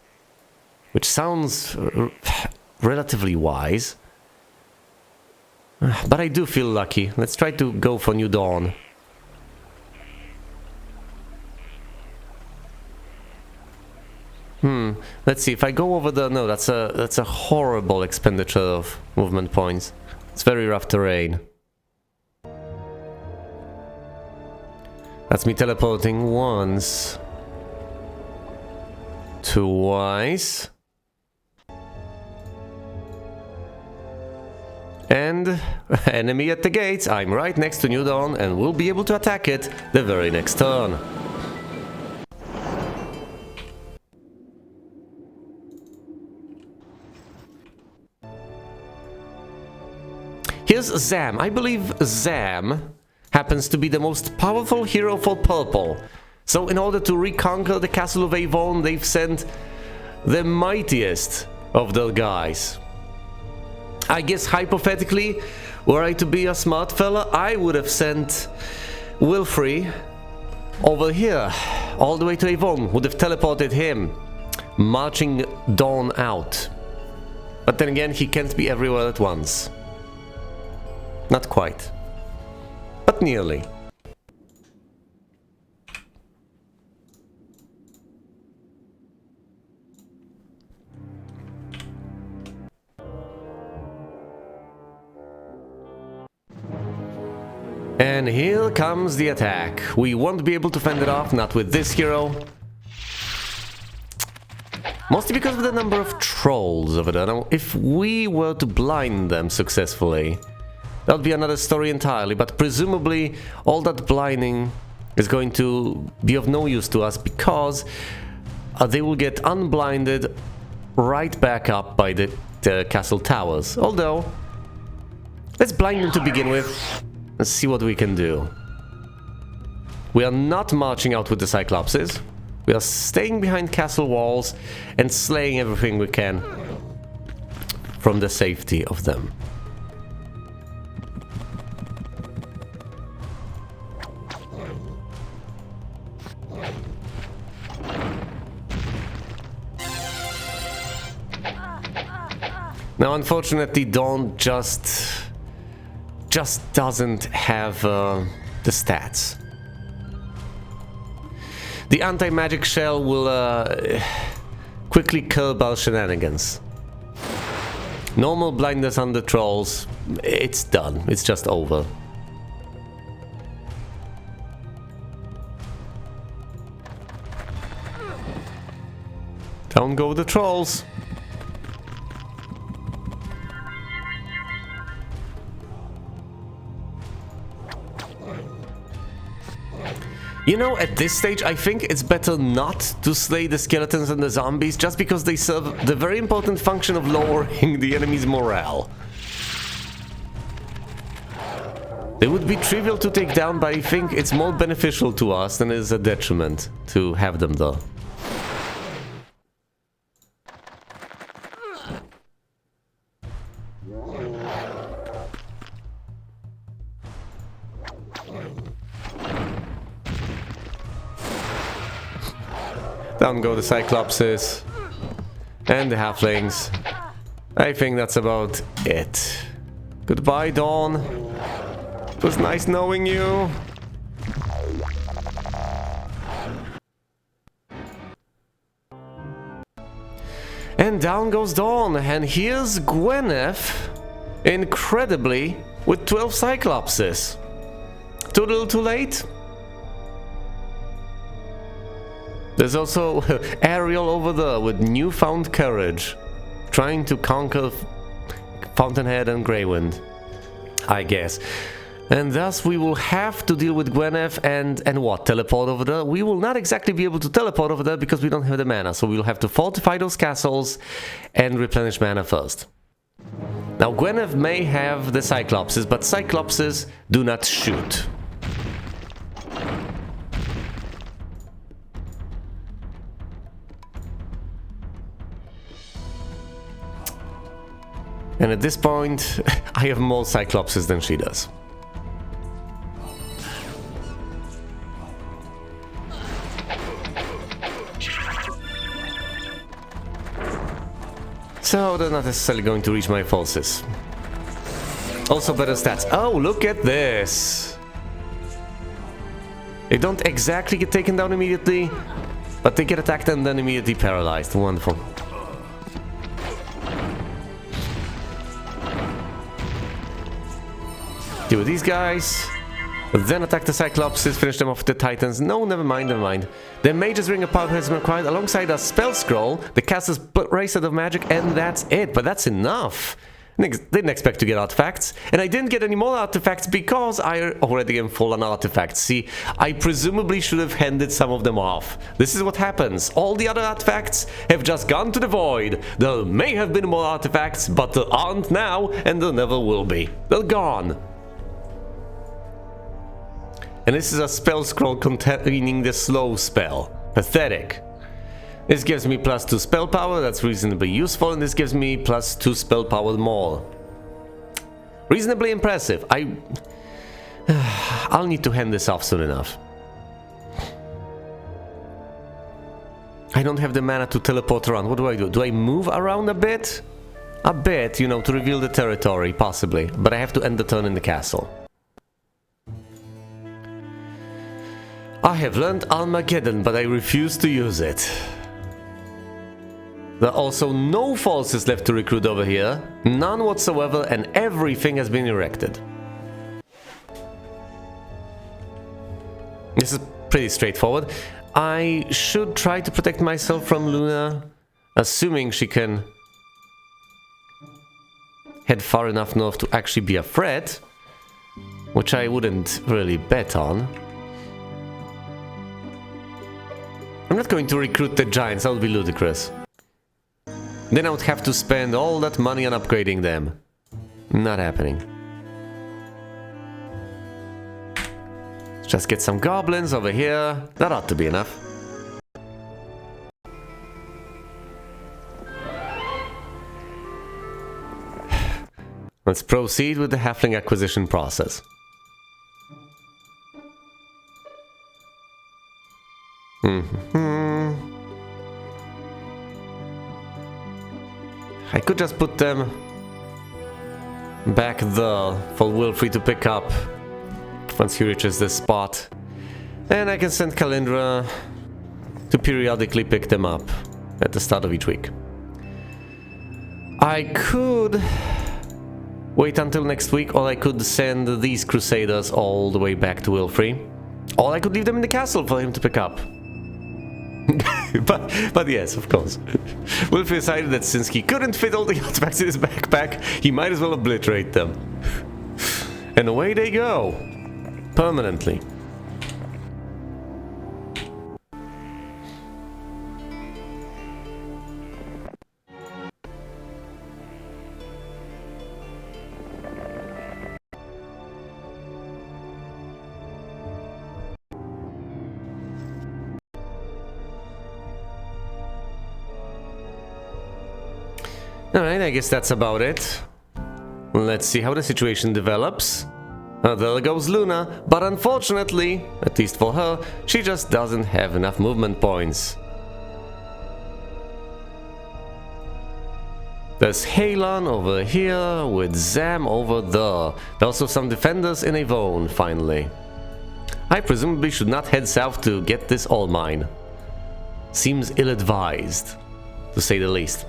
S1: which sounds relatively wise, but I do feel lucky. Let's try to go for New Dawn. Let's see, if I go over there, no, that's a horrible expenditure of movement points. It's very rough terrain. That's me teleporting once. Twice. And enemy at the gates. I'm right next to New Dawn and will be able to attack it the very next turn. Here's Zam. I believe Zam happens to be the most powerful hero for purple. So in order to reconquer the castle of Avon, they've sent the mightiest of their guys. I guess hypothetically, were I to be a smart fella, I would have sent Wilfrey over here, all the way to Avon, would have teleported him, marching Dawn out. But then again, he can't be everywhere at once. Not quite, but nearly. And here comes the attack. We won't be able to fend it off, not with this hero. Mostly because of the number of trolls over there. Now, if we were to blind them successfully, that would be another story entirely, but presumably all that blinding is going to be of no use to us because they will get unblinded right back up by the castle towers. Although, let's blind them to begin with and see what we can do. We are not marching out with the Cyclopses. We are staying behind castle walls and slaying everything we can from the safety of them. Now, unfortunately, Dawn just doesn't have the stats. The anti-magic shell will quickly curb our shenanigans. Normal blindness on the trolls, it's done. It's just over. Down go the trolls. You know, at this stage, I think it's better not to slay the skeletons and the zombies, just because they serve the very important function of lowering the enemy's morale. They would be trivial to take down, but I think it's more beneficial to us than it is a detriment to have them, though. Down go the Cyclopses and the Halflings. I think that's about it. Goodbye, Dawn. It was nice knowing you. And down goes Dawn, and here's Gwyneth, incredibly, with 12 Cyclopses. Too little too late? There's also Ariel over there with newfound courage, trying to conquer Fountainhead and Greywind, I guess. And thus we will have to deal with Gwyneth and what? Teleport over there? We will not exactly be able to teleport over there because we don't have the mana, so we'll have to fortify those castles and replenish mana first. Now Gwyneth may have the Cyclopses, but Cyclopses do not shoot. And at this point, I have more Cyclopses than she does. So they're not necessarily going to reach my forces. Also better stats. Oh, look at this! They don't exactly get taken down immediately, but they get attacked and then immediately paralyzed. Wonderful. Deal with these guys, then attack the Cyclopses, finish them off with the Titans. No, never mind, never mind. The Mage's Ring of Power has been acquired alongside a spell scroll, the caster's bracelet of magic, and that's it. But that's enough. Didn't expect to get artifacts, and I didn't get any more artifacts because I already am full on artifacts. See, I presumably should have handed some of them off. This is what happens. All the other artifacts have just gone to the void. There may have been more artifacts, but there aren't now, and there never will be. They're gone. And this is a spell scroll containing the slow spell. Pathetic. This gives me +2 spell power, that's reasonably useful, and this gives me +2 spell power more. Reasonably impressive. I'll need to hand this off soon enough. I don't have the mana to teleport around. What do? Do I move around a bit? A bit, you know, to reveal the territory, possibly. But I have to end the turn in the castle. I have learned Armageddon, but I refuse to use it. There are also no forces left to recruit over here, none whatsoever, and everything has been erected. This is pretty straightforward. I should try to protect myself from Luna, assuming she can head far enough north to actually be a threat, which I wouldn't really bet on. I'm not going to recruit the giants, that would be ludicrous. Then I would have to spend all that money on upgrading them. Not happening. Let's Just get some goblins over here. That ought to be enough. Let's proceed with the halfling acquisition process. I could just put them back there for Wilfrey to pick up once he reaches this spot. And I can send Kalindra to periodically pick them up at the start of each week. I could wait until next week, or I could send these crusaders all the way back to Wilfrey. Or I could leave them in the castle for him to pick up. but yes, of course. Wilfrey decided that since he couldn't fit all the artifacts in his backpack, he might as well obliterate them. And away they go. Permanently. Alright, I guess that's about it. Let's see how the situation develops. There goes Luna, but unfortunately, at least for her, she just doesn't have enough movement points. There's Halon over here, with Zam over there. There are also some defenders in Avon, finally. I presumably should not head south to get this ore mine. Seems ill-advised, to say the least.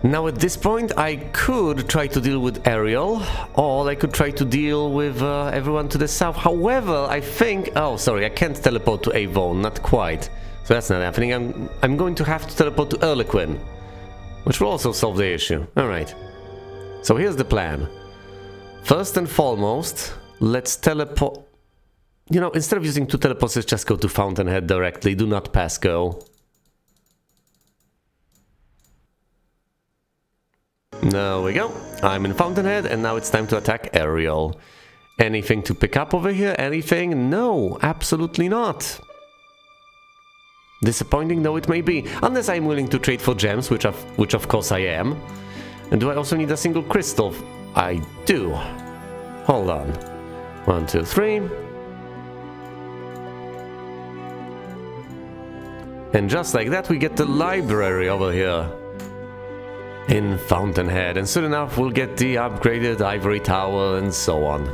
S1: Now at this point I could try to deal with Ariel, or I could try to deal with everyone to the south. However, I think... Oh, sorry, I can't teleport to Avon, not quite. So that's not happening. I'm going to have to teleport to Erlequin, which will also solve the issue. Alright. So here's the plan. First and foremost, let's teleport... You know, instead of using two teleports, let's just go to Fountainhead directly. Do not pass go. There we go. I'm in Fountainhead, and now it's time to attack Ariel. Anything to pick up over here? Anything? No, absolutely not. Disappointing though it may be, unless I'm willing to trade for gems, which of course I am. And do I also need a single crystal? I do. Hold on. 1, 2, 3. And just like that, we get the library over here in Fountainhead, and soon enough we'll get the upgraded ivory tower and so on.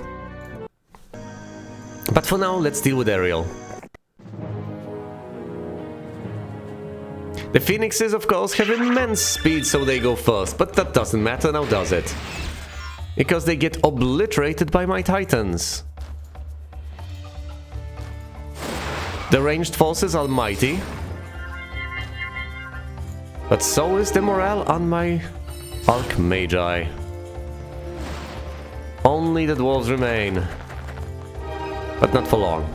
S1: But for now, let's deal with Ariel. The Phoenixes, of course, have immense speed, so they go first, but that doesn't matter now, does it? Because they get obliterated by my Titans. The ranged forces are mighty, but so is the morale on my Archmagi. Only the dwarves remain. But not for long.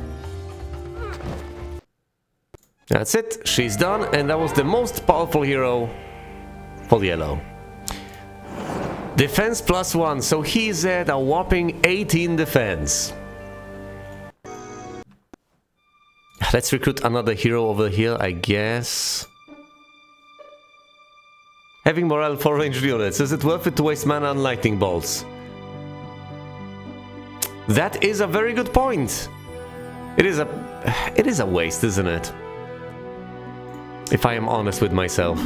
S1: That's it, she's done, and that was the most powerful hero for yellow. Defense +1, so he's at a whopping 18 defense. Let's recruit another hero over here, I guess. Having morale for ranged units, is it worth it to waste mana on lightning bolts? That is a very good point. It is a waste, isn't it? If I am honest with myself.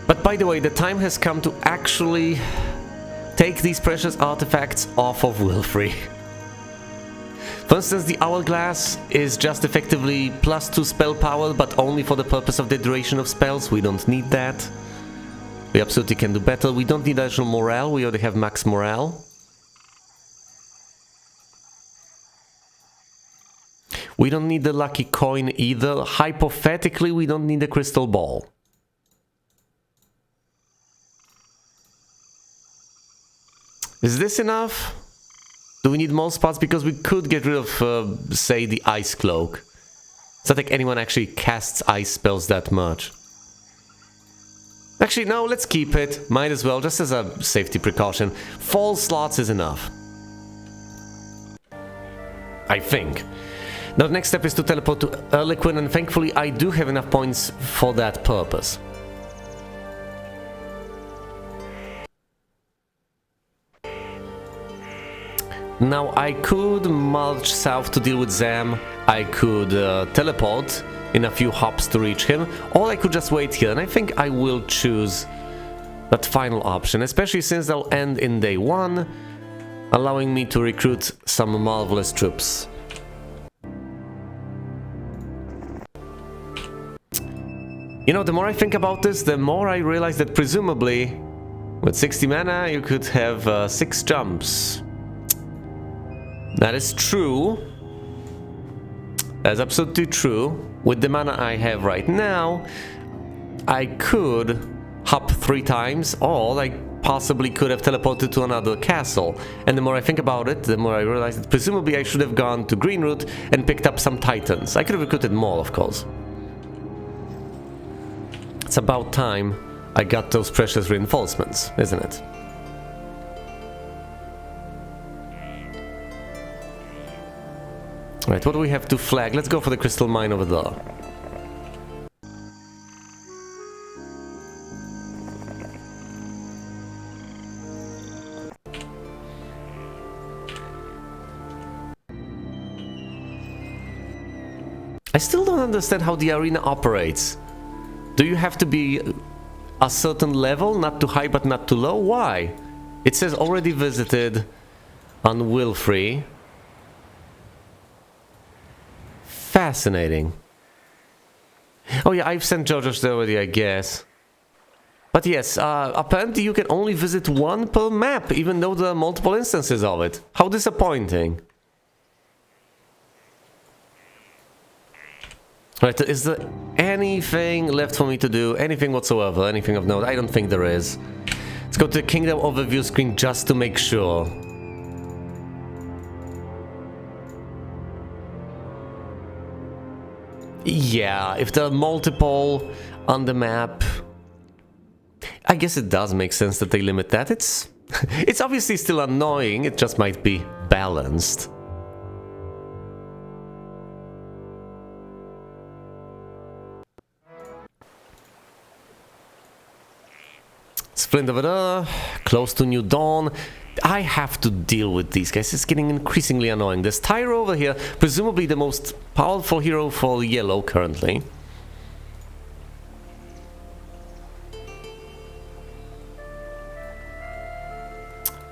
S1: But by the way, the time has come to actually take these precious artifacts off of Wilfrey. For instance, the Hourglass is just effectively +2 spell power, but only for the purpose of the duration of spells. We don't need that. We absolutely can do better. We don't need additional morale, we already have max morale. We don't need the lucky coin either. Hypothetically, we don't need the crystal ball. Is this enough? Do we need more spots? Because we could get rid of, say, the Ice Cloak. It's not like anyone actually casts ice spells that much. Actually, no, let's keep it. Might as well, just as a safety precaution. 4 slots is enough. I think. Now, the next step is to teleport to Earliquin, and thankfully I do have enough points for that purpose. Now, I could march south to deal with Zam, I could teleport in a few hops to reach him, or I could just wait here, and I think I will choose that final option, especially since they'll end in day 1, allowing me to recruit some marvelous troops. You know, the more I think about this, the more I realize that presumably, with 60 mana, you could have 6 jumps. That is true. That's absolutely true. With the mana I have right now, I could hop 3 times, or I possibly could have teleported to another castle. And the more I think about it, the more I realize that presumably I should have gone to Greenroot and picked up some titans. I could have recruited more, of course. It's about time I got those precious reinforcements, isn't it? Right, what do we have to flag? Let's go for the crystal mine over there. I still don't understand how the arena operates. Do you have to be a certain level, not too high but not too low? Why? It says already visited on Wilfrey. Fascinating. Oh yeah, I've sent Georgios there already, I guess. But yes, apparently you can only visit 1 per map, even though there are multiple instances of it. How disappointing. Right, is there anything left for me to do? Anything whatsoever? Anything of note? I don't think there is. Let's go to the Kingdom Overview screen just to make sure. Yeah, if there are multiple on the map, I guess it does make sense that they limit that. It's it's obviously still annoying, it just might be balanced. Splint over there, close to New Dawn. I have to deal with these guys, it's getting increasingly annoying. There's Tyro over here, presumably the most powerful hero for yellow currently.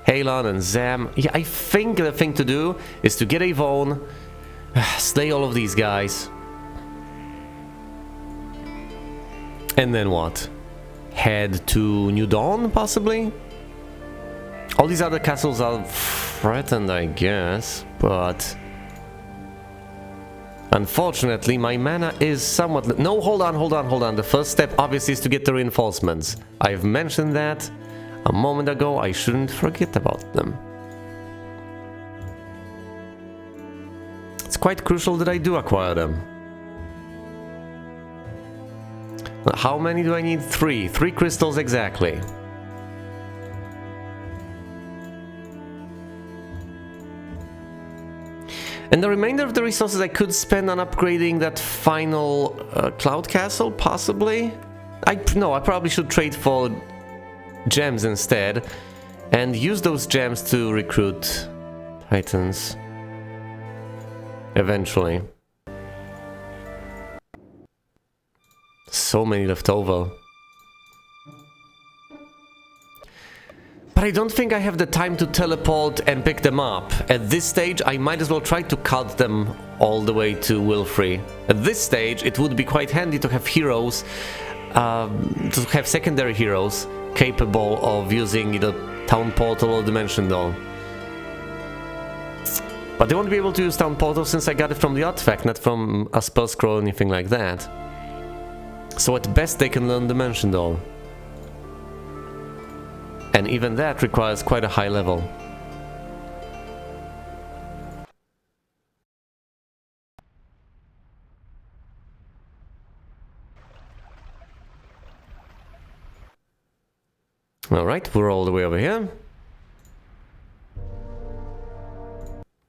S1: Halon and Zam. Yeah, I think the thing to do is to get Avon, slay all of these guys. And then what? Head to New Dawn, possibly? All these other castles are threatened, I guess, but unfortunately my mana is somewhat... No, hold on. The first step obviously is to get the reinforcements. I've mentioned that a moment ago, I shouldn't forget about them. It's quite crucial that I do acquire them. How many do I need? 3. 3 crystals exactly. And the remainder of the resources I could spend on upgrading that final cloud castle, possibly? No, I probably should trade for gems instead and use those gems to recruit titans eventually. So many left over. But I don't think I have the time to teleport and pick them up. At this stage, I might as well try to cut them all the way to Wilfrey. At this stage, it would be quite handy to have heroes, to have secondary heroes capable of using either Town Portal or Dimension Door. But they won't be able to use Town Portal since I got it from the artifact, not from a spell scroll or anything like that. So at best they can learn Dimension Door. And even that requires quite a high level. Alright, we're all the way over here.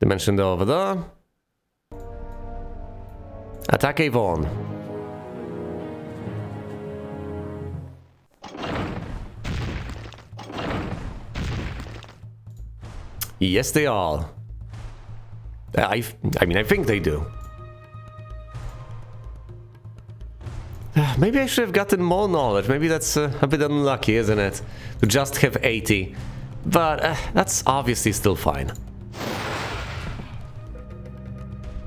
S1: Dimension door over there. Attack Avon. Yes, they are. I mean, I think they do. Maybe I should have gotten more knowledge. Maybe that's a bit unlucky, isn't it? To just have 80. But that's obviously still fine.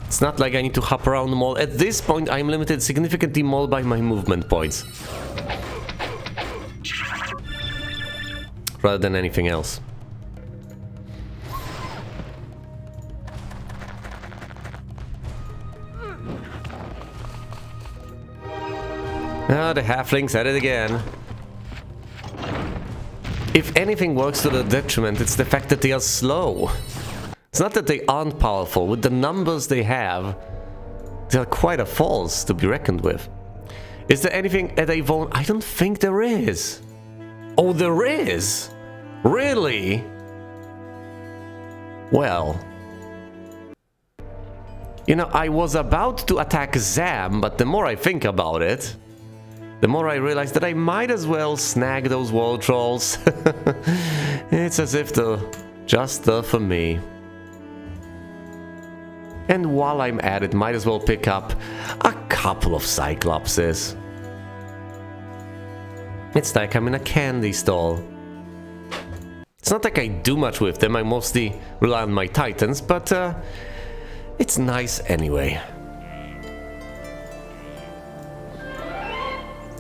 S1: It's not like I need to hop around the mall. At this point, I'm limited significantly more by my movement points. Rather than anything else. Ah, the halflings at it again. If anything works to their detriment, it's the fact that they are slow. It's not that they aren't powerful. With the numbers they have, they are quite a force to be reckoned with. Is there anything at Avon? I don't think there is. Oh, there is? Really? Well. You know, I was about to attack Zam, but the more I think about it, the more I realize that I might as well snag those wall trolls. It's as if they're just there for me. And while I'm at it, might as well pick up a couple of Cyclopses. It's like I'm in a candy store. It's not like I do much with them, I mostly rely on my Titans, but it's nice anyway.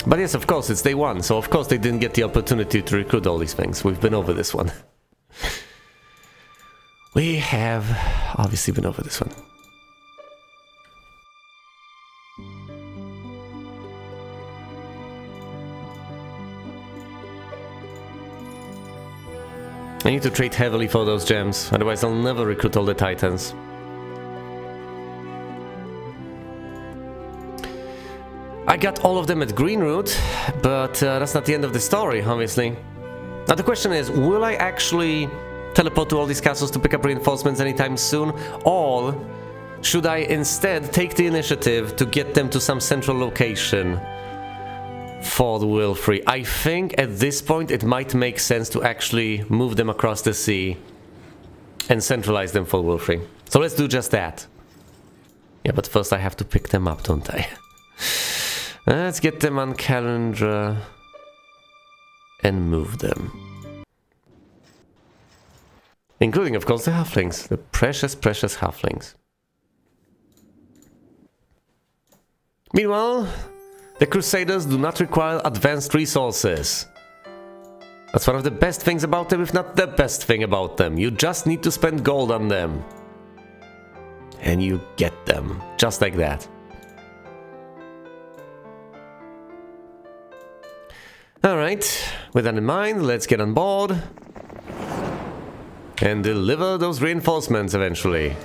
S1: But yes, of course, it's day one, so of course they didn't get the opportunity to recruit all these things. We've been over this one. We have obviously been over this one. I need to trade heavily for those gems, otherwise I'll never recruit all the Titans. I got all of them at Greenroot, but that's not the end of the story, obviously. Now the question is, will I actually teleport to all these castles to pick up reinforcements anytime soon? Or should I instead take the initiative to get them to some central location for the Wilfrey? I think at this point it might make sense to actually move them across the sea and centralize them for Wilfrey. So let's do just that. Yeah, but first I have to pick them up, don't I? Let's get them on calendar and move them. Including, of course, the halflings. The precious, precious halflings. Meanwhile, the Crusaders do not require advanced resources. That's one of the best things about them, if not the best thing about them. You just need to spend gold on them. And you get them, just like that. Alright, with that in mind, let's get on board and deliver those reinforcements eventually.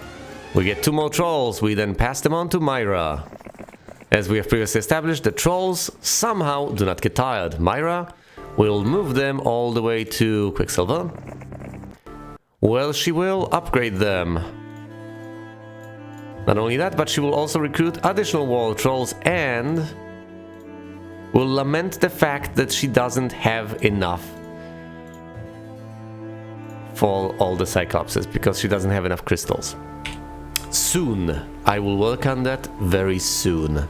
S1: We get 2 more trolls, we then pass them on to Myra. As we have previously established, the trolls somehow do not get tired. Myra will move them all the way to Quicksilver. Well, she will upgrade them. Not only that, but she will also recruit additional wall trolls and will lament the fact that she doesn't have enough for all the Cyclopses, because she doesn't have enough crystals. Soon. I will work on that very soon.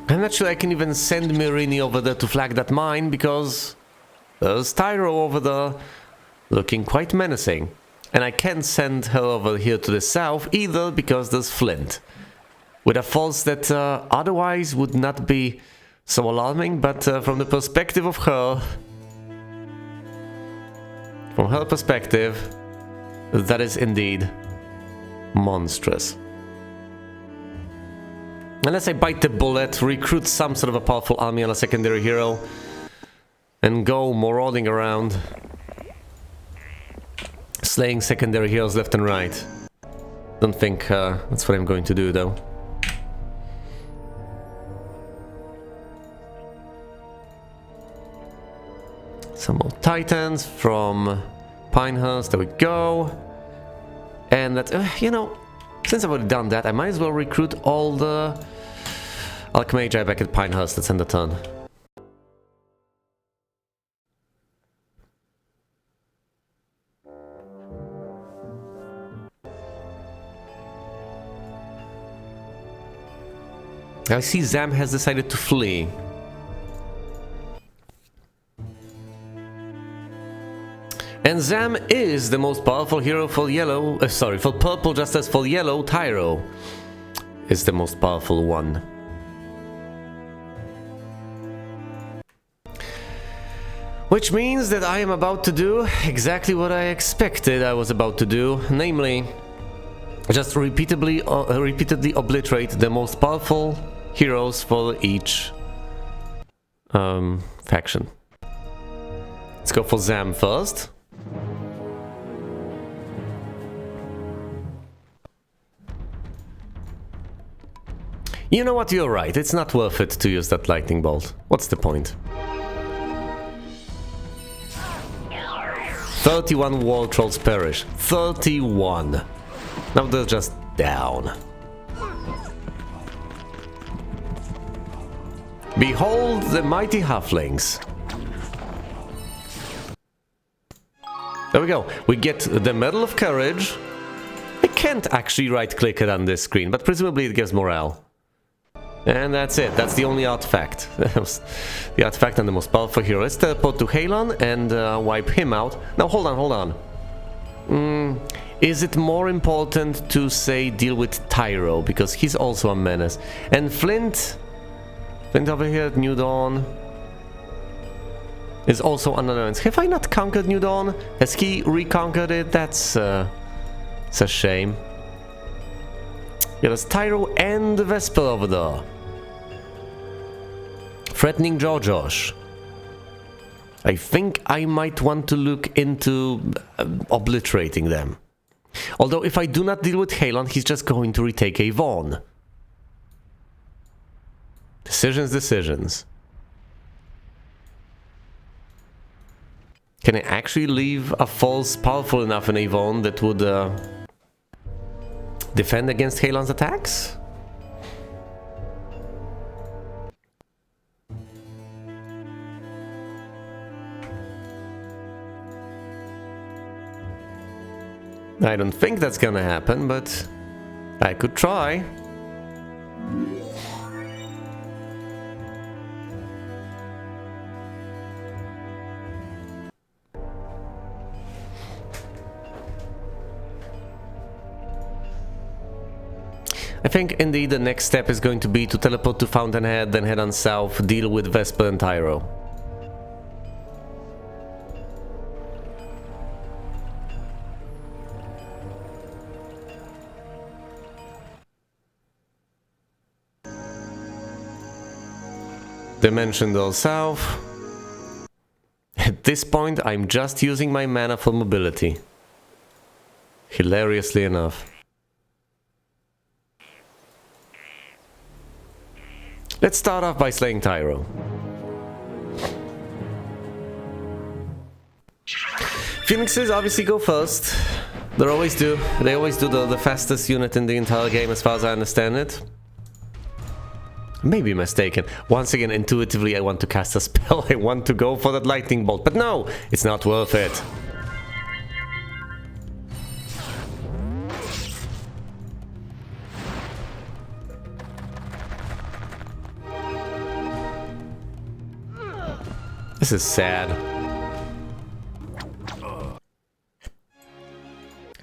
S1: I'm not sure I can even send Mirini over there to flag that mine, because there's Tyro over there looking quite menacing. And I can't send her over here to the south either, because there's Flint. With a force that otherwise would not be so alarming, but from the perspective of her... From her perspective, that is indeed monstrous. Unless I bite the bullet, recruit some sort of a powerful army on a secondary hero, and go marauding around, slaying secondary heroes left and right. Don't think that's what I'm going to do, though. some more Titans from Pinehurst. There we go. And that, you know, since I've already done that, I might as well recruit all the Archmagi back at Pinehurst. Let's end the turn. I see Zam has decided to flee. And Zam is the most powerful hero for yellow, for purple, just as for yellow, Tyro is the most powerful one. Which means that I am about to do exactly what I expected I was about to do, namely, just repeatedly obliterate the most powerful heroes for each faction. Let's go for Zam first. You know what, you're right, it's not worth it to use that lightning bolt. What's the point? 31 wall trolls perish. 31. Now they're just down. Behold the mighty halflings. There we go. We get the Medal of Courage. I can't actually right-click it on this screen, but presumably it gives morale. And that's it. That's the only artifact. The artifact and the most powerful hero. Let's teleport to Halon and wipe him out. Now hold on. Is it more important to, say, deal with Tyro? Because he's also a menace. And Flint over here at New Dawn is also an alliance. Have I not conquered New Dawn? Has he reconquered it? That's it's a shame. Yeah, there's Tyro and Vesper over there. Threatening George. I think I might want to look into obliterating them. Although if I do not deal with Halon, he's just going to retake Avon. Decisions. Can I actually leave a false powerful enough in Avon that would defend against Halon's attacks? I don't think that's gonna happen, but I could try. I think indeed the next step is going to be to teleport to Fountainhead, then head on south, deal with Vesper and Tyro. Dimension Door south. At this point, I'm just using my mana for mobility. Hilariously enough. Let's start off by slaying Tyro. Phoenixes obviously go first. They always do. They always do the fastest unit in the entire game as far as I understand it. I may be mistaken. Once again, intuitively I want to cast a spell. I want to go for that lightning bolt. But no, it's not worth it. This is sad.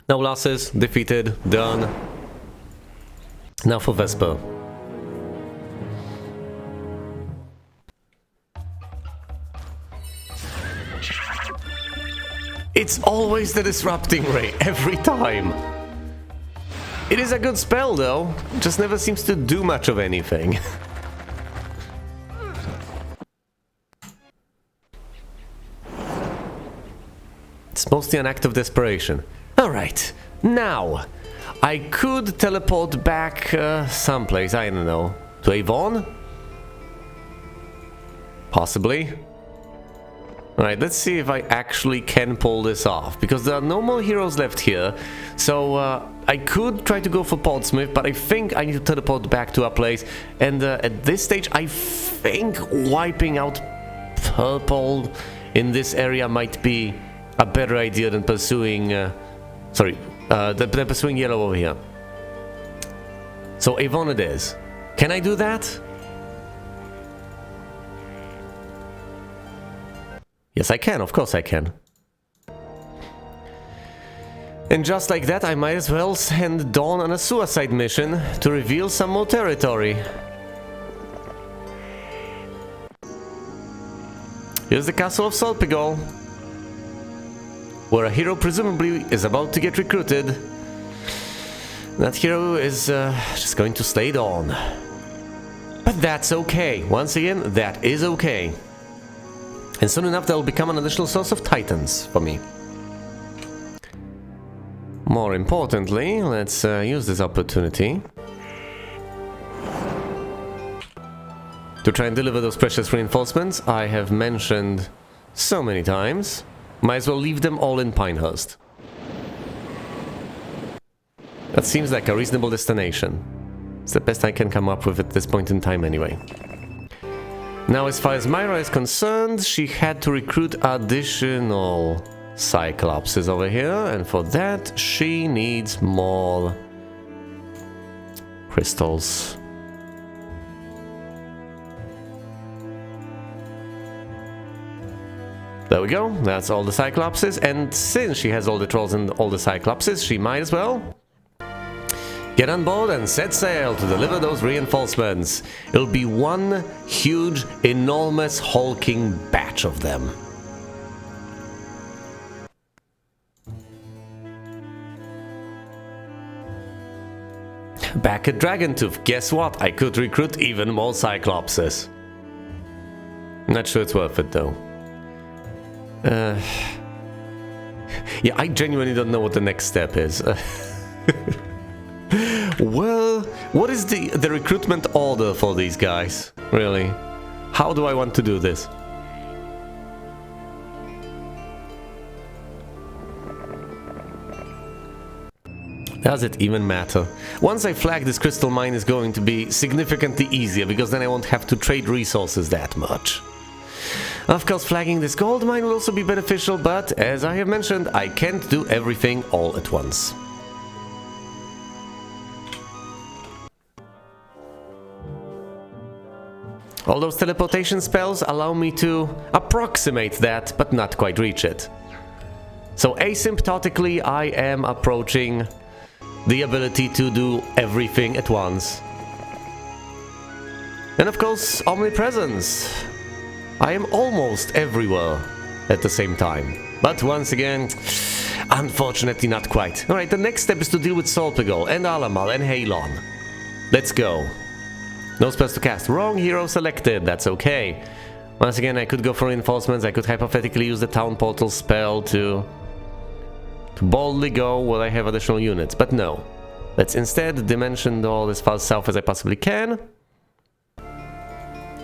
S1: No losses, defeated, done. Now for Vesper. It's always the disrupting ray, every time. It is a good spell though, just never seems to do much of anything. It's mostly an act of desperation. Alright, now, I could teleport back someplace, I don't know, to Avon? Possibly. Alright, let's see if I actually can pull this off, because there are no more heroes left here, so I could try to go for Portsmouth, but I think I need to teleport back to our place, and at this stage I think wiping out purple in this area might be a better idea than pursuing, than pursuing yellow over here. So Avon it is. Can I do that? Yes, I can, of course I can. And just like that, I might as well send Dawn on a suicide mission to reveal some more territory. Here's the castle of Solpigol, where a hero presumably is about to get recruited. That hero is just going to slay Dawn. But that's okay. Once again, that is okay. And soon enough, that will become an additional source of titans for me. More importantly, let's use this opportunity to try and deliver those precious reinforcements I have mentioned so many times. Might as well leave them all in Pinehurst. That seems like a reasonable destination. It's the best I can come up with at this point in time anyway. Now, as far as Myra is concerned, she had to recruit additional Cyclopses over here, and for that she needs more crystals. There we go, that's all the Cyclopses, and since she has all the trolls and all the Cyclopses, she might as well get on board and set sail to deliver those reinforcements. It'll be one huge, enormous, hulking batch of them. Back at Dragontooth, guess what? I could recruit even more Cyclopses. Not sure it's worth it though. Yeah, I genuinely don't know what the next step is. Well, what is the recruitment order for these guys, really? How do I want to do this? Does it even matter? Once I flag this crystal mine is going to be significantly easier, because then I won't have to trade resources that much. Of course, flagging this gold mine will also be beneficial, but as I have mentioned, I can't do everything all at once. All those teleportation spells allow me to approximate that, but not quite reach it. So asymptotically, I am approaching the ability to do everything at once. And of course, omnipresence. I am almost everywhere at the same time. But once again, unfortunately not quite. Alright, the next step is to deal with Solpigol and Alamal and Halon. Let's go. No spells to cast. Wrong hero selected. That's okay. Once again, I could go for reinforcements. I could hypothetically use the town portal spell to boldly go where I have additional units. But no. Let's instead dimension door as far south as I possibly can.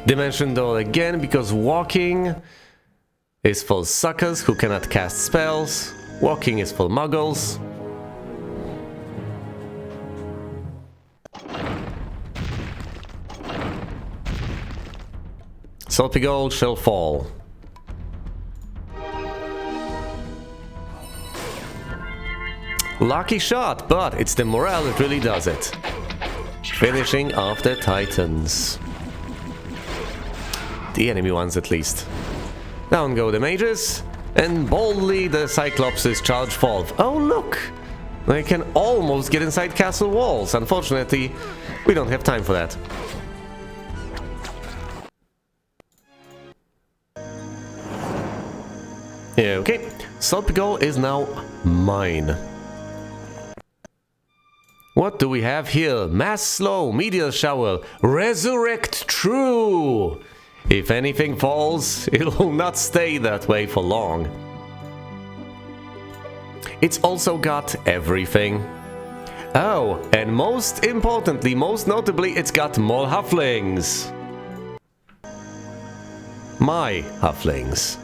S1: Dimension door again, because walking is for suckers who cannot cast spells. Walking is for muggles. Solpigol shall fall. Lucky shot, but it's the morale that really does it. Finishing off the Titans. The enemy ones, at least. Down go the mages, and boldly the Cyclopses charge forth. Oh look! They can almost get inside castle walls. Unfortunately, we don't have time for that. Okay, Solpigol is now mine. What do we have here? Mass slow, meteor shower, resurrect true! If anything falls, it will not stay that way for long. It's also got everything. Oh, and most importantly, most notably, it's got more halflings. My halflings.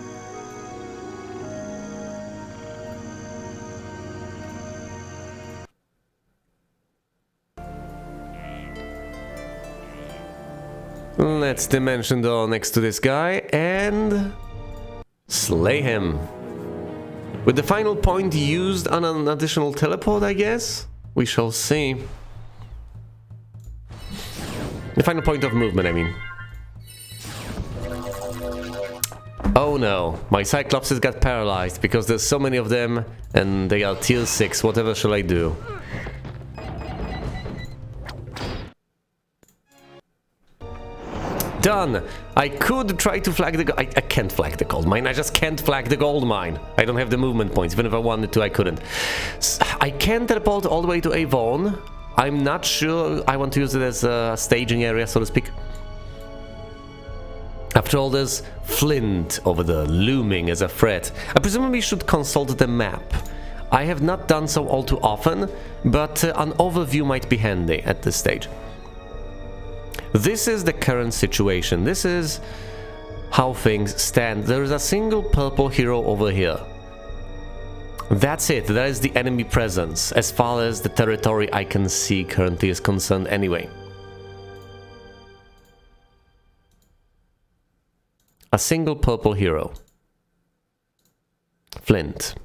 S1: Let's dimension door next to this guy and slay him. With the final point used on an additional teleport, I guess? We shall see. The final point of movement, I mean. Oh no, my Cyclopses got paralyzed because there's so many of them and they are tier 6. Whatever shall I do? Done! I could try to flag the... I can't flag the gold mine. I just can't flag the gold mine. I don't have the movement points. Even if I wanted to, I couldn't. I can teleport all the way to Avon. I'm not sure I want to use it as a staging area, so to speak. After all, there's Flint over there, looming as a threat. I presumably should consult the map. I have not done so all too often, but an overview might be handy at this stage. This is the current situation. This is how things stand. There is a single purple hero over here. That's it. That is the enemy presence, as far as the territory I can see currently is concerned anyway. A single purple hero. Flint.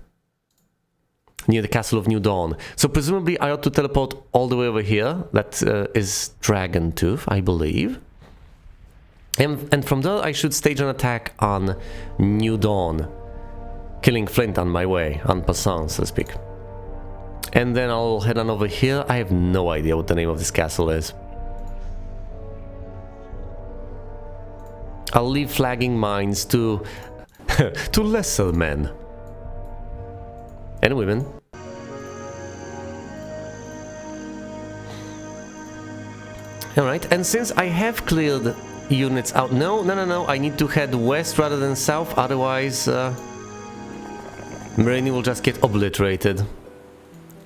S1: Near the Castle of New Dawn. So presumably I ought to teleport all the way over here. That is Dragon Tooth, I believe. And from there I should stage an attack on New Dawn. Killing Flint on my way, en passant, so to speak. And then I'll head on over here. I have no idea what the name of this castle is. I'll leave flagging mines to to lesser men. And women. Alright, and since I have cleared units out... No, I need to head west rather than south, otherwise Murani will just get obliterated.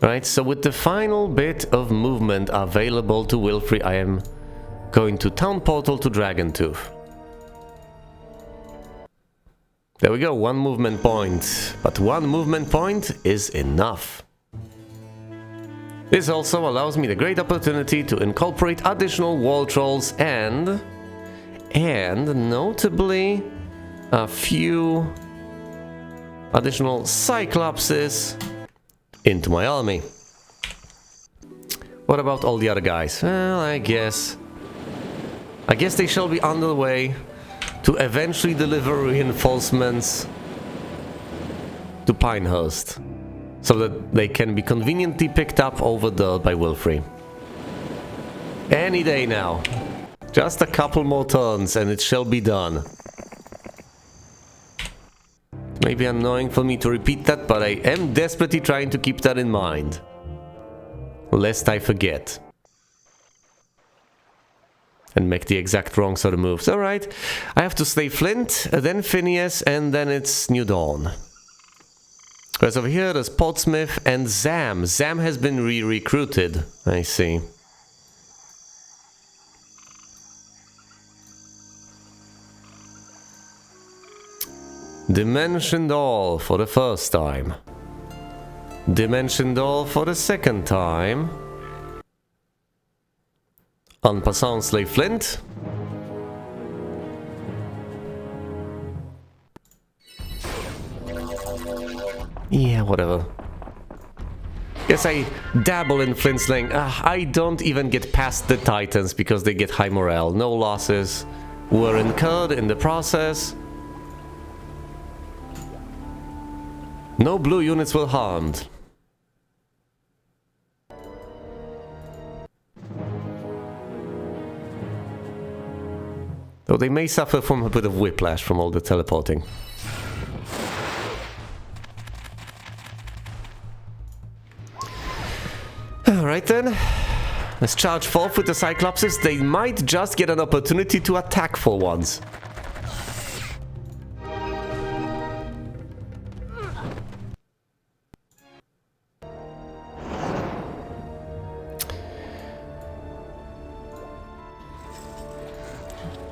S1: Right, so with the final bit of movement available to Wilfrey, I am going to Town Portal to Dragon Tooth. There we go, 1 movement point. But 1 movement point is enough. This also allows me the great opportunity to incorporate additional wall trolls and notably a few additional Cyclopses into my army. What about all the other guys? Well, I guess they shall be on their way to eventually deliver reinforcements to Pinehurst, so that they can be conveniently picked up over there by Wilfrey. Any day now. Just a couple more turns and it shall be done. It may be annoying for me to repeat that, but I am desperately trying to keep that in mind, lest I forget and make the exact wrong sort of moves. Alright, I have to slay Flint, then Phineas, and then it's New Dawn. Whereas over here there's Portsmouth and Zam. Zam has been re-recruited, I see. Dimension Door for the first time. Dimension Door for the second time. En passant, slay Flint. Yeah, whatever. Guess I dabble in Flint slaying. I don't even get past the Titans because they get high morale. No losses were incurred in the process. No blue units were harmed. Though they may suffer from a bit of whiplash from all the teleporting. Alright then, let's charge forth with the Cyclopses. They might just get an opportunity to attack for once.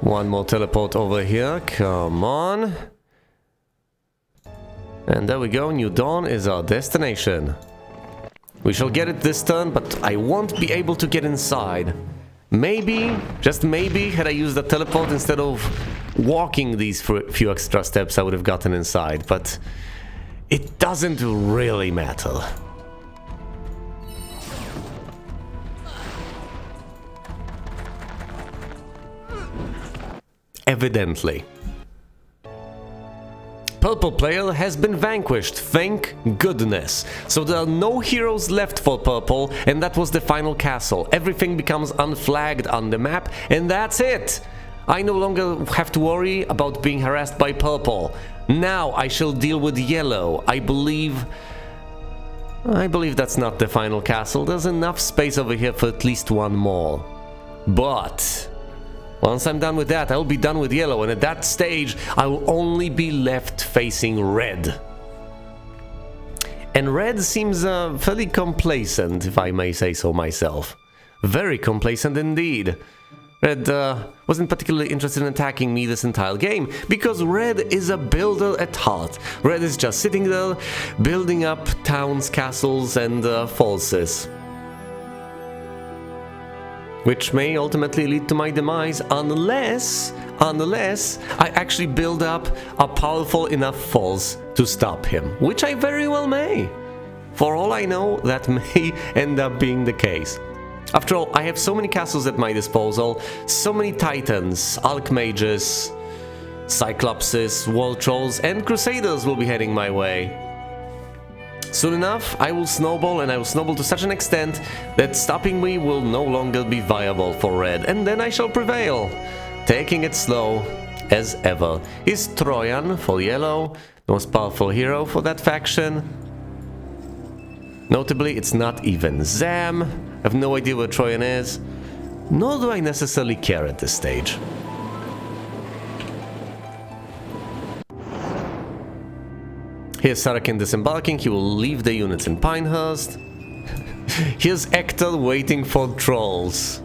S1: One more teleport over here, come on. And there we go, New Dawn is our destination. We shall get it this turn, but I won't be able to get inside. Maybe, just maybe, had I used the teleport instead of walking these few extra steps, I would have gotten inside, but it doesn't really matter. Evidently. Purple player has been vanquished, thank goodness. So there are no heroes left for purple, and that was the final castle. Everything becomes unflagged on the map, and that's it! I no longer have to worry about being harassed by purple. Now I shall deal with yellow. I believe that's not the final castle. There's enough space over here for at least one more. But once I'm done with that, I'll be done with yellow, and at that stage, I will only be left facing red. And red seems fairly complacent, if I may say so myself. Very complacent indeed. Red wasn't particularly interested in attacking me this entire game, because red is a builder at heart. Red is just sitting there, building up towns, castles, and forces. Which may ultimately lead to my demise unless I actually build up a powerful enough force to stop him, which I very well may. For all I know, that may end up being the case. After all, I have so many castles at my disposal, so many titans, archmages, cyclopses, wall trolls, and crusaders will be heading my way. Soon enough, I will snowball, and I will snowball to such an extent that stopping me will no longer be viable for red, and then I shall prevail, taking it slow as ever. Is Trojan for yellow, most powerful hero for that faction? Notably, it's not even Zam. I have no idea where Trojan is, nor do I necessarily care at this stage. Here's Sarakin disembarking, he will leave the units in Pinehurst. Here's Hector waiting for trolls.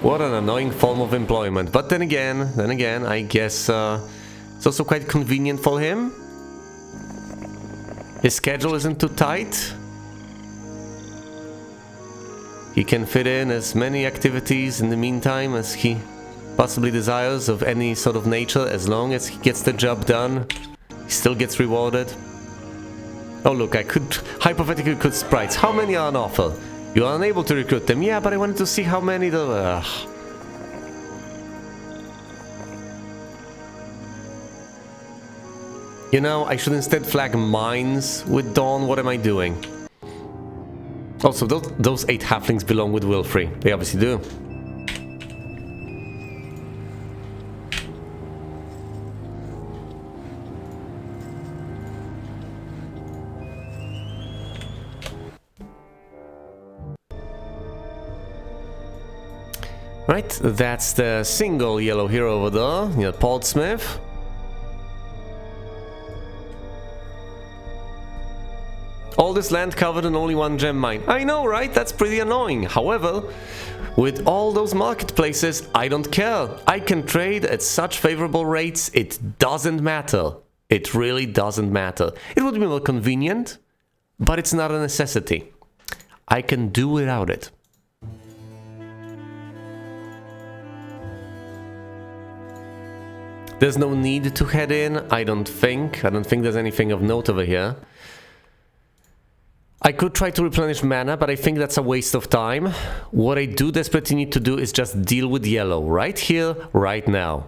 S1: What an annoying form of employment, but then again, I guess it's also quite convenient for him. His schedule isn't too tight. He can fit in as many activities in the meantime as he possibly desires of any sort of nature, as long as he gets the job done. He still gets rewarded. Oh look, I could hypothetically recruit sprites. How many are on offer? You are unable to recruit them. Yeah, but I wanted to see how many there were. You know, I should instead flag mines with Dawn. What am I doing? Also, those 8 halflings belong with Wilfrey. They obviously do. Right, that's the single yellow hero over there, near Portsmouth. All this land covered in only one gem mine. I know, right? That's pretty annoying. However, with all those marketplaces, I don't care. I can trade at such favorable rates, it doesn't matter. It really doesn't matter. It would be more convenient, but it's not a necessity. I can do without it. There's no need to head in, I don't think. I don't think there's anything of note over here. I could try to replenish mana, but I think that's a waste of time. What I do desperately need to do is just deal with yellow right here, right now.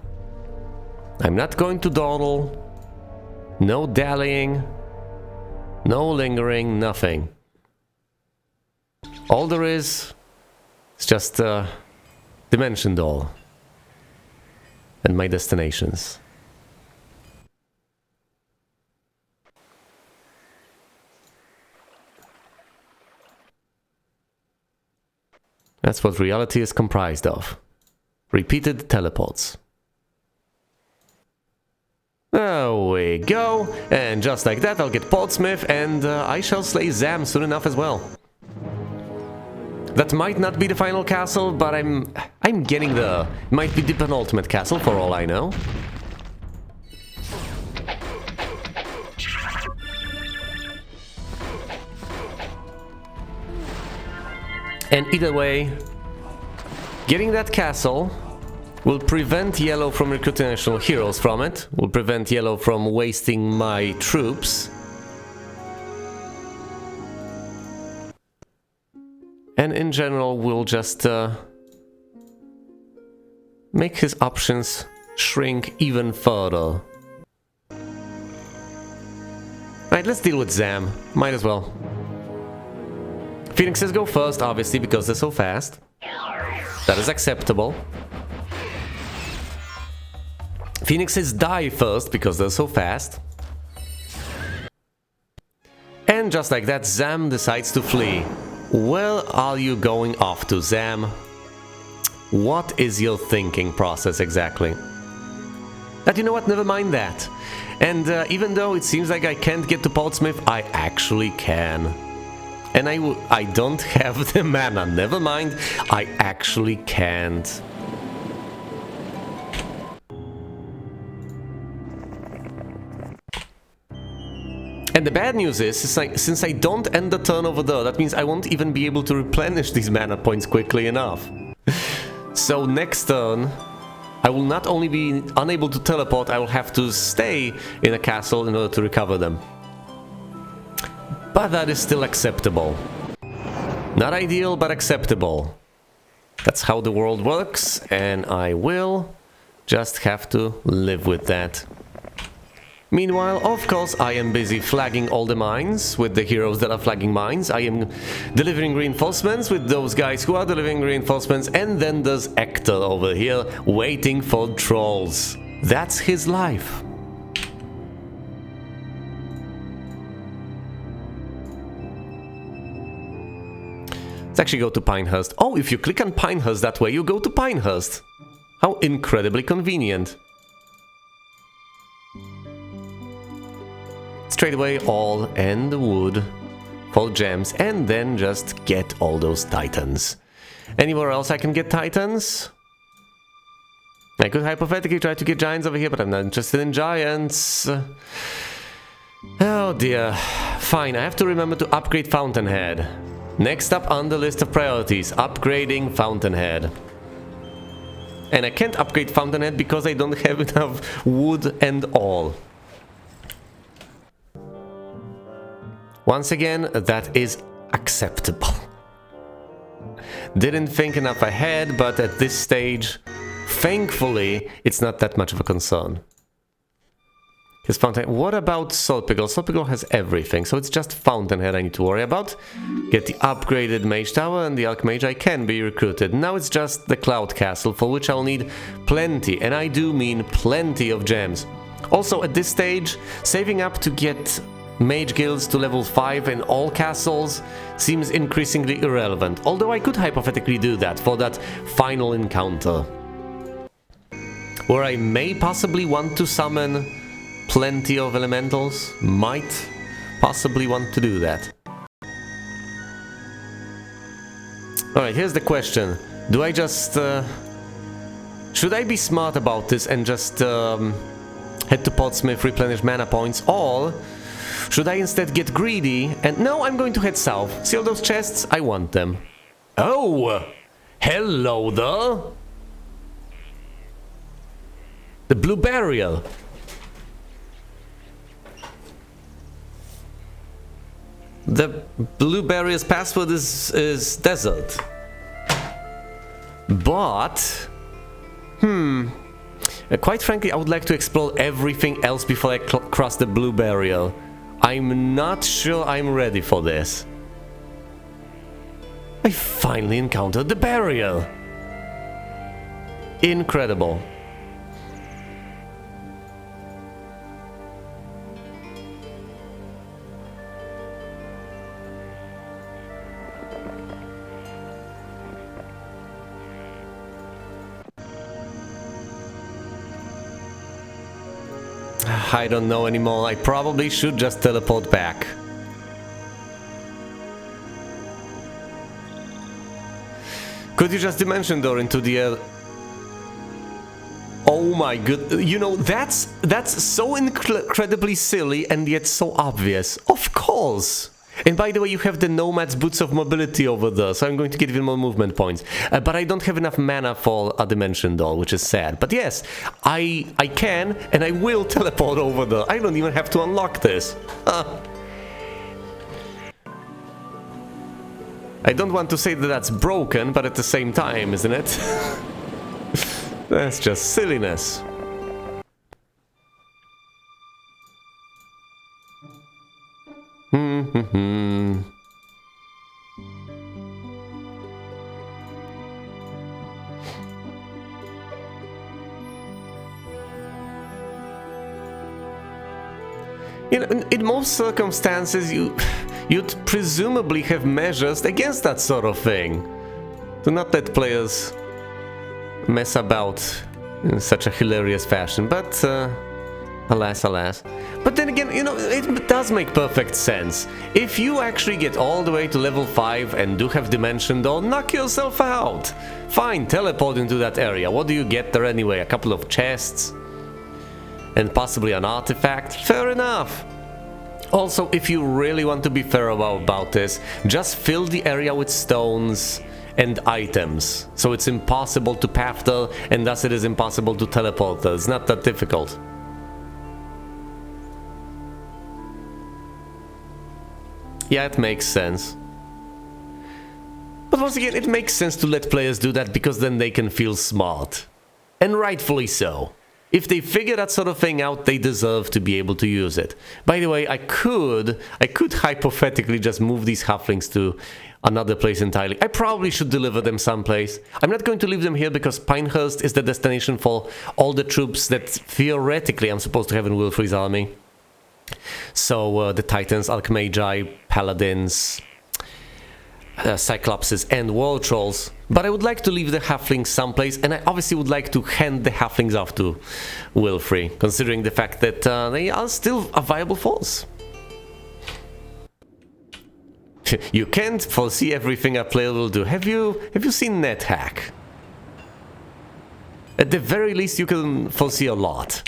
S1: I'm not going to dawdle. No dallying. No lingering, nothing. All there is just Dimension Door. And my destinations. That's what reality is comprised of. Repeated teleports. There we go. And just like that, I'll get Portsmouth, and I shall slay Zam soon enough as well. That might not be the final castle, but I'm getting there. Might be the penultimate castle for all I know. And either way, getting that castle will prevent Yellow from recruiting additional heroes from it, will prevent Yellow from wasting my troops. And in general, will just make his options shrink even further. Right, let's deal with Zam. Might as well. Phoenixes go first, obviously, because they're so fast. That is acceptable. Phoenixes die first, because they're so fast. And just like that, Zam decides to flee. Where are you going off to, Zam? What is your thinking process exactly? But you know what, never mind that. And even though it seems like I can't get to Portsmouth, I actually can. And I don't have the mana, never mind, I actually can't. And the bad news is, since I don't end the turn over there, that means I won't even be able to replenish these mana points quickly enough. So next turn, I will not only be unable to teleport, I will have to stay in a castle in order to recover them. But that is still acceptable. Not ideal, but acceptable. That's how the world works, and I will just have to live with that. Meanwhile, of course, I am busy flagging all the mines with the heroes that are flagging mines. I am delivering reinforcements with those guys who are delivering reinforcements, and then there's Hector over here waiting for trolls. That's his life. Let's actually go to Pinehurst. Oh, if you click on Pinehurst that way, you go to Pinehurst. How incredibly convenient. Trade away all and the wood for gems, and then just get all those titans. Anywhere else I can get titans? I could hypothetically try to get giants over here, but I'm not interested in giants. Oh dear. Fine, I have to remember to upgrade Fountainhead. Next up on the list of priorities, upgrading Fountainhead. And I can't upgrade Fountainhead because I don't have enough wood and all. Once again, that is acceptable. Didn't think enough ahead, but at this stage, thankfully, it's not that much of a concern. His Fountain. What about Saltpickle? Saltpickle has everything, so it's just Fountainhead I need to worry about. Get the upgraded Mage Tower, and the Archmage I can be recruited. Now it's just the Cloud Castle, for which I'll need plenty, and I do mean plenty of gems. Also, at this stage, saving up to get Mage Guilds to level 5 in all castles seems increasingly irrelevant, although I could hypothetically do that for that final encounter, where I may possibly want to summon plenty of elementals, might possibly want to do that. Alright, here's the question. Do I just... should I be smart about this and just head to Portsmouth, replenish mana points, or should I instead get greedy and... No, I'm going to head south. See all those chests? I want them. Oh! Hello there! The Blue Burial. The Blue Burial's password is desert. But... quite frankly, I would like to explore everything else before I cross the Blue Burial. I'm not sure I'm ready for this. I finally encountered the burial. Incredible. I don't know anymore. I probably should just teleport back. Could you just dimension door into the air? Oh my god. You know, that's so incredibly silly and yet so obvious. Of course. And by the way, you have the Nomad's Boots of Mobility over there, so I'm going to get even more movement points. But I don't have enough mana for a Dimension Doll, which is sad. But yes, I can, and I will teleport over there. I don't even have to unlock this. I don't want to say that that's broken, but at the same time, isn't it? That's just silliness. You know, in most circumstances, you'd presumably have measures against that sort of thing. Do not let players mess about in such a hilarious fashion, but alas, alas. But then again, you know, it does make perfect sense. If you actually get all the way to level 5 and do have Dimension Door, knock yourself out. Fine, teleport into that area. What do you get there anyway? A couple of chests? And possibly an artifact? Fair enough. Also, if you really want to be fair about this, just fill the area with stones and items. So it's impossible to path there, and thus it is impossible to teleport there. It's not that difficult. Yeah, it makes sense. But once again, it makes sense to let players do that because then they can feel smart. And rightfully so. If they figure that sort of thing out, they deserve to be able to use it. By the way, I could hypothetically just move these halflings to another place entirely. I probably should deliver them someplace. I'm not going to leave them here because Pinehurst is the destination for all the troops that theoretically I'm supposed to have in Wilfrey's army. So the Titans, Archmagi, Paladins, Cyclopses and War Trolls. But I would like to leave the halflings someplace, and I obviously would like to hand the halflings off to Wilfrey, considering the fact that they are still a viable force. You can't foresee everything a player will do. Have you seen NetHack? At the very least, you can foresee a lot.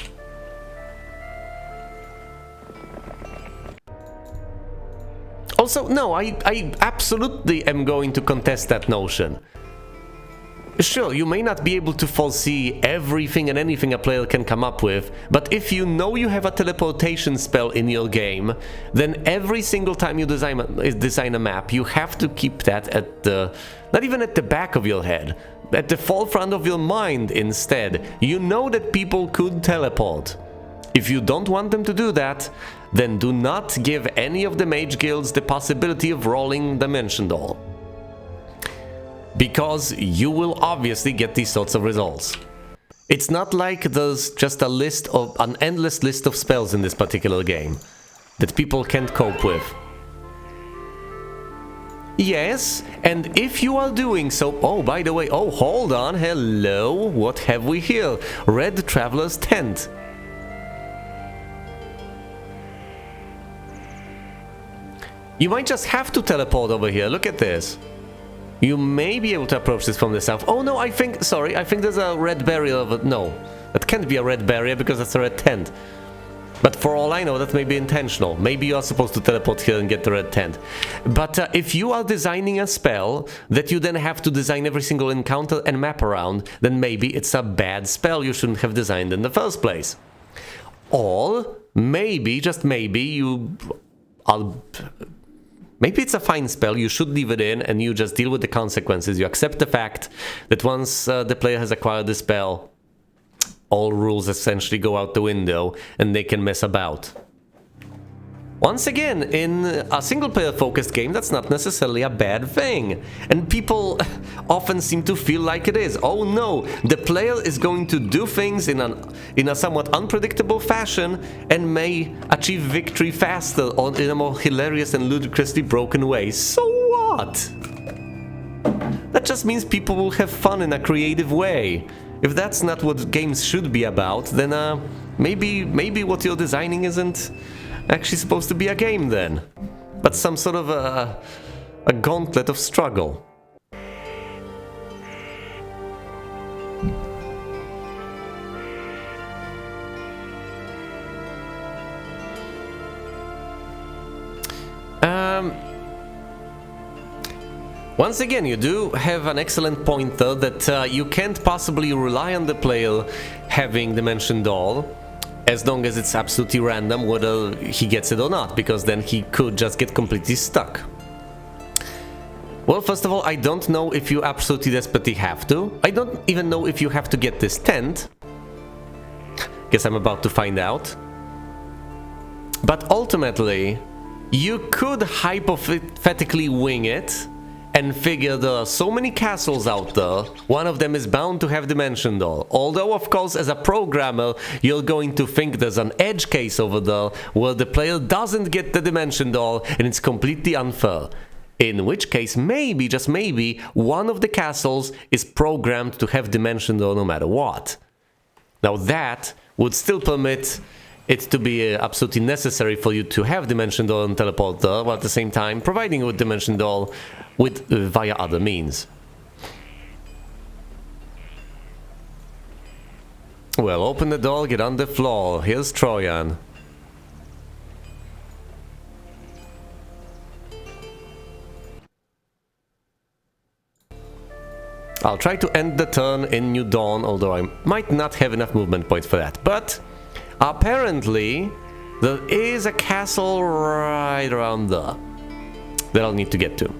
S1: Also, no, I absolutely am going to contest that notion. Sure, you may not be able to foresee everything and anything a player can come up with, but if you know you have a teleportation spell in your game, then every single time you design a map, you have to keep that at the... not even at the back of your head, at the forefront of your mind instead. You know that people could teleport. If you don't want them to do that, then do not give any of the mage guilds the possibility of rolling Dimension Door. Because you will obviously get these sorts of results. It's not like there's just an endless list of spells in this particular game that people can't cope with. Yes, and if you are doing so... oh, by the way, oh, hold on, hello, what have we here? Red Traveler's Tent. You might just have to teleport over here, look at this. You may be able to approach this from the south. Oh no, I think there's a red barrier over... no, that can't be a red barrier because that's a red tent. But for all I know, that may be intentional. Maybe you are supposed to teleport here and get the red tent. But if you are designing a spell that you then have to design every single encounter and map around, then maybe it's a bad spell you shouldn't have designed in the first place. Or maybe, just maybe, you are... maybe it's a fine spell, you should leave it in and you just deal with the consequences. You accept the fact that once the player has acquired the spell, all rules essentially go out the window and they can mess about. Once again, in a single-player focused game, that's not necessarily a bad thing. And people often seem to feel like it is. Oh no, the player is going to do things in a somewhat unpredictable fashion and may achieve victory faster or in a more hilarious and ludicrously broken way. So what? That just means people will have fun in a creative way. If that's not what games should be about, then maybe what you're designing isn't actually supposed to be a game then, but some sort of a gauntlet of struggle. Once again, you do have an excellent point though, that you can't possibly rely on the player having Dimension Doll, as long as it's absolutely random whether he gets it or not, because then he could just get completely stuck. Well, first of all, I don't know if you absolutely desperately have to. I don't even know if you have to get this tent. Guess I'm about to find out. But ultimately, you could hypothetically wing it and figure there are so many castles out there, one of them is bound to have Dimension Doll. Although, of course, as a programmer, you're going to think there's an edge case over there where the player doesn't get the Dimension Doll and it's completely unfair. In which case, maybe, just maybe, one of the castles is programmed to have Dimension Doll no matter what. Now that would still permit it to be absolutely necessary for you to have Dimension Doll and teleport there, while at the same time providing you with Dimension Doll with via other means. Well, open the door, get on the floor. Here's Troyan. I'll try to end the turn in New Dawn, although I might not have enough movement points for that. But apparently there is a castle right around there that I'll need to get to.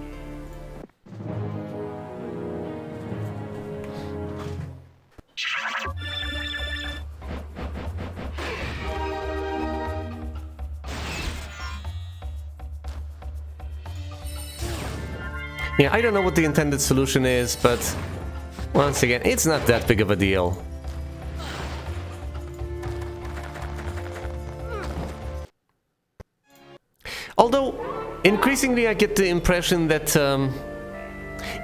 S1: Yeah, I don't know what the intended solution is, but once again, it's not that big of a deal. Although, increasingly I get the impression that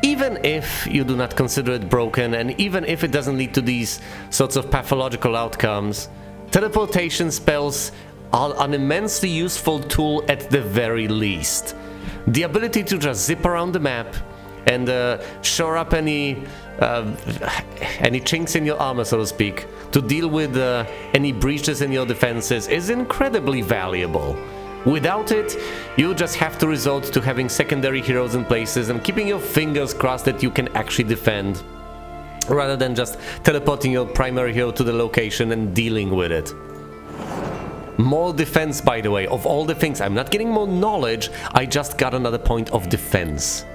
S1: even if you do not consider it broken, and even if it doesn't lead to these sorts of pathological outcomes, teleportation spells are an immensely useful tool at the very least. The ability to just zip around the map and shore up any chinks in your armor, so to speak, to deal with any breaches in your defenses is incredibly valuable. Without it, you just have to resort to having secondary heroes in places and keeping your fingers crossed that you can actually defend, rather than just teleporting your primary hero to the location and dealing with it. More defense, by the way, of all the things. I'm not getting more knowledge, I just got another point of defense.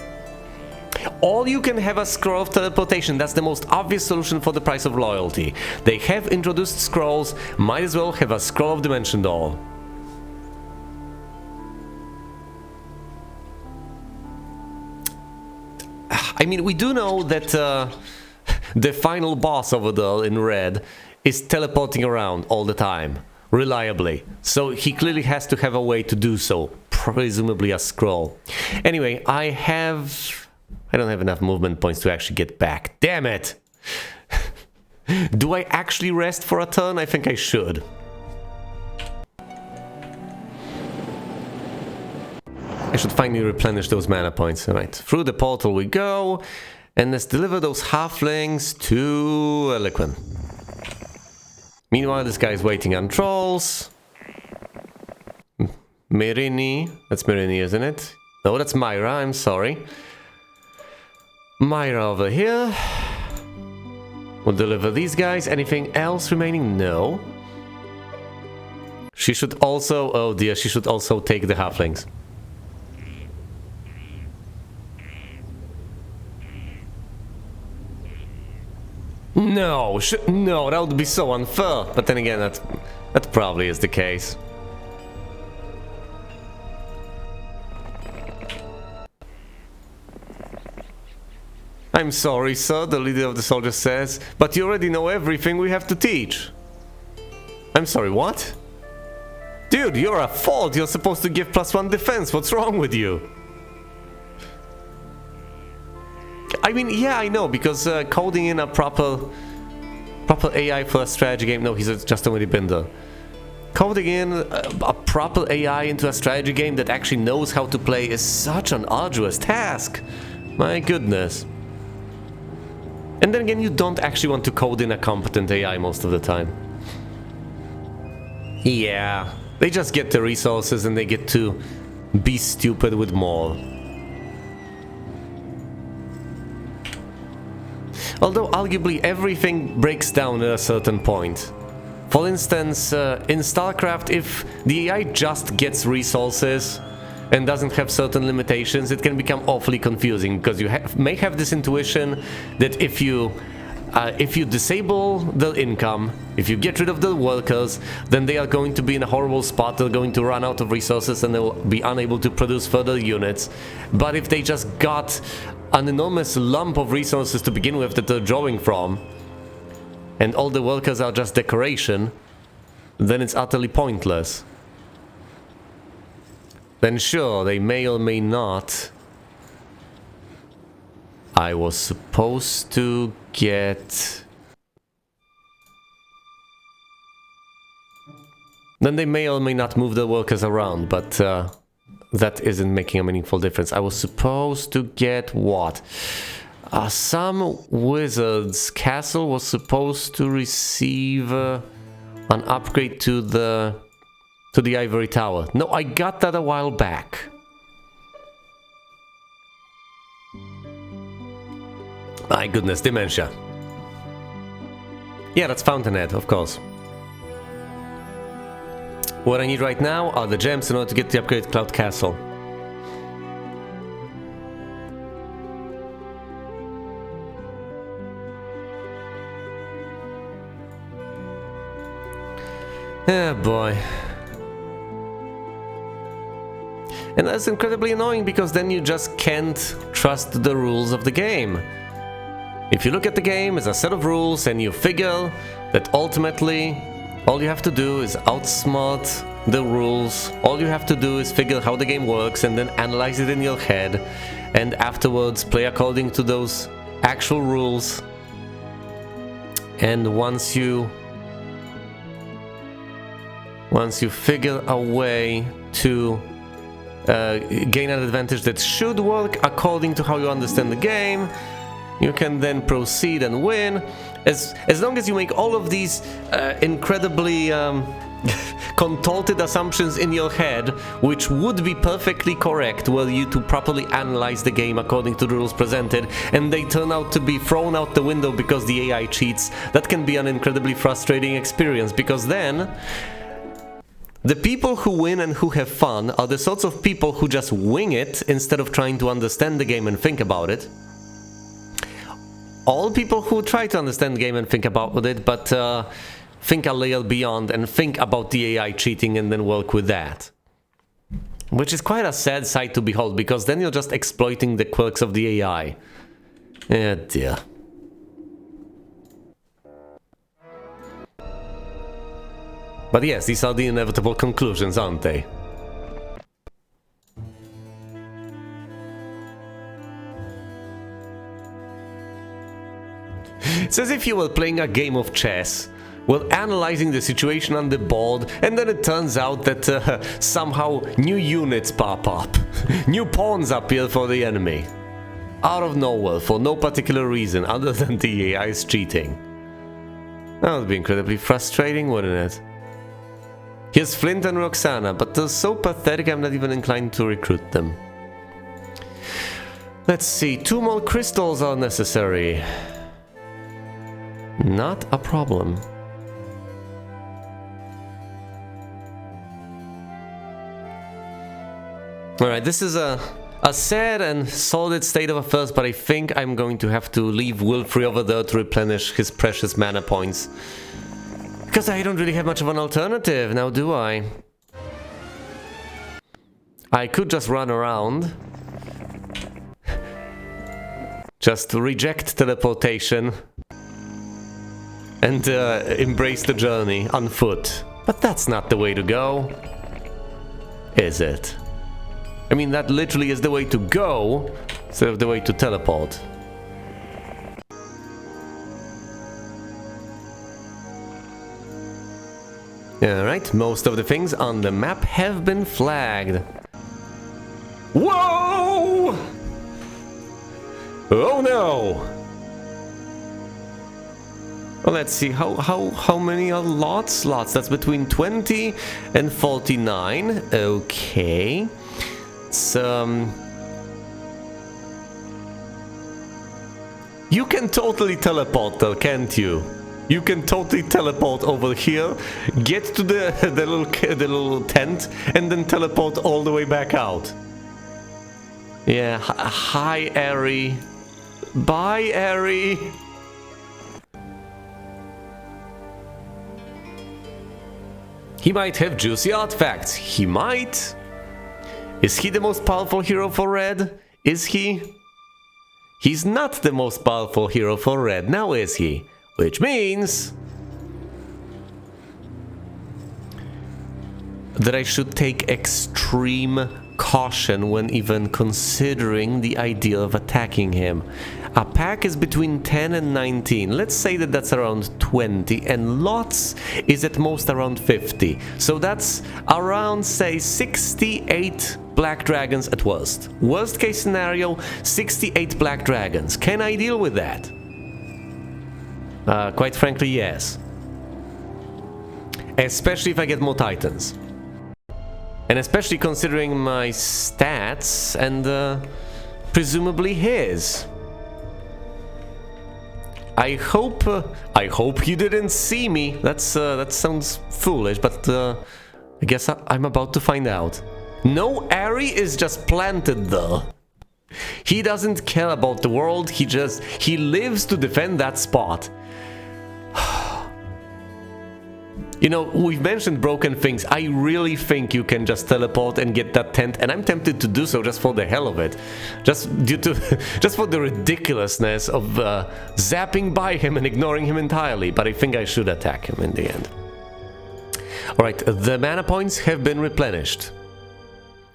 S1: All you can have a scroll of teleportation, that's the most obvious solution for the price of loyalty. They have introduced scrolls, might as well have a scroll of Dimension Doll. I mean, we do know that the final boss over there in red is teleporting around all the time. Reliably, so he clearly has to have a way to do so, presumably a scroll. Anyway, I don't have enough movement points to actually get back. Damn it! Do I actually rest for a turn? I think I should. I should finally replenish those mana points. Alright, through the portal we go, and let's deliver those halflings to Eloquent. Meanwhile, this guy's waiting on trolls. Mirini. That's Mirini, isn't it? No, that's Myra, I'm sorry. Myra over here. We'll deliver these guys. Anything else remaining? No. She should also... Oh dear, she should also take the halflings. No, no, that would be so unfair. But then again, that probably is the case. I'm sorry, sir, the leader of the soldiers says, but you already know everything we have to teach. I'm sorry, what? Dude, you're a fault. You're supposed to give +1 defense. What's wrong with you? I mean, yeah, I know, because coding in a proper AI for a strategy game... No, he's just already been there. Coding in a proper AI into a strategy game that actually knows how to play is such an arduous task. My goodness. And then again, you don't actually want to code in a competent AI most of the time. Yeah, they just get the resources and they get to be stupid with more. Although arguably everything breaks down at a certain point. For instance, in StarCraft, if the AI just gets resources and doesn't have certain limitations, it can become awfully confusing, because you may have this intuition that if you disable the income, if you get rid of the workers, then they are going to be in a horrible spot, they're going to run out of resources and they will be unable to produce further units. But if they just got an enormous lump of resources to begin with that they're drawing from, and all the workers are just decoration, then it's utterly pointless. Then sure, they may or may not. I was supposed to get... Then they may or may not move the workers around, but that isn't making a meaningful difference. I was supposed to get what? Some wizard's castle was supposed to receive an upgrade to the ivory tower. No, I got that a while back. My goodness, dementia. Yeah, that's Fountainhead, of course. What I need right now are the gems in order to get the upgraded Cloud Castle. Oh boy. And that's incredibly annoying, because then you just can't trust the rules of the game. If you look at the game as a set of rules and you figure that ultimately all you have to do is outsmart the rules, all you have to do is figure how the game works and then analyze it in your head, and afterwards play according to those actual rules, and once you figure a way to gain an advantage that should work according to how you understand the game, you can then proceed and win. As long as you make all of these incredibly contorted assumptions in your head, which would be perfectly correct were you to properly analyze the game according to the rules presented, and they turn out to be thrown out the window because the AI cheats, that can be an incredibly frustrating experience, because then the people who win and who have fun are the sorts of people who just wing it instead of trying to understand the game and think about it. All people who try to understand the game and think about it, but think a layer beyond and think about the AI cheating and then work with that. Which is quite a sad sight to behold, because then you're just exploiting the quirks of the AI. Oh dear. But yes, these are the inevitable conclusions, aren't they? It's as if you were playing a game of chess, well, analyzing the situation on the board, and then it turns out that somehow new units pop up. New pawns appear for the enemy. Out of nowhere, for no particular reason other than the AI is cheating. That would be incredibly frustrating, wouldn't it? Here's Flint and Roxana, but they're so pathetic I'm not even inclined to recruit them. Let's see, 2 more crystals are necessary. Not a problem. Alright, this is a sad and solid state of affairs, but I think I'm going to have to leave Wilfrey over there to replenish his precious mana points. Because I don't really have much of an alternative, now do I? I could just run around. Just reject teleportation. And embrace the journey on foot. But that's not the way to go. Is it? I mean, that literally is the way to go, instead of the way to teleport. Alright, most of the things on the map have been flagged. Whoa! Oh no! Well, let's see, how many are lots? Lots, that's between 20 and 49. Okay. It's, you can totally teleport though, can't you? You can totally teleport over here, get to the little tent, and then teleport all the way back out. Yeah, hi, Airy. Bye, Airy. He might have juicy artifacts. He might. Is he the most powerful hero for Red? Is he? He's not the most powerful hero for Red, now is he? Which means that I should take extreme caution when even considering the idea of attacking him. A pack is between 10 and 19. Let's say that that's around 20, and lots is at most around 50. So that's around, say, 68 black dragons at worst. Worst case scenario, 68 black dragons. Can I deal with that? Quite frankly, yes. Especially if I get more titans. And especially considering my stats and presumably his. I hope you didn't see me. That sounds foolish, but I guess I'm about to find out. No, Ari is just planted though. He doesn't care about the world. He lives to defend that spot. You know, we've mentioned broken things. I really think you can just teleport and get that tent, and I'm tempted to do so just for the hell of it. Just for the ridiculousness of zapping by him and ignoring him entirely, but I think I should attack him in the end. Alright, the mana points have been replenished.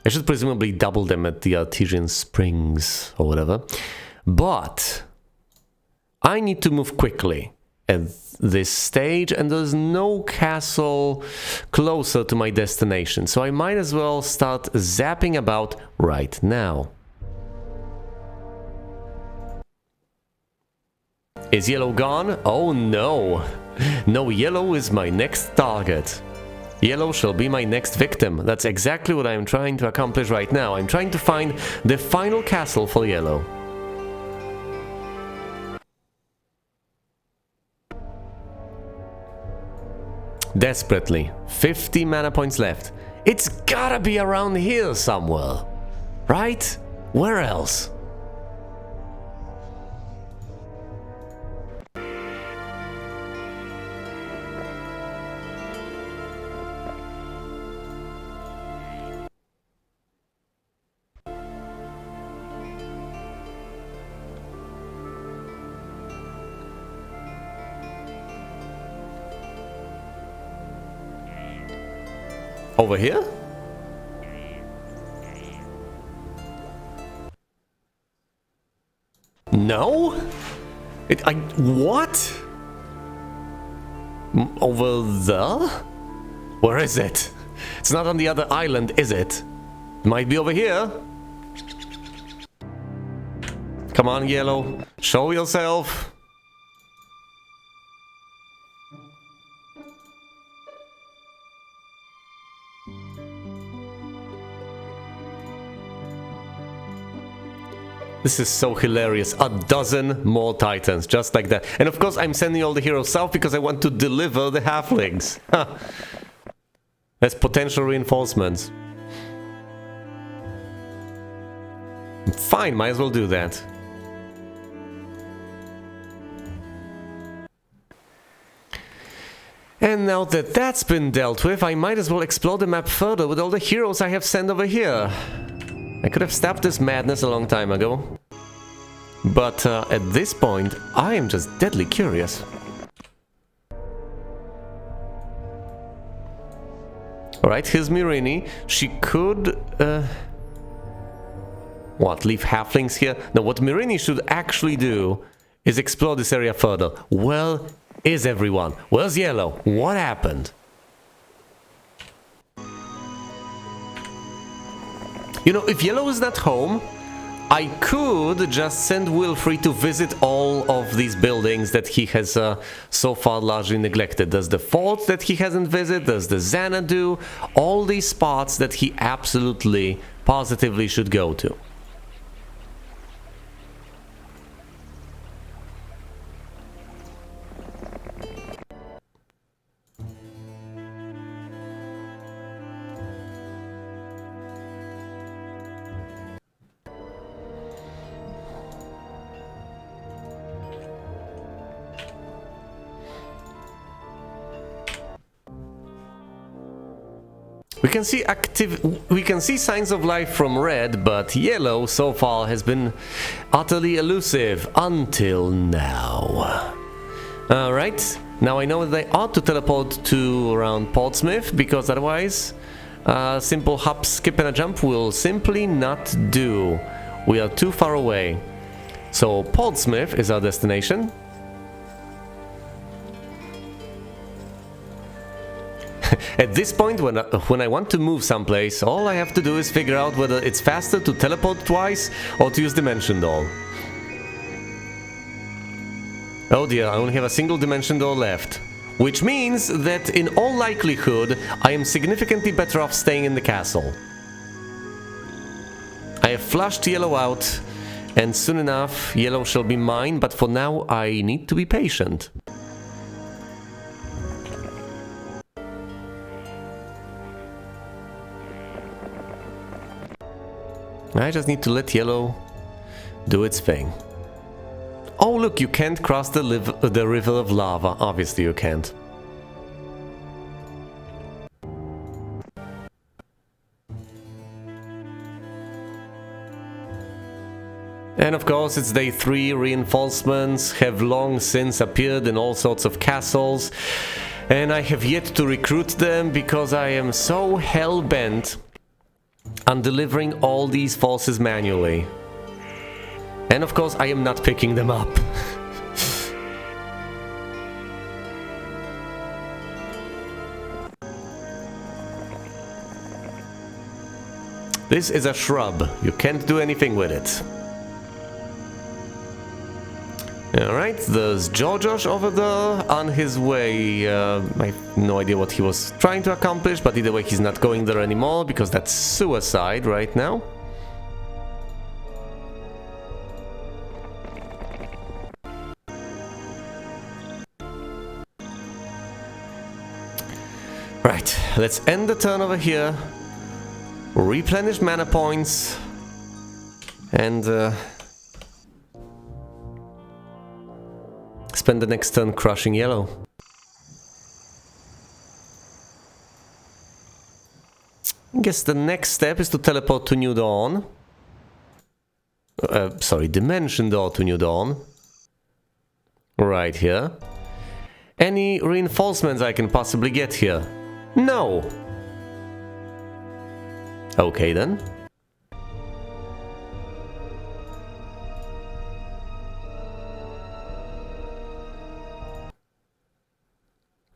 S1: I should presumably double them at the Artesian Springs or whatever. But I need to move quickly at this stage, and there's no castle closer to my destination, so I might as well start zapping about right now. Is yellow gone? Oh no! No, yellow is my next target. Yellow shall be my next victim. That's exactly what I'm trying to accomplish right now. I'm trying to find the final castle for yellow. Desperately. 50 mana points left. It's gotta be around here somewhere. Right? Where else? Over here? No? What? Over there? Where is it? It's not on the other island, is it? Might be over here. Come on, yellow. Show yourself. This is so hilarious. A dozen more titans, just like that. And of course I'm sending all the heroes south because I want to deliver the halflings. As potential reinforcements. Fine, might as well do that. And now that that's been dealt with, I might as well explore the map further with all the heroes I have sent over here. I could have stopped this madness a long time ago. But at this point, I am just deadly curious. Alright, here's Mirini. She could... What, leave halflings here? No, what Mirini should actually do is explore this area further. Where is everyone? Where's Yellow? What happened? You know, if Yellow is not home, I could just send Wilfrey to visit all of these buildings that he has so far largely neglected. There's the fort that he hasn't visited, there's the Xanadu, all these spots that he absolutely, positively should go to. We can see signs of life from red, but yellow so far has been utterly elusive until now. Alright, now I know that I ought to teleport to around Portsmouth, because otherwise simple hop, skip and a jump will simply not do. We are too far away. So Portsmouth is our destination. At this point, when I want to move someplace, all I have to do is figure out whether it's faster to teleport twice or to use Dimension Door. Oh dear, I only have a single Dimension Door left. Which means that in all likelihood, I am significantly better off staying in the castle. I have flushed yellow out, and soon enough, yellow shall be mine, but for now I need to be patient. I just need to let yellow do its thing. Oh look, you can't cross the river of lava. Obviously you can't. And of course it's day 3, reinforcements have long since appeared in all sorts of castles, and I have yet to recruit them because I am so hell-bent on delivering all these forces manually. And of course I am not picking them up. This is a shrub. You can't do anything with it. Alright, there's George over there on his way. I have no idea what he was trying to accomplish, but either way he's not going there anymore because that's suicide right now. Right, let's end the turn over here, replenish mana points, and spend the next turn crushing yellow. I guess the next step is to teleport to New Dawn. Sorry, Dimension Door to New Dawn. Right here. Any reinforcements I can possibly get here? No! Okay then.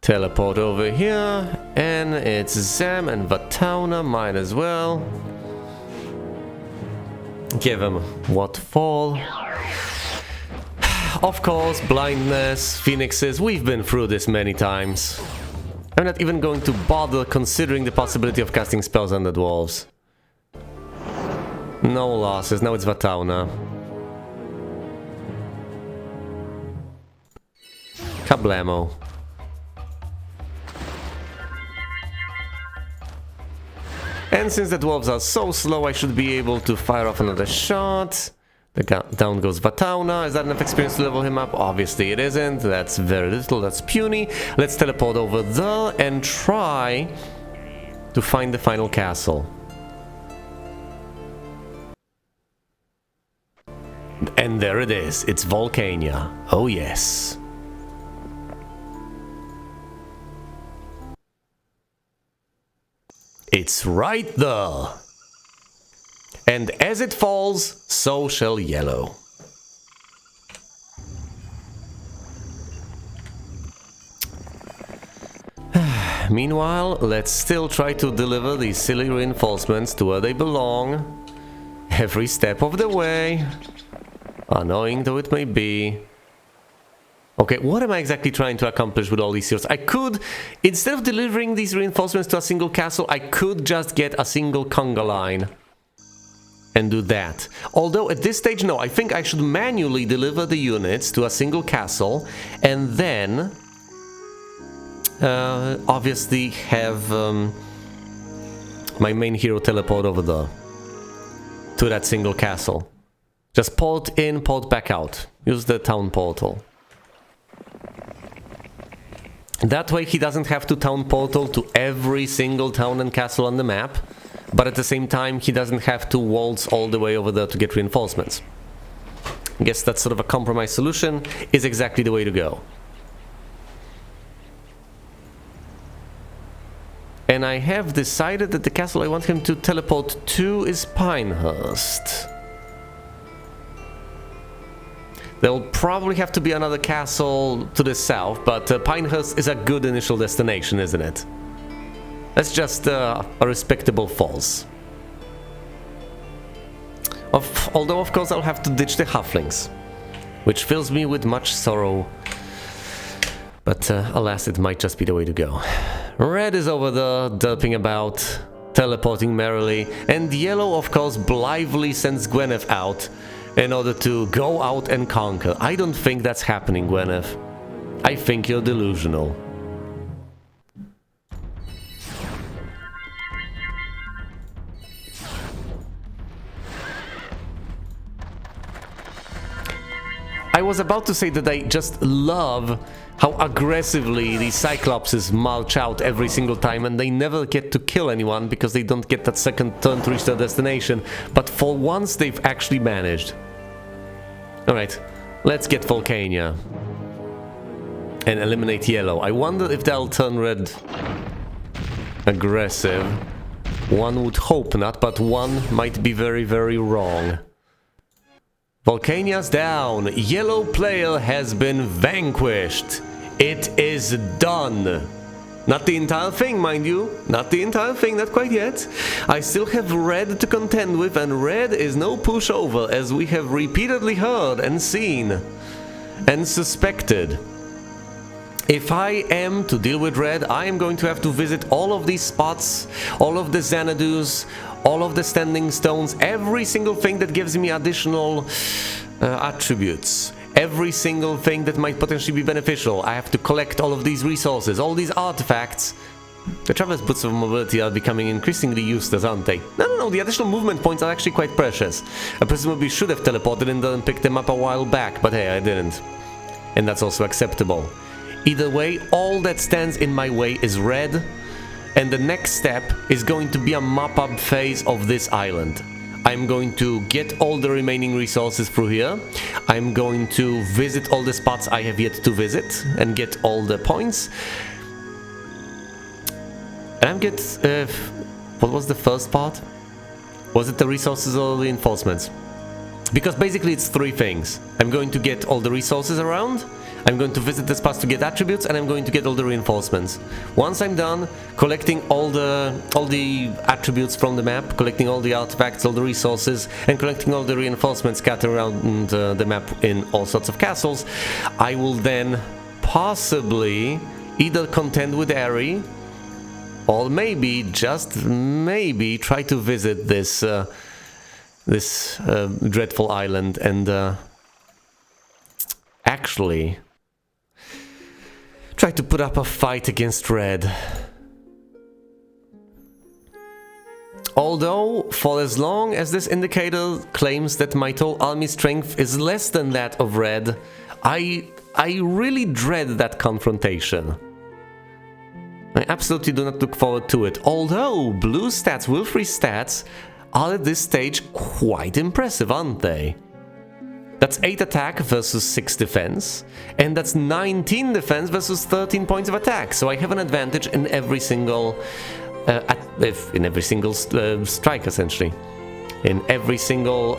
S1: Teleport over here, and it's Zam and Vatauna, might as well. Give him what fall. Of course, blindness, phoenixes, we've been through this many times. I'm not even going to bother considering the possibility of casting spells on the dwarves. No losses, now it's Vatauna. Kablamo. And since the dwarves are so slow, I should be able to fire off another shot. Down goes Vatauna. Is that enough experience to level him up? Obviously it isn't. That's very little. That's puny. Let's teleport over there and try to find the final castle. And there it is. It's Volcania. Oh yes. It's right there. And as it falls, so shall yellow. Meanwhile, let's still try to deliver these silly reinforcements to where they belong. every step of the way. Annoying though it may be. Okay, what am I exactly trying to accomplish with all these heroes? I could, instead of delivering these reinforcements to a single castle, I could just get a single conga line and do that. Although at this stage, no, I think I should manually deliver the units to a single castle and then obviously have my main hero teleport over there to that single castle. Just port in, port back out. Use the town portal. That way he doesn't have to town portal to every single town and castle on the map, but at the same time he doesn't have to waltz all the way over there to get reinforcements. I guess that's sort of a compromise solution, is exactly the way to go. And I have decided that the castle I want him to teleport to is Pinehurst. There'll probably have to be another castle to the south, but Pinehurst is a good initial destination, isn't it? That's just a respectable falls. Although, of course, I'll have to ditch the halflings, which fills me with much sorrow. But alas, it might just be the way to go. Red is over there, derping about, teleporting merrily, and Yellow, of course, blithely sends Gwyneth out in order to go out and conquer. I don't think that's happening, Gwyneth. I think you're delusional. I was about to say that I just love how aggressively these Cyclopses march out every single time and they never get to kill anyone because they don't get that second turn to reach their destination. But for once they've actually managed. Alright, let's get Volcania. And eliminate Yellow. I wonder if they'll turn red aggressive. One would hope not, but one might be very, very wrong. Volcania's down. Yellow player has been vanquished. It is done. Not the entire thing, mind you. Not the entire thing, not quite yet. I still have red to contend with, and red is no pushover, as we have repeatedly heard and seen and suspected. If I am to deal with red, I am going to have to visit all of these spots, all of the Xanadus, all of the standing stones, every single thing that gives me additional attributes. Every single thing that might potentially be beneficial. I have to collect all of these resources, all these artifacts. The Traveler's Boots of Mobility are becoming increasingly useless, aren't they? No, the additional movement points are actually quite precious. I presumably should have teleported and picked them up a while back, but hey, I didn't. And that's also acceptable. Either way, all that stands in my way is red, and the next step is going to be a map-up phase of this island. I'm going to get all the remaining resources through here. I'm going to visit all the spots I have yet to visit and get all the points. And I'm get... what was the first part? Was it the resources or the reinforcements? Because basically it's three things. I'm going to get all the resources around, I'm going to visit the spots to get attributes, and I'm going to get all the reinforcements. Once I'm done collecting all the attributes from the map, collecting all the artifacts, all the resources, and collecting all the reinforcements scattered around the map in all sorts of castles, I will then possibly either contend with Eri, or maybe, just maybe, try to visit this dreadful island and actually try to put up a fight against red. Although, for as long as this indicator claims that my total army strength is less than that of red, I really dread that confrontation. I absolutely do not look forward to it. Although blue stats, Wilfrey's stats, are at this stage quite impressive, aren't they? That's 8 attack versus 6 defense, and that's 19 defense versus 13 points of attack. So I have an advantage in every single strike, essentially, in every single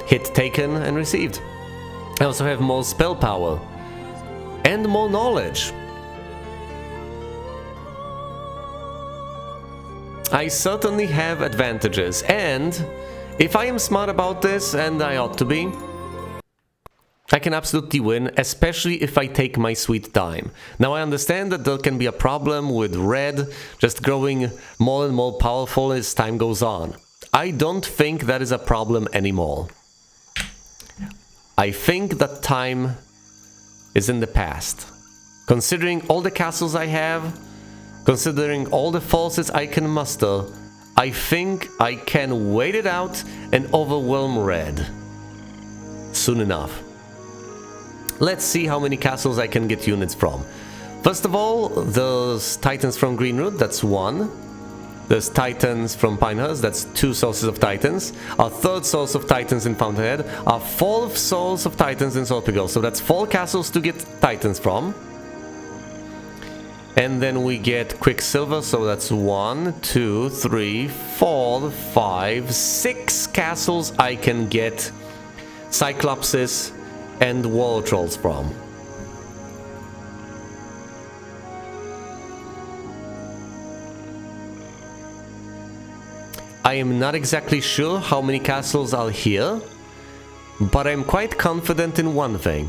S1: hit taken and received. I also have more spell power and more knowledge. I certainly have advantages, and If I am smart about this, and I ought to be, I can absolutely win, especially if I take my sweet time. Now I understand that there can be a problem with red just growing more and more powerful as time goes on. I don't think that is a problem anymore. I think that time is in the past. Considering all the castles I have, considering all the forces I can muster, I think I can wait it out and overwhelm red soon enough. Let's see how many castles I can get units from. First of all, there's Titans from Greenroot, that's 1. There's Titans from Pinehurst, that's 2 sources of Titans. Our 3rd source of Titans in Fountainhead. Our 4th source of Titans in Saltpiggle. So that's 4 castles to get Titans from. And then we get Quicksilver, so that's 1, 2, 3, 4, 5, 6 castles I can get Cyclopses and Wall Trolls from. I am not exactly sure how many castles are here, but I'm quite confident in one thing.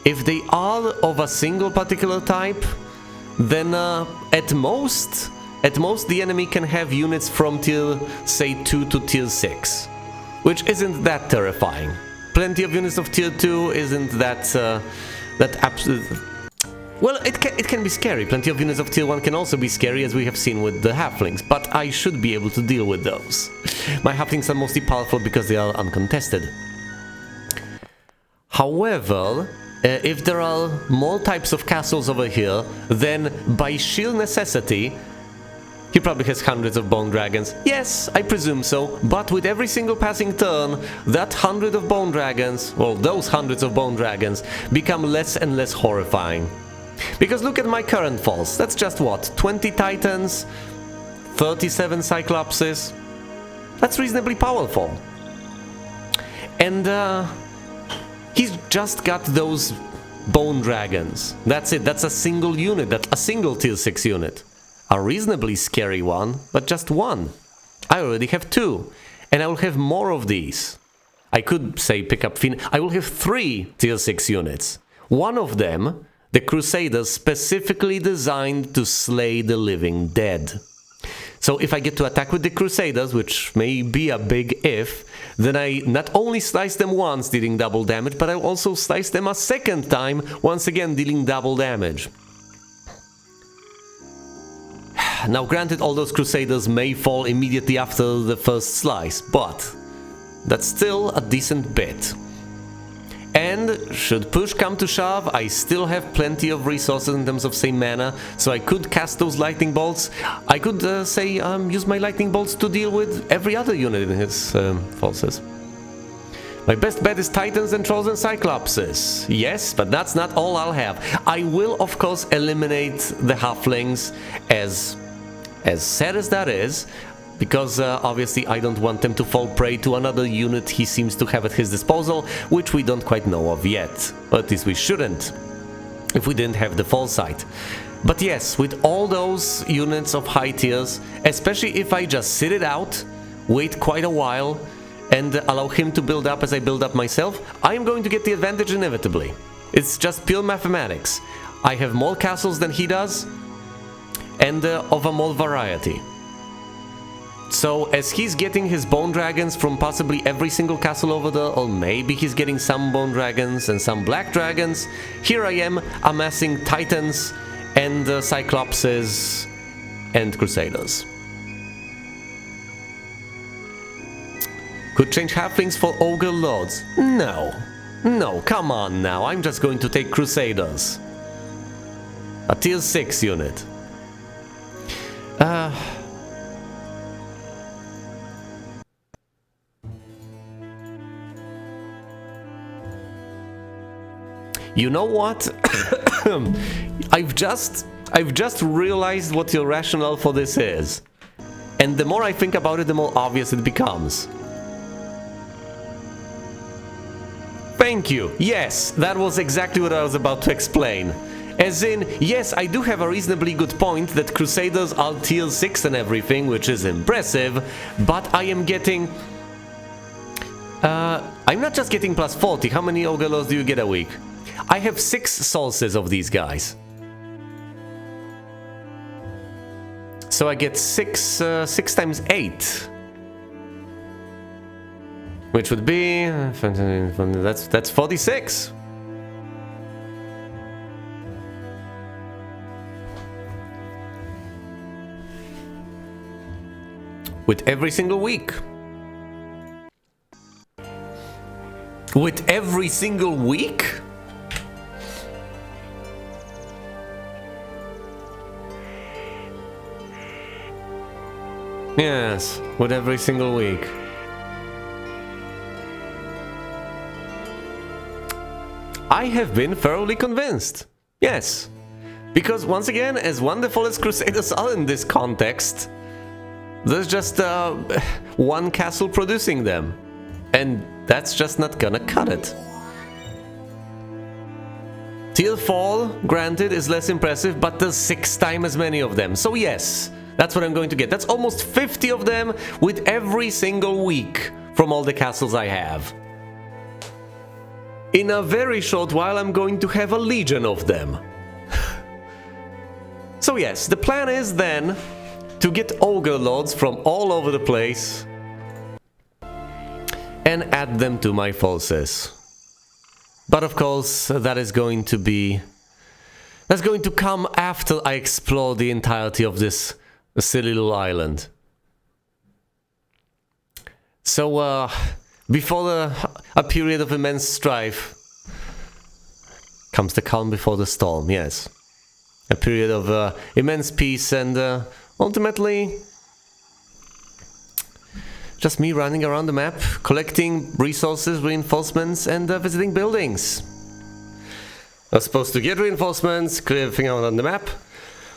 S1: If they are of a single particular type, then at most the enemy can have units from tier, say, 2 to tier 6, which isn't that terrifying. Plenty of units of tier 2 isn't that absolute. Well, it can be scary. Plenty of units of tier 1 can also be scary, as we have seen with the halflings, but I should be able to deal with those. My halflings are mostly powerful because they are uncontested. However, if there are more types of castles over here, then by sheer necessity, he probably has hundreds of bone dragons. Yes, I presume so, but with every single passing turn, that 100 of bone dragons, well, those hundreds of bone dragons, become less and less horrifying. Because look at my current falls, that's just what, 20 titans, 37 cyclopses, that's reasonably powerful. And he's just got those bone dragons, that's it, that's a single unit, that's a single tier 6 unit. A reasonably scary one, but just one. I already have 2, and I will have more of these. I could say pick up I will have 3 tier 6 units. One of them, the Crusaders, specifically designed to slay the living dead. So if I get to attack with the Crusaders, which may be a big if, then I not only slice them once, dealing double damage, but I'll also slice them a second time, once again dealing double damage. Now granted, all those Crusaders may fall immediately after the first slice, but that's still a decent bit. And should push come to shove, I still have plenty of resources in terms of, say, mana, so I could cast those lightning bolts. I could, use my lightning bolts to deal with every other unit in his forces. My best bet is Titans and Trolls and Cyclopses. Yes, but that's not all I'll have. I will, of course, eliminate the halflings, as sad as that is, because obviously I don't want them to fall prey to another unit he seems to have at his disposal, which we don't quite know of yet. Or at least we shouldn't, if we didn't have the foresight. But yes, with all those units of high tiers, especially if I just sit it out, wait quite a while, and allow him to build up as I build up myself, I am going to get the advantage inevitably. It's just pure mathematics. I have more castles than he does, and of a more variety. So as he's getting his bone dragons from possibly every single castle over there, or maybe he's getting some bone dragons and some black dragons, here I am amassing titans and cyclopses and crusaders. Could change halflings for ogre lords? No, come on now, I'm just going to take crusaders. A tier 6 unit. You know what? I've just realized what your rationale for this is. And the more I think about it, the more obvious it becomes. Thank you. Yes, that was exactly what I was about to explain. As in, yes, I do have a reasonably good point that Crusaders are tier 6 and everything, which is impressive, but I am getting I'm not just getting plus 40. How many ogre lords do you get a week? I have 6 sources of these guys. So I get 6 times 8. Which would be... that's 46. With every single week. With every single week? Yes, with every single week. I have been thoroughly convinced. Yes. Because once again, as wonderful as Crusaders are in this context, there's just one castle producing them. And that's just not gonna cut it. Tier Fall, granted, is less impressive, but there's 6 times as many of them. So yes, that's what I'm going to get. That's almost 50 of them with every single week from all the castles I have. In a very short while, I'm going to have a legion of them. So yes, the plan is then to get ogre lords from all over the place and add them to my forces. But of course, that's going to come after I explore the entirety of this silly little island. So, before a period of immense strife comes the calm before the storm, yes. A period of immense peace and ultimately just me running around the map, collecting resources, reinforcements, and visiting buildings. I was supposed to get reinforcements, clear everything out on the map,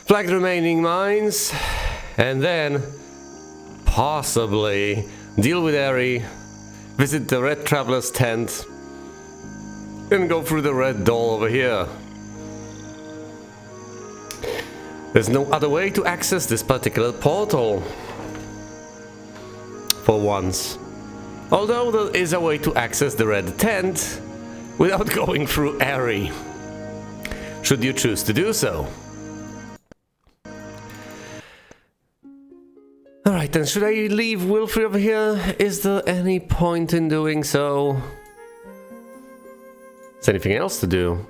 S1: flag the remaining mines, and then possibly deal with Eri, visit the Red Traveler's tent, and go through the red door over here. There's no other way to access this particular portal. For once. Although there is a way to access the red tent without going through Eri, should you choose to do so. Alright then, should I leave Wilfrey over here? Is there any point in doing so? Is anything else to do?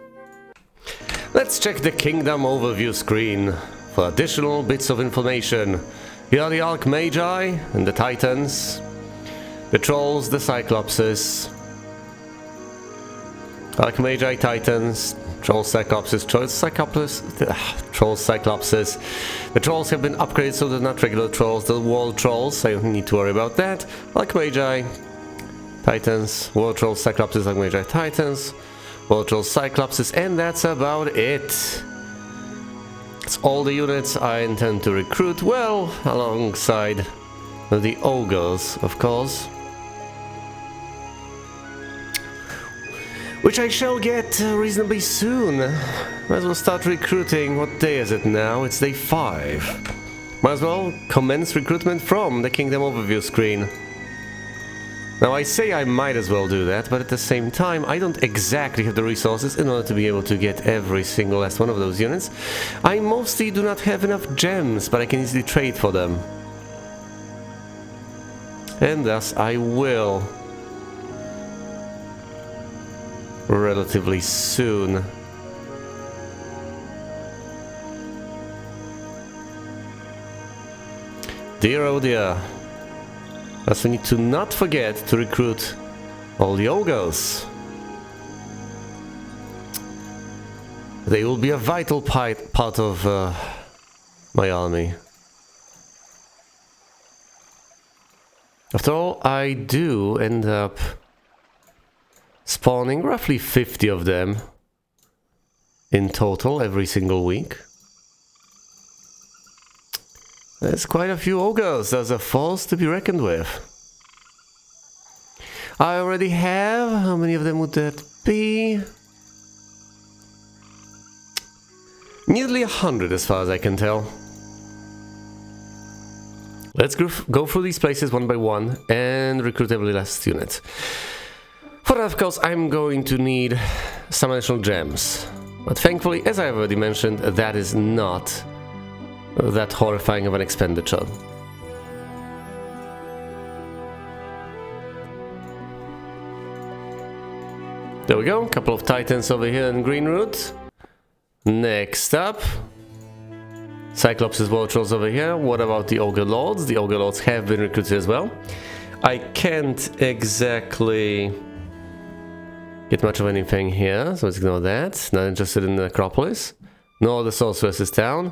S1: Let's check the kingdom overview screen for additional bits of information. Here are the Archmagi and the Titans, the Trolls, the Cyclopses, Archmagi, Titans, Trolls, Cyclopses, Trolls, Cyclopses. The Trolls have been upgraded so they're not regular Trolls, they're World Trolls, so you don't need to worry about that. Archmagi, Titans, World Trolls, Cyclopses, Archmagi, Titans, World Trolls, Cyclopses, and that's about it. It's all the units I intend to recruit, well, alongside the ogres, of course. Which I shall get reasonably soon. Might as well start recruiting. What day is it now? It's day 5. Might as well commence recruitment from the Kingdom Overview screen. Now I say I might as well do that, but at the same time I don't exactly have the resources in order to be able to get every single last one of those units. I mostly do not have enough gems, but I can easily trade for them. And thus I will. Relatively soon. Dear oh dear. Thus we need to not forget to recruit all the ogres. They will be a vital part of my army. After all, I do end up spawning roughly 50 of them in total every single week. There's quite a few ogres. There's a force to be reckoned with. I already have... How many of them would that be? Nearly 100 as far as I can tell. Let's go through these places one by one and recruit every last unit. For that, of course, I'm going to need some additional gems. But thankfully, as I already mentioned, that is not that horrifying of an expenditure. There we go, a couple of titans over here in Greenroot. Next up, Cyclops' Vultures over here. What about the Ogre Lords? The Ogre Lords have been recruited as well. I can't exactly get much of anything here, so let's ignore that. Not interested in the Necropolis. No, the Sorceress' Town.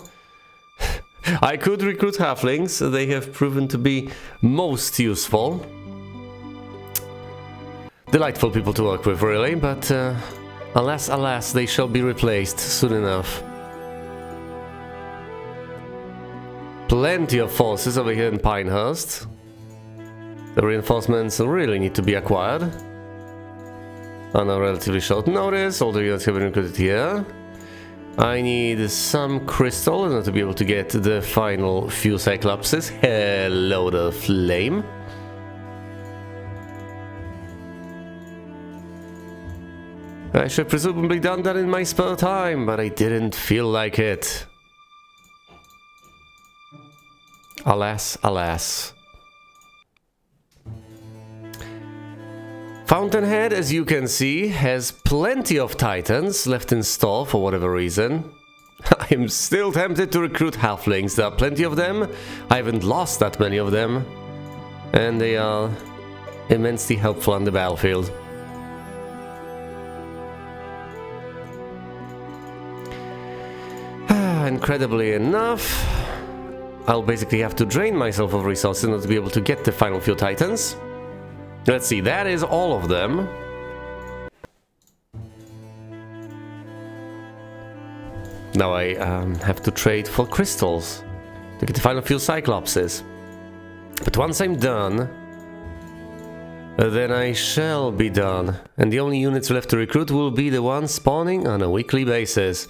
S1: I could recruit Halflings. They have proven to be most useful. Delightful people to work with, really, but alas, alas, they shall be replaced soon enough. Plenty of forces over here in Pinehurst. The reinforcements really need to be acquired on a relatively short notice. All the units have been recruited here. I need some crystal in order to be able to get the final few Cyclopses. Hello, the flame. I should presumably done that in my spare time, but I didn't feel like it. Alas, alas. Fountainhead, as you can see, has plenty of titans left in store for whatever reason. I am still tempted to recruit halflings. There are plenty of them. I haven't lost that many of them. And they are immensely helpful on the battlefield. Incredibly enough, I'll basically have to drain myself of resources in order to be able to get the final few titans. Let's see, that is all of them. Now I have to trade for crystals to get the final few Cyclopses. But once I'm done, then I shall be done. And the only units left to recruit will be the ones spawning on a weekly basis.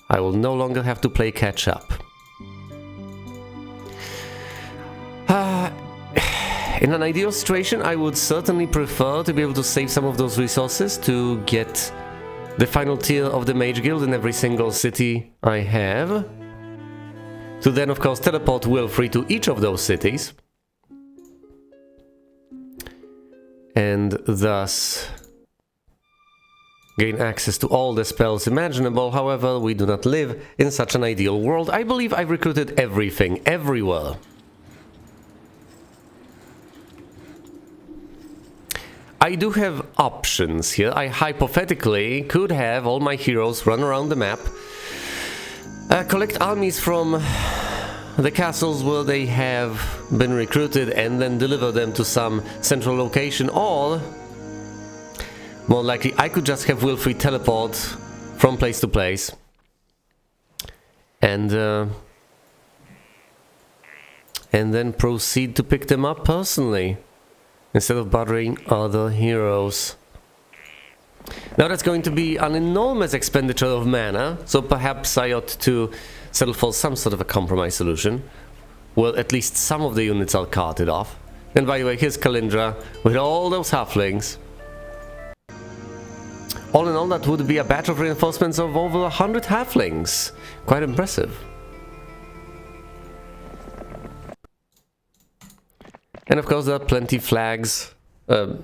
S1: I will no longer have to play catch up. In an ideal situation, I would certainly prefer to be able to save some of those resources to get the final tier of the Mage Guild in every single city I have. To then, of course, teleport Wilfrey to each of those cities. And thus gain access to all the spells imaginable. However, we do not live in such an ideal world. I believe I've recruited everything, everywhere. I do have options here. I hypothetically could have all my heroes run around the map, collect armies from the castles where they have been recruited and then deliver them to some central location, or more likely, I could just have Wilfrey teleport from place to place and then proceed to pick them up personally instead of bothering other heroes. Now that's going to be an enormous expenditure of mana, so perhaps I ought to settle for some sort of a compromise solution. Well, at least some of the units are carted off. And by the way, here's Kalindra with all those halflings. All in all, that would be a batch of reinforcements of over 100 halflings. Quite impressive. And of course, there are plenty flags. There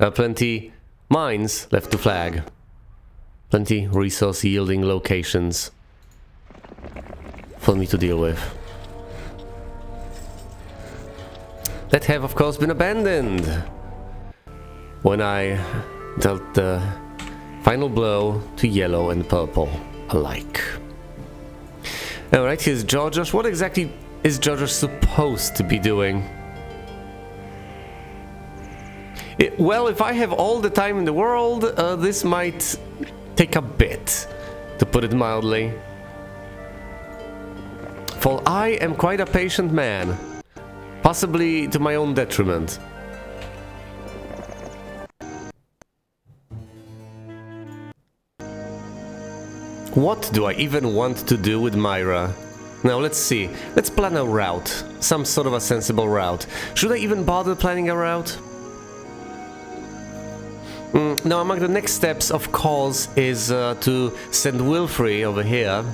S1: are plenty mines left to flag. Plenty resource-yielding locations for me to deal with. That have, of course, been abandoned when I dealt the final blow to yellow and purple alike. Alright, here's Georgios. What exactly is Georgios supposed to be doing? Well, if I have all the time in the world, this might take a bit, to put it mildly. For I am quite a patient man, possibly to my own detriment. What do I even want to do with Myra? Now let's see. Let's plan a route. Some sort of a sensible route. Should I even bother planning a route? Now among the next steps, of course, is to send Wilfrey over here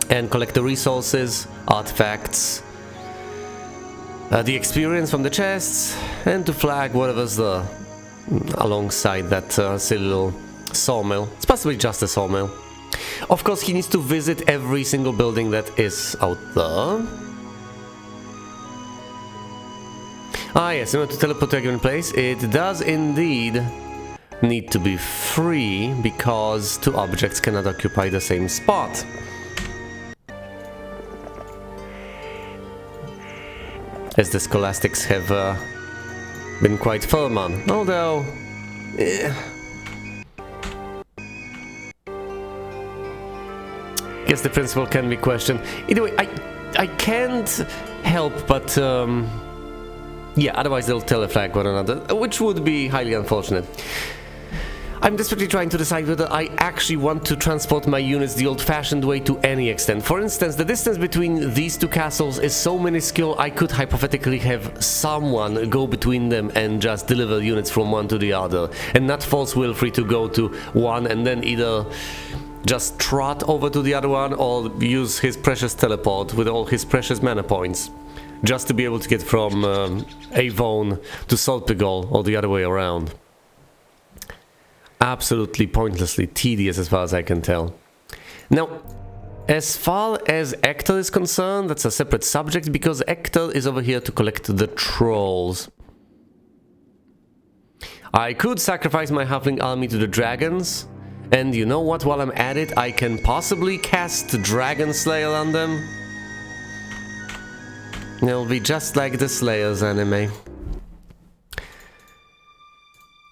S1: and collect the resources, artifacts, the experience from the chests, and to flag whatever's there alongside that silly little sawmill. It's possibly just a sawmill. Of course, he needs to visit every single building that is out there. Ah yes, in order to teleport to a given place, it does indeed need to be free, because two objects cannot occupy the same spot. As the scholastics have been quite firm on, although... guess the principle can be questioned. Either way, I can't help but... yeah, otherwise they'll teleflag one another, which would be highly unfortunate. I'm desperately trying to decide whether I actually want to transport my units the old-fashioned way to any extent. For instance, the distance between these two castles is so minuscule, I could hypothetically have someone go between them and just deliver units from one to the other, and not force Wilfrey to go to one and then either just trot over to the other one or use his precious teleport with all his precious mana points, just to be able to get from Avon to Saltpigol or the other way around. Absolutely pointlessly tedious as far as I can tell. Now, as far as Ector is concerned, that's a separate subject, because Ector is over here to collect the trolls. I could sacrifice my halfling army to the dragons, and you know what, while I'm at it, I can possibly cast Dragon Slayer on them. It'll be just like the Slayers anime.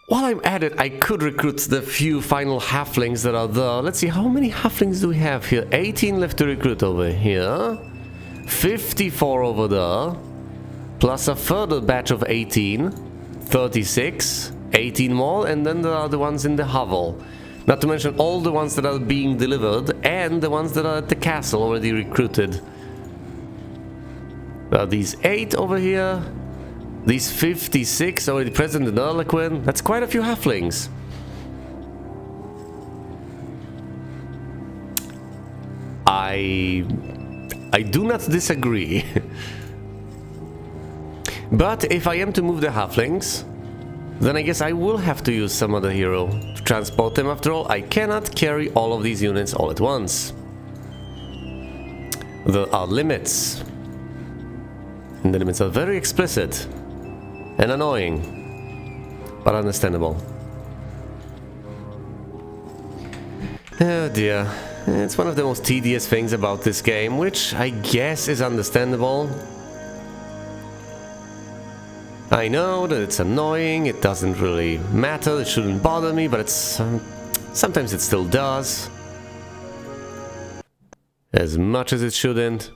S1: While I'm at it, I could recruit the few final halflings that are there. Let's see, how many halflings do we have here? 18 left to recruit over here. 54 over there. Plus a further batch of 18. 36. 18 more, and then there are the ones in the hovel. Not to mention all the ones that are being delivered, and the ones that are at the castle already recruited. There are these 8 over here. These 56 already present in Erlequin. That's quite a few halflings. I do not disagree. But if I am to move the halflings, then I guess I will have to use some other hero to transport them. After all, I cannot carry all of these units all at once. There are limits. And the limits are very explicit. And annoying, but understandable. Oh dear, it's one of the most tedious things about this game, which I guess is understandable. I know that it's annoying, it doesn't really matter, it shouldn't bother me, but it's sometimes it still does. As much as it shouldn't.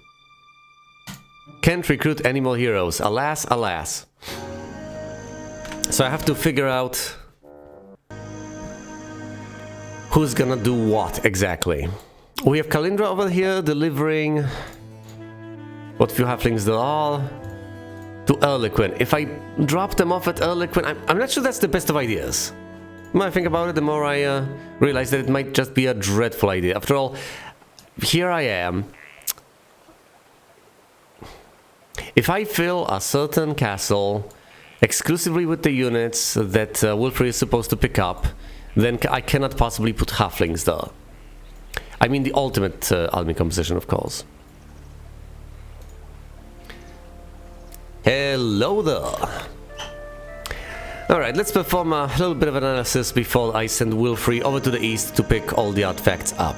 S1: Can't recruit any more heroes, alas, alas. So I have to figure out who's gonna do what exactly. We have Kalindra over here delivering what few halflings there are to Erlequin. If I drop them off at Erlequin, I'm not sure that's the best of ideas. The more I think about it, the more I realize that it might just be a dreadful idea. After all, here I am. If I fill a certain castle exclusively with the units that Wilfrey is supposed to pick up, then I cannot possibly put halflings there. I mean the ultimate army composition, of course. Hello there! Alright, let's perform a little bit of analysis before I send Wilfrey over to the east to pick all the artifacts up.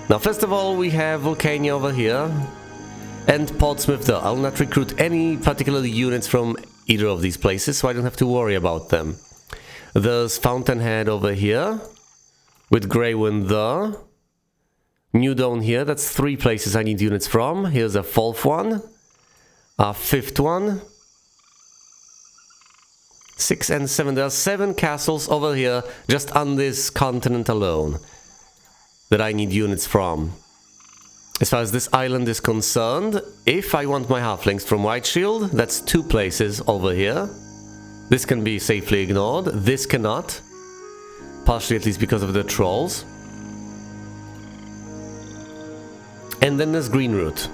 S1: Now, first of all, we have Vulcania over here, and Portsmouth there. I'll not recruit any particular units from either of these places, so I don't have to worry about them. There's Fountainhead over here, with Greywind there. New Dawn here, that's 3 places I need units from. Here's a 4th one, a 5th one, 6 and 7. There are 7 castles over here, just on this continent alone, that I need units from. As far as this island is concerned, if I want my halflings from White Shield, that's 2 places over here. This can be safely ignored, this cannot. Partially at least because of the trolls. And then there's Green Root.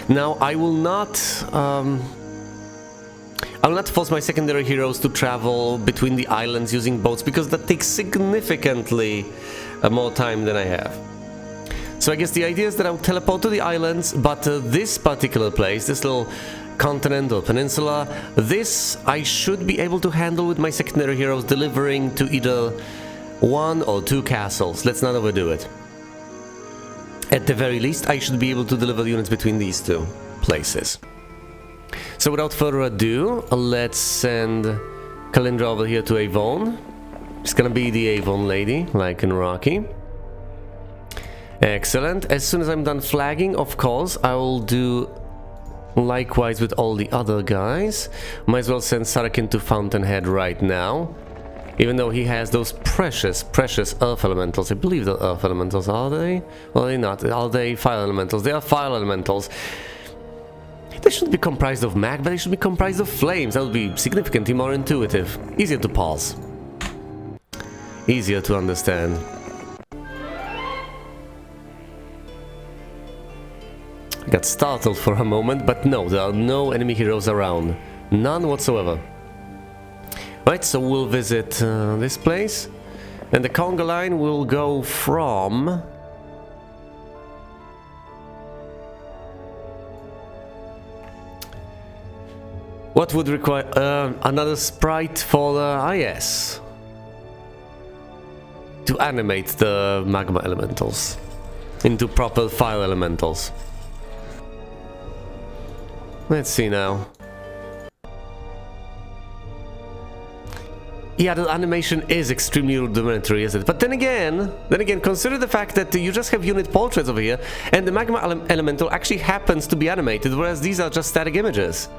S1: Now I will not force my secondary heroes to travel between the islands using boats, because that takes significantly more time than I have. So I guess the idea is that I'll teleport to the islands, but this particular place, this little continent or peninsula, this I should be able to handle with my secondary heroes delivering to either 1 or 2 castles. Let's not overdo it. At the very least, I should be able to deliver units between these 2 places. So without further ado, let's send Kalindra over here to Avon. It's gonna be the Avon lady, like in Rocky. Excellent. As soon as I'm done flagging, of course, I will do likewise with all the other guys. Might as well send Sarakin to Fountainhead right now. Even though he has those precious earth elementals. I believe they're earth elementals, are they? Well, they're not. Are they fire elementals? They are fire elementals. They shouldn't be comprised of mag, but they should be comprised of flames. That would be significantly more intuitive. Easier to parse. Easier to understand. I got startled for a moment, but no, there are no enemy heroes around. None whatsoever. Right, so we'll visit this place. And the conga line will go from... What would require another sprite for the IS to animate the magma elementals into proper fire elementals. Let's see now. Yeah, the animation is extremely rudimentary, isn't it? But then again, consider the fact that you just have unit portraits over here, and the magma elemental actually happens to be animated, whereas these are just static images.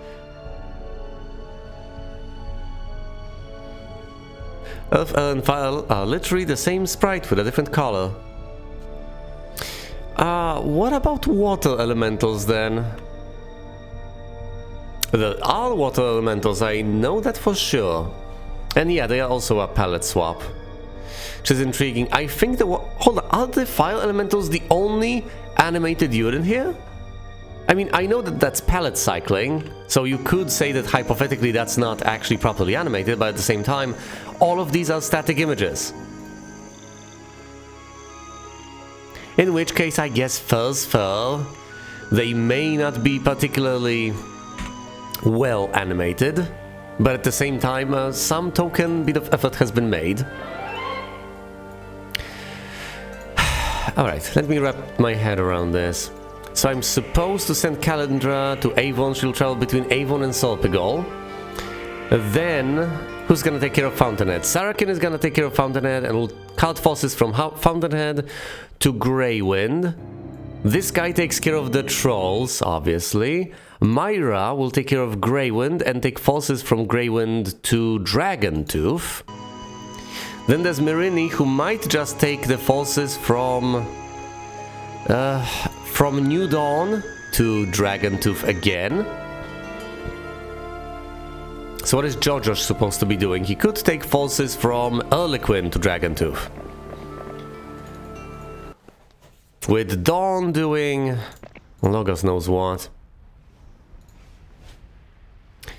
S1: Earth and fire are literally the same sprite with a different color. What about water elementals then? There are water elementals, I know that for sure. And yeah, they are also a palette swap, which is intriguing. I think the hold on, are the fire elementals the only animated unit here? I mean, I know that that's palette cycling, so you could say that hypothetically that's not actually properly animated, but at the same time, all of these are static images. In which case, I guess fur's fur, they may not be particularly well animated, but at the same time, some token bit of effort has been made. Alright, let me wrap my head around this. So I'm supposed to send Kalindra to Avon. She'll travel between Avon and Solpigol. Then, who's gonna take care of Fountainhead? Sarakin is gonna take care of Fountainhead, and we'll cut forces from Fountainhead to Greywind. This guy takes care of the trolls, obviously. Myra will take care of Greywind and take forces from Greywind to Dragontooth. Then there's Mirini, who might just take the forces from New Dawn to Dragontooth again. So what is Jojosh supposed to be doing? He could take forces from Erlequin to Dragontooth. With Dawn doing... Logos knows what.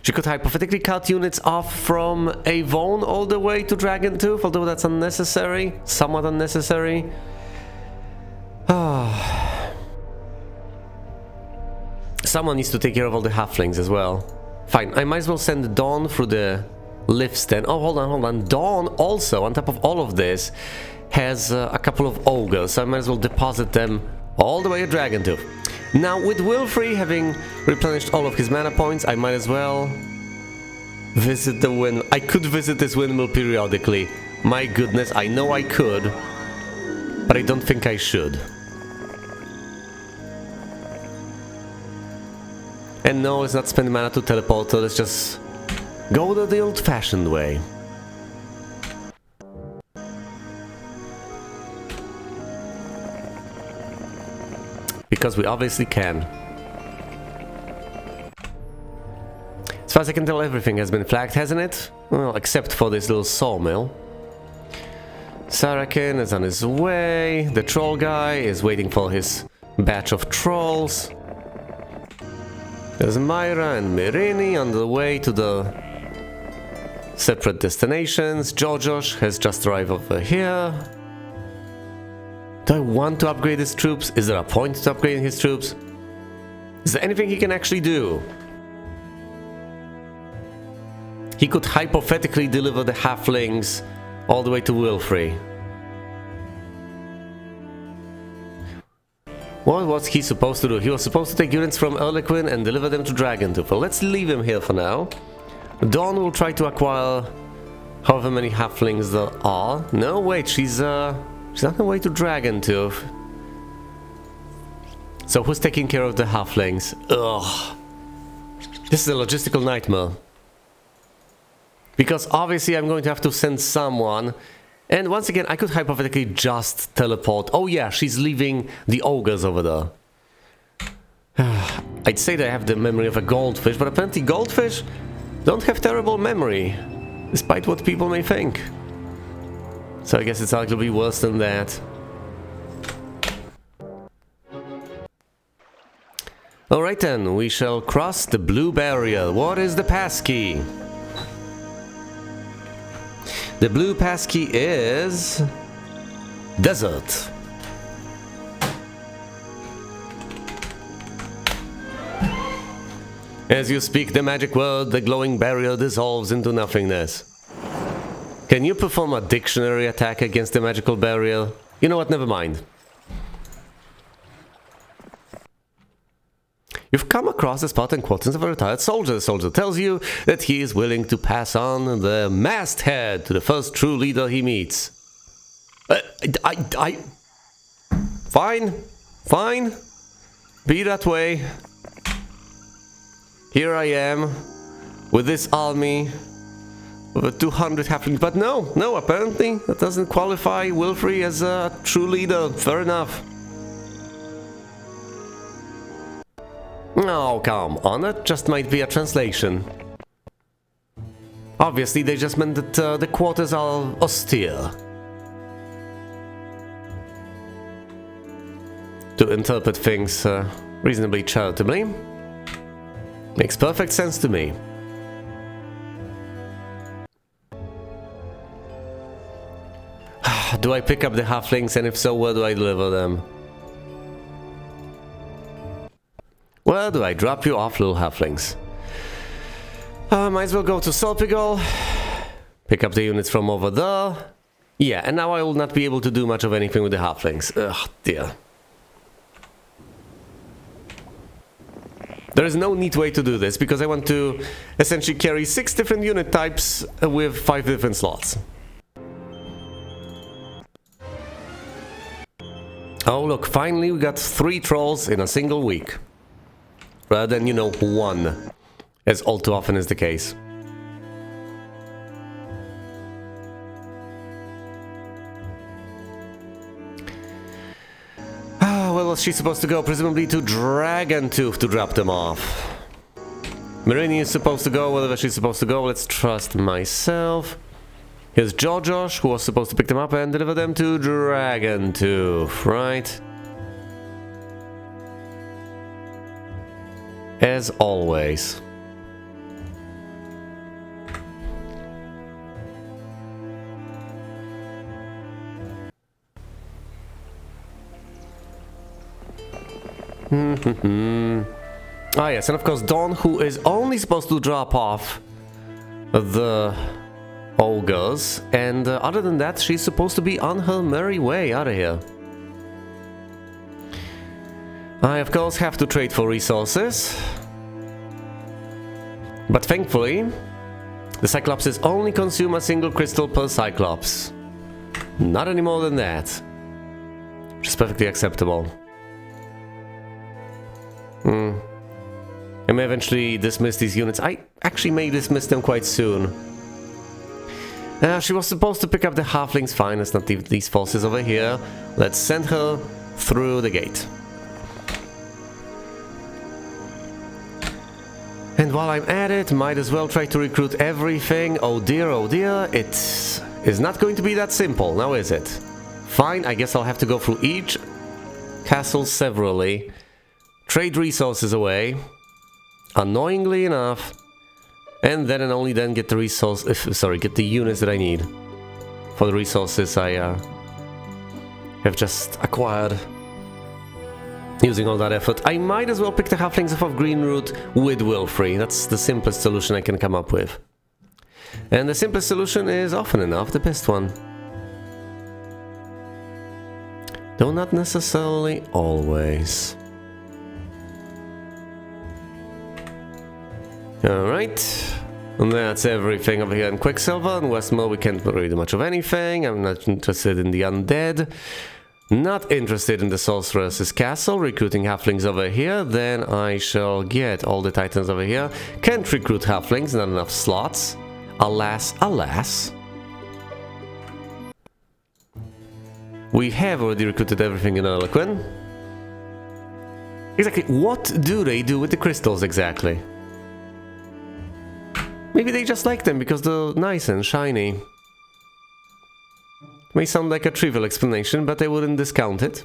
S1: She could hypothetically cut units off from Avon all the way to Dragontooth, although that's unnecessary, somewhat unnecessary. Someone needs to take care of all the halflings as well. Fine, I might as well send Dawn through the lifts then. Oh, hold on. Dawn also, on top of all of this, has a couple of ogres, so I might as well deposit them all the way at Dragontooth. Now, with Wilfrey having replenished all of his mana points, I might as well visit the windmill. I could visit this windmill periodically. My goodness, I know I could, but I don't think I should. And no, let's not spend mana to teleport, let's just go the old-fashioned way. because we obviously can. As far as I can tell, everything has been flagged, hasn't it? Well, except for this little sawmill. Sarakin is on his way. The troll guy is waiting for his batch of trolls. There's Myra and Mirini on the way to the separate destinations. Jojosh has just arrived over here. Do I want to upgrade his troops? Is there a point to upgrading his troops? Is there anything he can actually do? He could hypothetically deliver the halflings all the way to Wilfrey. What was he supposed to do? He was supposed to take units from Erlequin and deliver them to Dragontooth. Well, let's leave him here for now. Dawn will try to acquire however many halflings there are. No, wait, she's on her way to Dragontooth. So who's taking care of the halflings? Ugh. This is a logistical nightmare. Because obviously I'm going to have to send someone. And once again, I could hypothetically just teleport. Oh yeah, she's leaving the ogres over there. I'd say that I have the memory of a goldfish, but apparently goldfish don't have terrible memory, despite what people may think. So I guess it's arguably worse than that. Alright then, we shall cross the blue barrier. What is the passkey? The blue passkey is... desert. As you speak the magic word, the glowing barrier dissolves into nothingness. Can you perform a dictionary attack against the magical barrier? You know what, never mind. You've come across the spot and quarters of a retired soldier. The soldier tells you that he is willing to pass on the masthead to the first true leader he meets. Fine. Be that way. Here I am, with this army, with 200 halflings. But no, apparently that doesn't qualify Wilfrey as a true leader. Fair enough. Oh, come on, that just might be a translation. Obviously, they just meant that the quarters are austere. To interpret things reasonably charitably. Makes perfect sense to me. Do I pick up the halflings, and if so, where do I deliver them? Where do I drop you off, little halflings? Might as well go to Solpigal. Pick up the units from over there. Yeah, and now I will not be able to do much of anything with the halflings. Ugh, dear. There is no neat way to do this, because I want to essentially carry 6 different unit types with 5 different slots. Oh look, finally we got 3 trolls in a single week. Rather than, 1, as all too often is the case. Where was she supposed to go? Presumably to Dragontooth to drop them off. Mirini is supposed to go wherever she's supposed to go. Let's trust myself. Here's Jojosh, who was supposed to pick them up and deliver them to Dragontooth, right? As always. Ah yes, and of course Dawn, who is only supposed to drop off the ogres, and other than that she's supposed to be on her merry way out of here. I of course have to trade for resources, but thankfully the Cyclopses only consume a single crystal per Cyclops. Not any more than that, which is perfectly acceptable. I may eventually dismiss these units. I actually may dismiss them quite soon. She was supposed to pick up the halflings. Fine, let's not leave these forces over here. Let's send her through the gate. And while I'm at it, might as well try to recruit everything. Oh dear, it is not going to be that simple, now is it? Fine, I guess I'll have to go through each castle severally, trade resources away, annoyingly enough, and then and only then get the get the units that I need for the resources I have just acquired. Using all that effort, I might as well pick the halflings off of Green Root with Wilfrey. That's the simplest solution I can come up with. And the simplest solution is often enough the best one. Though not necessarily always. Alright. And that's everything over here in Quicksilver. In Westmore we can't really do much of anything. I'm not interested in the undead. Not interested in the sorceress's castle, recruiting halflings over here, then I shall get all the titans over here. Can't recruit halflings, not enough slots. Alas, alas. We have already recruited everything in Eloquin. Exactly, what do they do with the crystals exactly? Maybe they just like them because they're nice and shiny. May sound like a trivial explanation, but I wouldn't discount it.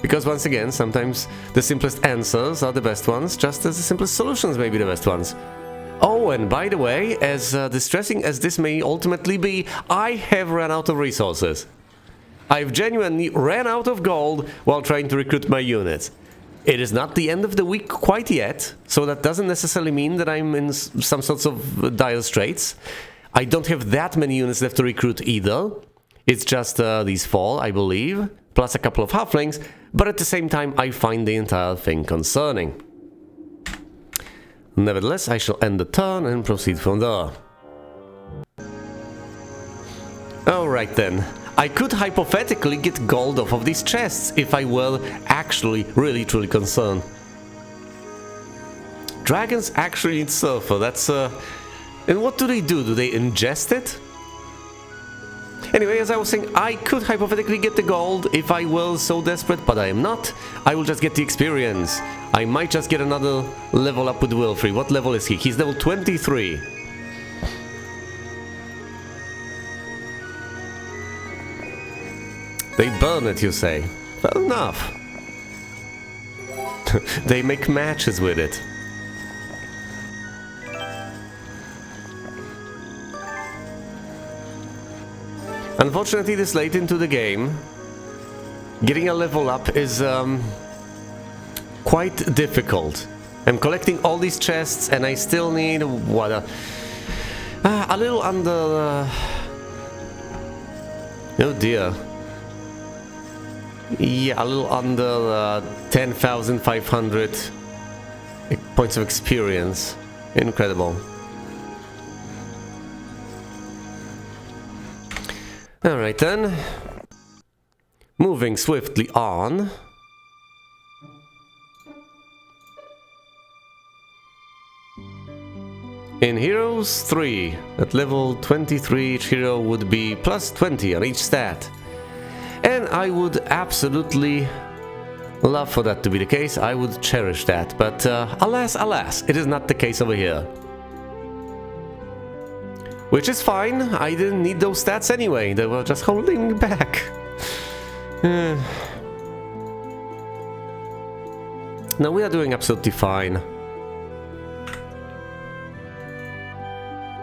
S1: Because once again, sometimes the simplest answers are the best ones, just as the simplest solutions may be the best ones. Oh, and by the way, as distressing as this may ultimately be, I have run out of resources. I've genuinely ran out of gold while trying to recruit my units. It is not the end of the week quite yet, so that doesn't necessarily mean that I'm in some sorts of dire straits. I don't have that many units left to recruit either. It's just these 4, I believe, plus a couple of halflings, but at the same time I find the entire thing concerning. Nevertheless, I shall end the turn and proceed from there. Alright then. I could hypothetically get gold off of these chests if I were actually really truly concerned. Dragons actually need sulfur, that's and what do? Do they ingest it? Anyway, as I was saying, I could hypothetically get the gold if I were so desperate, but I am not. I will just get the experience. I might just get another level up with Wilfrey. What level is he? He's level 23. They burn it, you say? Fair enough. They make matches with it. Unfortunately, this late into the game, getting a level up is quite difficult. I'm collecting all these chests and I still need, what, a little under... oh dear. Yeah, a little under 10,500 points of experience. Incredible. Alright then. Moving swiftly on. In Heroes 3, at level 23, each hero would be plus 20 on each stat. And I would absolutely love for that to be the case. I would cherish that, but alas, alas, it is not the case over here. Which is fine, I didn't need those stats anyway, they were just holding me back. No, we are doing absolutely fine.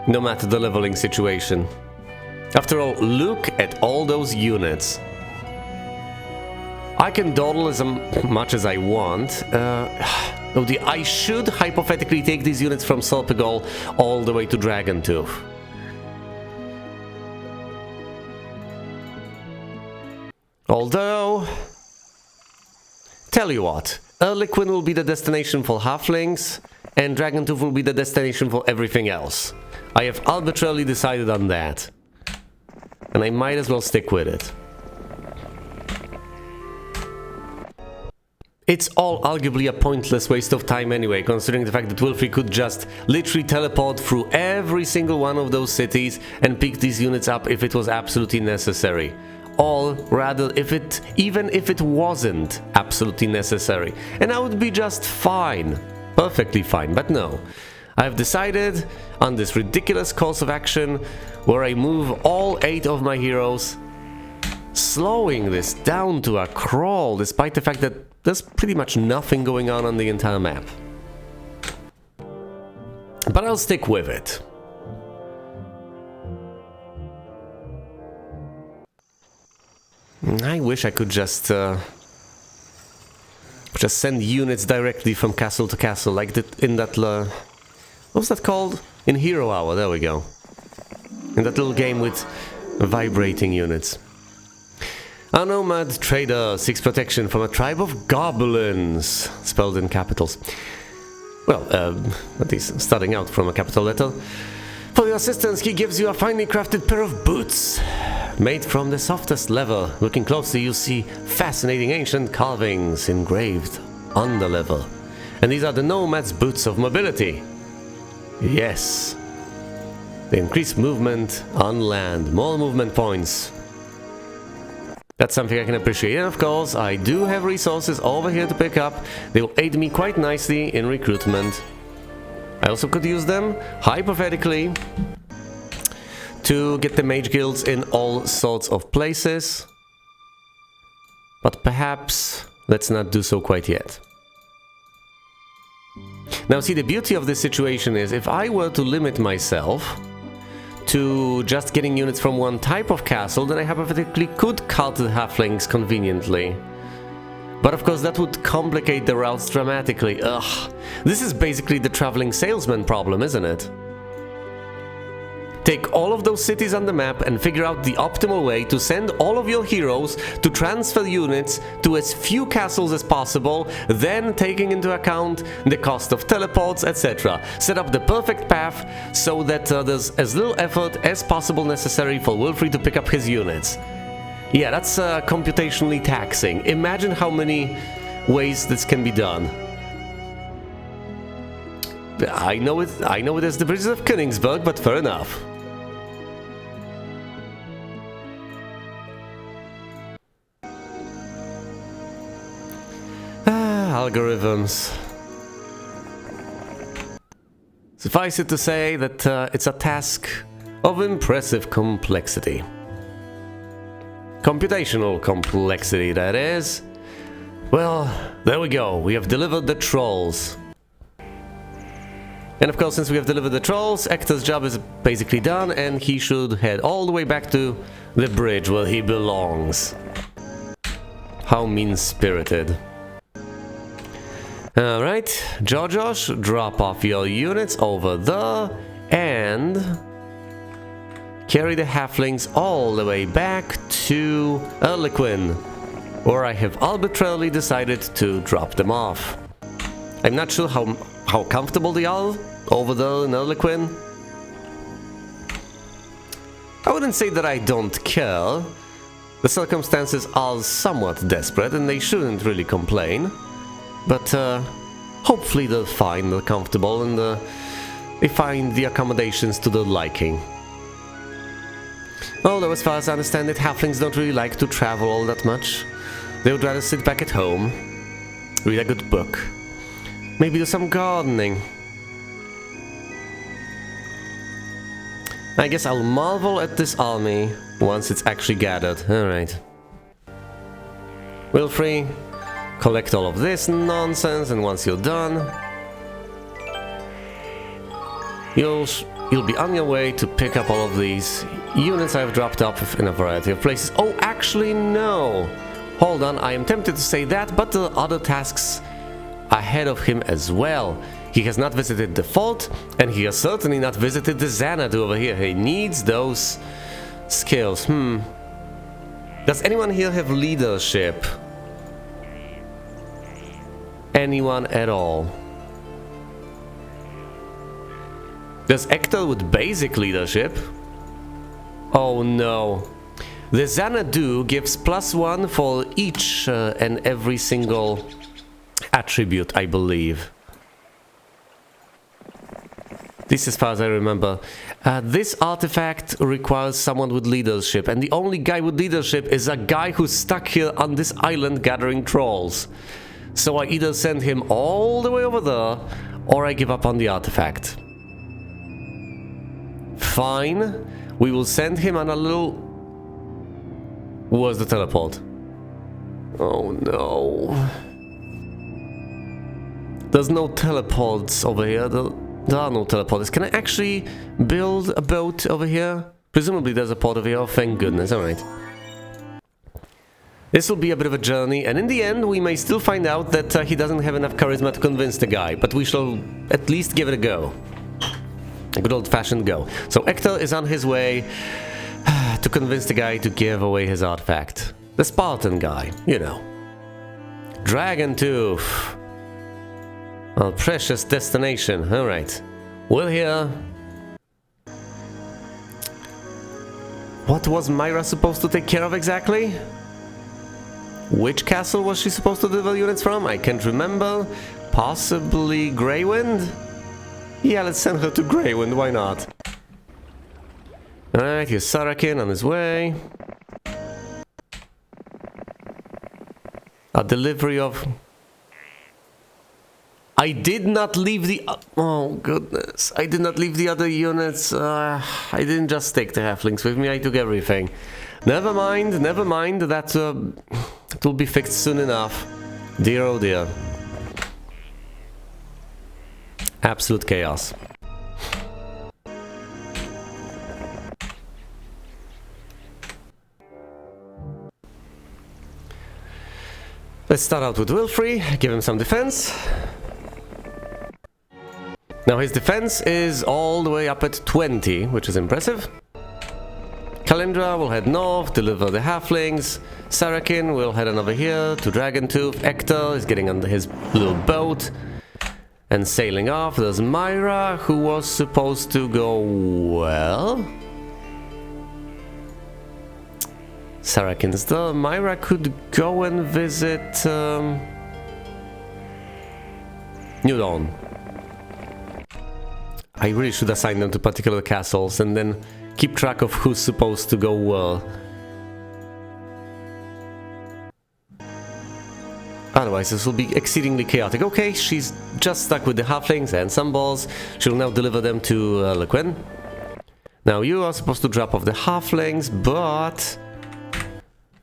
S1: No matter the leveling situation. After all, look at all those units. I can dawdle as much as I want. I should hypothetically take these units from Solpigol all the way to Dragontooth. Although, tell you what, Erliquin will be the destination for halflings, and Dragontooth will be the destination for everything else. I have arbitrarily decided on that, and I might as well stick with it. It's all arguably a pointless waste of time anyway, considering the fact that Wilfrey could just literally teleport through every single one of those cities and pick these units up if it was absolutely necessary. all, rather, even if it wasn't absolutely necessary. And I would be just fine, perfectly fine, but no. I've decided on this ridiculous course of action where I move all 8 of my heroes, slowing this down to a crawl despite the fact that there's pretty much nothing going on the entire map. But I'll stick with it. I wish I could just send units directly from castle to castle, like in that what's that called? In Hero Hour, there we go. In that little game with vibrating units. A nomad trader seeks protection from a tribe of goblins, spelled in capitals. Well, at least starting out from a capital letter. For your assistance, he gives you a finely crafted pair of boots, made from the softest leather. Looking closely, you see fascinating ancient carvings engraved on the leather. And these are the nomad's boots of mobility. Yes. They increase movement on land, more movement points. That's something I can appreciate. And of course, I do have resources over here to pick up. They will aid me quite nicely in recruitment. I also could use them, hypothetically, to get the mage guilds in all sorts of places. But perhaps let's not do so quite yet. Now see, the beauty of this situation is if I were to limit myself to just getting units from one type of castle, then I hypothetically could cult the halflings conveniently. But of course that would complicate the routes dramatically. Ugh. This is basically the traveling salesman problem, isn't it? Take all of those cities on the map and figure out the optimal way to send all of your heroes to transfer units to as few castles as possible, then taking into account the cost of teleports, etc. Set up the perfect path so that there's as little effort as possible necessary for Wilfried to pick up his units. Yeah, that's computationally taxing. Imagine how many ways this can be done. I know it as the Bridges of Königsberg, but fair enough. Algorithms. Suffice it to say that it's a task of impressive complexity. Computational complexity, that is. Well, there we go. We have delivered the trolls. And of course, since we have delivered the trolls, Ector's job is basically done, and he should head all the way back to the bridge where he belongs. How mean-spirited. Alright, Josh, drop off your units over there and carry the halflings all the way back to Erliquin, where I have arbitrarily decided to drop them off. I'm not sure how comfortable they are over there in Erliquin. I wouldn't say that I don't care. The circumstances are somewhat desperate and they shouldn't really complain. But hopefully they're fine, they're comfortable, and they find the accommodations to their liking. Although as far as I understand it, halflings don't really like to travel all that much. They would rather sit back at home, read a good book, maybe do some gardening. I guess I'll marvel at this army once it's actually gathered. Alright. Wilfried, collect all of this nonsense, and once you're done, you'll be on your way to pick up all of these units I've dropped off in a variety of places. Oh, actually no! Hold on, I am tempted to say that, but there are other tasks ahead of him as well. He has not visited the fort, and he has certainly not visited the Xanadu over here. He needs those skills. Does anyone here have leadership? Anyone at all? Does Ector with basic leadership? Oh no. The Xanadu gives +1 for each and every single attribute, I believe. This as far as I remember. This artifact requires someone with leadership, and the only guy with leadership is a guy who's stuck here on this island gathering trolls. So I either send him all the way over there, or I give up on the artifact. Fine. We will send him on a little... Where's the teleport? Oh no. There's no teleports over here. There are no teleporters. Can I actually build a boat over here? Presumably there's a port over here. Oh, thank goodness. Alright. This will be a bit of a journey, and in the end we may still find out that he doesn't have enough charisma to convince the guy, but we shall at least give it a go. A good old-fashioned go. So Hector is on his way to convince the guy to give away his artifact. The Spartan guy, you know. Dragon Tooth. Our precious destination. Alright. We're here. What was Myra supposed to take care of exactly? Which castle was she supposed to deliver units from? I can't remember. Possibly Greywind? Yeah, let's send her to Greywind, why not? Alright, here's Sarakin on his way. A delivery of... I did not leave the... Oh, goodness. I did not leave the other units. I didn't just take the halflings with me, I took everything. Never mind, that will be fixed soon enough. Dear oh dear. Absolute chaos. Let's start out with Wilfrey, give him some defense. Now his defense is all the way up at 20, which is impressive. Kalindra will head north, deliver the halflings. Sarakin will head on over here to Dragon Tooth. Hector is getting on his little boat and sailing off. There's Myra, who was supposed to go... well... Sarakin's there. Myra could go and visit... New Dawn. I really should assign them to particular castles and then keep track of who's supposed to go where. Otherwise this will be exceedingly chaotic. Okay, she's just stuck with the halflings and some balls. She'll now deliver them to Lequin. Now you are supposed to drop off the halflings, but...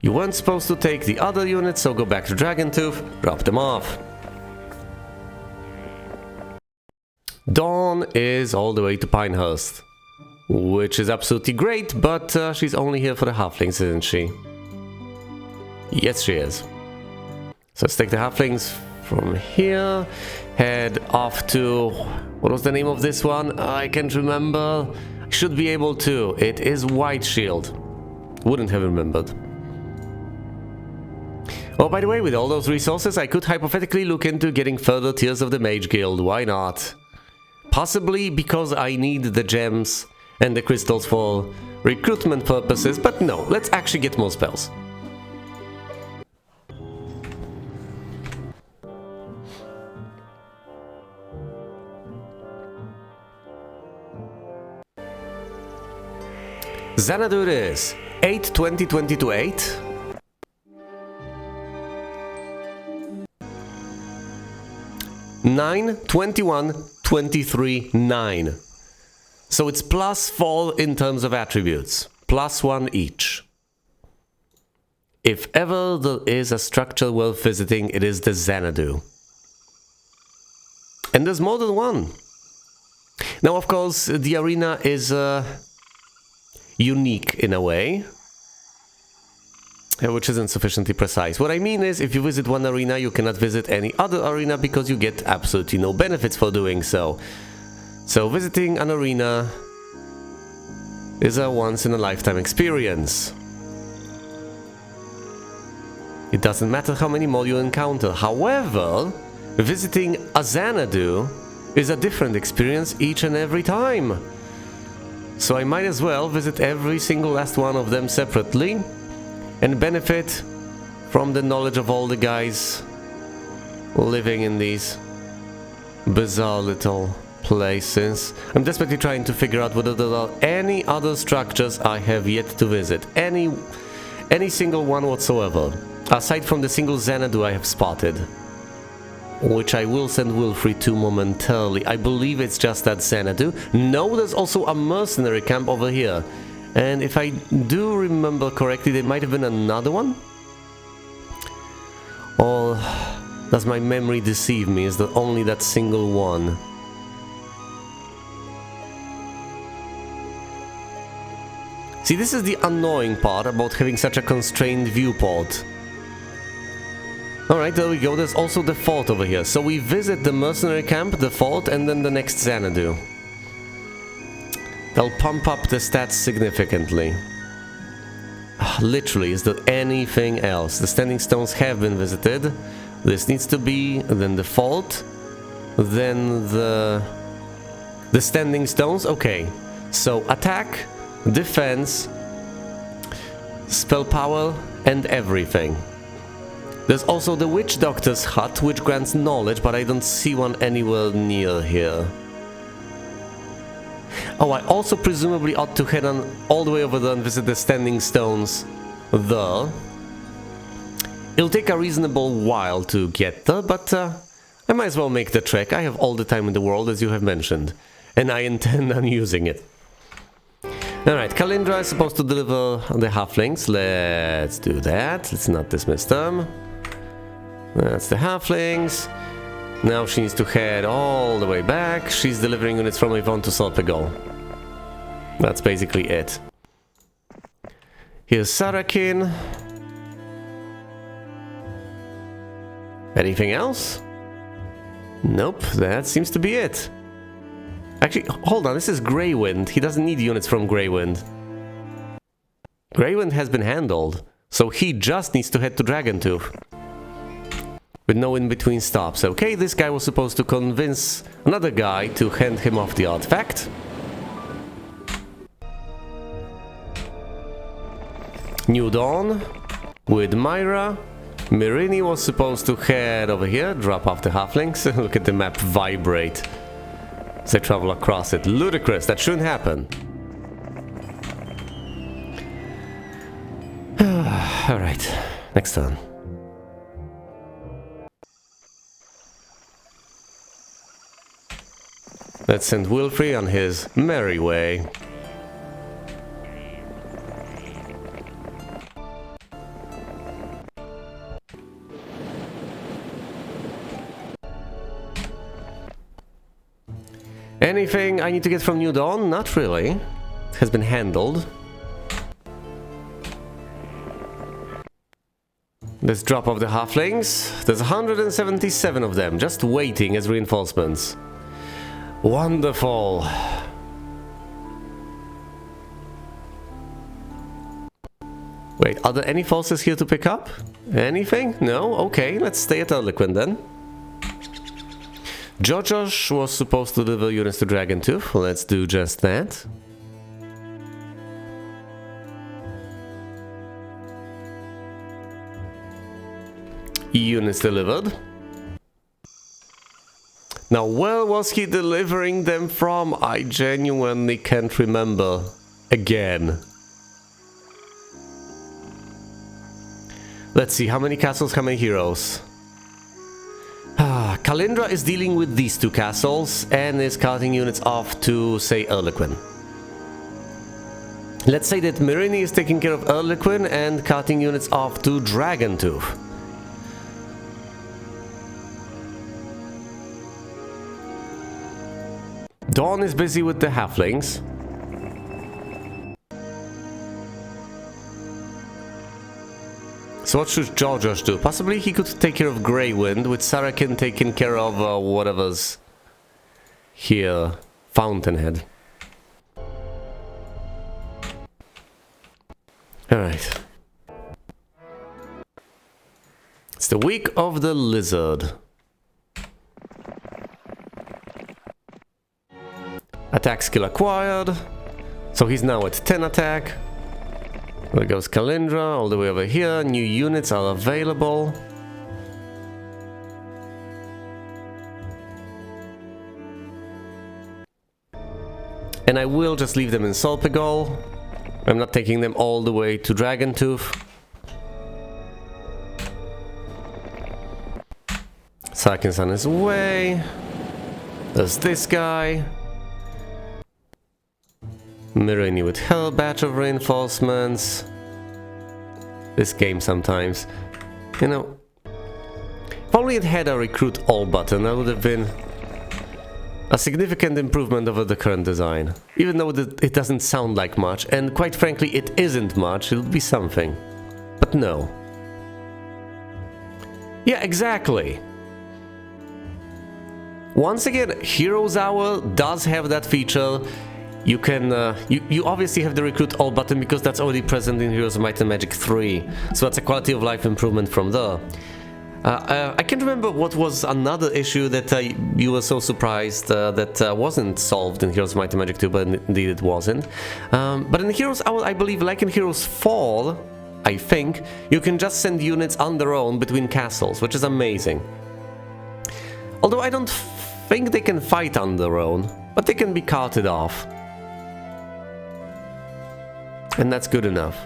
S1: you weren't supposed to take the other units, so go back to Dragon Tooth, drop them off. Dawn is all the way to Pinehurst, which is absolutely great, but she's only here for the halflings, isn't she? Yes, she is. So let's take the halflings from here, head off to... what was the name of this one? I can't remember. Should be able to. It is White Shield. Wouldn't have remembered. Oh, by the way, with all those resources, I could hypothetically look into getting further tiers of the Mage Guild. Why not? Possibly because I need the gems and the crystals for recruitment purposes, but no, let's actually get more spells. Xanadu it is. 8, 20, 22, 8. Nine, 21, 23, 9. So it's +4 in terms of attributes. +1 each. If ever there is a structure worth visiting, it is the Xanadu. And there's more than one. Now, of course, the arena is unique in a way, which isn't sufficiently precise. What I mean is, if you visit one arena, you cannot visit any other arena because you get absolutely no benefits for doing so. So visiting an arena is a once-in-a-lifetime experience. It doesn't matter how many more you encounter. However, visiting a Xanadu is a different experience each and every time. So I might as well visit every single last one of them separately and benefit from the knowledge of all the guys living in these bizarre little places. I'm desperately trying to figure out whether there are any other structures I have yet to visit. Any single one whatsoever. Aside from the single Xanadu I have spotted. Which I will send Wilfried to momentarily. I believe it's just that Xanadu. No, there's also a mercenary camp over here. And if I do remember correctly, there might have been another one? Or does my memory deceive me? Is there only that single one? See, this is the annoying part about having such a constrained viewport. Alright, there we go. There's also the fort over here. So we visit the mercenary camp, the fort, and then the next Xanadu. They'll pump up the stats significantly. Literally, is there anything else? The standing stones have been visited. This needs to be, then the fort, then the standing stones. Okay, so attack, defense, spell power, and everything. There's also the witch doctor's hut, which grants knowledge, but I don't see one anywhere near here. Oh, I also presumably ought to head on all the way over there and visit the standing stones there. It'll take a reasonable while to get there, but I might as well make the trek. I have all the time in the world, as you have mentioned, and I intend on using it. Alright, Kalindra is supposed to deliver the halflings. Let's do that. Let's not dismiss them. That's the halflings. Now she needs to head all the way back. She's delivering units from Yvonne to Solpegol. That's basically it. Here's Sarakin. Anything else? Nope, that seems to be it. Actually, hold on, this is Greywind. He doesn't need units from Greywind. Greywind has been handled, so he just needs to head to Dragontooth. With no in-between stops. Okay, this guy was supposed to convince another guy to hand him off the artifact. New Dawn with Myra. Mirini was supposed to head over here, drop off the halflings. Look at the map vibrate as they travel across it. Ludicrous, that shouldn't happen. Alright, next turn. Let's send Wilfried on his merry way. Anything I need to get from New Dawn? Not really. It has been handled. Let's drop off the halflings. There's 177 of them, just waiting as reinforcements. Wonderful. Wait, are there any forces here to pick up? Anything? No? Okay, let's stay at Erliquin then. Jojosh was supposed to deliver units to Dragontooth. Let's do just that. Units delivered. Now, where was he delivering them from? I genuinely can't remember. Again. Let's see, how many castles, how many heroes? Kalindra is dealing with these two castles and is carting units off to, say, Erliquin. Let's say that Mirini is taking care of Erliquin and carting units off to Dragontooth. Dawn is busy with the halflings. So what should Jojosh do? Possibly he could take care of Greywind, with Sarakin taking care of whatever's here. Fountainhead. Alright. It's the week of the lizard. Attack skill acquired. So he's now at 10 attack. There goes Kalindra, all the way over here. New units are available. And I will just leave them in Solpegol. I'm not taking them all the way to Dragontooth. Sarkin's on his way. There's this guy. Mirror with hell batch of reinforcements. This game sometimes. You know, if only it had a recruit all button, that would have been a significant improvement over the current design. Even though it doesn't sound like much, and quite frankly it isn't much, it'll be something. But no. Yeah, exactly. Once again, Heroes Hour does have that feature. You can, you obviously have the recruit all button because that's already present in Heroes of Might and Magic 3. So that's a quality of life improvement from there. I can't remember what was another issue that you were so surprised that wasn't solved in Heroes of Might and Magic 2, but indeed it wasn't. But in Heroes Hour, I believe, like in Heroes Fall, I think, you can just send units on their own between castles, which is amazing. Although I don't think they can fight on their own, but they can be carted off. And that's good enough.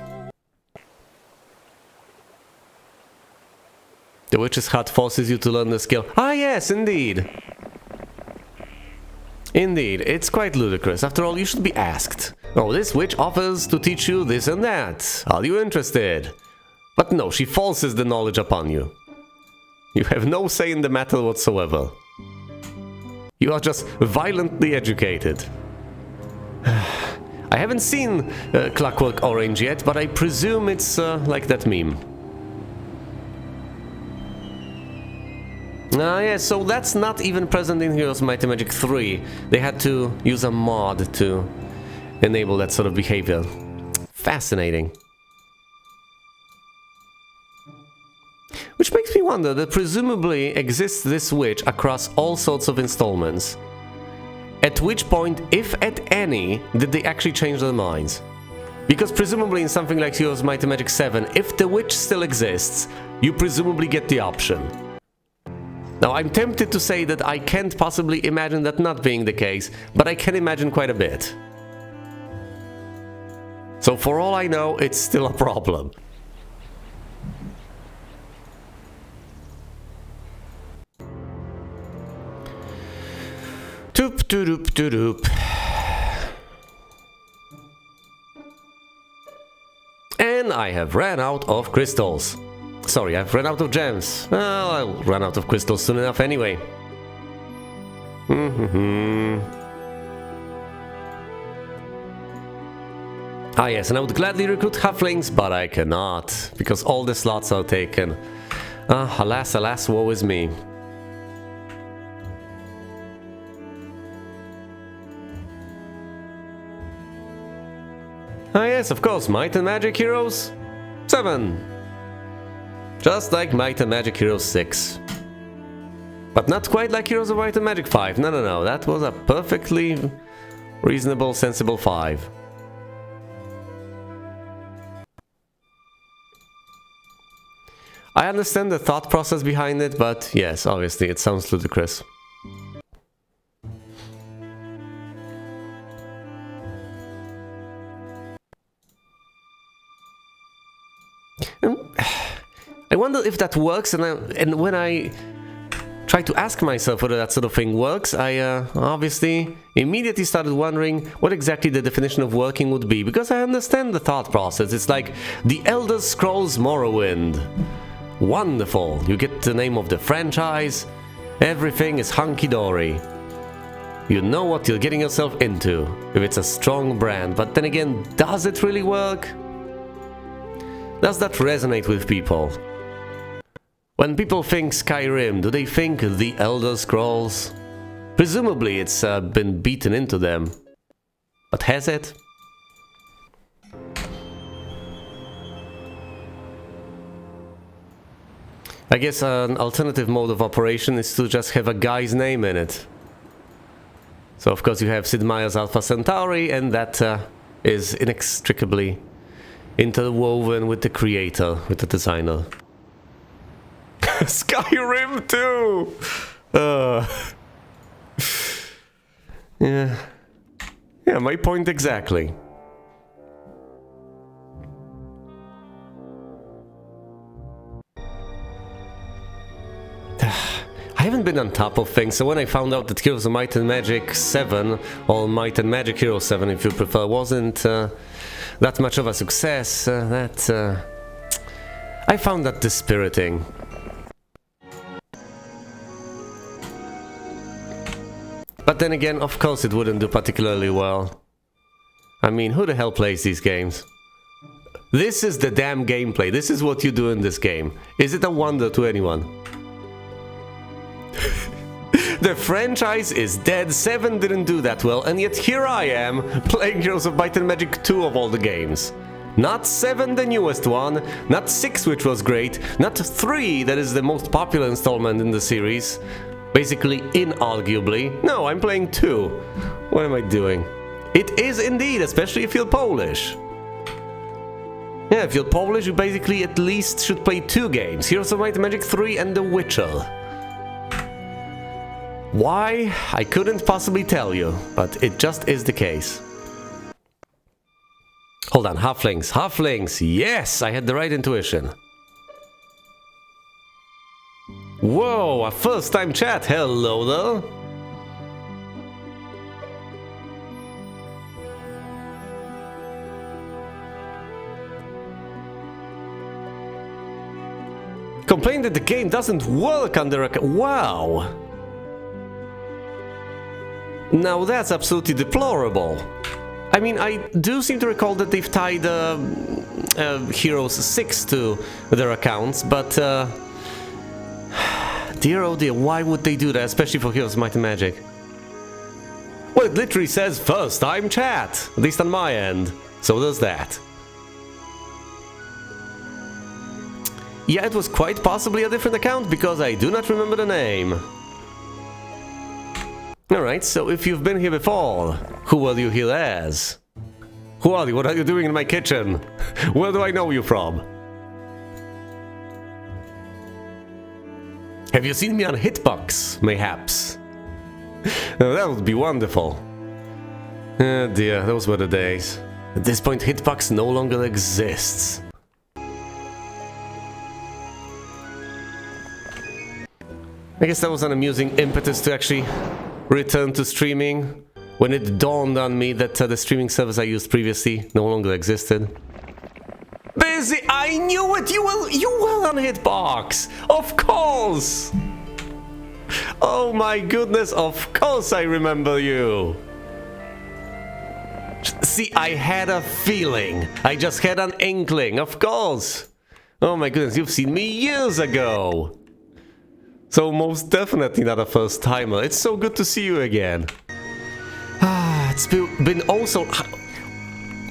S1: The Witch's Hut forces you to learn the skill. Ah yes, indeed. Indeed, it's quite ludicrous. After all, you should be asked. Oh, this witch offers to teach you this and that. Are you interested? But no, she forces the knowledge upon you. You have no say in the matter whatsoever. You are just violently educated. I haven't seen Clockwork Orange yet, but I presume it's like that meme. Yeah, so that's not even present in Heroes of Might and Magic 3. They had to use a mod to enable that sort of behavior. Fascinating. Which makes me wonder that presumably exists this witch across all sorts of installments. At which point, if at any, did they actually change their minds? Because presumably in something like Heroes of Might and Magic 7, if the witch still exists, you presumably get the option. Now, I'm tempted to say that I can't possibly imagine that not being the case, but I can imagine quite a bit. So for all I know, it's still a problem. Doop doop doop doop. And I have ran out of crystals. Sorry, I've run out of gems. Well, I'll run out of crystals soon enough anyway. Ah yes, and I would gladly recruit halflings, but I cannot, because all the slots are taken. Alas, alas, woe is me. Ah yes, of course, Might and Magic Heroes 7. Just like Might and Magic Heroes 6. But not quite like Heroes of Might and Magic 5. No, no, no, that was a perfectly reasonable, sensible 5. I understand the thought process behind it, but yes, obviously, it sounds ludicrous. I wonder if that works, and when I try to ask myself whether that sort of thing works, I obviously immediately started wondering what exactly the definition of working would be, because I understand the thought process. It's like The Elder Scrolls Morrowind. Wonderful, you get the name of the franchise, everything is hunky-dory. You know what you're getting yourself into, if it's a strong brand, but then again, does it really work? Does that resonate with people? When people think Skyrim, do they think The Elder Scrolls? Presumably it's been beaten into them. But has it? I guess an alternative mode of operation is to just have a guy's name in it. So of course you have Sid Meier's Alpha Centauri, and that is inextricably interwoven with the creator, with the designer. Skyrim too! Yeah. Yeah, my point exactly. I haven't been on top of things, so when I found out that Heroes of Might and Magic 7, or Might and Magic Hero 7 if you prefer, wasn't that much of a success, I found that dispiriting. But then again, of course it wouldn't do particularly well. I mean, who the hell plays these games? This is the damn gameplay, this is what you do in this game. Is it a wonder to anyone? The franchise is dead, 7 didn't do that well, and yet here I am, playing Heroes of Might and Magic 2 of all the games. Not 7, the newest one, not 6, which was great, not 3, that is the most popular installment in the series. Basically, inarguably. No, I'm playing 2. What am I doing? It is indeed, especially if you're Polish. Yeah, if you're Polish, you basically at least should play 2 games. Heroes of Might and Magic 3 and The Witcher. Why? I couldn't possibly tell you, but it just is the case. Hold on, halflings, halflings! Yes, I had the right intuition. Whoa, a first-time chat, hello there! Complain that the game doesn't work under a... Wow! Now that's absolutely deplorable. I mean, I do seem to recall that they've tied Heroes 6 to their accounts, but dear oh dear, why would they do that, especially for Heroes of Might and Magic? Well, it literally says first time chat, at least on my end, so there's that. Yeah, it was quite possibly a different account, because I do not remember the name. Alright, so if you've been here before, who were you here as? Who are you? What are you doing in my kitchen? Where do I know you from? Have you seen me on Hitbox, mayhaps? That would be wonderful. Oh dear, those were the days. At this point, Hitbox no longer exists. I guess that was an amusing impetus to actually return to streaming when it dawned on me that the streaming service I used previously no longer existed. Busy! I knew it! You were on Hitbox! Of course! Oh my goodness, of course I remember you! See, I had a feeling. I just had an inkling, of course! Oh my goodness, you've seen me years ago! So most definitely not a first timer. It's so good to see you again. It's been also...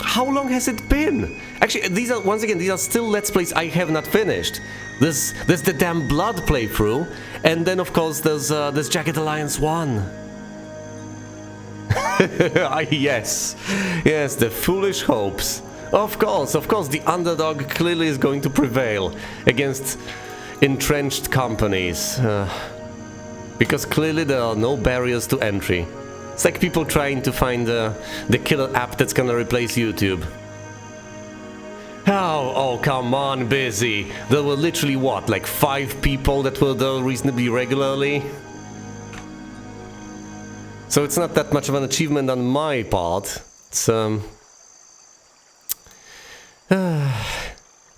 S1: How long has it been? Actually, these are, once again, these are still Let's Plays I have not finished. There's the damn Blood playthrough, and then of course there's Jagged Alliance 1. Yes, the foolish hopes. Of course, the underdog clearly is going to prevail against entrenched companies. Because clearly there are no barriers to entry. It's like people trying to find the killer app that's gonna replace YouTube. Oh, come on, Busy. There were literally, what, like 5 people that were there reasonably regularly? So it's not that much of an achievement on my part. It's,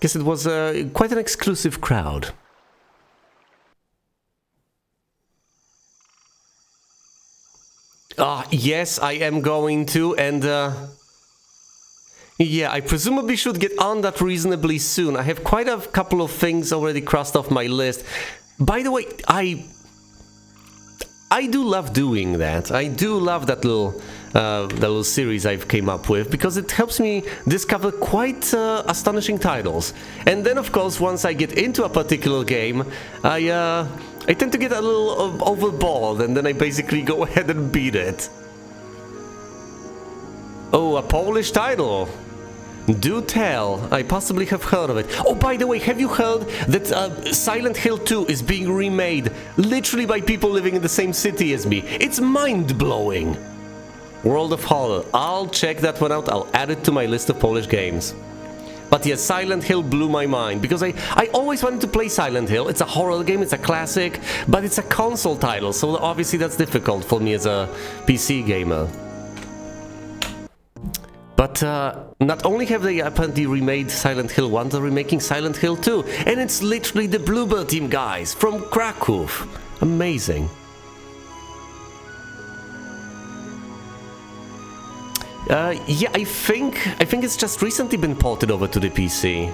S1: guess it was quite an exclusive crowd. Yes, I am going to, and yeah, I presumably should get on that reasonably soon. I have quite a couple of things already crossed off my list. By the way, I do love doing that. I do love that little series I've came up with, because it helps me discover quite astonishing titles. And then, of course, once I get into a particular game, I tend to get a little overboard, and then I basically go ahead and beat it. Oh, a Polish title. Do tell. I possibly have heard of it. Oh, by the way, have you heard that Silent Hill 2 is being remade literally by people living in the same city as me? It's mind-blowing. World of Horror. I'll check that one out. I'll add it to my list of Polish games. But yes, Silent Hill blew my mind, because I always wanted to play Silent Hill. It's a horror game, it's a classic, but it's a console title, so obviously that's difficult for me as a PC gamer. But not only have they apparently remade Silent Hill 1, they're remaking Silent Hill 2, and it's literally the Bluebird team guys from Krakow. Amazing. Yeah, I think it's just recently been ported over to the PC.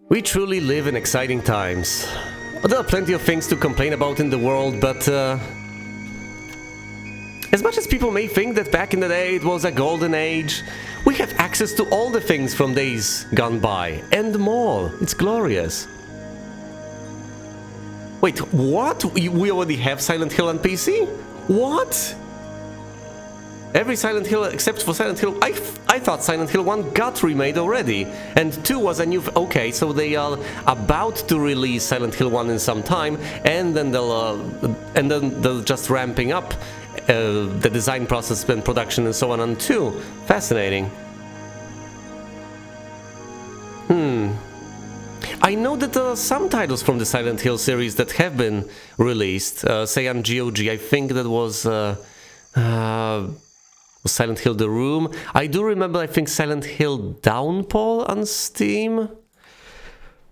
S1: We truly live in exciting times. There are plenty of things to complain about in the world, but as much as people may think that back in the day it was a golden age, we have access to all the things from days gone by, and more. It's glorious. Wait, what? We already have Silent Hill on PC? What? Every Silent Hill except for Silent Hill... I thought Silent Hill 1 got remade already, and 2 was a new... Okay, so they are about to release Silent Hill 1 in some time, and then they'll just ramping up the design process and production and so on 2. Fascinating. I know that there are some titles from the Silent Hill series that have been released, say on GOG. I think that was Silent Hill The Room. I do remember, I think, Silent Hill Downpour on Steam.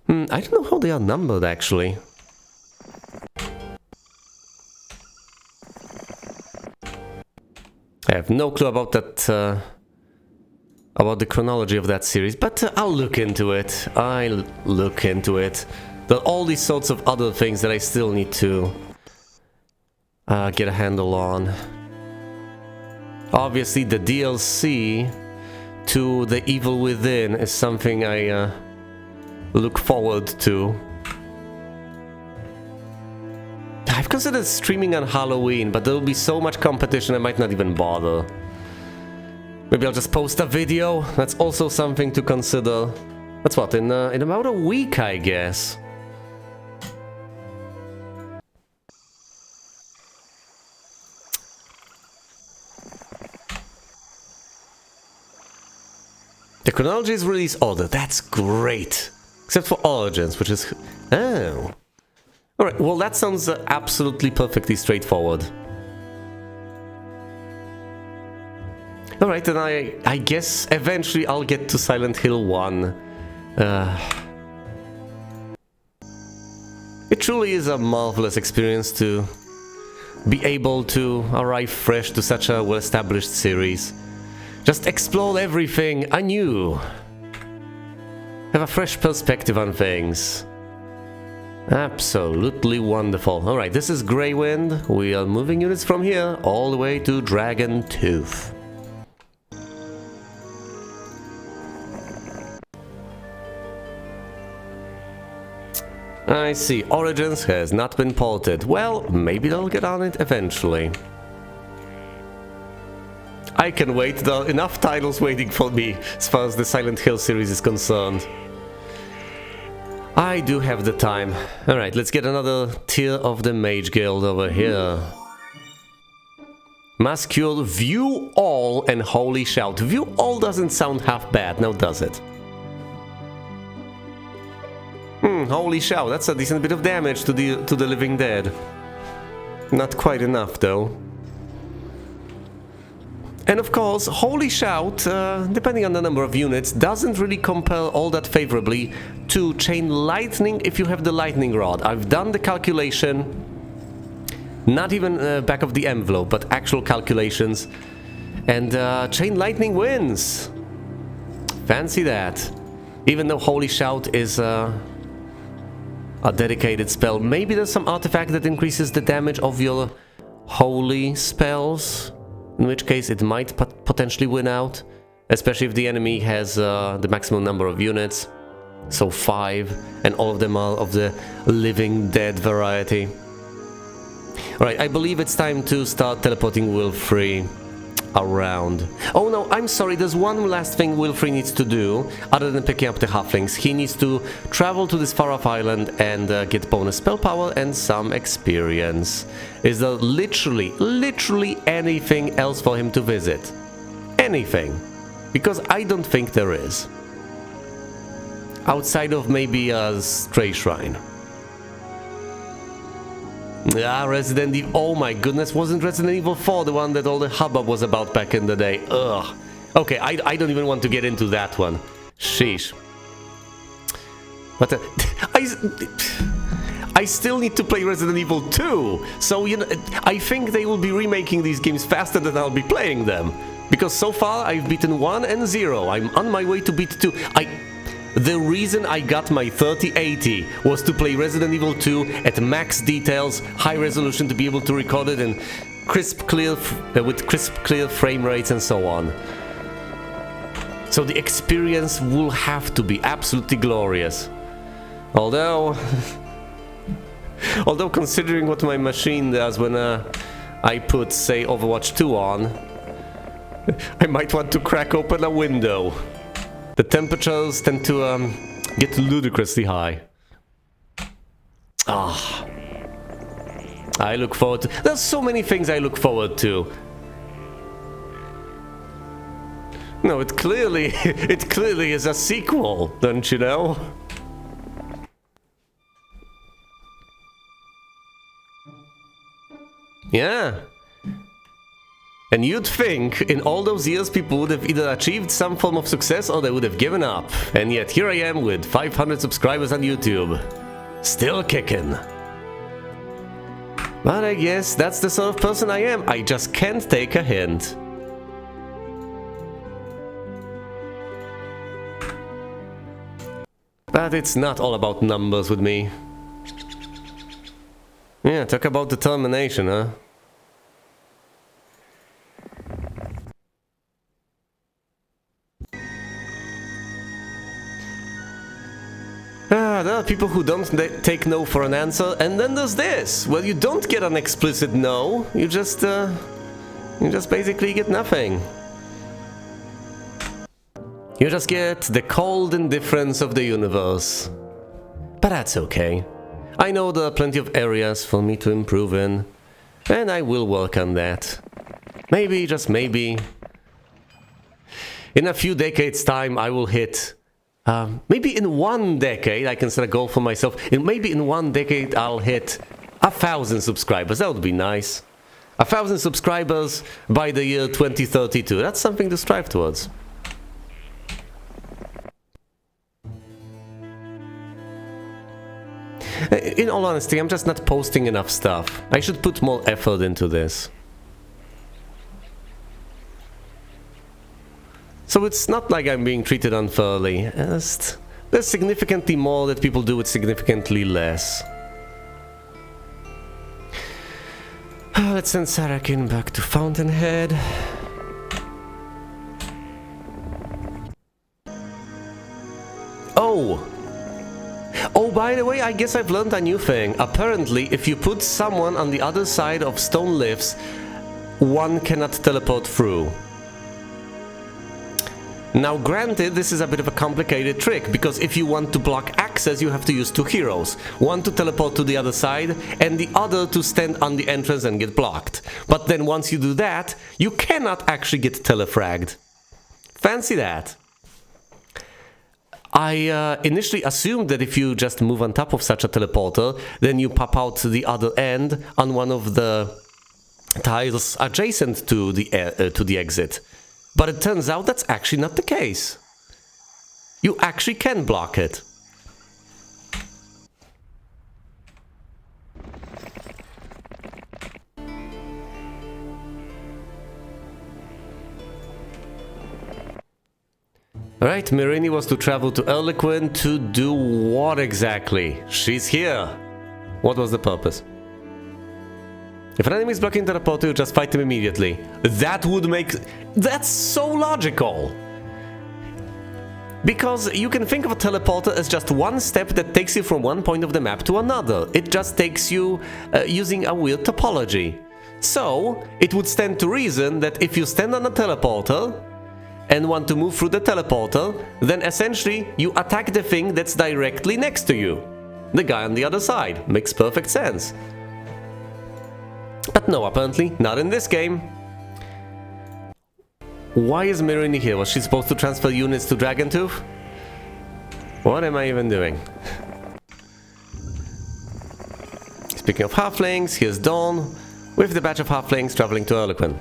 S1: I don't know how they are numbered, actually. I have no clue about that... about the chronology of that series, but I'll look into it. I'll look into it. There are all these sorts of other things that I still need to get a handle on. Obviously, the DLC to The Evil Within is something I look forward to. I've considered streaming on Halloween, but there will be so much competition I might not even bother. Maybe I'll just post a video. That's also something to consider. That's what, in about a week, I guess. The chronology is release order. That's great. Except for Origins, which is... Oh. Alright, well that sounds absolutely perfectly straightforward. Alright, then I guess eventually I'll get to Silent Hill 1. It truly is a marvelous experience to be able to arrive fresh to such a well-established series. Just explore everything anew. Have a fresh perspective on things. Absolutely wonderful. Alright, this is Greywind. We are moving units from here all the way to Dragon Tooth. I see, Origins has not been ported. Well, maybe they'll get on it eventually. I can wait, there are enough titles waiting for me as far as the Silent Hill series is concerned. I do have the time. Alright, let's get another tier of the Mage Guild over here. Mascule, View All, and Holy Shout. View All doesn't sound half bad, now does it? Holy Shout, that's a decent bit of damage to the living dead. Not quite enough, though. And of course, Holy Shout, depending on the number of units, doesn't really compare all that favorably to Chain Lightning if you have the Lightning Rod. I've done the calculation, not even back of the envelope, but actual calculations, and Chain Lightning wins. Fancy that. Even though Holy Shout is a dedicated spell, maybe there's some artifact that increases the damage of your holy spells, in which case it might potentially win out, especially if the enemy has the maximum number of units, so 5, and all of them are of the living dead variety. Alright, I believe it's time to start teleporting Wilfrey around. Oh no, I'm sorry, there's one last thing Wilfrey needs to do, other than picking up the halflings. He needs to travel to this far-off island and get bonus spell power and some experience. Is there literally anything else for him to visit? Anything? Because I don't think there is. Outside of maybe a stray shrine. Ah, Resident Evil. Oh my goodness, wasn't Resident Evil 4 the one that all the hubbub was about back in the day? Ugh. Okay, I don't even want to get into that one. Sheesh. But I still need to play Resident Evil 2. So, you know, I think they will be remaking these games faster than I'll be playing them. Because so far I've beaten 1 and 0. I'm on my way to beat 2. The reason I got my 3080 was to play Resident Evil 2 at max details, high resolution, to be able to record it in crisp, clear, with crisp, clear frame rates and so on. So the experience will have to be absolutely glorious. Although considering what my machine does when I put, say, Overwatch 2 on, I might want to crack open a window. The temperatures tend to get ludicrously high. Ah, I look forward to... There's so many things I look forward to. No, it clearly is a sequel, don't you know? Yeah. And you'd think, in all those years, people would have either achieved some form of success or they would have given up. And yet here I am with 500 subscribers on YouTube. Still kicking. But I guess that's the sort of person I am. I just can't take a hint. But it's not all about numbers with me. Yeah, talk about determination, huh? There are people who don't take no for an answer, and then there's this. Well, you don't get an explicit no, you just basically get nothing. You just get the cold indifference of the universe. But that's okay. I know there are plenty of areas for me to improve in, and I will work on that. Maybe, just maybe, in a few decades' time I will hit... maybe in 1 decade I can set a goal for myself. Maybe in 1 decade I'll hit 1,000 subscribers. That would be nice. 1,000 subscribers by the year 2032. That's something to strive towards. In all honesty, I'm just not posting enough stuff. I should put more effort into this. So it's not like I'm being treated unfairly. There's significantly more that people do with significantly less. Let's send Sarakin back to Fountainhead. Oh, by the way, I guess I've learned a new thing. Apparently, if you put someone on the other side of stone lifts, one cannot teleport through. Now granted, this is a bit of a complicated trick, because if you want to block access, you have to use 2 heroes. One to teleport to the other side, and the other to stand on the entrance and get blocked. But then once you do that, you cannot actually get telefragged. Fancy that. I initially assumed that if you just move on top of such a teleporter, then you pop out to the other end on one of the tiles adjacent to the exit. But it turns out that's actually not the case. You actually can block it. Alright, Mirini was to travel to Erlequin to do what exactly? She's here. What was the purpose? If an enemy is blocking the teleporter, you just fight him immediately. That would make... That's so logical! Because you can think of a teleporter as just one step that takes you from one point of the map to another. It just takes you using a weird topology. So, it would stand to reason that if you stand on a teleporter and want to move through the teleporter, then essentially you attack the thing that's directly next to you. The guy on the other side. Makes perfect sense. But no, apparently not in this game. Why is Mirini here? Was she supposed to transfer units to Dragontooth? What am I even doing? Speaking of halflings, here's Dawn with the batch of halflings traveling to Eloquin.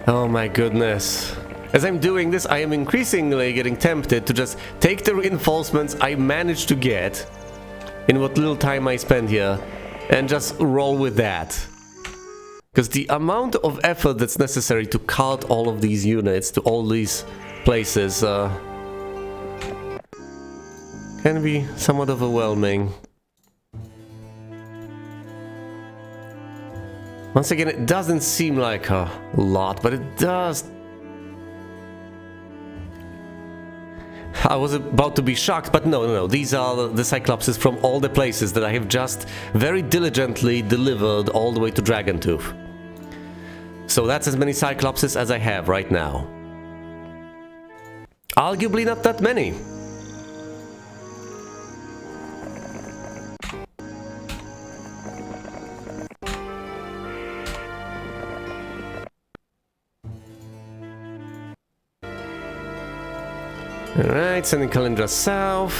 S1: Oh my goodness. As I'm doing this, I am increasingly getting tempted to just take the reinforcements I managed to get in what little time I spend here and just roll with that. Because the amount of effort that's necessary to cart all of these units to all these places can be somewhat overwhelming. Once again, it doesn't seem like a lot, but it does. I was about to be shocked, but no. These are the Cyclopses from all the places that I have just very diligently delivered all the way to Dragontooth. So that's as many Cyclopses as I have right now. Arguably not that many. Alright, sending Kalindra south.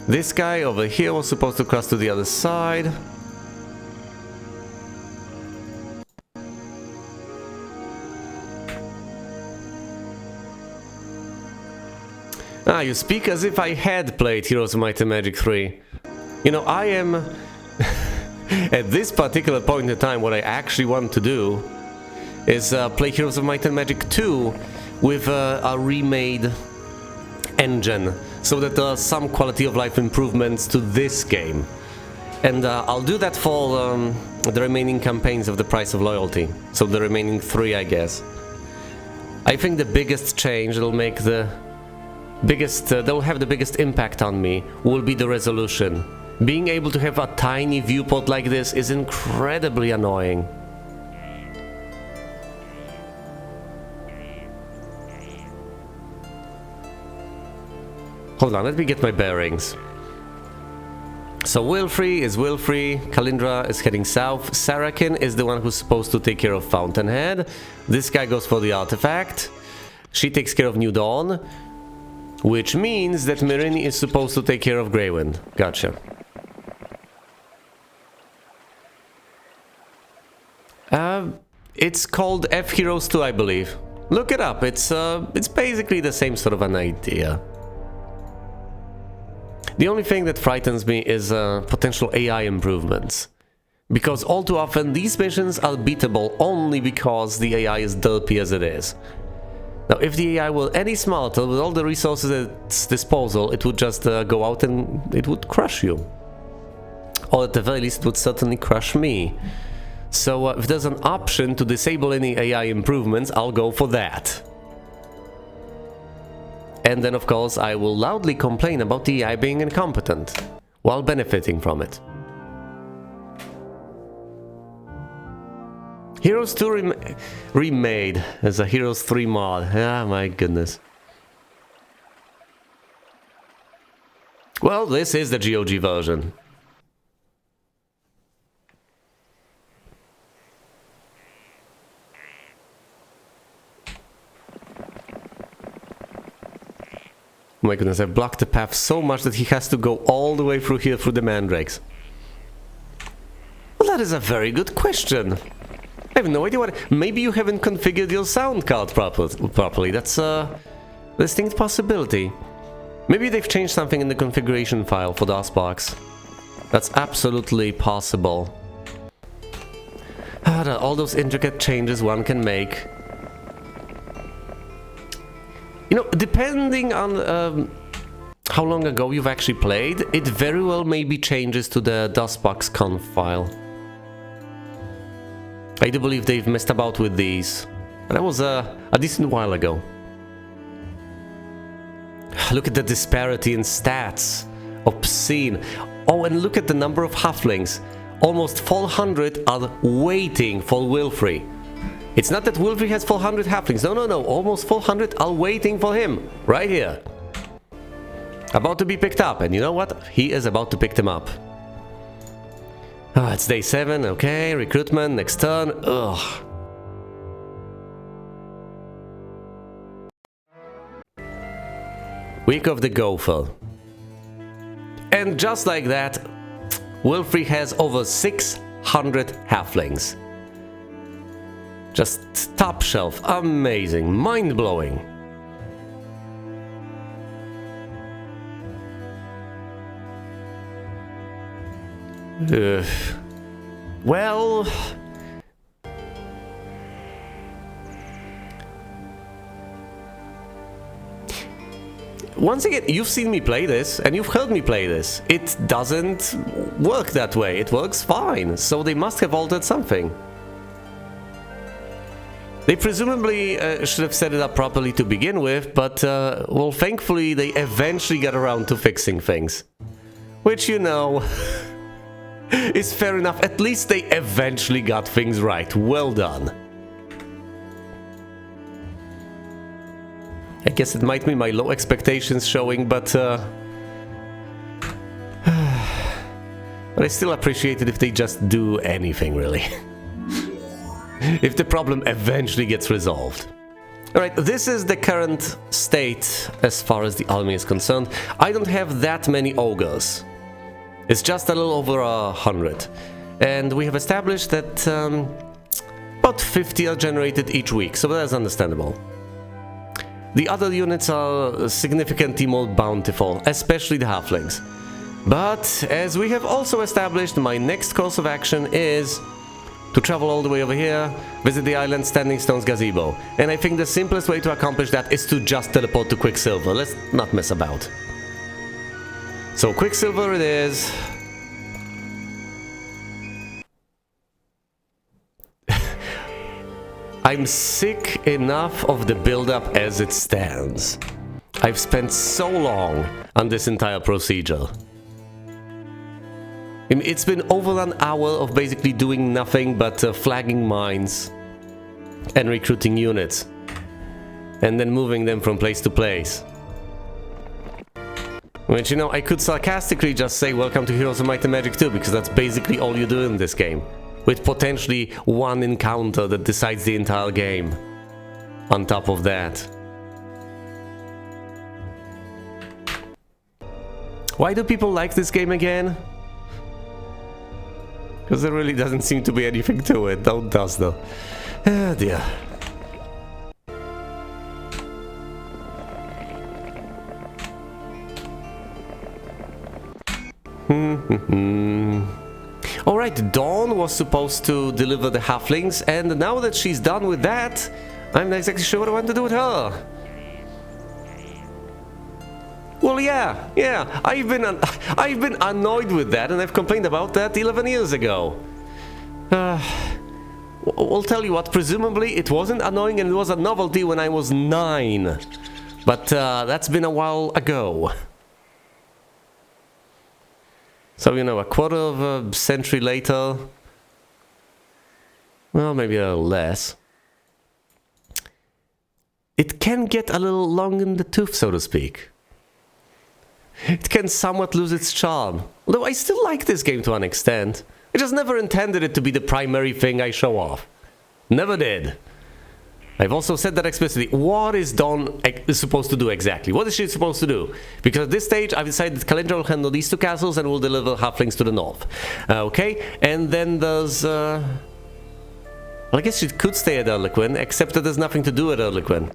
S1: This guy over here was supposed to cross to the other side. Ah, you speak as if I had played Heroes of Might and Magic 3. You know, I am... at this particular point in time, what I actually want to do is play Heroes of Might and Magic 2 with a remade engine, so that there are some quality of life improvements to this game. And I'll do that for the remaining campaigns of the Price of Loyalty. So the remaining 3, I guess. I think the biggest change that'll make the biggest, that'll have the biggest impact on me will be the resolution. Being able to have a tiny viewport like this is incredibly annoying. Hold on, let me get my bearings. So Wilfrey is Wilfrey, Kalindra is heading south, Sarakin is the one who's supposed to take care of Fountainhead. This guy goes for the artifact. She takes care of New Dawn, which means that Mirini is supposed to take care of Greywind. Gotcha. It's called F Heroes 2, I believe. Look it up, it's basically the same sort of an idea. The only thing that frightens me is potential AI improvements. Because all too often these missions are beatable only because the AI is derpy as it is. Now if the AI were any smarter with all the resources at its disposal, it would just go out and it would crush you. Or at the very least it would certainly crush me. So if there's an option to disable any AI improvements, I'll go for that. And then of course I will loudly complain about the AI being incompetent, while benefiting from it. Heroes 2 remade as a Heroes 3 mod. Ah, my goodness. Well, this is the GOG version. Oh my goodness, I've blocked the path so much that he has to go all the way through here through the mandrakes. Well, that is a very good question. I have no idea what... Maybe you haven't configured your sound card properly. That's a distinct possibility. Maybe they've changed something in the configuration file for DOSBox. That's absolutely possible. All those intricate changes one can make. You know, depending on how long ago you've actually played, it very well maybe changes to the DOSBox conf file. I do believe they've messed about with these, but that was a decent while ago. Look at the disparity in stats. Obscene. Oh, and look at the number of halflings. Almost 400 are waiting for Wilfrey. It's not that Wilfrey has 400 halflings. No. Almost 400 are waiting for him. Right here. About to be picked up. And you know what? He is about to pick them up. It's day 7. Okay, recruitment. Next turn. Ugh. Week of the Gopher. And just like that, Wilfrey has over 600 halflings. Just top shelf. Amazing. Mind-blowing. Well... Once again, you've seen me play this, and you've heard me play this. It doesn't work that way. It works fine, so they must have altered something. They presumably should have set it up properly to begin with, but, well, thankfully they eventually got around to fixing things. Which, you know, is fair enough. At least they eventually got things right. Well done. I guess it might be my low expectations showing, but but I still appreciate it if they just do anything, really. If the problem eventually gets resolved. Alright, this is the current state as far as the army is concerned. I don't have that many ogres. It's just a little over 100. And we have established that about 50 are generated each week, so that's understandable. The other units are significantly more bountiful, especially the halflings. But, as we have also established, my next course of action is to travel all the way over here, visit the island Standing Stone's gazebo. And I think the simplest way to accomplish that is to just teleport to Quicksilver. Let's not mess about. So, Quicksilver it is. I'm sick enough of the build-up as it stands. I've spent so long on this entire procedure. It's been over an hour of basically doing nothing but flagging mines and recruiting units. And then moving them from place to place. Which, you know, I could sarcastically just say welcome to Heroes of Might and Magic 2, because that's basically all you do in this game. With potentially one encounter that decides the entire game. On top of that. Why do people like this game again? Because there really doesn't seem to be anything to it, does there? Oh dear. Alright, Dawn was supposed to deliver the halflings, and now that she's done with that, I'm not exactly sure what I want to do with her. Well, yeah, I've been annoyed with that, and I've complained about that 11 years ago. I'll tell you what, presumably it wasn't annoying and it was a novelty when I was 9. But that's been a while ago. So, you know, a quarter of a century later, well, maybe a little less, it can get a little long in the tooth, so to speak. It can somewhat lose its charm. Although I still like this game to an extent. I just never intended it to be the primary thing I show off. Never did. I've also said that explicitly. What is Dawn supposed to do exactly? What is she supposed to do? Because at this stage, I've decided that Kalendra will handle these 2 castles and will deliver halflings to the north. Okay, and then there's... Well, I guess she could stay at Erlequin, except that there's nothing to do at Erlequin.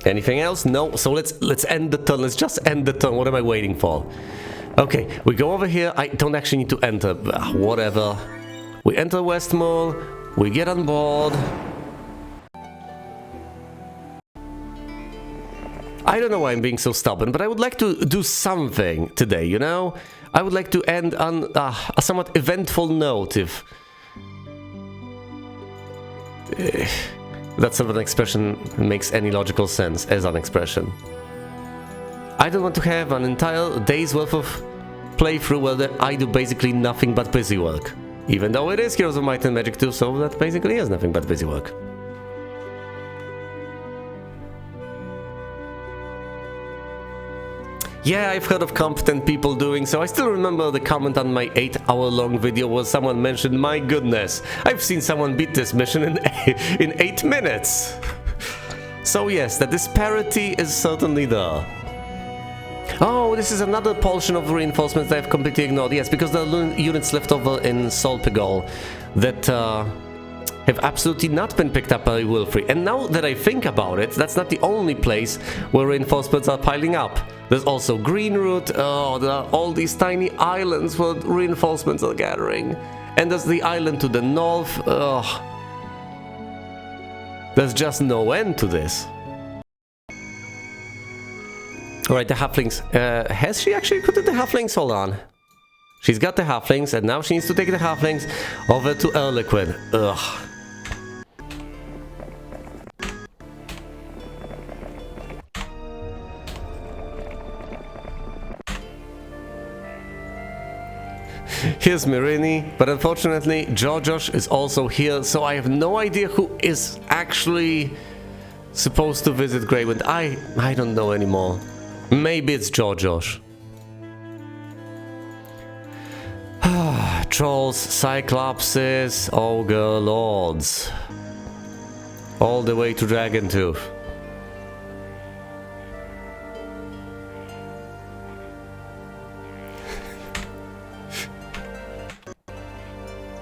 S1: Anything else? No. So let's end the turn. Let's just end the turn. What am I waiting for? Okay, we go over here. I don't actually need to enter. Whatever. We enter Westmore. We get on board. I don't know why I'm being so stubborn, but I would like to do something today, you know? I would like to end on a somewhat eventful note, if... that sort of an expression makes any logical sense as an expression. I don't want to have an entire day's worth of playthrough where I do basically nothing but busy work. Even though it is Heroes of Might and Magic 2, so that basically is nothing but busy work. Yeah, I've heard of competent people doing so. I still remember the comment on my 8-hour-long video where someone mentioned, my goodness, I've seen someone beat this mission in 8 minutes. So yes, the disparity is certainly there. Oh, this is another portion of reinforcements that I've completely ignored. Yes, because there are units left over in Solpigol that have absolutely not been picked up by Wilfrey. And now that I think about it, that's not the only place where reinforcements are piling up. There's also Greenroot. Oh, there are all these tiny islands where reinforcements are gathering. And there's the island to the north. Oh, there's just no end to this. Alright, the halflings. Has she actually recruited the halflings? Hold on. She's got the halflings, and now she needs to take the halflings over to Erliquid. Ugh. Here's Mirini, but unfortunately Georgios is also here, so I have no idea who is actually supposed to visit Greywind. I don't know anymore. Maybe it's Georgios. Trolls, Cyclopses, Ogre Lords. All the way to Dragontooth.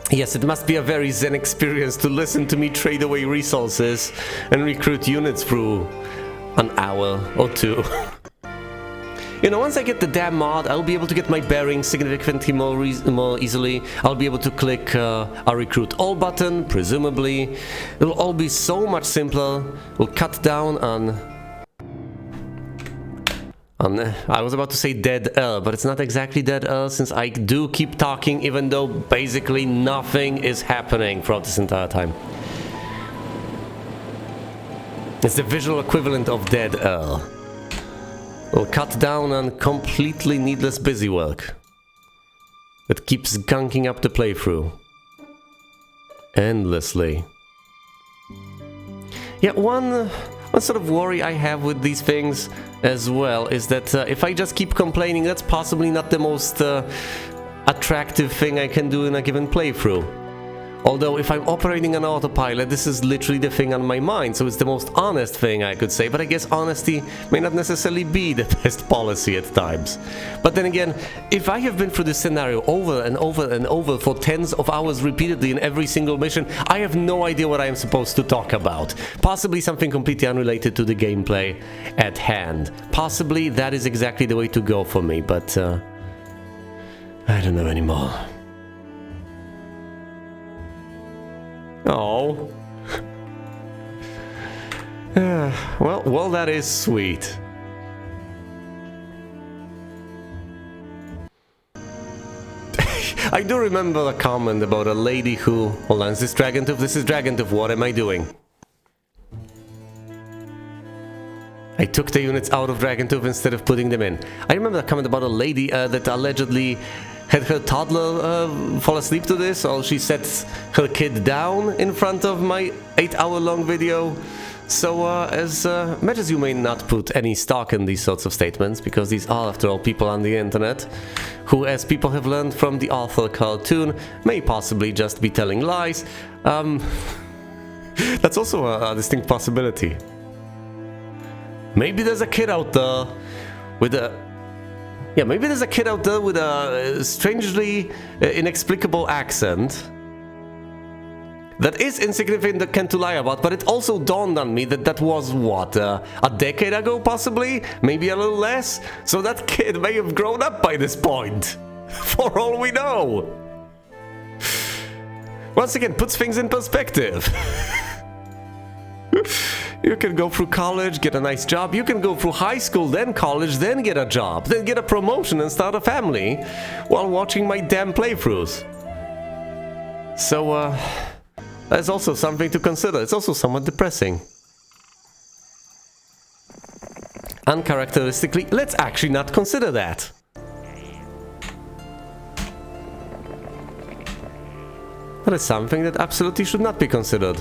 S1: Yes, it must be a very zen experience to listen to me trade away resources and recruit units through an hour or two. You know, once I get the damn mod, I'll be able to get my bearings significantly more easily. I'll be able to click a recruit all button, presumably. It'll all be so much simpler. We'll cut down on I was about to say dead air, but it's not exactly dead air since I do keep talking even though basically nothing is happening throughout this entire time. It's the visual equivalent of dead air. We'll cut down on completely needless busy work that keeps gunking up the playthrough endlessly. Yeah, one sort of worry I have with these things as well is that if I just keep complaining, that's possibly not the most attractive thing I can do in a given playthrough. Although if I'm operating on autopilot, this is literally the thing on my mind, so it's the most honest thing I could say, but I guess honesty may not necessarily be the best policy at times. But then again, if I have been through this scenario over and over and over for tens of hours repeatedly in every single mission, I have no idea what I am supposed to talk about. Possibly something completely unrelated to the gameplay at hand. Possibly that is exactly the way to go for me, but I don't know anymore. Oh. Well, that is sweet. I do remember a comment about a lady who... Hold on, is this Dragontooth? This is Dragontooth, what am I doing? I took the units out of Dragontooth instead of putting them in. I remember a comment about a lady that allegedly had her toddler fall asleep to this, or she set her kid down in front of my 8-hour-long video. So, as much as you may not put any stock in these sorts of statements, because these are, after all, people on the internet, who, as people have learned from the author cartoon, may possibly just be telling lies, that's also a distinct possibility. Maybe there's a kid out there with a... Yeah, maybe there's a kid out there with a strangely inexplicable accent that is insignificant to lie about, but it also dawned on me that that was, what, a decade ago possibly? Maybe a little less? So that kid may have grown up by this point, for all we know. Once again, puts things in perspective. You can go through college, get a nice job. You can go through high school, then college, then get a job, then get a promotion and start a family while watching my damn playthroughs. So, That's also something to consider. It's also somewhat depressing. Uncharacteristically, let's actually not consider that. That is something that absolutely should not be considered.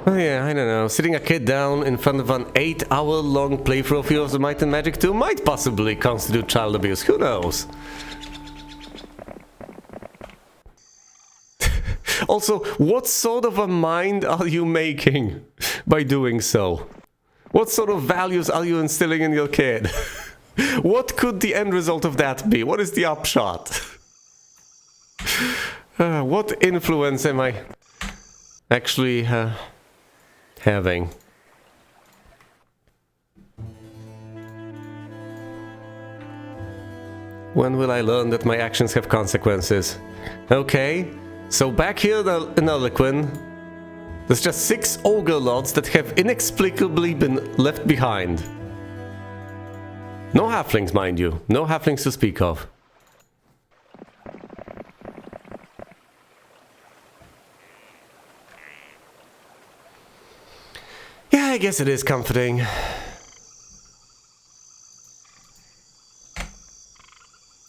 S1: Oh yeah, I don't know. Sitting a kid down in front of an 8-hour-long playthrough of Heroes of Might and Magic 2 might possibly constitute child abuse. Who knows? Also, what sort of a mind are you making by doing so? What sort of values are you instilling in your kid? What could the end result of that be? What is the upshot? What influence am I actually having? When will I learn that my actions have consequences? Okay, so back here in Harlequin, there's just 6 ogre lords that have inexplicably been left behind. No halflings, mind you. No halflings to speak of. Yeah, I guess it is comforting.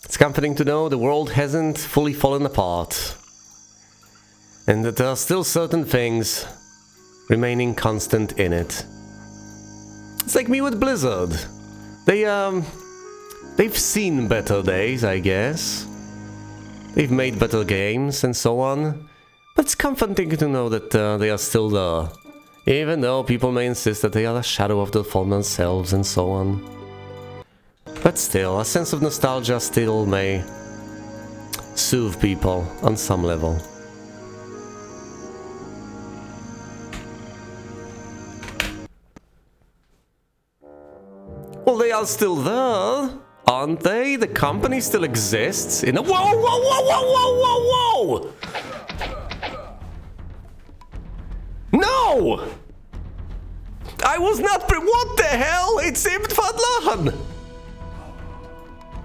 S1: It's comforting to know the world hasn't fully fallen apart. And that there are still certain things remaining constant in it. It's like me with Blizzard. They've seen better days, I guess. They've made better games and so on. But it's comforting to know that they are still there. Even though people may insist that they are a shadow of their former selves and so on. But still, a sense of nostalgia still may soothe people on some level. Well, they are still there, aren't they? The company still exists in a— Whoa, whoa, whoa, whoa, whoa, whoa, whoa! No! I was not what the hell? It's Ibn Fadlan!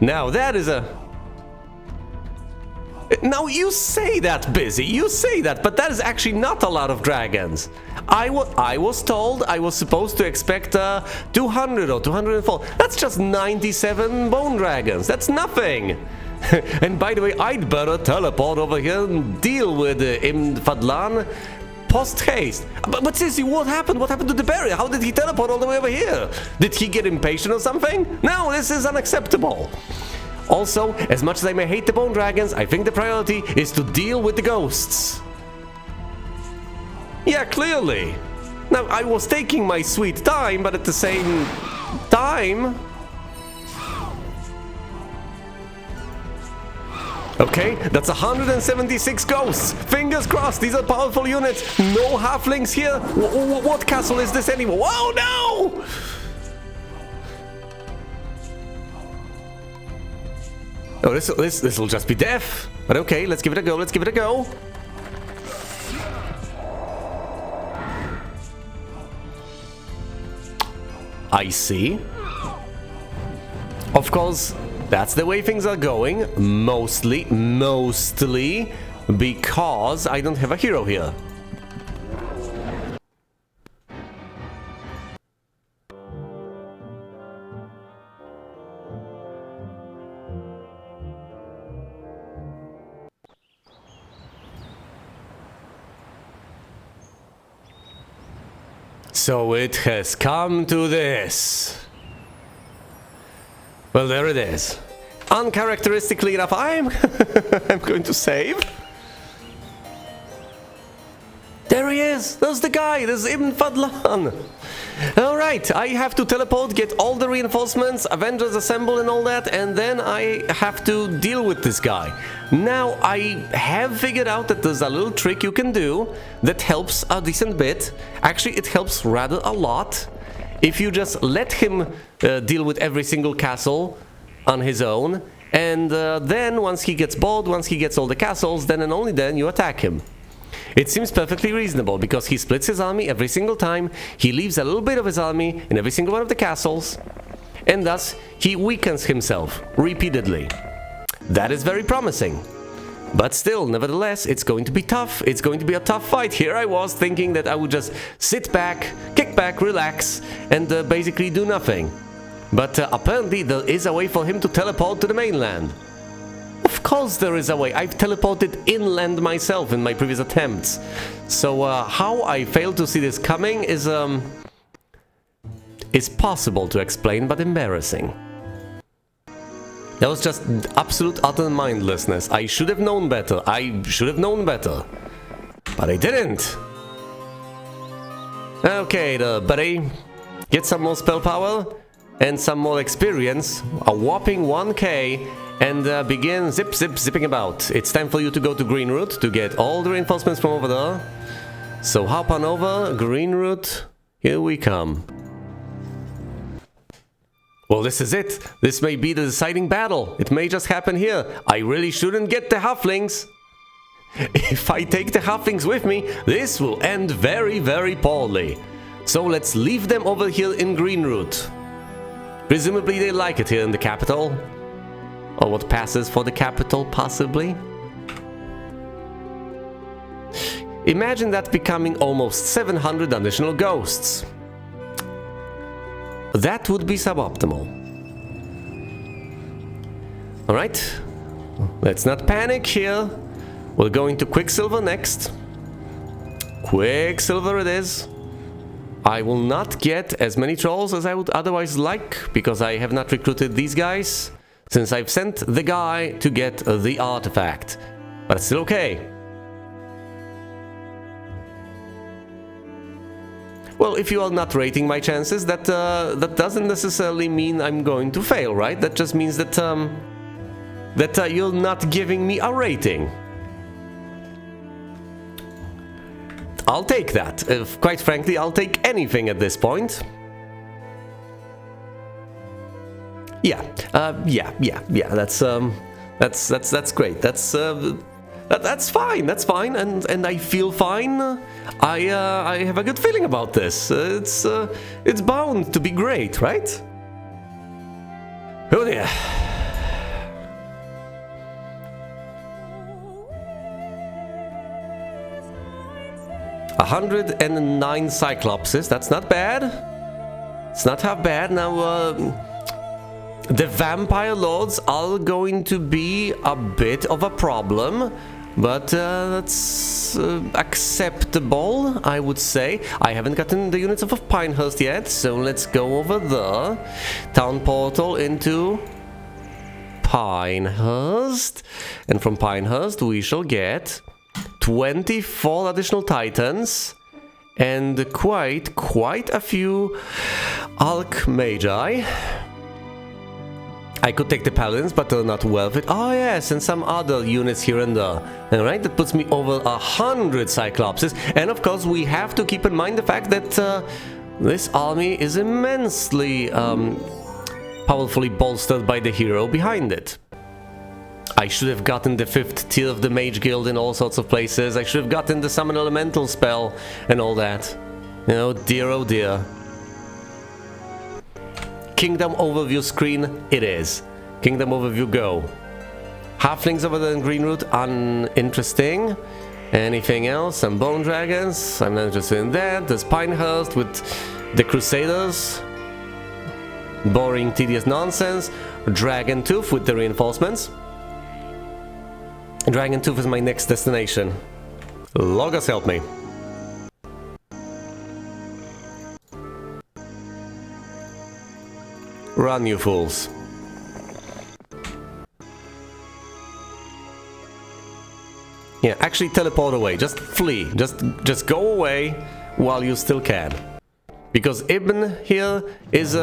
S1: Now that is a— Now you say that, Busy, you say that, but that is actually not a lot of dragons. I was told I was supposed to expect 200 or 204. That's just 97 bone dragons. That's nothing. And by the way, I'd better teleport over here and deal with Ibn Fadlan post haste. But seriously, what happened? What happened to the barrier? How did he teleport all the way over here? Did he get impatient or something? No, this is unacceptable. Also, as much as I may hate the bone dragons, I think the priority is to deal with the ghosts. Yeah, clearly. Now, I was taking my sweet time, but at the same time... Okay, that's 176 ghosts. Fingers crossed, these are powerful units. No halflings here. What castle is this anyway? Oh no! Oh, this will just be death. But okay, let's give it a go. Let's give it a go. I see. Of course, that's the way things are going. Mostly because I don't have a hero here. So it has come to this. Well, there it is. Uncharacteristically enough, I'm going to save. There he is. There's the guy. There's Ibn Fadlan. Alright, I have to teleport, get all the reinforcements, Avengers assemble and all that, and then I have to deal with this guy. Now, I have figured out that there's a little trick you can do that helps a decent bit. Actually, it helps rather a lot. If you just let him deal with every single castle on his own, and then once he gets bored, once he gets all the castles, then and only then you attack him. It seems perfectly reasonable because he splits his army every single time, he leaves a little bit of his army in every single one of the castles, and thus he weakens himself repeatedly. That is very promising. But still, nevertheless, it's going to be tough. It's going to be a tough fight. Here I was thinking that I would just sit back, kick back, relax, and basically do nothing. But apparently there is a way for him to teleport to the mainland. Of course there is a way. I've teleported inland myself in my previous attempts. So how I failed to see this coming is possible to explain, but embarrassing. That was just absolute utter mindlessness. I should have known better. I should have known better. But I didn't. Okay, buddy. Get some more spell power and some more experience. A whopping 1k. And begin zipping about. It's time for you to go to Green Route to get all the reinforcements from over there. So hop on over, Green Route. Here we come. Well, this is it. This may be the deciding battle. It may just happen here. I really shouldn't get the halflings. If I take the halflings with me, this will end very, very poorly. So let's leave them over here in Green Route. Presumably they like it here in the capital. Or what passes for the capital, possibly. Imagine that becoming almost 700 additional ghosts. That would be suboptimal. Alright, let's not panic here. We're going to Quicksilver next. Quicksilver it is. I will not get as many trolls as I would otherwise like, because I have not recruited these guys, since I've sent the guy to get the artifact. But it's still okay. Well, if you are not rating my chances, that doesn't necessarily mean I'm going to fail, right? That just means that you're not giving me a rating. I'll take that. Quite frankly, I'll take anything at this point. Yeah, That's great. That's fine. That's fine, and I feel fine. I have a good feeling about this. It's bound to be great, right? Oh dear. $109 Cyclopses. That's not bad. It's not half bad. Now, the Vampire Lords are going to be a bit of a problem. But that's acceptable, I would say. I haven't gotten the units of Pinehurst yet, so let's go over there. Town portal into Pinehurst. And from Pinehurst we shall get 24 additional Titans and quite a few Archmagi. I could take the Paladins, but they're not worth it. Oh yes, and some other units here and there. Alright, that puts me over 100 Cyclopses. And of course, we have to keep in mind the fact that this army is immensely powerfully bolstered by the hero behind it. I should have gotten the 5th tier of the Mage Guild in all sorts of places. I should have gotten the Summon Elemental spell and all that. Oh dear. Kingdom Overview screen, it is. Kingdom Overview, go. Halflings over there in Green Route, uninteresting. Anything else? Some Bone Dragons, I'm not interested in that. There's Pinehurst with the Crusaders. Boring, tedious nonsense. Dragon Tooth with the reinforcements. Dragon Tooth is my next destination. Logos, help me. Run, you fools. Yeah, actually teleport away. Just flee. Just go away while you still can. Because Ibn here is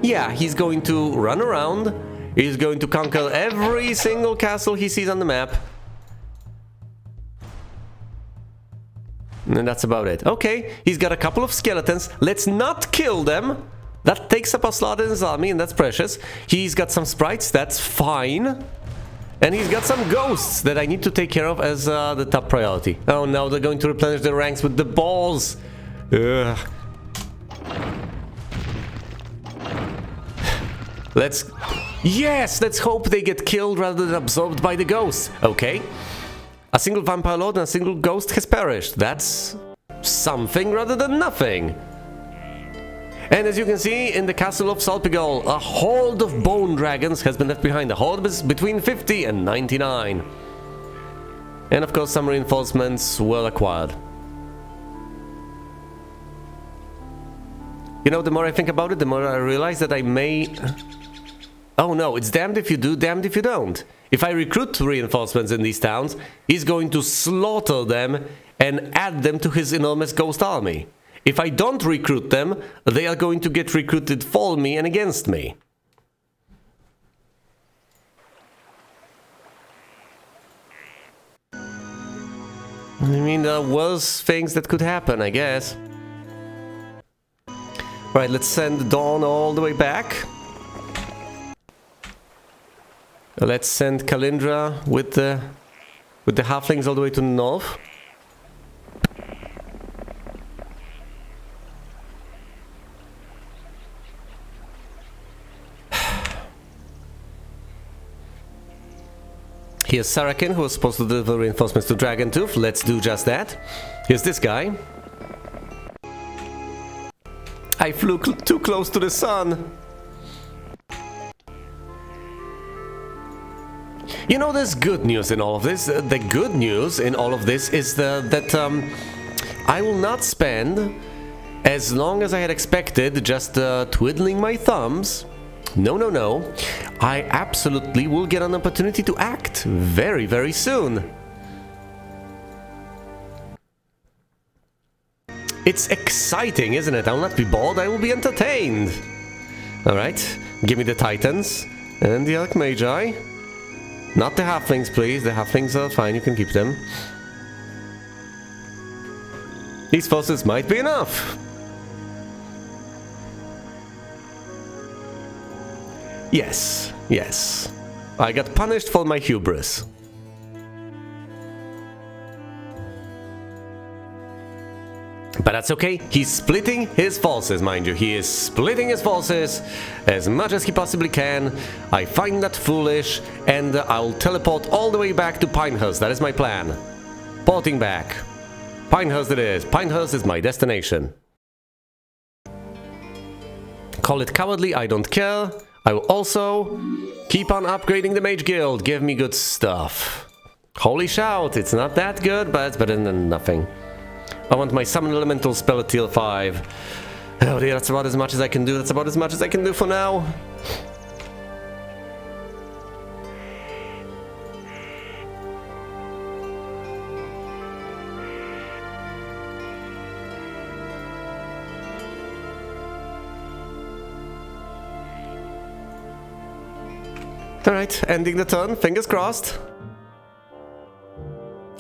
S1: yeah, he's going to run around. He's going to conquer every single castle he sees on the map. And that's about it. Okay, he's got a couple of skeletons. Let's not kill them. That takes up a slot in his army, and that's precious. He's got some sprites, that's fine. And he's got some ghosts that I need to take care of as the top priority. Oh no, they're going to replenish their ranks with the balls. Ugh. Let's... Yes! Let's hope they get killed rather than absorbed by the ghosts. Okay. A single vampire lord and a single ghost has perished. That's something rather than nothing. And as you can see, in the castle of Salpigol, a horde of bone dragons has been left behind. A horde is between 50 and 99. And of course some reinforcements well acquired. You know, the more I think about it, the more I realize that I may... Oh no, it's damned if you do, damned if you don't. If I recruit reinforcements in these towns, he's going to slaughter them and add them to his enormous ghost army. If I don't recruit them, they are going to get recruited for me and against me. I mean, there are worse things that could happen, I guess. Right, let's send Dawn all the way back. Let's send Kalindra with the halflings all the way to the north. Here's Sarakin, who was supposed to deliver reinforcements to Dragontooth. Let's do just that. Here's this guy. I flew too close to the sun. You know, there's good news in all of this. The good news in all of this is that I will not spend as long as I had expected just twiddling my thumbs. No, no, no. I absolutely will get an opportunity to act very, very soon. It's exciting, isn't it? I will not be bored, I will be entertained. Alright, give me the Titans and the Archmagi. Not the Halflings, please. The Halflings are fine, you can keep them. These forces might be enough. Yes, yes. I got punished for my hubris. But that's okay, he's splitting his forces, mind you. He is splitting his forces as much as he possibly can. I find that foolish, and I'll teleport all the way back to Pinehurst. That is my plan. Porting back. Pinehurst it is. Pinehurst is my destination. Call it cowardly, I don't care. I will also keep on upgrading the Mage Guild. Give me good stuff. Holy shout, it's not that good, but it's better than nothing. I want my Summon Elemental spell at tier 5. Oh dear, that's about as much as I can do. That's about as much as I can do for now. Alright, ending the turn, fingers crossed.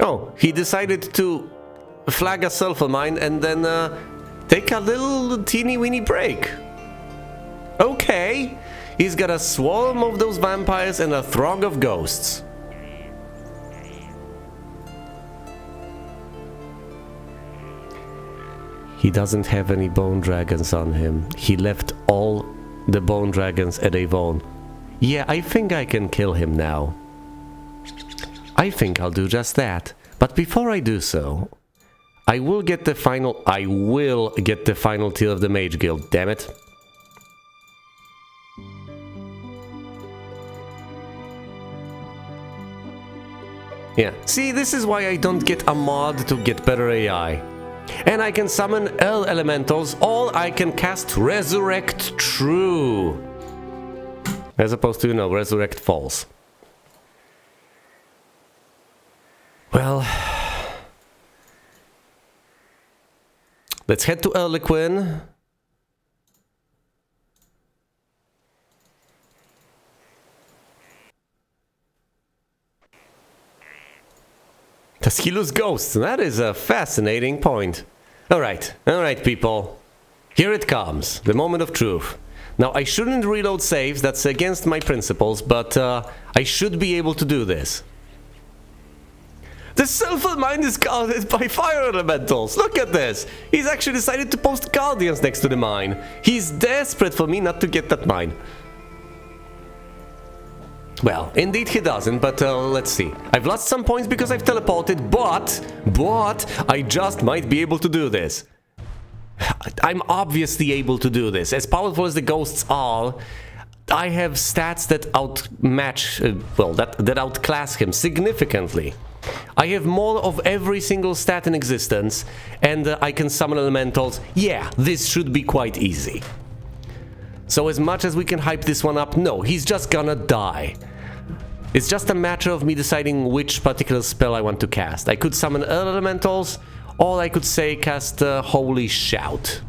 S1: Oh, he decided to flag a sulfur mine and then take a little teeny weeny break. Okay, he's got a swarm of those vampires and a throng of ghosts. He doesn't have any bone dragons on him. He left all the bone dragons at Avon. Yeah, I think I can kill him now. I think I'll do just that. But before I do so, I will get the final tier of the Mage Guild, damn it. Yeah, see, this is why I don't get a mod to get better AI. And I can summon Earl Elementals, or I can cast Resurrect True. As opposed to, you know, Resurrect False. Well, let's head to Erlequin. Tashilu's ghosts, that is a fascinating point. Alright, people. Here it comes, the moment of truth. Now, I shouldn't reload saves, that's against my principles, but I should be able to do this. The sulfur mine is guarded by fire elementals. Look at this. He's actually decided to post guardians next to the mine. He's desperate for me not to get that mine. Well, indeed he doesn't, but let's see. I've lost some points because I've teleported, but I just might be able to do this. I'm obviously able to do this. As powerful as the ghosts are, I have stats that outmatch, that outclass him significantly. I have more of every single stat in existence, and I can summon elementals. Yeah, this should be quite easy. So as much as we can hype this one up, no, he's just gonna die. It's just a matter of me deciding which particular spell I want to cast. I could summon elementals, or I could say cast Holy Shout.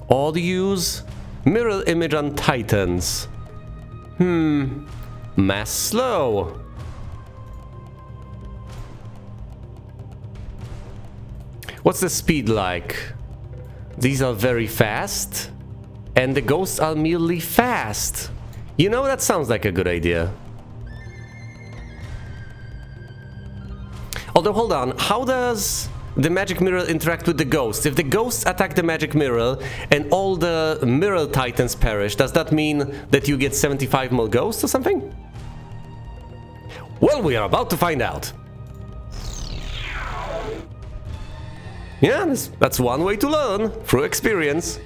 S1: Or use Mirror Image on Titans. Mass Slow. What's the speed like? These are very fast, and the ghosts are merely fast. You know, that sounds like a good idea. Although, hold on, how does the magic mirror interact with the ghosts? If the ghosts attack the magic mirror and all the mirror titans perish, does that mean that you get 75 more ghosts or something? Well, we are about to find out. Yeah, that's one way to learn, through experience.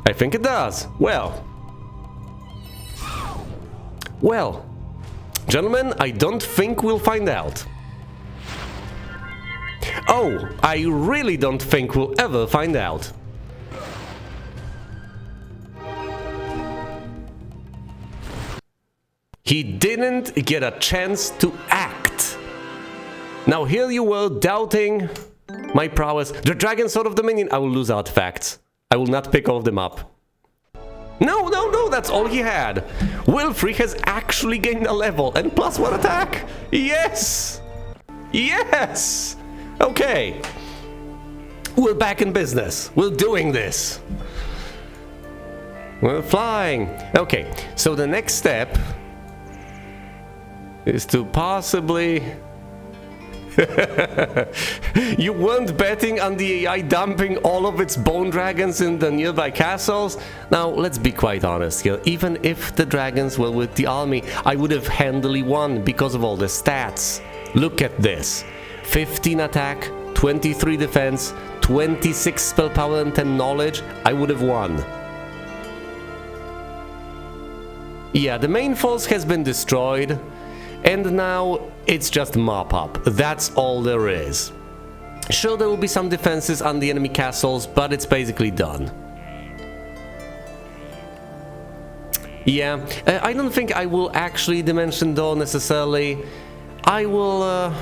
S1: I think it does. Well, gentlemen, I don't think we'll find out. Oh, I really don't think we'll ever find out. He didn't get a chance to act. Now here you were doubting my prowess. The Dragon Sword of Dominion. I will lose artifacts. I will not pick all of them up. No, that's all he had. Wilfrey has actually gained a level and +1 attack. Yes! Yes! Okay. We're back in business. We're doing this. We're flying. Okay, so the next step is to possibly... You weren't betting on the AI dumping all of its bone dragons in the nearby castles? Now, let's be quite honest here. Even if the dragons were with the army, I would have handily won because of all the stats. Look at this. 15 attack, 23 defense, 26 spell power and 10 knowledge. I would have won. Yeah, the main force has been destroyed. And now it's just mop up. That's all there is. Sure, there will be some defenses on the enemy castles, but it's basically done. Yeah, I don't think I will actually Dimension Door necessarily. I will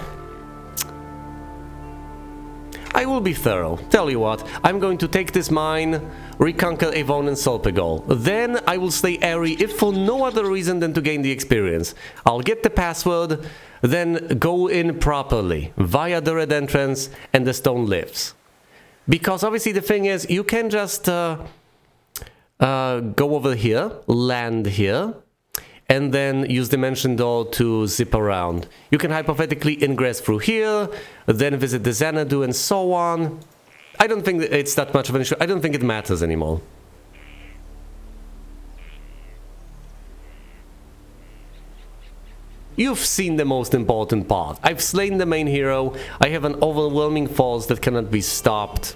S1: be thorough. Tell you what, I'm going to take this mine, reconquer Avon and Solpegol. Then I will stay airy, if for no other reason than to gain the experience. I'll get the password, then go in properly, via the red entrance and the stone lifts. Because obviously the thing is, you can just go over here, land here, and then use Dimension Door to zip around. You can hypothetically ingress through here, then visit the Xanadu and so on. I don't think it's that much of an issue. I don't think it matters anymore. You've seen the most important part. I've slain the main hero. I have an overwhelming force that cannot be stopped.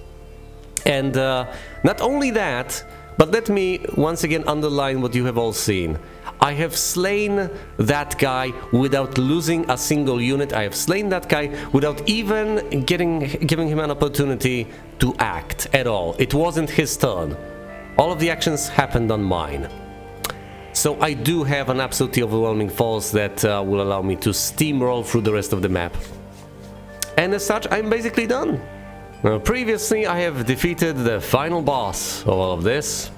S1: And not only that, but let me once again underline what you have all seen. I have slain that guy without losing a single unit. I have slain that guy without even giving him an opportunity to act at all. It wasn't his turn. All of the actions happened on mine. So I do have an absolutely overwhelming force that will allow me to steamroll through the rest of the map. And as such, I'm basically done. Now, previously, I have defeated the final boss of all of this.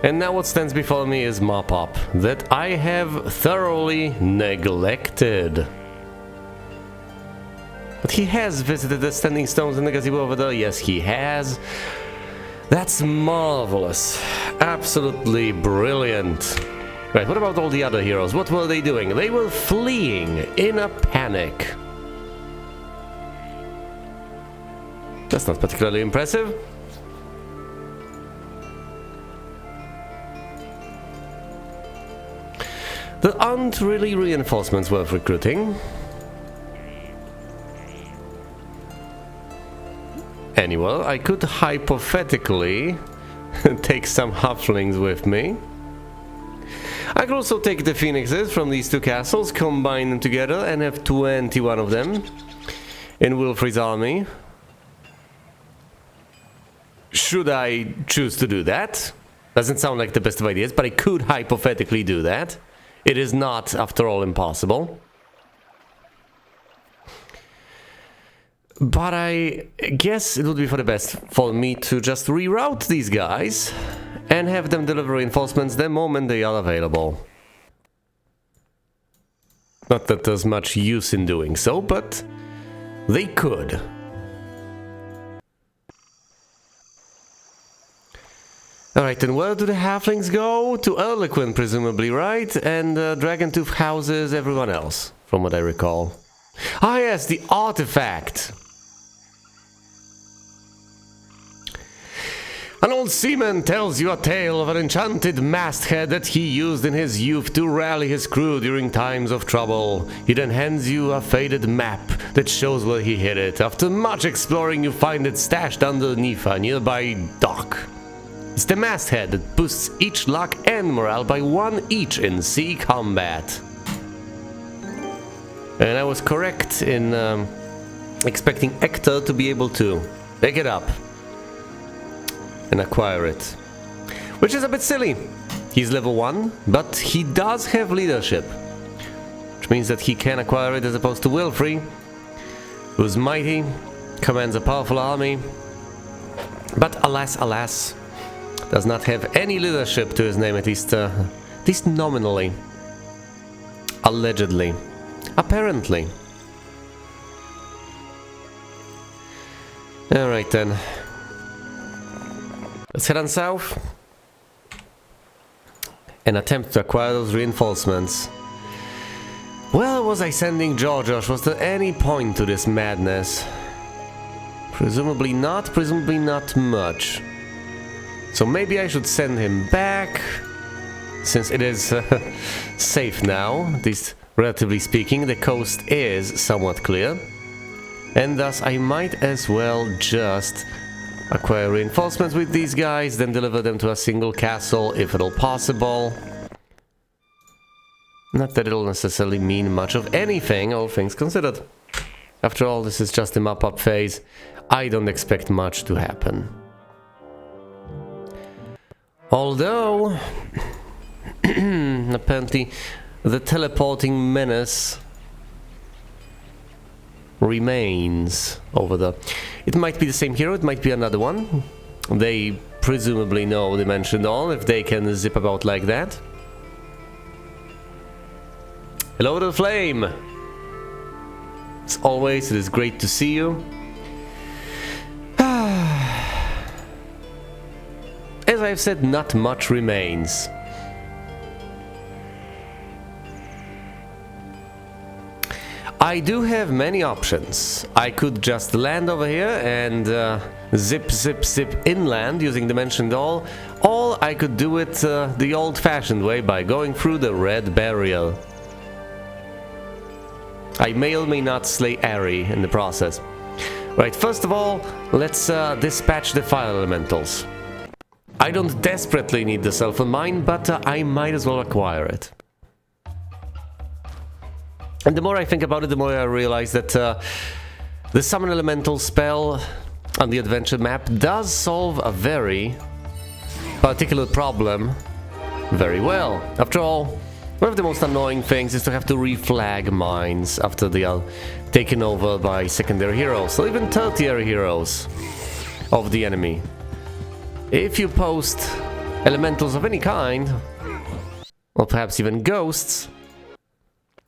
S1: And now what stands before me is Mop-Up, that I have thoroughly neglected. But he has visited the standing stones in the gazebo over there. Yes, he has. That's marvelous. Absolutely brilliant. Right, what about all the other heroes? What were they doing? They were fleeing in a panic. That's not particularly impressive. There aren't really reinforcements worth recruiting. Anyway, I could hypothetically take some halflings with me. I could also take the phoenixes from these two castles, combine them together, and have 21 of them in Wilfrid's army. Should I choose to do that? Doesn't sound like the best of ideas, but I could hypothetically do that. It is not, after all, impossible. But I guess it would be for the best for me to just reroute these guys and have them deliver reinforcements the moment they are available. Not that there's much use in doing so, but they could. Alright, then where do the halflings go? To Eloquent, presumably, right? And Dragontooth houses everyone else, from what I recall. Ah yes, the artifact! An old seaman tells you a tale of an enchanted masthead that he used in his youth to rally his crew during times of trouble. He then hands you a faded map that shows where he hid it. After much exploring, you find it stashed underneath a nearby dock. It's the masthead that boosts each luck and morale by 1 each in sea combat. And I was correct in expecting Hector to be able to pick it up and acquire it. Which is a bit silly. He's level 1, but he does have leadership. Which means that he can acquire it as opposed to Wilfrid, who's mighty, commands a powerful army, but alas, alas, does not have any leadership to his name, at least nominally. Allegedly. Apparently. Alright then. Let's head on south and attempt to acquire those reinforcements. Where was I sending Georgios? Was there any point to this madness? Presumably not much. So maybe I should send him back, since it is safe now, at least relatively speaking. The coast is somewhat clear, and thus I might as well just acquire reinforcements with these guys, then deliver them to a single castle if at all possible. Not that it'll necessarily mean much of anything, all things considered. After all, this is just a mop-up phase. I don't expect much to happen. Although, apparently, the teleporting menace remains over there. It might be the same hero, it might be another one. They presumably know the Mentioned All if they can zip about like that. Hello to the Flame! As always, it is great to see you. As I've said, not much remains. I do have many options. I could just land over here and zip inland using the Mentioned All, or I could do it the old-fashioned way by going through the Red Barrier. I may or may not slay Ari in the process. Right, first of all, let's dispatch the fire elementals. I don't desperately need the Sulphur Mine, but I might as well acquire it. And the more I think about it, the more I realize that the Summon Elemental spell on the adventure map does solve a very particular problem very well. After all, one of the most annoying things is to have to reflag mines after they are taken over by secondary heroes, or even tertiary heroes of the enemy. If you post elementals of any kind, or perhaps even ghosts,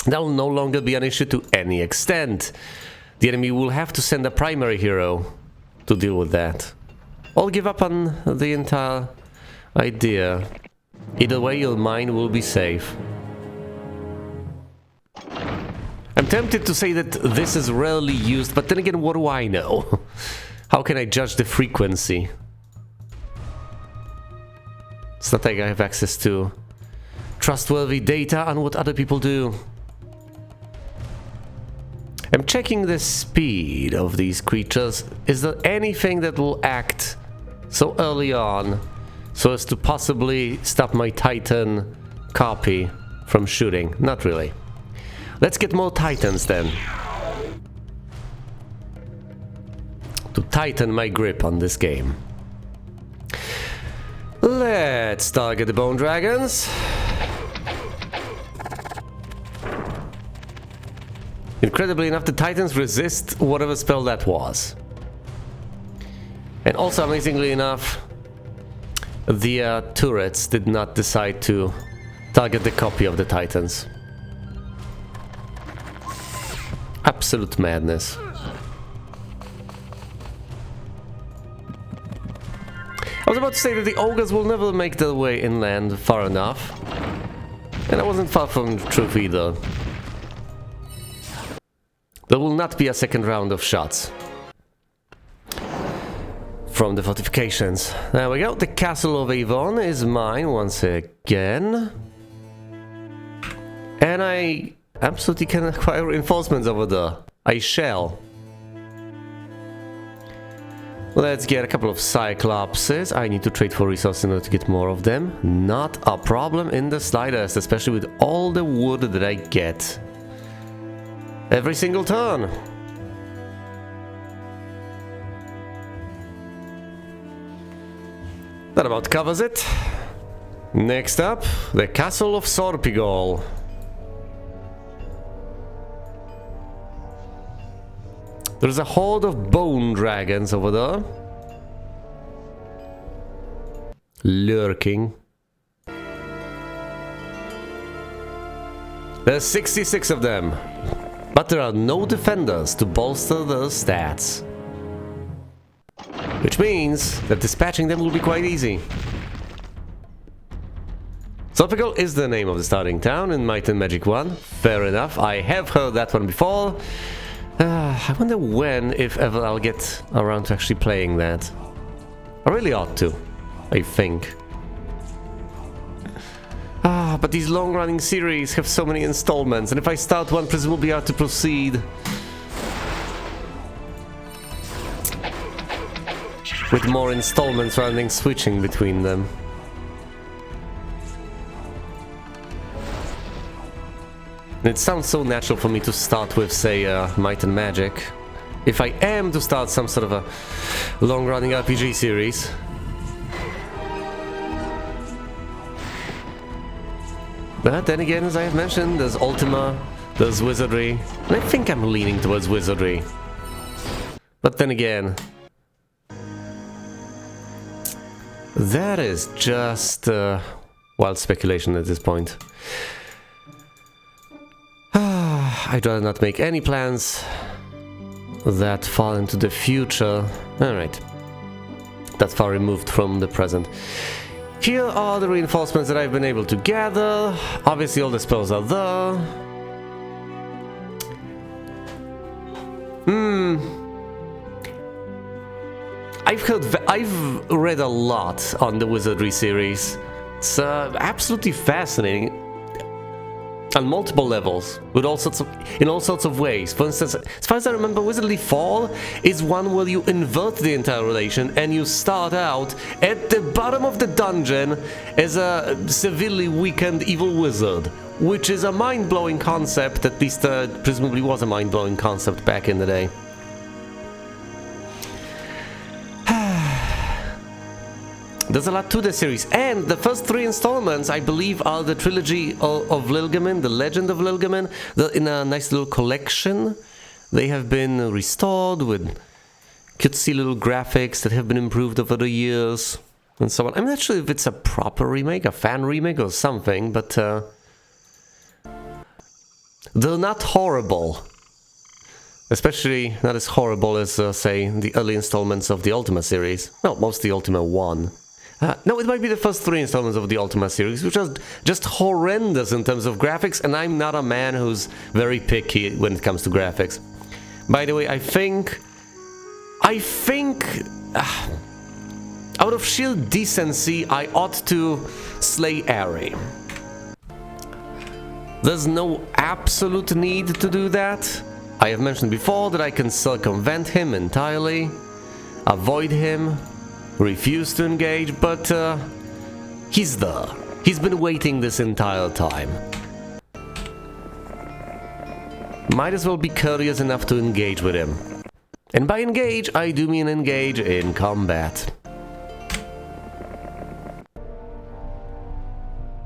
S1: that will no longer be an issue to any extent. The enemy will have to send a primary hero to deal with that, or give up on the entire idea. Either way, your mine will be safe. I'm tempted to say that this is rarely used, but then again, what do I know? How can I judge the frequency? It's not like I have access to trustworthy data on what other people do. I'm checking the speed of these creatures. Is there anything that will act so early on so as to possibly stop my Titan copy from shooting? Not really. Let's get more Titans then. To tighten my grip on this game. Let's target the bone dragons. Incredibly enough, the Titans resist whatever spell that was. And also, amazingly enough, the turrets did not decide to target the copy of the Titans. Absolute madness. I was about to say that the ogres will never make their way inland far enough. And I wasn't far from the truth either. There will not be a second round of shots from the fortifications. There we go. The castle of Avon is mine once again. And I absolutely can acquire reinforcements over there. I shall. Let's get a couple of Cyclopses. I need to trade for resources in order to get more of them. Not a problem in the slightest, especially with all the wood that I get every single turn. That about covers it. Next up, the Castle of Sorpigol. There's a horde of bone dragons over there. Lurking. There's 66 of them. But there are no defenders to bolster their stats. Which means that dispatching them will be quite easy. Sorpigol is the name of the starting town in Might and Magic 1. Fair enough, I have heard that one before. I wonder when, if ever, I'll get around to actually playing that. I really ought to, I think. But these long-running series have so many installments, and if I start one, presumably I have to proceed with more installments rather than switching between them. And it sounds so natural for me to start with, say, Might and Magic. If I am to start some sort of a long-running RPG series. But then again, as I have mentioned, there's Ultima, there's Wizardry, and I think I'm leaning towards Wizardry. But then again, that is just wild speculation at this point. I'd rather not make any plans that far into the future. Alright, that's far removed from the present. Here are the reinforcements that I've been able to gather. Obviously all the spells are there. I've read a lot on the Wizardry series. It's absolutely fascinating on multiple levels, with in all sorts of ways. For instance, as far as I remember, Wizardly Fall is one where you invert the entire relation and you start out at the bottom of the dungeon as a severely weakened evil wizard, which is a mind-blowing concept. At least presumably was a mind-blowing concept back in the day. There's a lot to the series, and the first 3 installments, I believe, are the trilogy of Lilgamin, the Legend of Lilgamin. They're in a nice little collection. They have been restored with cutesy little graphics that have been improved over the years, and so on. I'm not sure if it's a proper remake, a fan remake or something, but they're not horrible. Especially not as horrible as, say, the early installments of the Ultima series. Well, mostly Ultima 1. No, it might be the first 3 installments of the Ultima series, which are just horrendous in terms of graphics, and I'm not a man who's very picky when it comes to graphics. By the way, I think out of sheer decency, I ought to slay Ari. There's no absolute need to do that. I have mentioned before that I can circumvent him entirely, avoid him, refuse to engage, but he's there. He's been waiting this entire time. Might as well be courteous enough to engage with him. And by engage, I do mean engage in combat.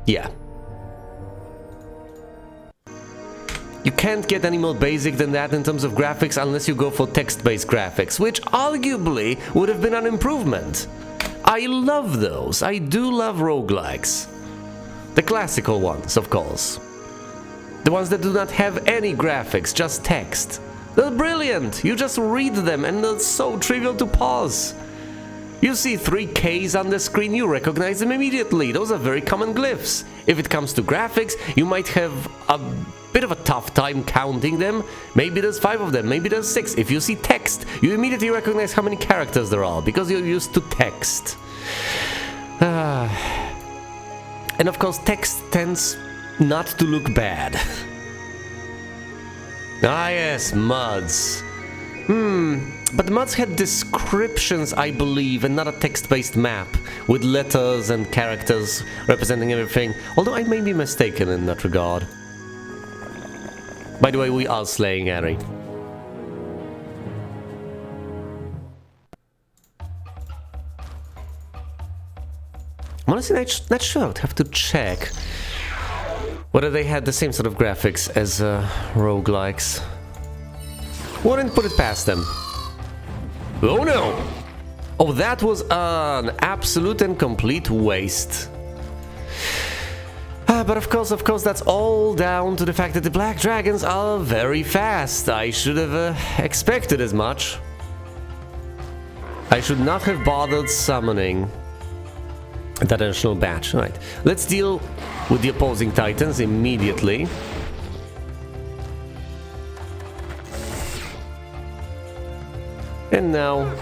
S1: Yeah. You can't get any more basic than that in terms of graphics unless you go for text-based graphics, which arguably would have been an improvement. I love those. I do love roguelikes. The classical ones, of course. The ones that do not have any graphics, just text. They're brilliant. You just read them and they're so trivial to pause. You see 3 Ks on the screen, you recognize them immediately. Those are very common glyphs. If it comes to graphics, you might have a bit of a tough time counting them. Maybe there's 5 of them, maybe there's 6. If you see text, you immediately recognize how many characters there are, because you're used to text. And of course, text tends not to look bad. Ah yes, mods. But the mods had descriptions, I believe, and not a text-based map with letters and characters representing everything, although I may be mistaken in that regard. By the way, we are slaying Harry. Honestly, not sure. I'd have to check whether they had the same sort of graphics as roguelikes. Wouldn't put it past them. Oh no! Oh, that was an absolute and complete waste. But of course, that's all down to the fact that the black dragons are very fast. I should have expected as much. I should not have bothered summoning that additional batch. Right, let's deal with the opposing titans immediately. And now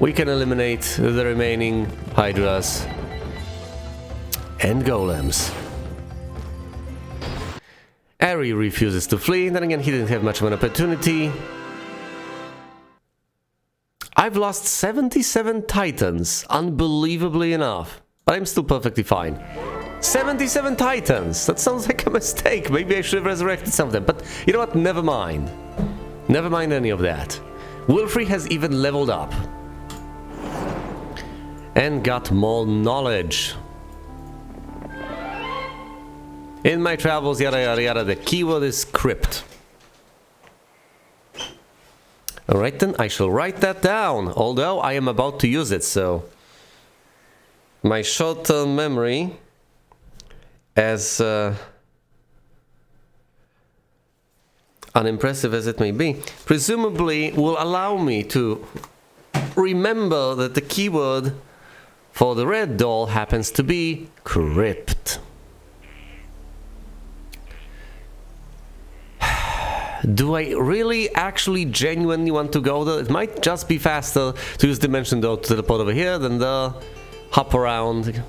S1: we can eliminate the remaining hydras and golems. Ari refuses to flee, then again he didn't have much of an opportunity. I've lost 77 titans, unbelievably enough, but I'm still perfectly fine. 77 titans! That sounds like a mistake. Maybe I should have resurrected some of them, but you know what? Never mind. Never mind any of that. Wilfrey has even leveled up and got more knowledge. In my travels, yada yada yada, the keyword is crypt. Alright then, I shall write that down, although I am about to use it, so my short-term memory, as unimpressive as it may be, presumably will allow me to remember that the keyword for the red doll happens to be crypt. Do I really actually genuinely want to go there? It might just be faster to use Dimension Door to teleport over here than the hop around.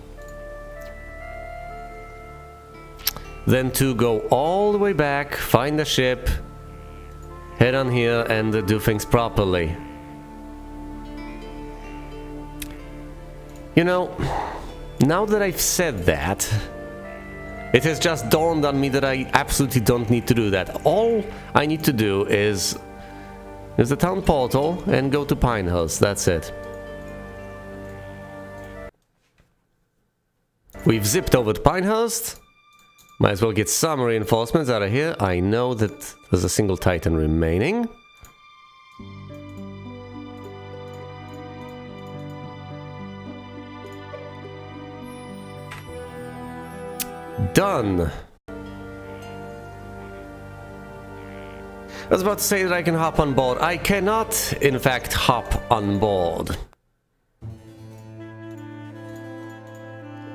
S1: Then to go all the way back, find the ship, head on here and do things properly. You know, now that I've said that, it has just dawned on me that I absolutely don't need to do that. All I need to do is the town portal and go to Pinehurst. That's it. We've zipped over to Pinehurst. Might as well get some reinforcements out of here. I know that there's a single Titan remaining. Done. I was about to say that I can hop on board. I cannot, in fact, hop on board.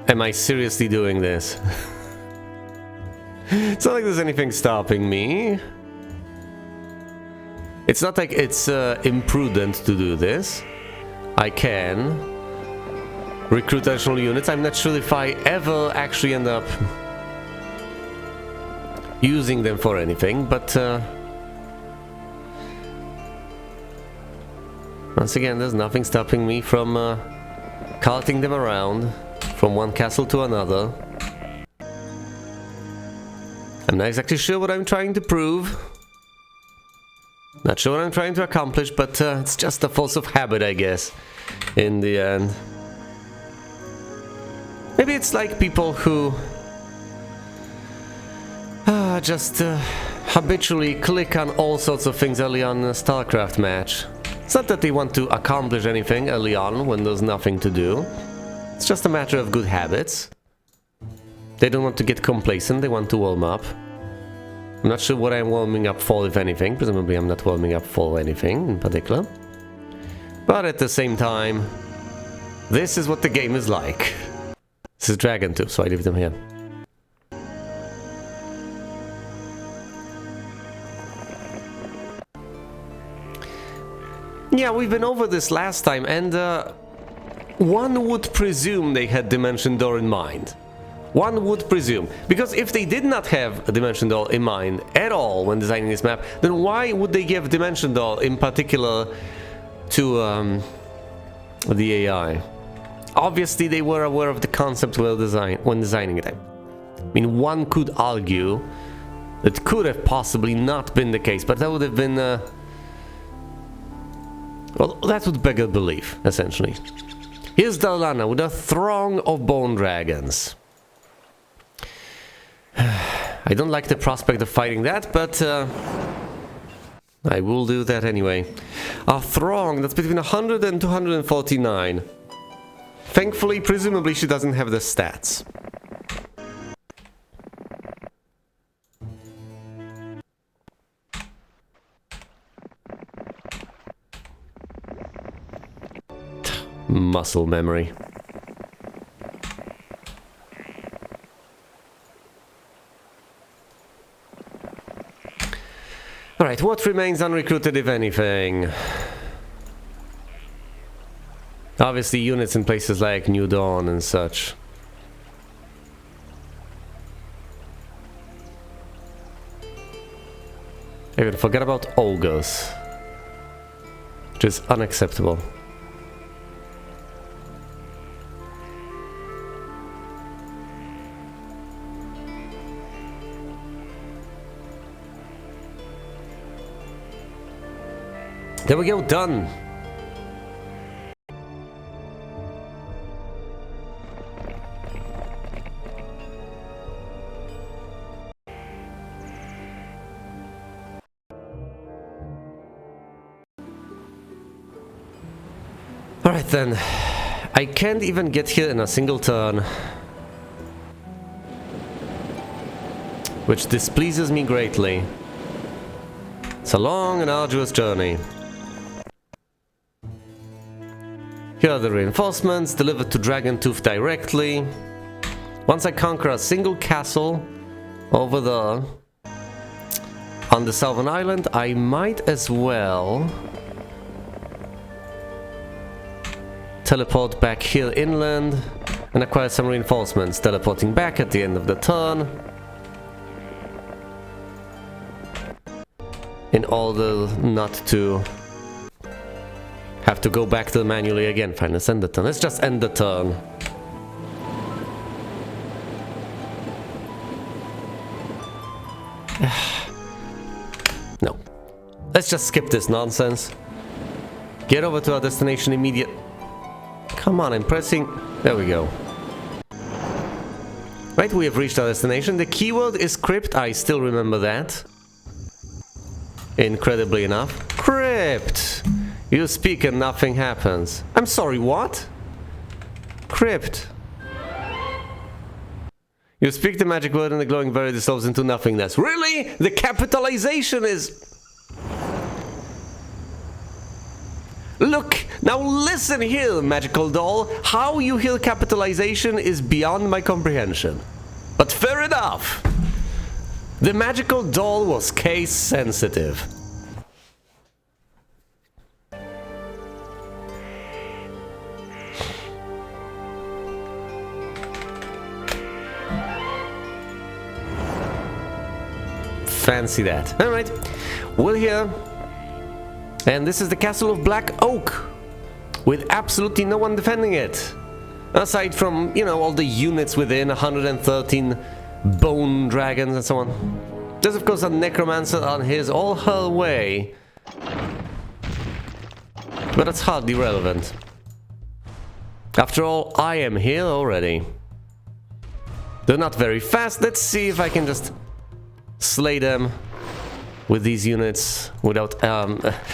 S1: Am I seriously doing this? It's not like there's anything stopping me. It's not like it's imprudent to do this. I can recruit additional units. I'm not sure if I ever actually end up using them for anything, but once again, there's nothing stopping me from carting them around from one castle to another. I'm not exactly sure what I'm trying to prove. Not sure what I'm trying to accomplish, but it's just a force of habit, I guess, in the end. Maybe it's like people who just habitually click on all sorts of things early on in a StarCraft match. It's not that they want to accomplish anything early on when there's nothing to do. It's just a matter of good habits. They don't want to get complacent, they want to warm up. I'm not sure what I'm warming up for, if anything. Presumably I'm not warming up for anything in particular. But at the same time, this is what the game is like. This is Dragon 2, so I leave them here. Yeah, we've been over this last time, and one would presume they had Dimension Door in mind. One would presume. Because if they did not have a Dimension Door in mind at all when designing this map, then why would they give Dimension Door in particular to the AI? Obviously they were aware of the concept when designing it. I mean, one could argue it could have possibly not been the case, but that would have been... well, that would beg a belief, essentially. Here's Darlana with a throng of bone dragons. I don't like the prospect of fighting that, but I will do that anyway. A throng that's between 100 and 249. Thankfully, presumably she doesn't have the stats. Muscle memory. Alright, what remains unrecruited, if anything? Obviously units in places like New Dawn and such. I even forgot about ogres, which is unacceptable. There we go, done! Alright then, I can't even get here in a single turn, which displeases me greatly. It's a long and arduous journey. Here are the reinforcements, delivered to Dragontooth directly. Once I conquer a single castle over there on the southern island, I might as well teleport back here inland and acquire some reinforcements, teleporting back at the end of the turn in order not to have to go back to the manually again. Fine, let's end the turn. Let's just end the turn. No. Let's just skip this nonsense. Get over to our destination immediate. Come on, I'm pressing. There we go. Right, we have reached our destination. The keyword is crypt. I still remember that. Incredibly enough. Crypt! You speak and nothing happens. I'm sorry, what? Crypt. You speak the magic word and the glowing berry dissolves into nothingness. Really? The capitalization is... Look, now listen here, magical doll. How you hear capitalization is beyond my comprehension. But fair enough. The magical doll was case sensitive. Fancy that. Alright, we're here. And this is the castle of Black Oak, with absolutely no one defending it. Aside from, you know, all the units within, 113 bone dragons and so on. There's of course a necromancer on his all her way. But that's hardly relevant. After all, I am here already. They're not very fast. Let's see if I can just slay them with these units without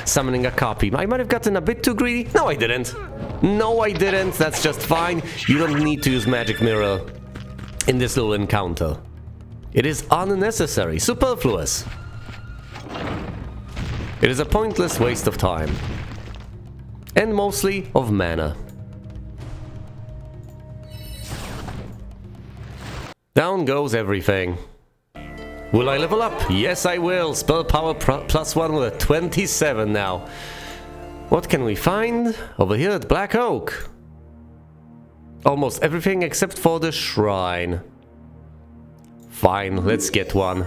S1: summoning a copy. I might have gotten a bit too greedy. No, I didn't. No, I didn't. That's just fine. You don't need to use Magic Mirror in this little encounter. It is unnecessary, superfluous. It is a pointless waste of time. And mostly of mana. Down goes everything. Will I level up? Yes, I will. Spell power +1 with a 27 now. What can we find over here at Black Oak? Almost everything except for the shrine. Fine, let's get one.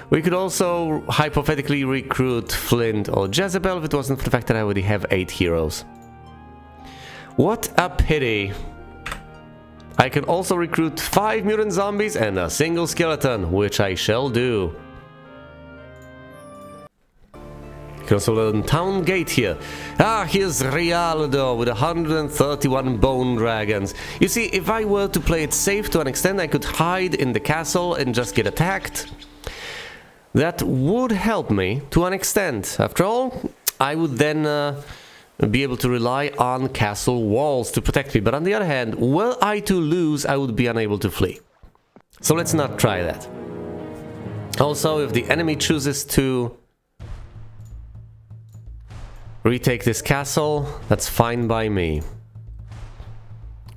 S1: We could also hypothetically recruit Flint or Jezebel if it wasn't for the fact that I already have 8 heroes. What a pity. I can also recruit 5 mutant zombies and a single skeleton, which I shall do. You can also learn Town Gate here. Ah, here's Rialdo with 131 bone dragons. You see, if I were to play it safe to an extent, I could hide in the castle and just get attacked. That would help me to an extent. After all, I would then be able to rely on castle walls to protect me. But on the other hand, were I to lose, I would be unable to flee. So let's not try that. Also, if the enemy chooses to retake this castle, that's fine by me.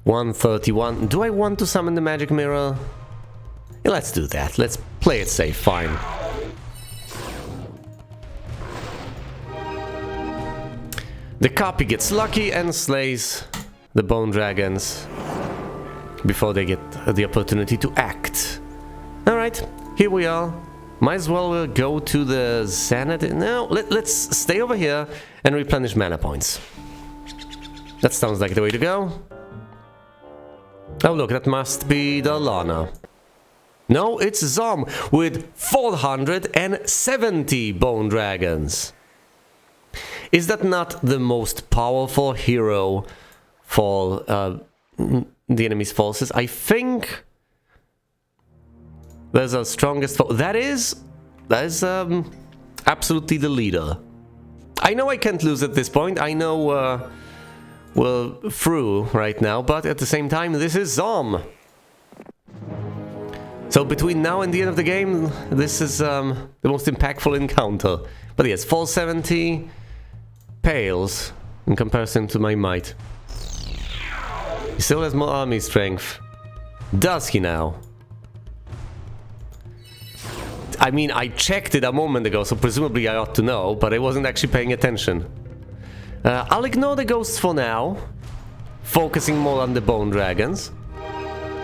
S1: 131. Do I want to summon the magic mirror? Yeah, let's do that. Let's play it safe. Fine. The copy gets lucky and slays the bone dragons before they get the opportunity to act. Alright, here we are. Might as well go to the Xanadu. No, let's stay over here and replenish mana points. That sounds like the way to go. Oh look, that must be the Lana. No, it's Zom with 470 bone dragons. Is that not the most powerful hero for the enemy's forces? I think there's a strongest foe. That is absolutely the leader. I know I can't lose at this point. I know we're through right now, but at the same time, this is Zom. So between now and the end of the game, this is the most impactful encounter. But yes, 470 pales in comparison to my might. He still has more army strength. Does he now? I mean, I checked it a moment ago, so presumably I ought to know, but I wasn't actually paying attention. I'll ignore the ghosts for now, focusing more on the bone dragons.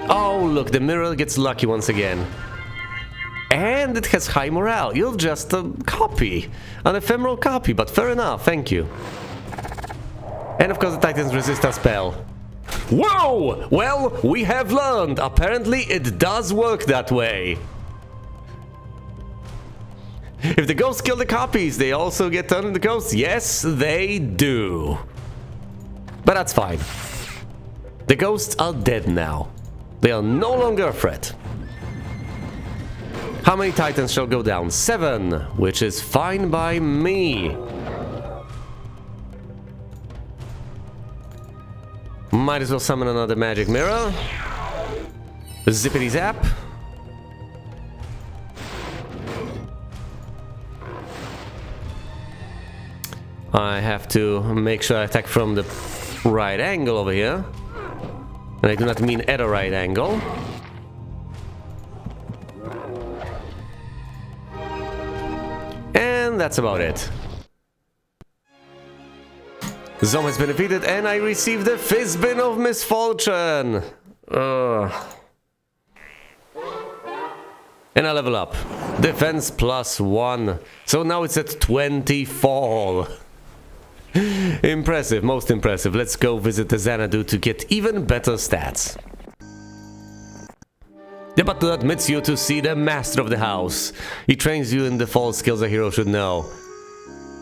S1: Oh, look, the mirror gets lucky once again. And it has high morale. You're just a copy. An ephemeral copy, but fair enough, thank you. And of course the Titans resist a spell. Whoa! Well, we have learned. Apparently it does work that way. If the ghosts kill the copies, they also get turned into ghosts. Yes, they do. But that's fine. The ghosts are dead now. They are no longer a threat. How many Titans shall go down? 7, which is fine by me. Might as well summon another magic mirror. Zippity zap. I have to make sure I attack from the right angle over here. And I do not mean at a right angle. And that's about it. Zom has been defeated and I received the Fizzbin of Misfortune. And I level up. Defense +1. So now it's at 24. Impressive, most impressive. Let's go visit the Xanadu to get even better stats. The butler admits you to see the master of the house. He trains you in the fall skills a hero should know.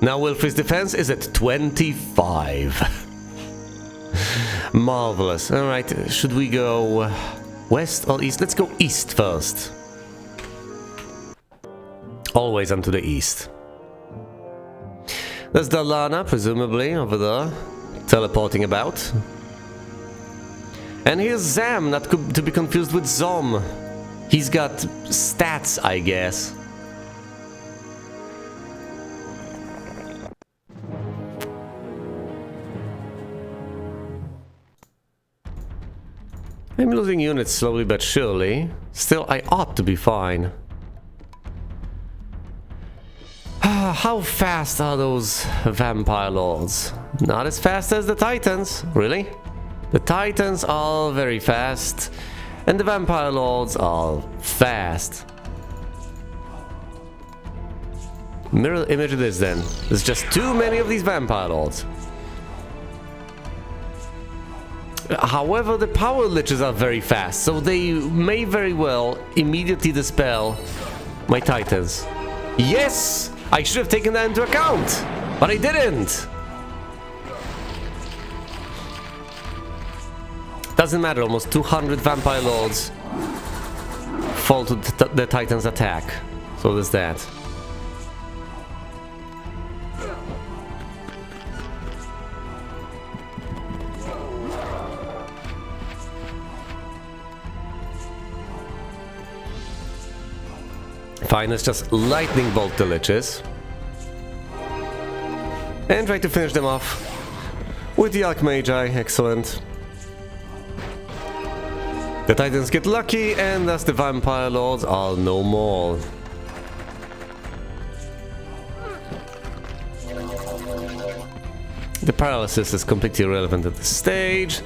S1: Now Wilfrid's defense is at 25. Marvelous. Alright, should we go west or east? Let's go east first. Always onto the east. There's Dalana, presumably, over there, teleporting about. And here's Zam, not to be confused with Zom. He's got stats, I guess. I'm losing units slowly but surely. Still, I ought to be fine. How fast are those vampire lords? Not as fast as the titans, really. The titans are very fast, and the vampire lords are fast. Mirror image of this then. There's just too many of these vampire lords. However, the power liches are very fast, so they may very well immediately dispel my titans. Yes! I should have taken that into account, but I didn't! Doesn't matter, almost 200 vampire lords fall to the Titan's attack. So there's that. Fine, let's just lightning bolt the liches. And try to finish them off with the Archmagi. Excellent. The Titans get lucky, and thus the Vampire Lords are no more. The paralysis is completely irrelevant at this stage.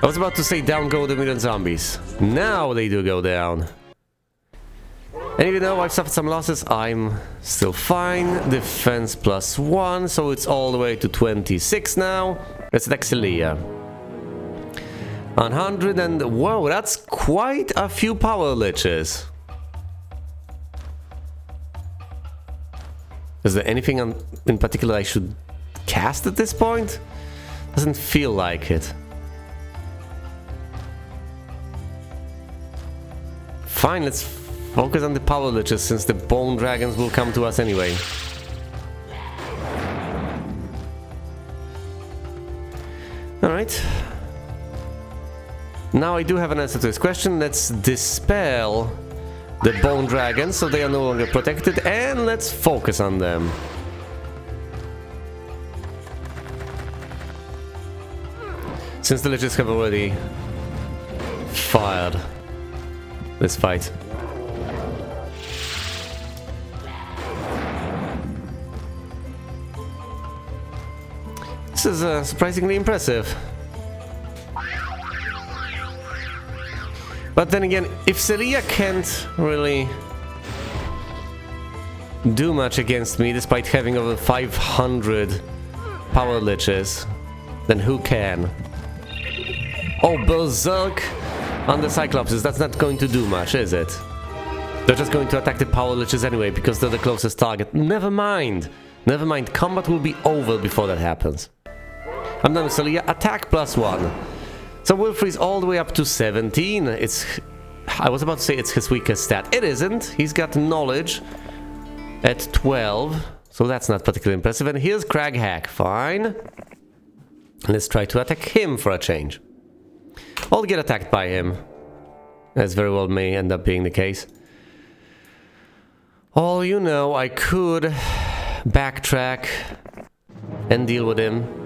S1: I was about to say down go the million zombies. Now they do go down. And even though I've suffered some losses, I'm still fine. Defense +1, so it's all the way to 26 now. Let's attack Celia. 100 and... whoa, that's quite a few power liches. Is there anything in particular I should cast at this point? Doesn't feel like it. Fine, let's focus on the power liches since the bone dragons will come to us anyway. Alright. Now I do have an answer to this question. Let's dispel the bone dragons so they are no longer protected, and let's focus on them. Since the liches have already fired this fight. This is surprisingly impressive. But then again, if Celia can't really do much against me despite having over 500 power liches, then who can? Oh, Berserk on the Cyclopses, that's not going to do much, is it? They're just going to attack the power liches anyway because they're the closest target. Never mind. Never mind, combat will be over before that happens. I'm done with Celia. Attack +1. So Wilfrid's all the way up to 17. I was about to say it's his weakest stat. It isn't. He's got knowledge at 12. So that's not particularly impressive. And here's Craghack. Fine. Let's try to attack him for a change. I'll get attacked by him. As very well may end up being the case. All you know, I could backtrack and deal with him.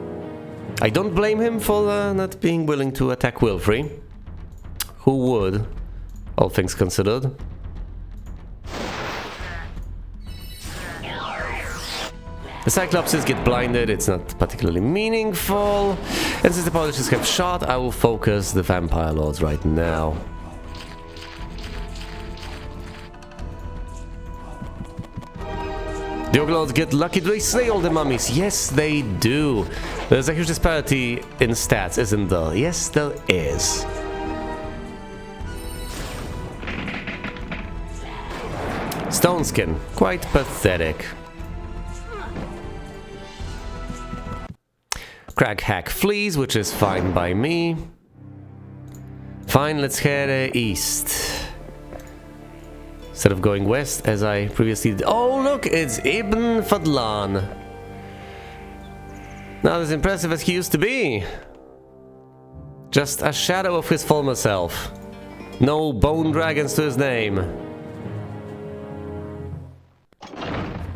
S1: I don't blame him for not being willing to attack Wilfrid. Who would, all things considered? The Cyclopses get blinded, it's not particularly meaningful. And since the power liches have shot, I will focus the Vampire Lords right now. The Oglords get lucky. Do they slay all the mummies? Yes, they do. There's a huge disparity in stats, isn't there? Yes, there is. Stone Skin. Quite pathetic. Crag Hack flees, which is fine by me. Fine, let's head east. Instead of going west, as I previously did. Oh, look, it's Ibn Fadlan. Not as impressive as he used to be. Just a shadow of his former self. No bone dragons to his name.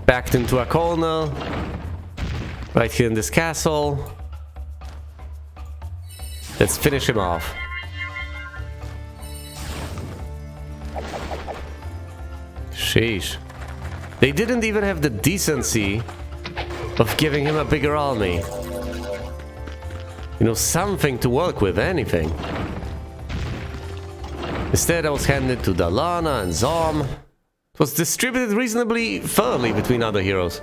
S1: Backed into a corner. Right here in this castle. Let's finish him off. Sheesh. They didn't even have the decency of giving him a bigger army. You know, something to work with, anything. Instead, I was handed to Dalana and Zom. It was distributed reasonably fairly between other heroes.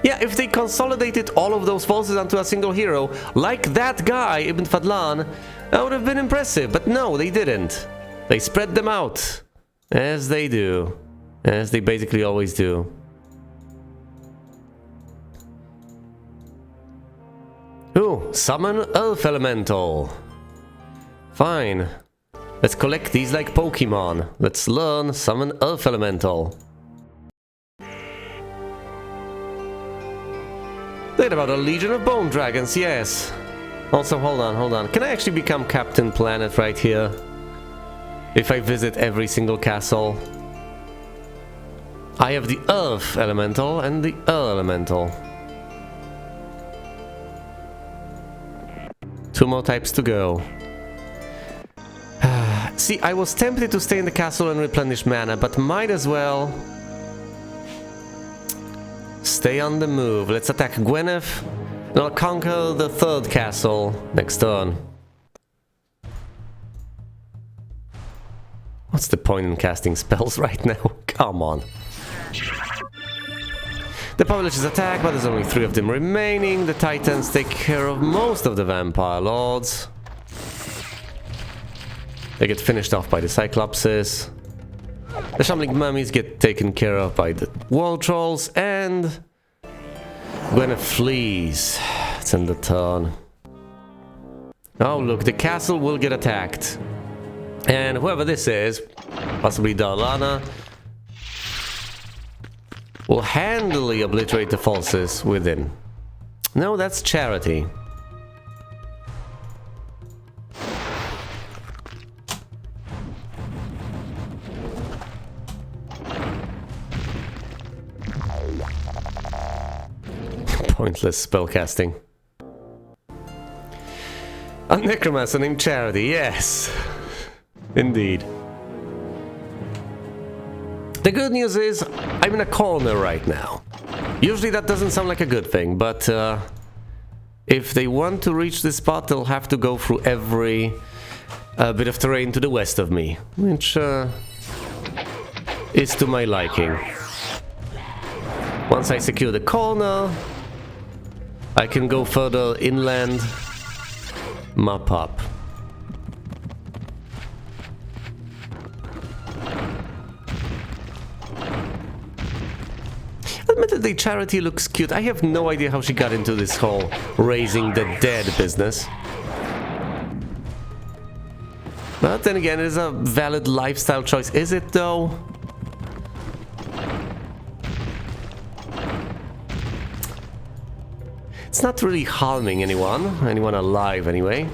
S1: Yeah, if they consolidated all of those forces onto a single hero, like that guy, Ibn Fadlan, that would have been impressive. But no, they didn't. They spread them out. As they do. As they basically always do. Ooh, summon Earth Elemental. Fine. Let's collect these like Pokemon. Let's learn summon Earth Elemental. They had about a legion of bone dragons, yes. Also, hold on. Can I actually become Captain Planet right here? If I visit every single castle. I have the Earth Elemental and the Air Elemental. 2 more types to go. See, I was tempted to stay in the castle and replenish mana, but might as well stay on the move. Let's attack Gwyneth, and I'll conquer the 3rd castle next turn. What's the point in casting spells right now? Come on. The Publishers attack, but there's only 3 of them remaining. The Titans take care of most of the Vampire Lords. They get finished off by the Cyclopses. The Shambling Mummies get taken care of by the Wall Trolls, and Gwyneth flees. It's in the turn. Oh look, the castle will get attacked. And whoever this is, possibly Darlana, will handily obliterate the forces within. No, that's Charity. Pointless spellcasting. A necromancer named Charity, yes. Indeed. The good news is, I'm in a corner right now. Usually that doesn't sound like a good thing, but if they want to reach this spot, they'll have to go through every bit of terrain to the west of me, which is to my liking. Once I secure the corner, I can go further inland, mop up. Admittedly, Charity looks cute. I have no idea how she got into this whole raising the dead business. But then again, it is a valid lifestyle choice. Is it though? It's not really harming anyone alive anyway.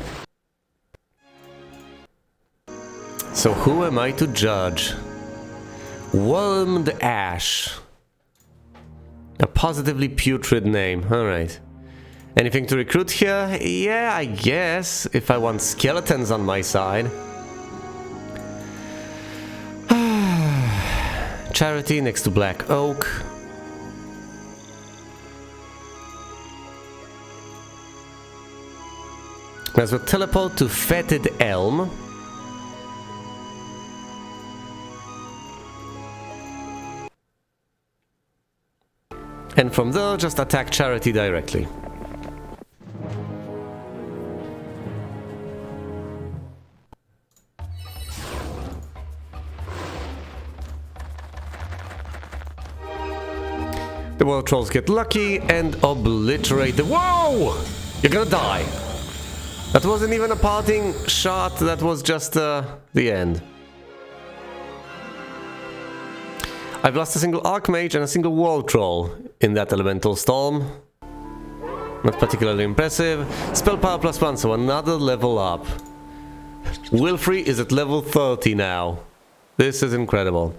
S1: So who am I to judge? Wormed Ash. A positively putrid name, alright. Anything to recruit here? Yeah, I guess, if I want skeletons on my side. Charity next to Black Oak. Might as well teleport to Fetid Elm. And from there, just attack Charity directly. The World Trolls get lucky and obliterate the... Whoa! You're gonna die! That wasn't even a parting shot, that was just the end. I've lost a single Archmage and a single World Troll in that Elemental Storm. Not particularly impressive. Spell power +1, so another level up. Wilfrey is at level 30 now. This is incredible.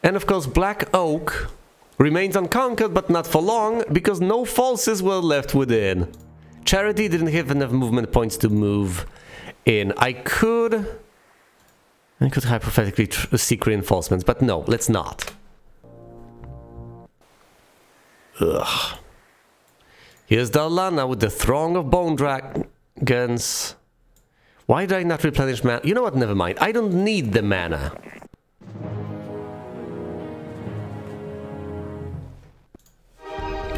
S1: And of course Black Oak remains unconquered, but not for long, because no falses were left within. Charity didn't have enough movement points to move in. I could hypothetically seek reinforcements, but no, let's not. Ugh. Here's Darlana with the throng of bone dragons. Why did I not replenish mana? You know what, never mind. I don't need the mana.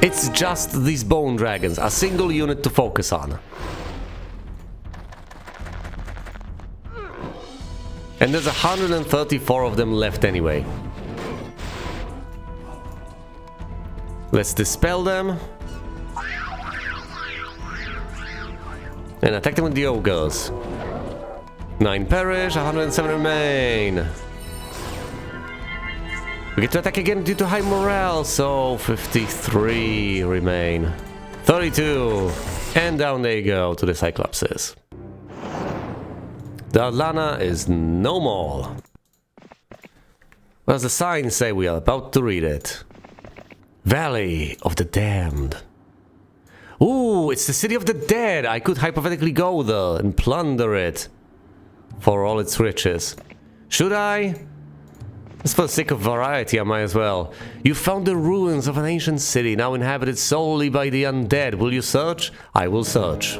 S1: It's just these bone dragons, a single unit to focus on. And there's 134 of them left anyway. Let's dispel them. And attack them with the ogres. 9 perish, 107 remain. We get to attack again due to high morale, so 53 remain. 32! And down they go to the Cyclopses. The Darlana is no more. What does the sign say? We are about to read it. Valley of the Damned. Ooh, it's the City of the Dead! I could hypothetically go there and plunder it for all its riches. Should I? Just for the sake of variety, I might as well. You found the ruins of an ancient city, now inhabited solely by the undead. Will you search? I will search.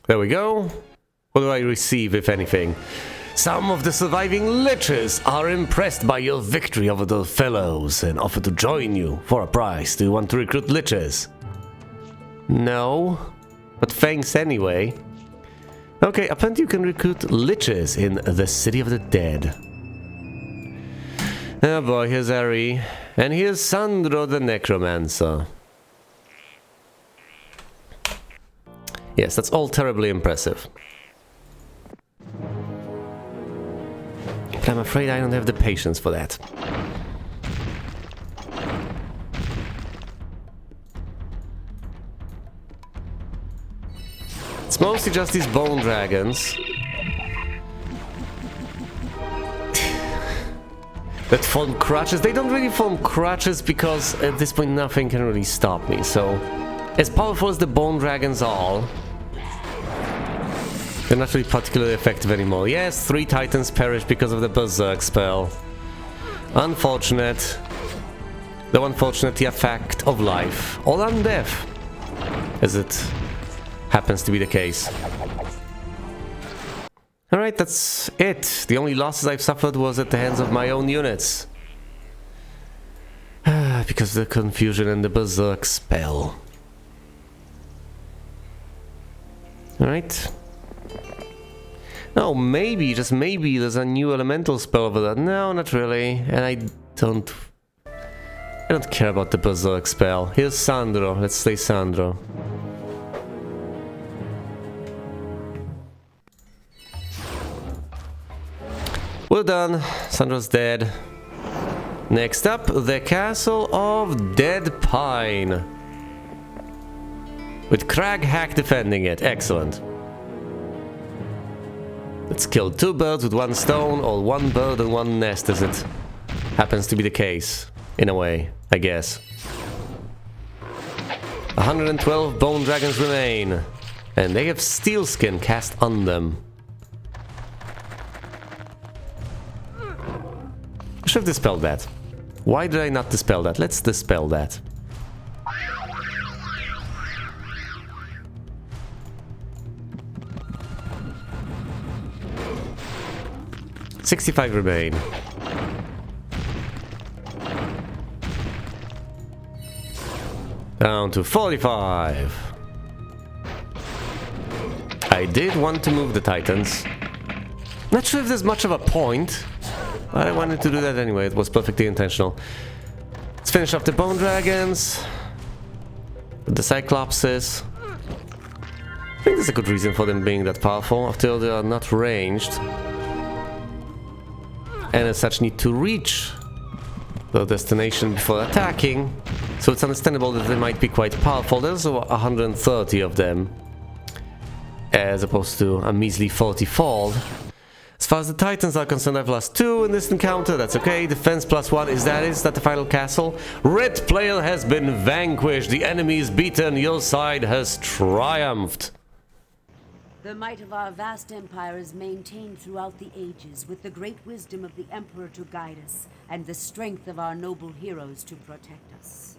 S1: There we go. What do I receive, if anything? Some of the surviving liches are impressed by your victory over their fellows and offer to join you for a price. Do you want to recruit liches? No, but thanks anyway. Okay, apparently you can recruit liches in the City of the Dead. Oh boy, here's Ari. And here's Sandro the Necromancer. Yes, that's all terribly impressive. But I'm afraid I don't have the patience for that. It's mostly just these bone dragons that form crutches. They don't really form crutches because at this point nothing can really stop me. So, as powerful as the bone dragons are, they're not really particularly effective anymore. Yes, 3 titans perish because of the berserk spell. Unfortunate. Though unfortunately a fact of life. Or undeath, as it happens to be the case. Alright, that's it. The only losses I've suffered was at the hands of my own units. Because of the confusion and the berserk spell. Alright. Oh, maybe, just maybe, there's a new elemental spell over there. No, not really. And I don't care about the berserk spell. Here's Sandro. Let's slay Sandro. We're done. Sandro's dead. Next up, the Castle of Dead Pine. With Craghack defending it. Excellent. Let's kill 2 birds with 1 stone, or 1 bird and 1 nest, as it happens to be the case. In a way, I guess. 112 bone dragons remain. And they have steel skin cast on them. should have dispelled that. Why did I not dispel that? Let's dispel that. $65 remain. Down to 45. I did want to move the Titans. Not sure if there's much of a point, but I wanted to do that anyway. It was perfectly intentional. Let's finish off the Bone Dragons. The Cyclopses. I think there's a good reason for them being that powerful. After all, they are not ranged. And as such need to reach the destination before attacking. So it's understandable that they might be quite powerful. There's 130 of them, as opposed to a measly 40-fold. As far as the Titans are concerned, I have +2 in this encounter. That's okay. Defense +1. Is that the final castle? Red player has been vanquished. The enemy is beaten. Your side has triumphed.
S3: The might of our vast empire is maintained throughout the ages, with the great wisdom of the Emperor to guide us, and the strength of our noble heroes to protect us.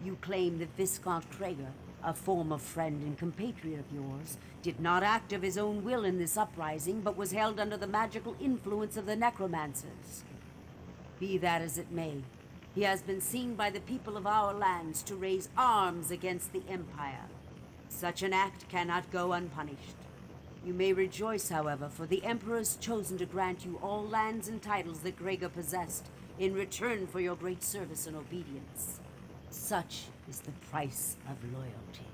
S3: You claim that Viscount Krager, a former friend and compatriot of yours, did not act of his own will in this uprising, but was held under the magical influence of the necromancers. Be that as it may, he has been seen by the people of our lands to raise arms against the Empire. Such an act cannot go unpunished. You may rejoice, however, for the Emperor has chosen to grant you all lands and titles that Krager possessed in return for your great service and obedience. Such is the price of loyalty.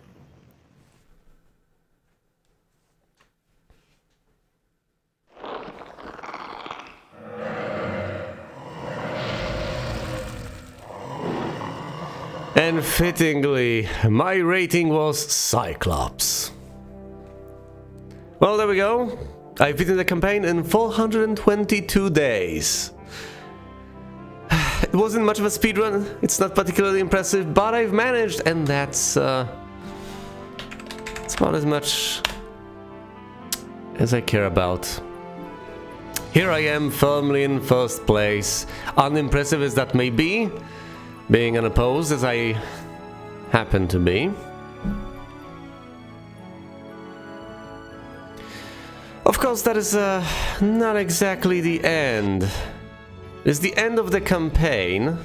S1: And fittingly, my rating was Cyclops. Well, there we go. I've beaten the campaign in 422 days. It wasn't much of a speedrun, it's not particularly impressive, but I've managed, and that's about as much as I care about. Here I am, firmly in first place. Unimpressive as that may be, being unopposed as I happen to be. Of course, that is not exactly the end. It's the end of the campaign.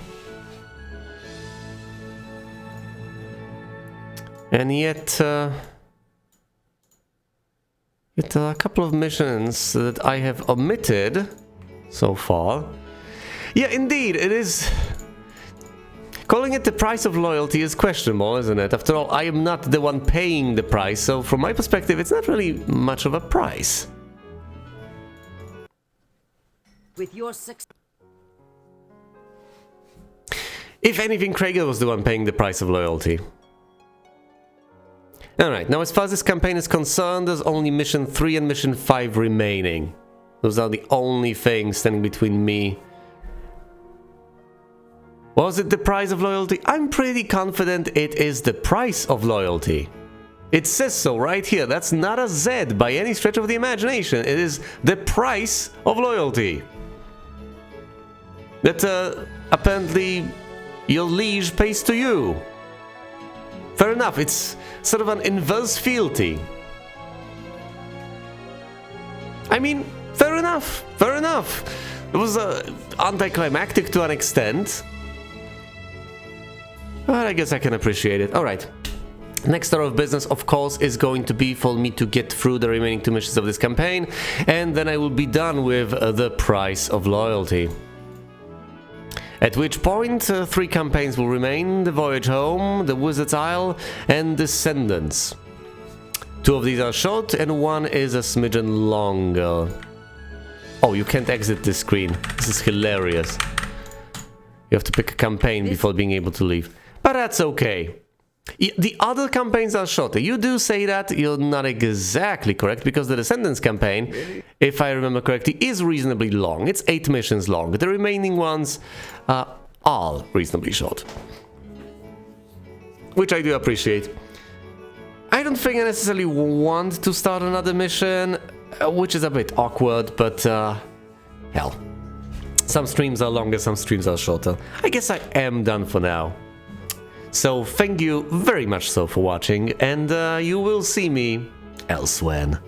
S1: And yet a couple of missions that I have omitted so far. Yeah, indeed, it is. Calling it the price of loyalty is questionable, isn't it? After all, I am not the one paying the price, so from my perspective, it's not really much of a price.
S3: With your success.
S1: If anything, Krager was the one paying the price of loyalty. Alright, now as far as this campaign is concerned, there's only Mission 3 and Mission 5 remaining. Those are the only things standing between me. Was it the price of loyalty? I'm pretty confident it is the price of loyalty. It says so right here. That's not a Z by any stretch of the imagination. It is the price of loyalty. That apparently your liege pays to you. Fair enough, it's sort of an inverse fealty. I mean, fair enough, fair enough. It was anticlimactic to an extent. But I guess I can appreciate it. Alright. Next order of business, of course, is going to be for me to get through the remaining 2 missions of this campaign, and then I will be done with the price of loyalty. At which point, 3 campaigns will remain: the Voyage Home, the Wizard's Isle, and Descendants. 2 of these are short, and 1 is a smidgen longer. Oh, you can't exit this screen. This is hilarious. You have to pick a campaign before being able to leave. But that's okay. The other campaigns are shorter. You do say that, you're not exactly correct, because the Descendants campaign, if I remember correctly, is reasonably long. It's 8 missions long. The remaining ones are reasonably short. Which I do appreciate. I don't think I necessarily want to start another mission, which is a bit awkward, but hell. Some streams are longer, some streams are shorter. I guess I am done for now. So thank you very much so for watching, and you will see me elsewhere.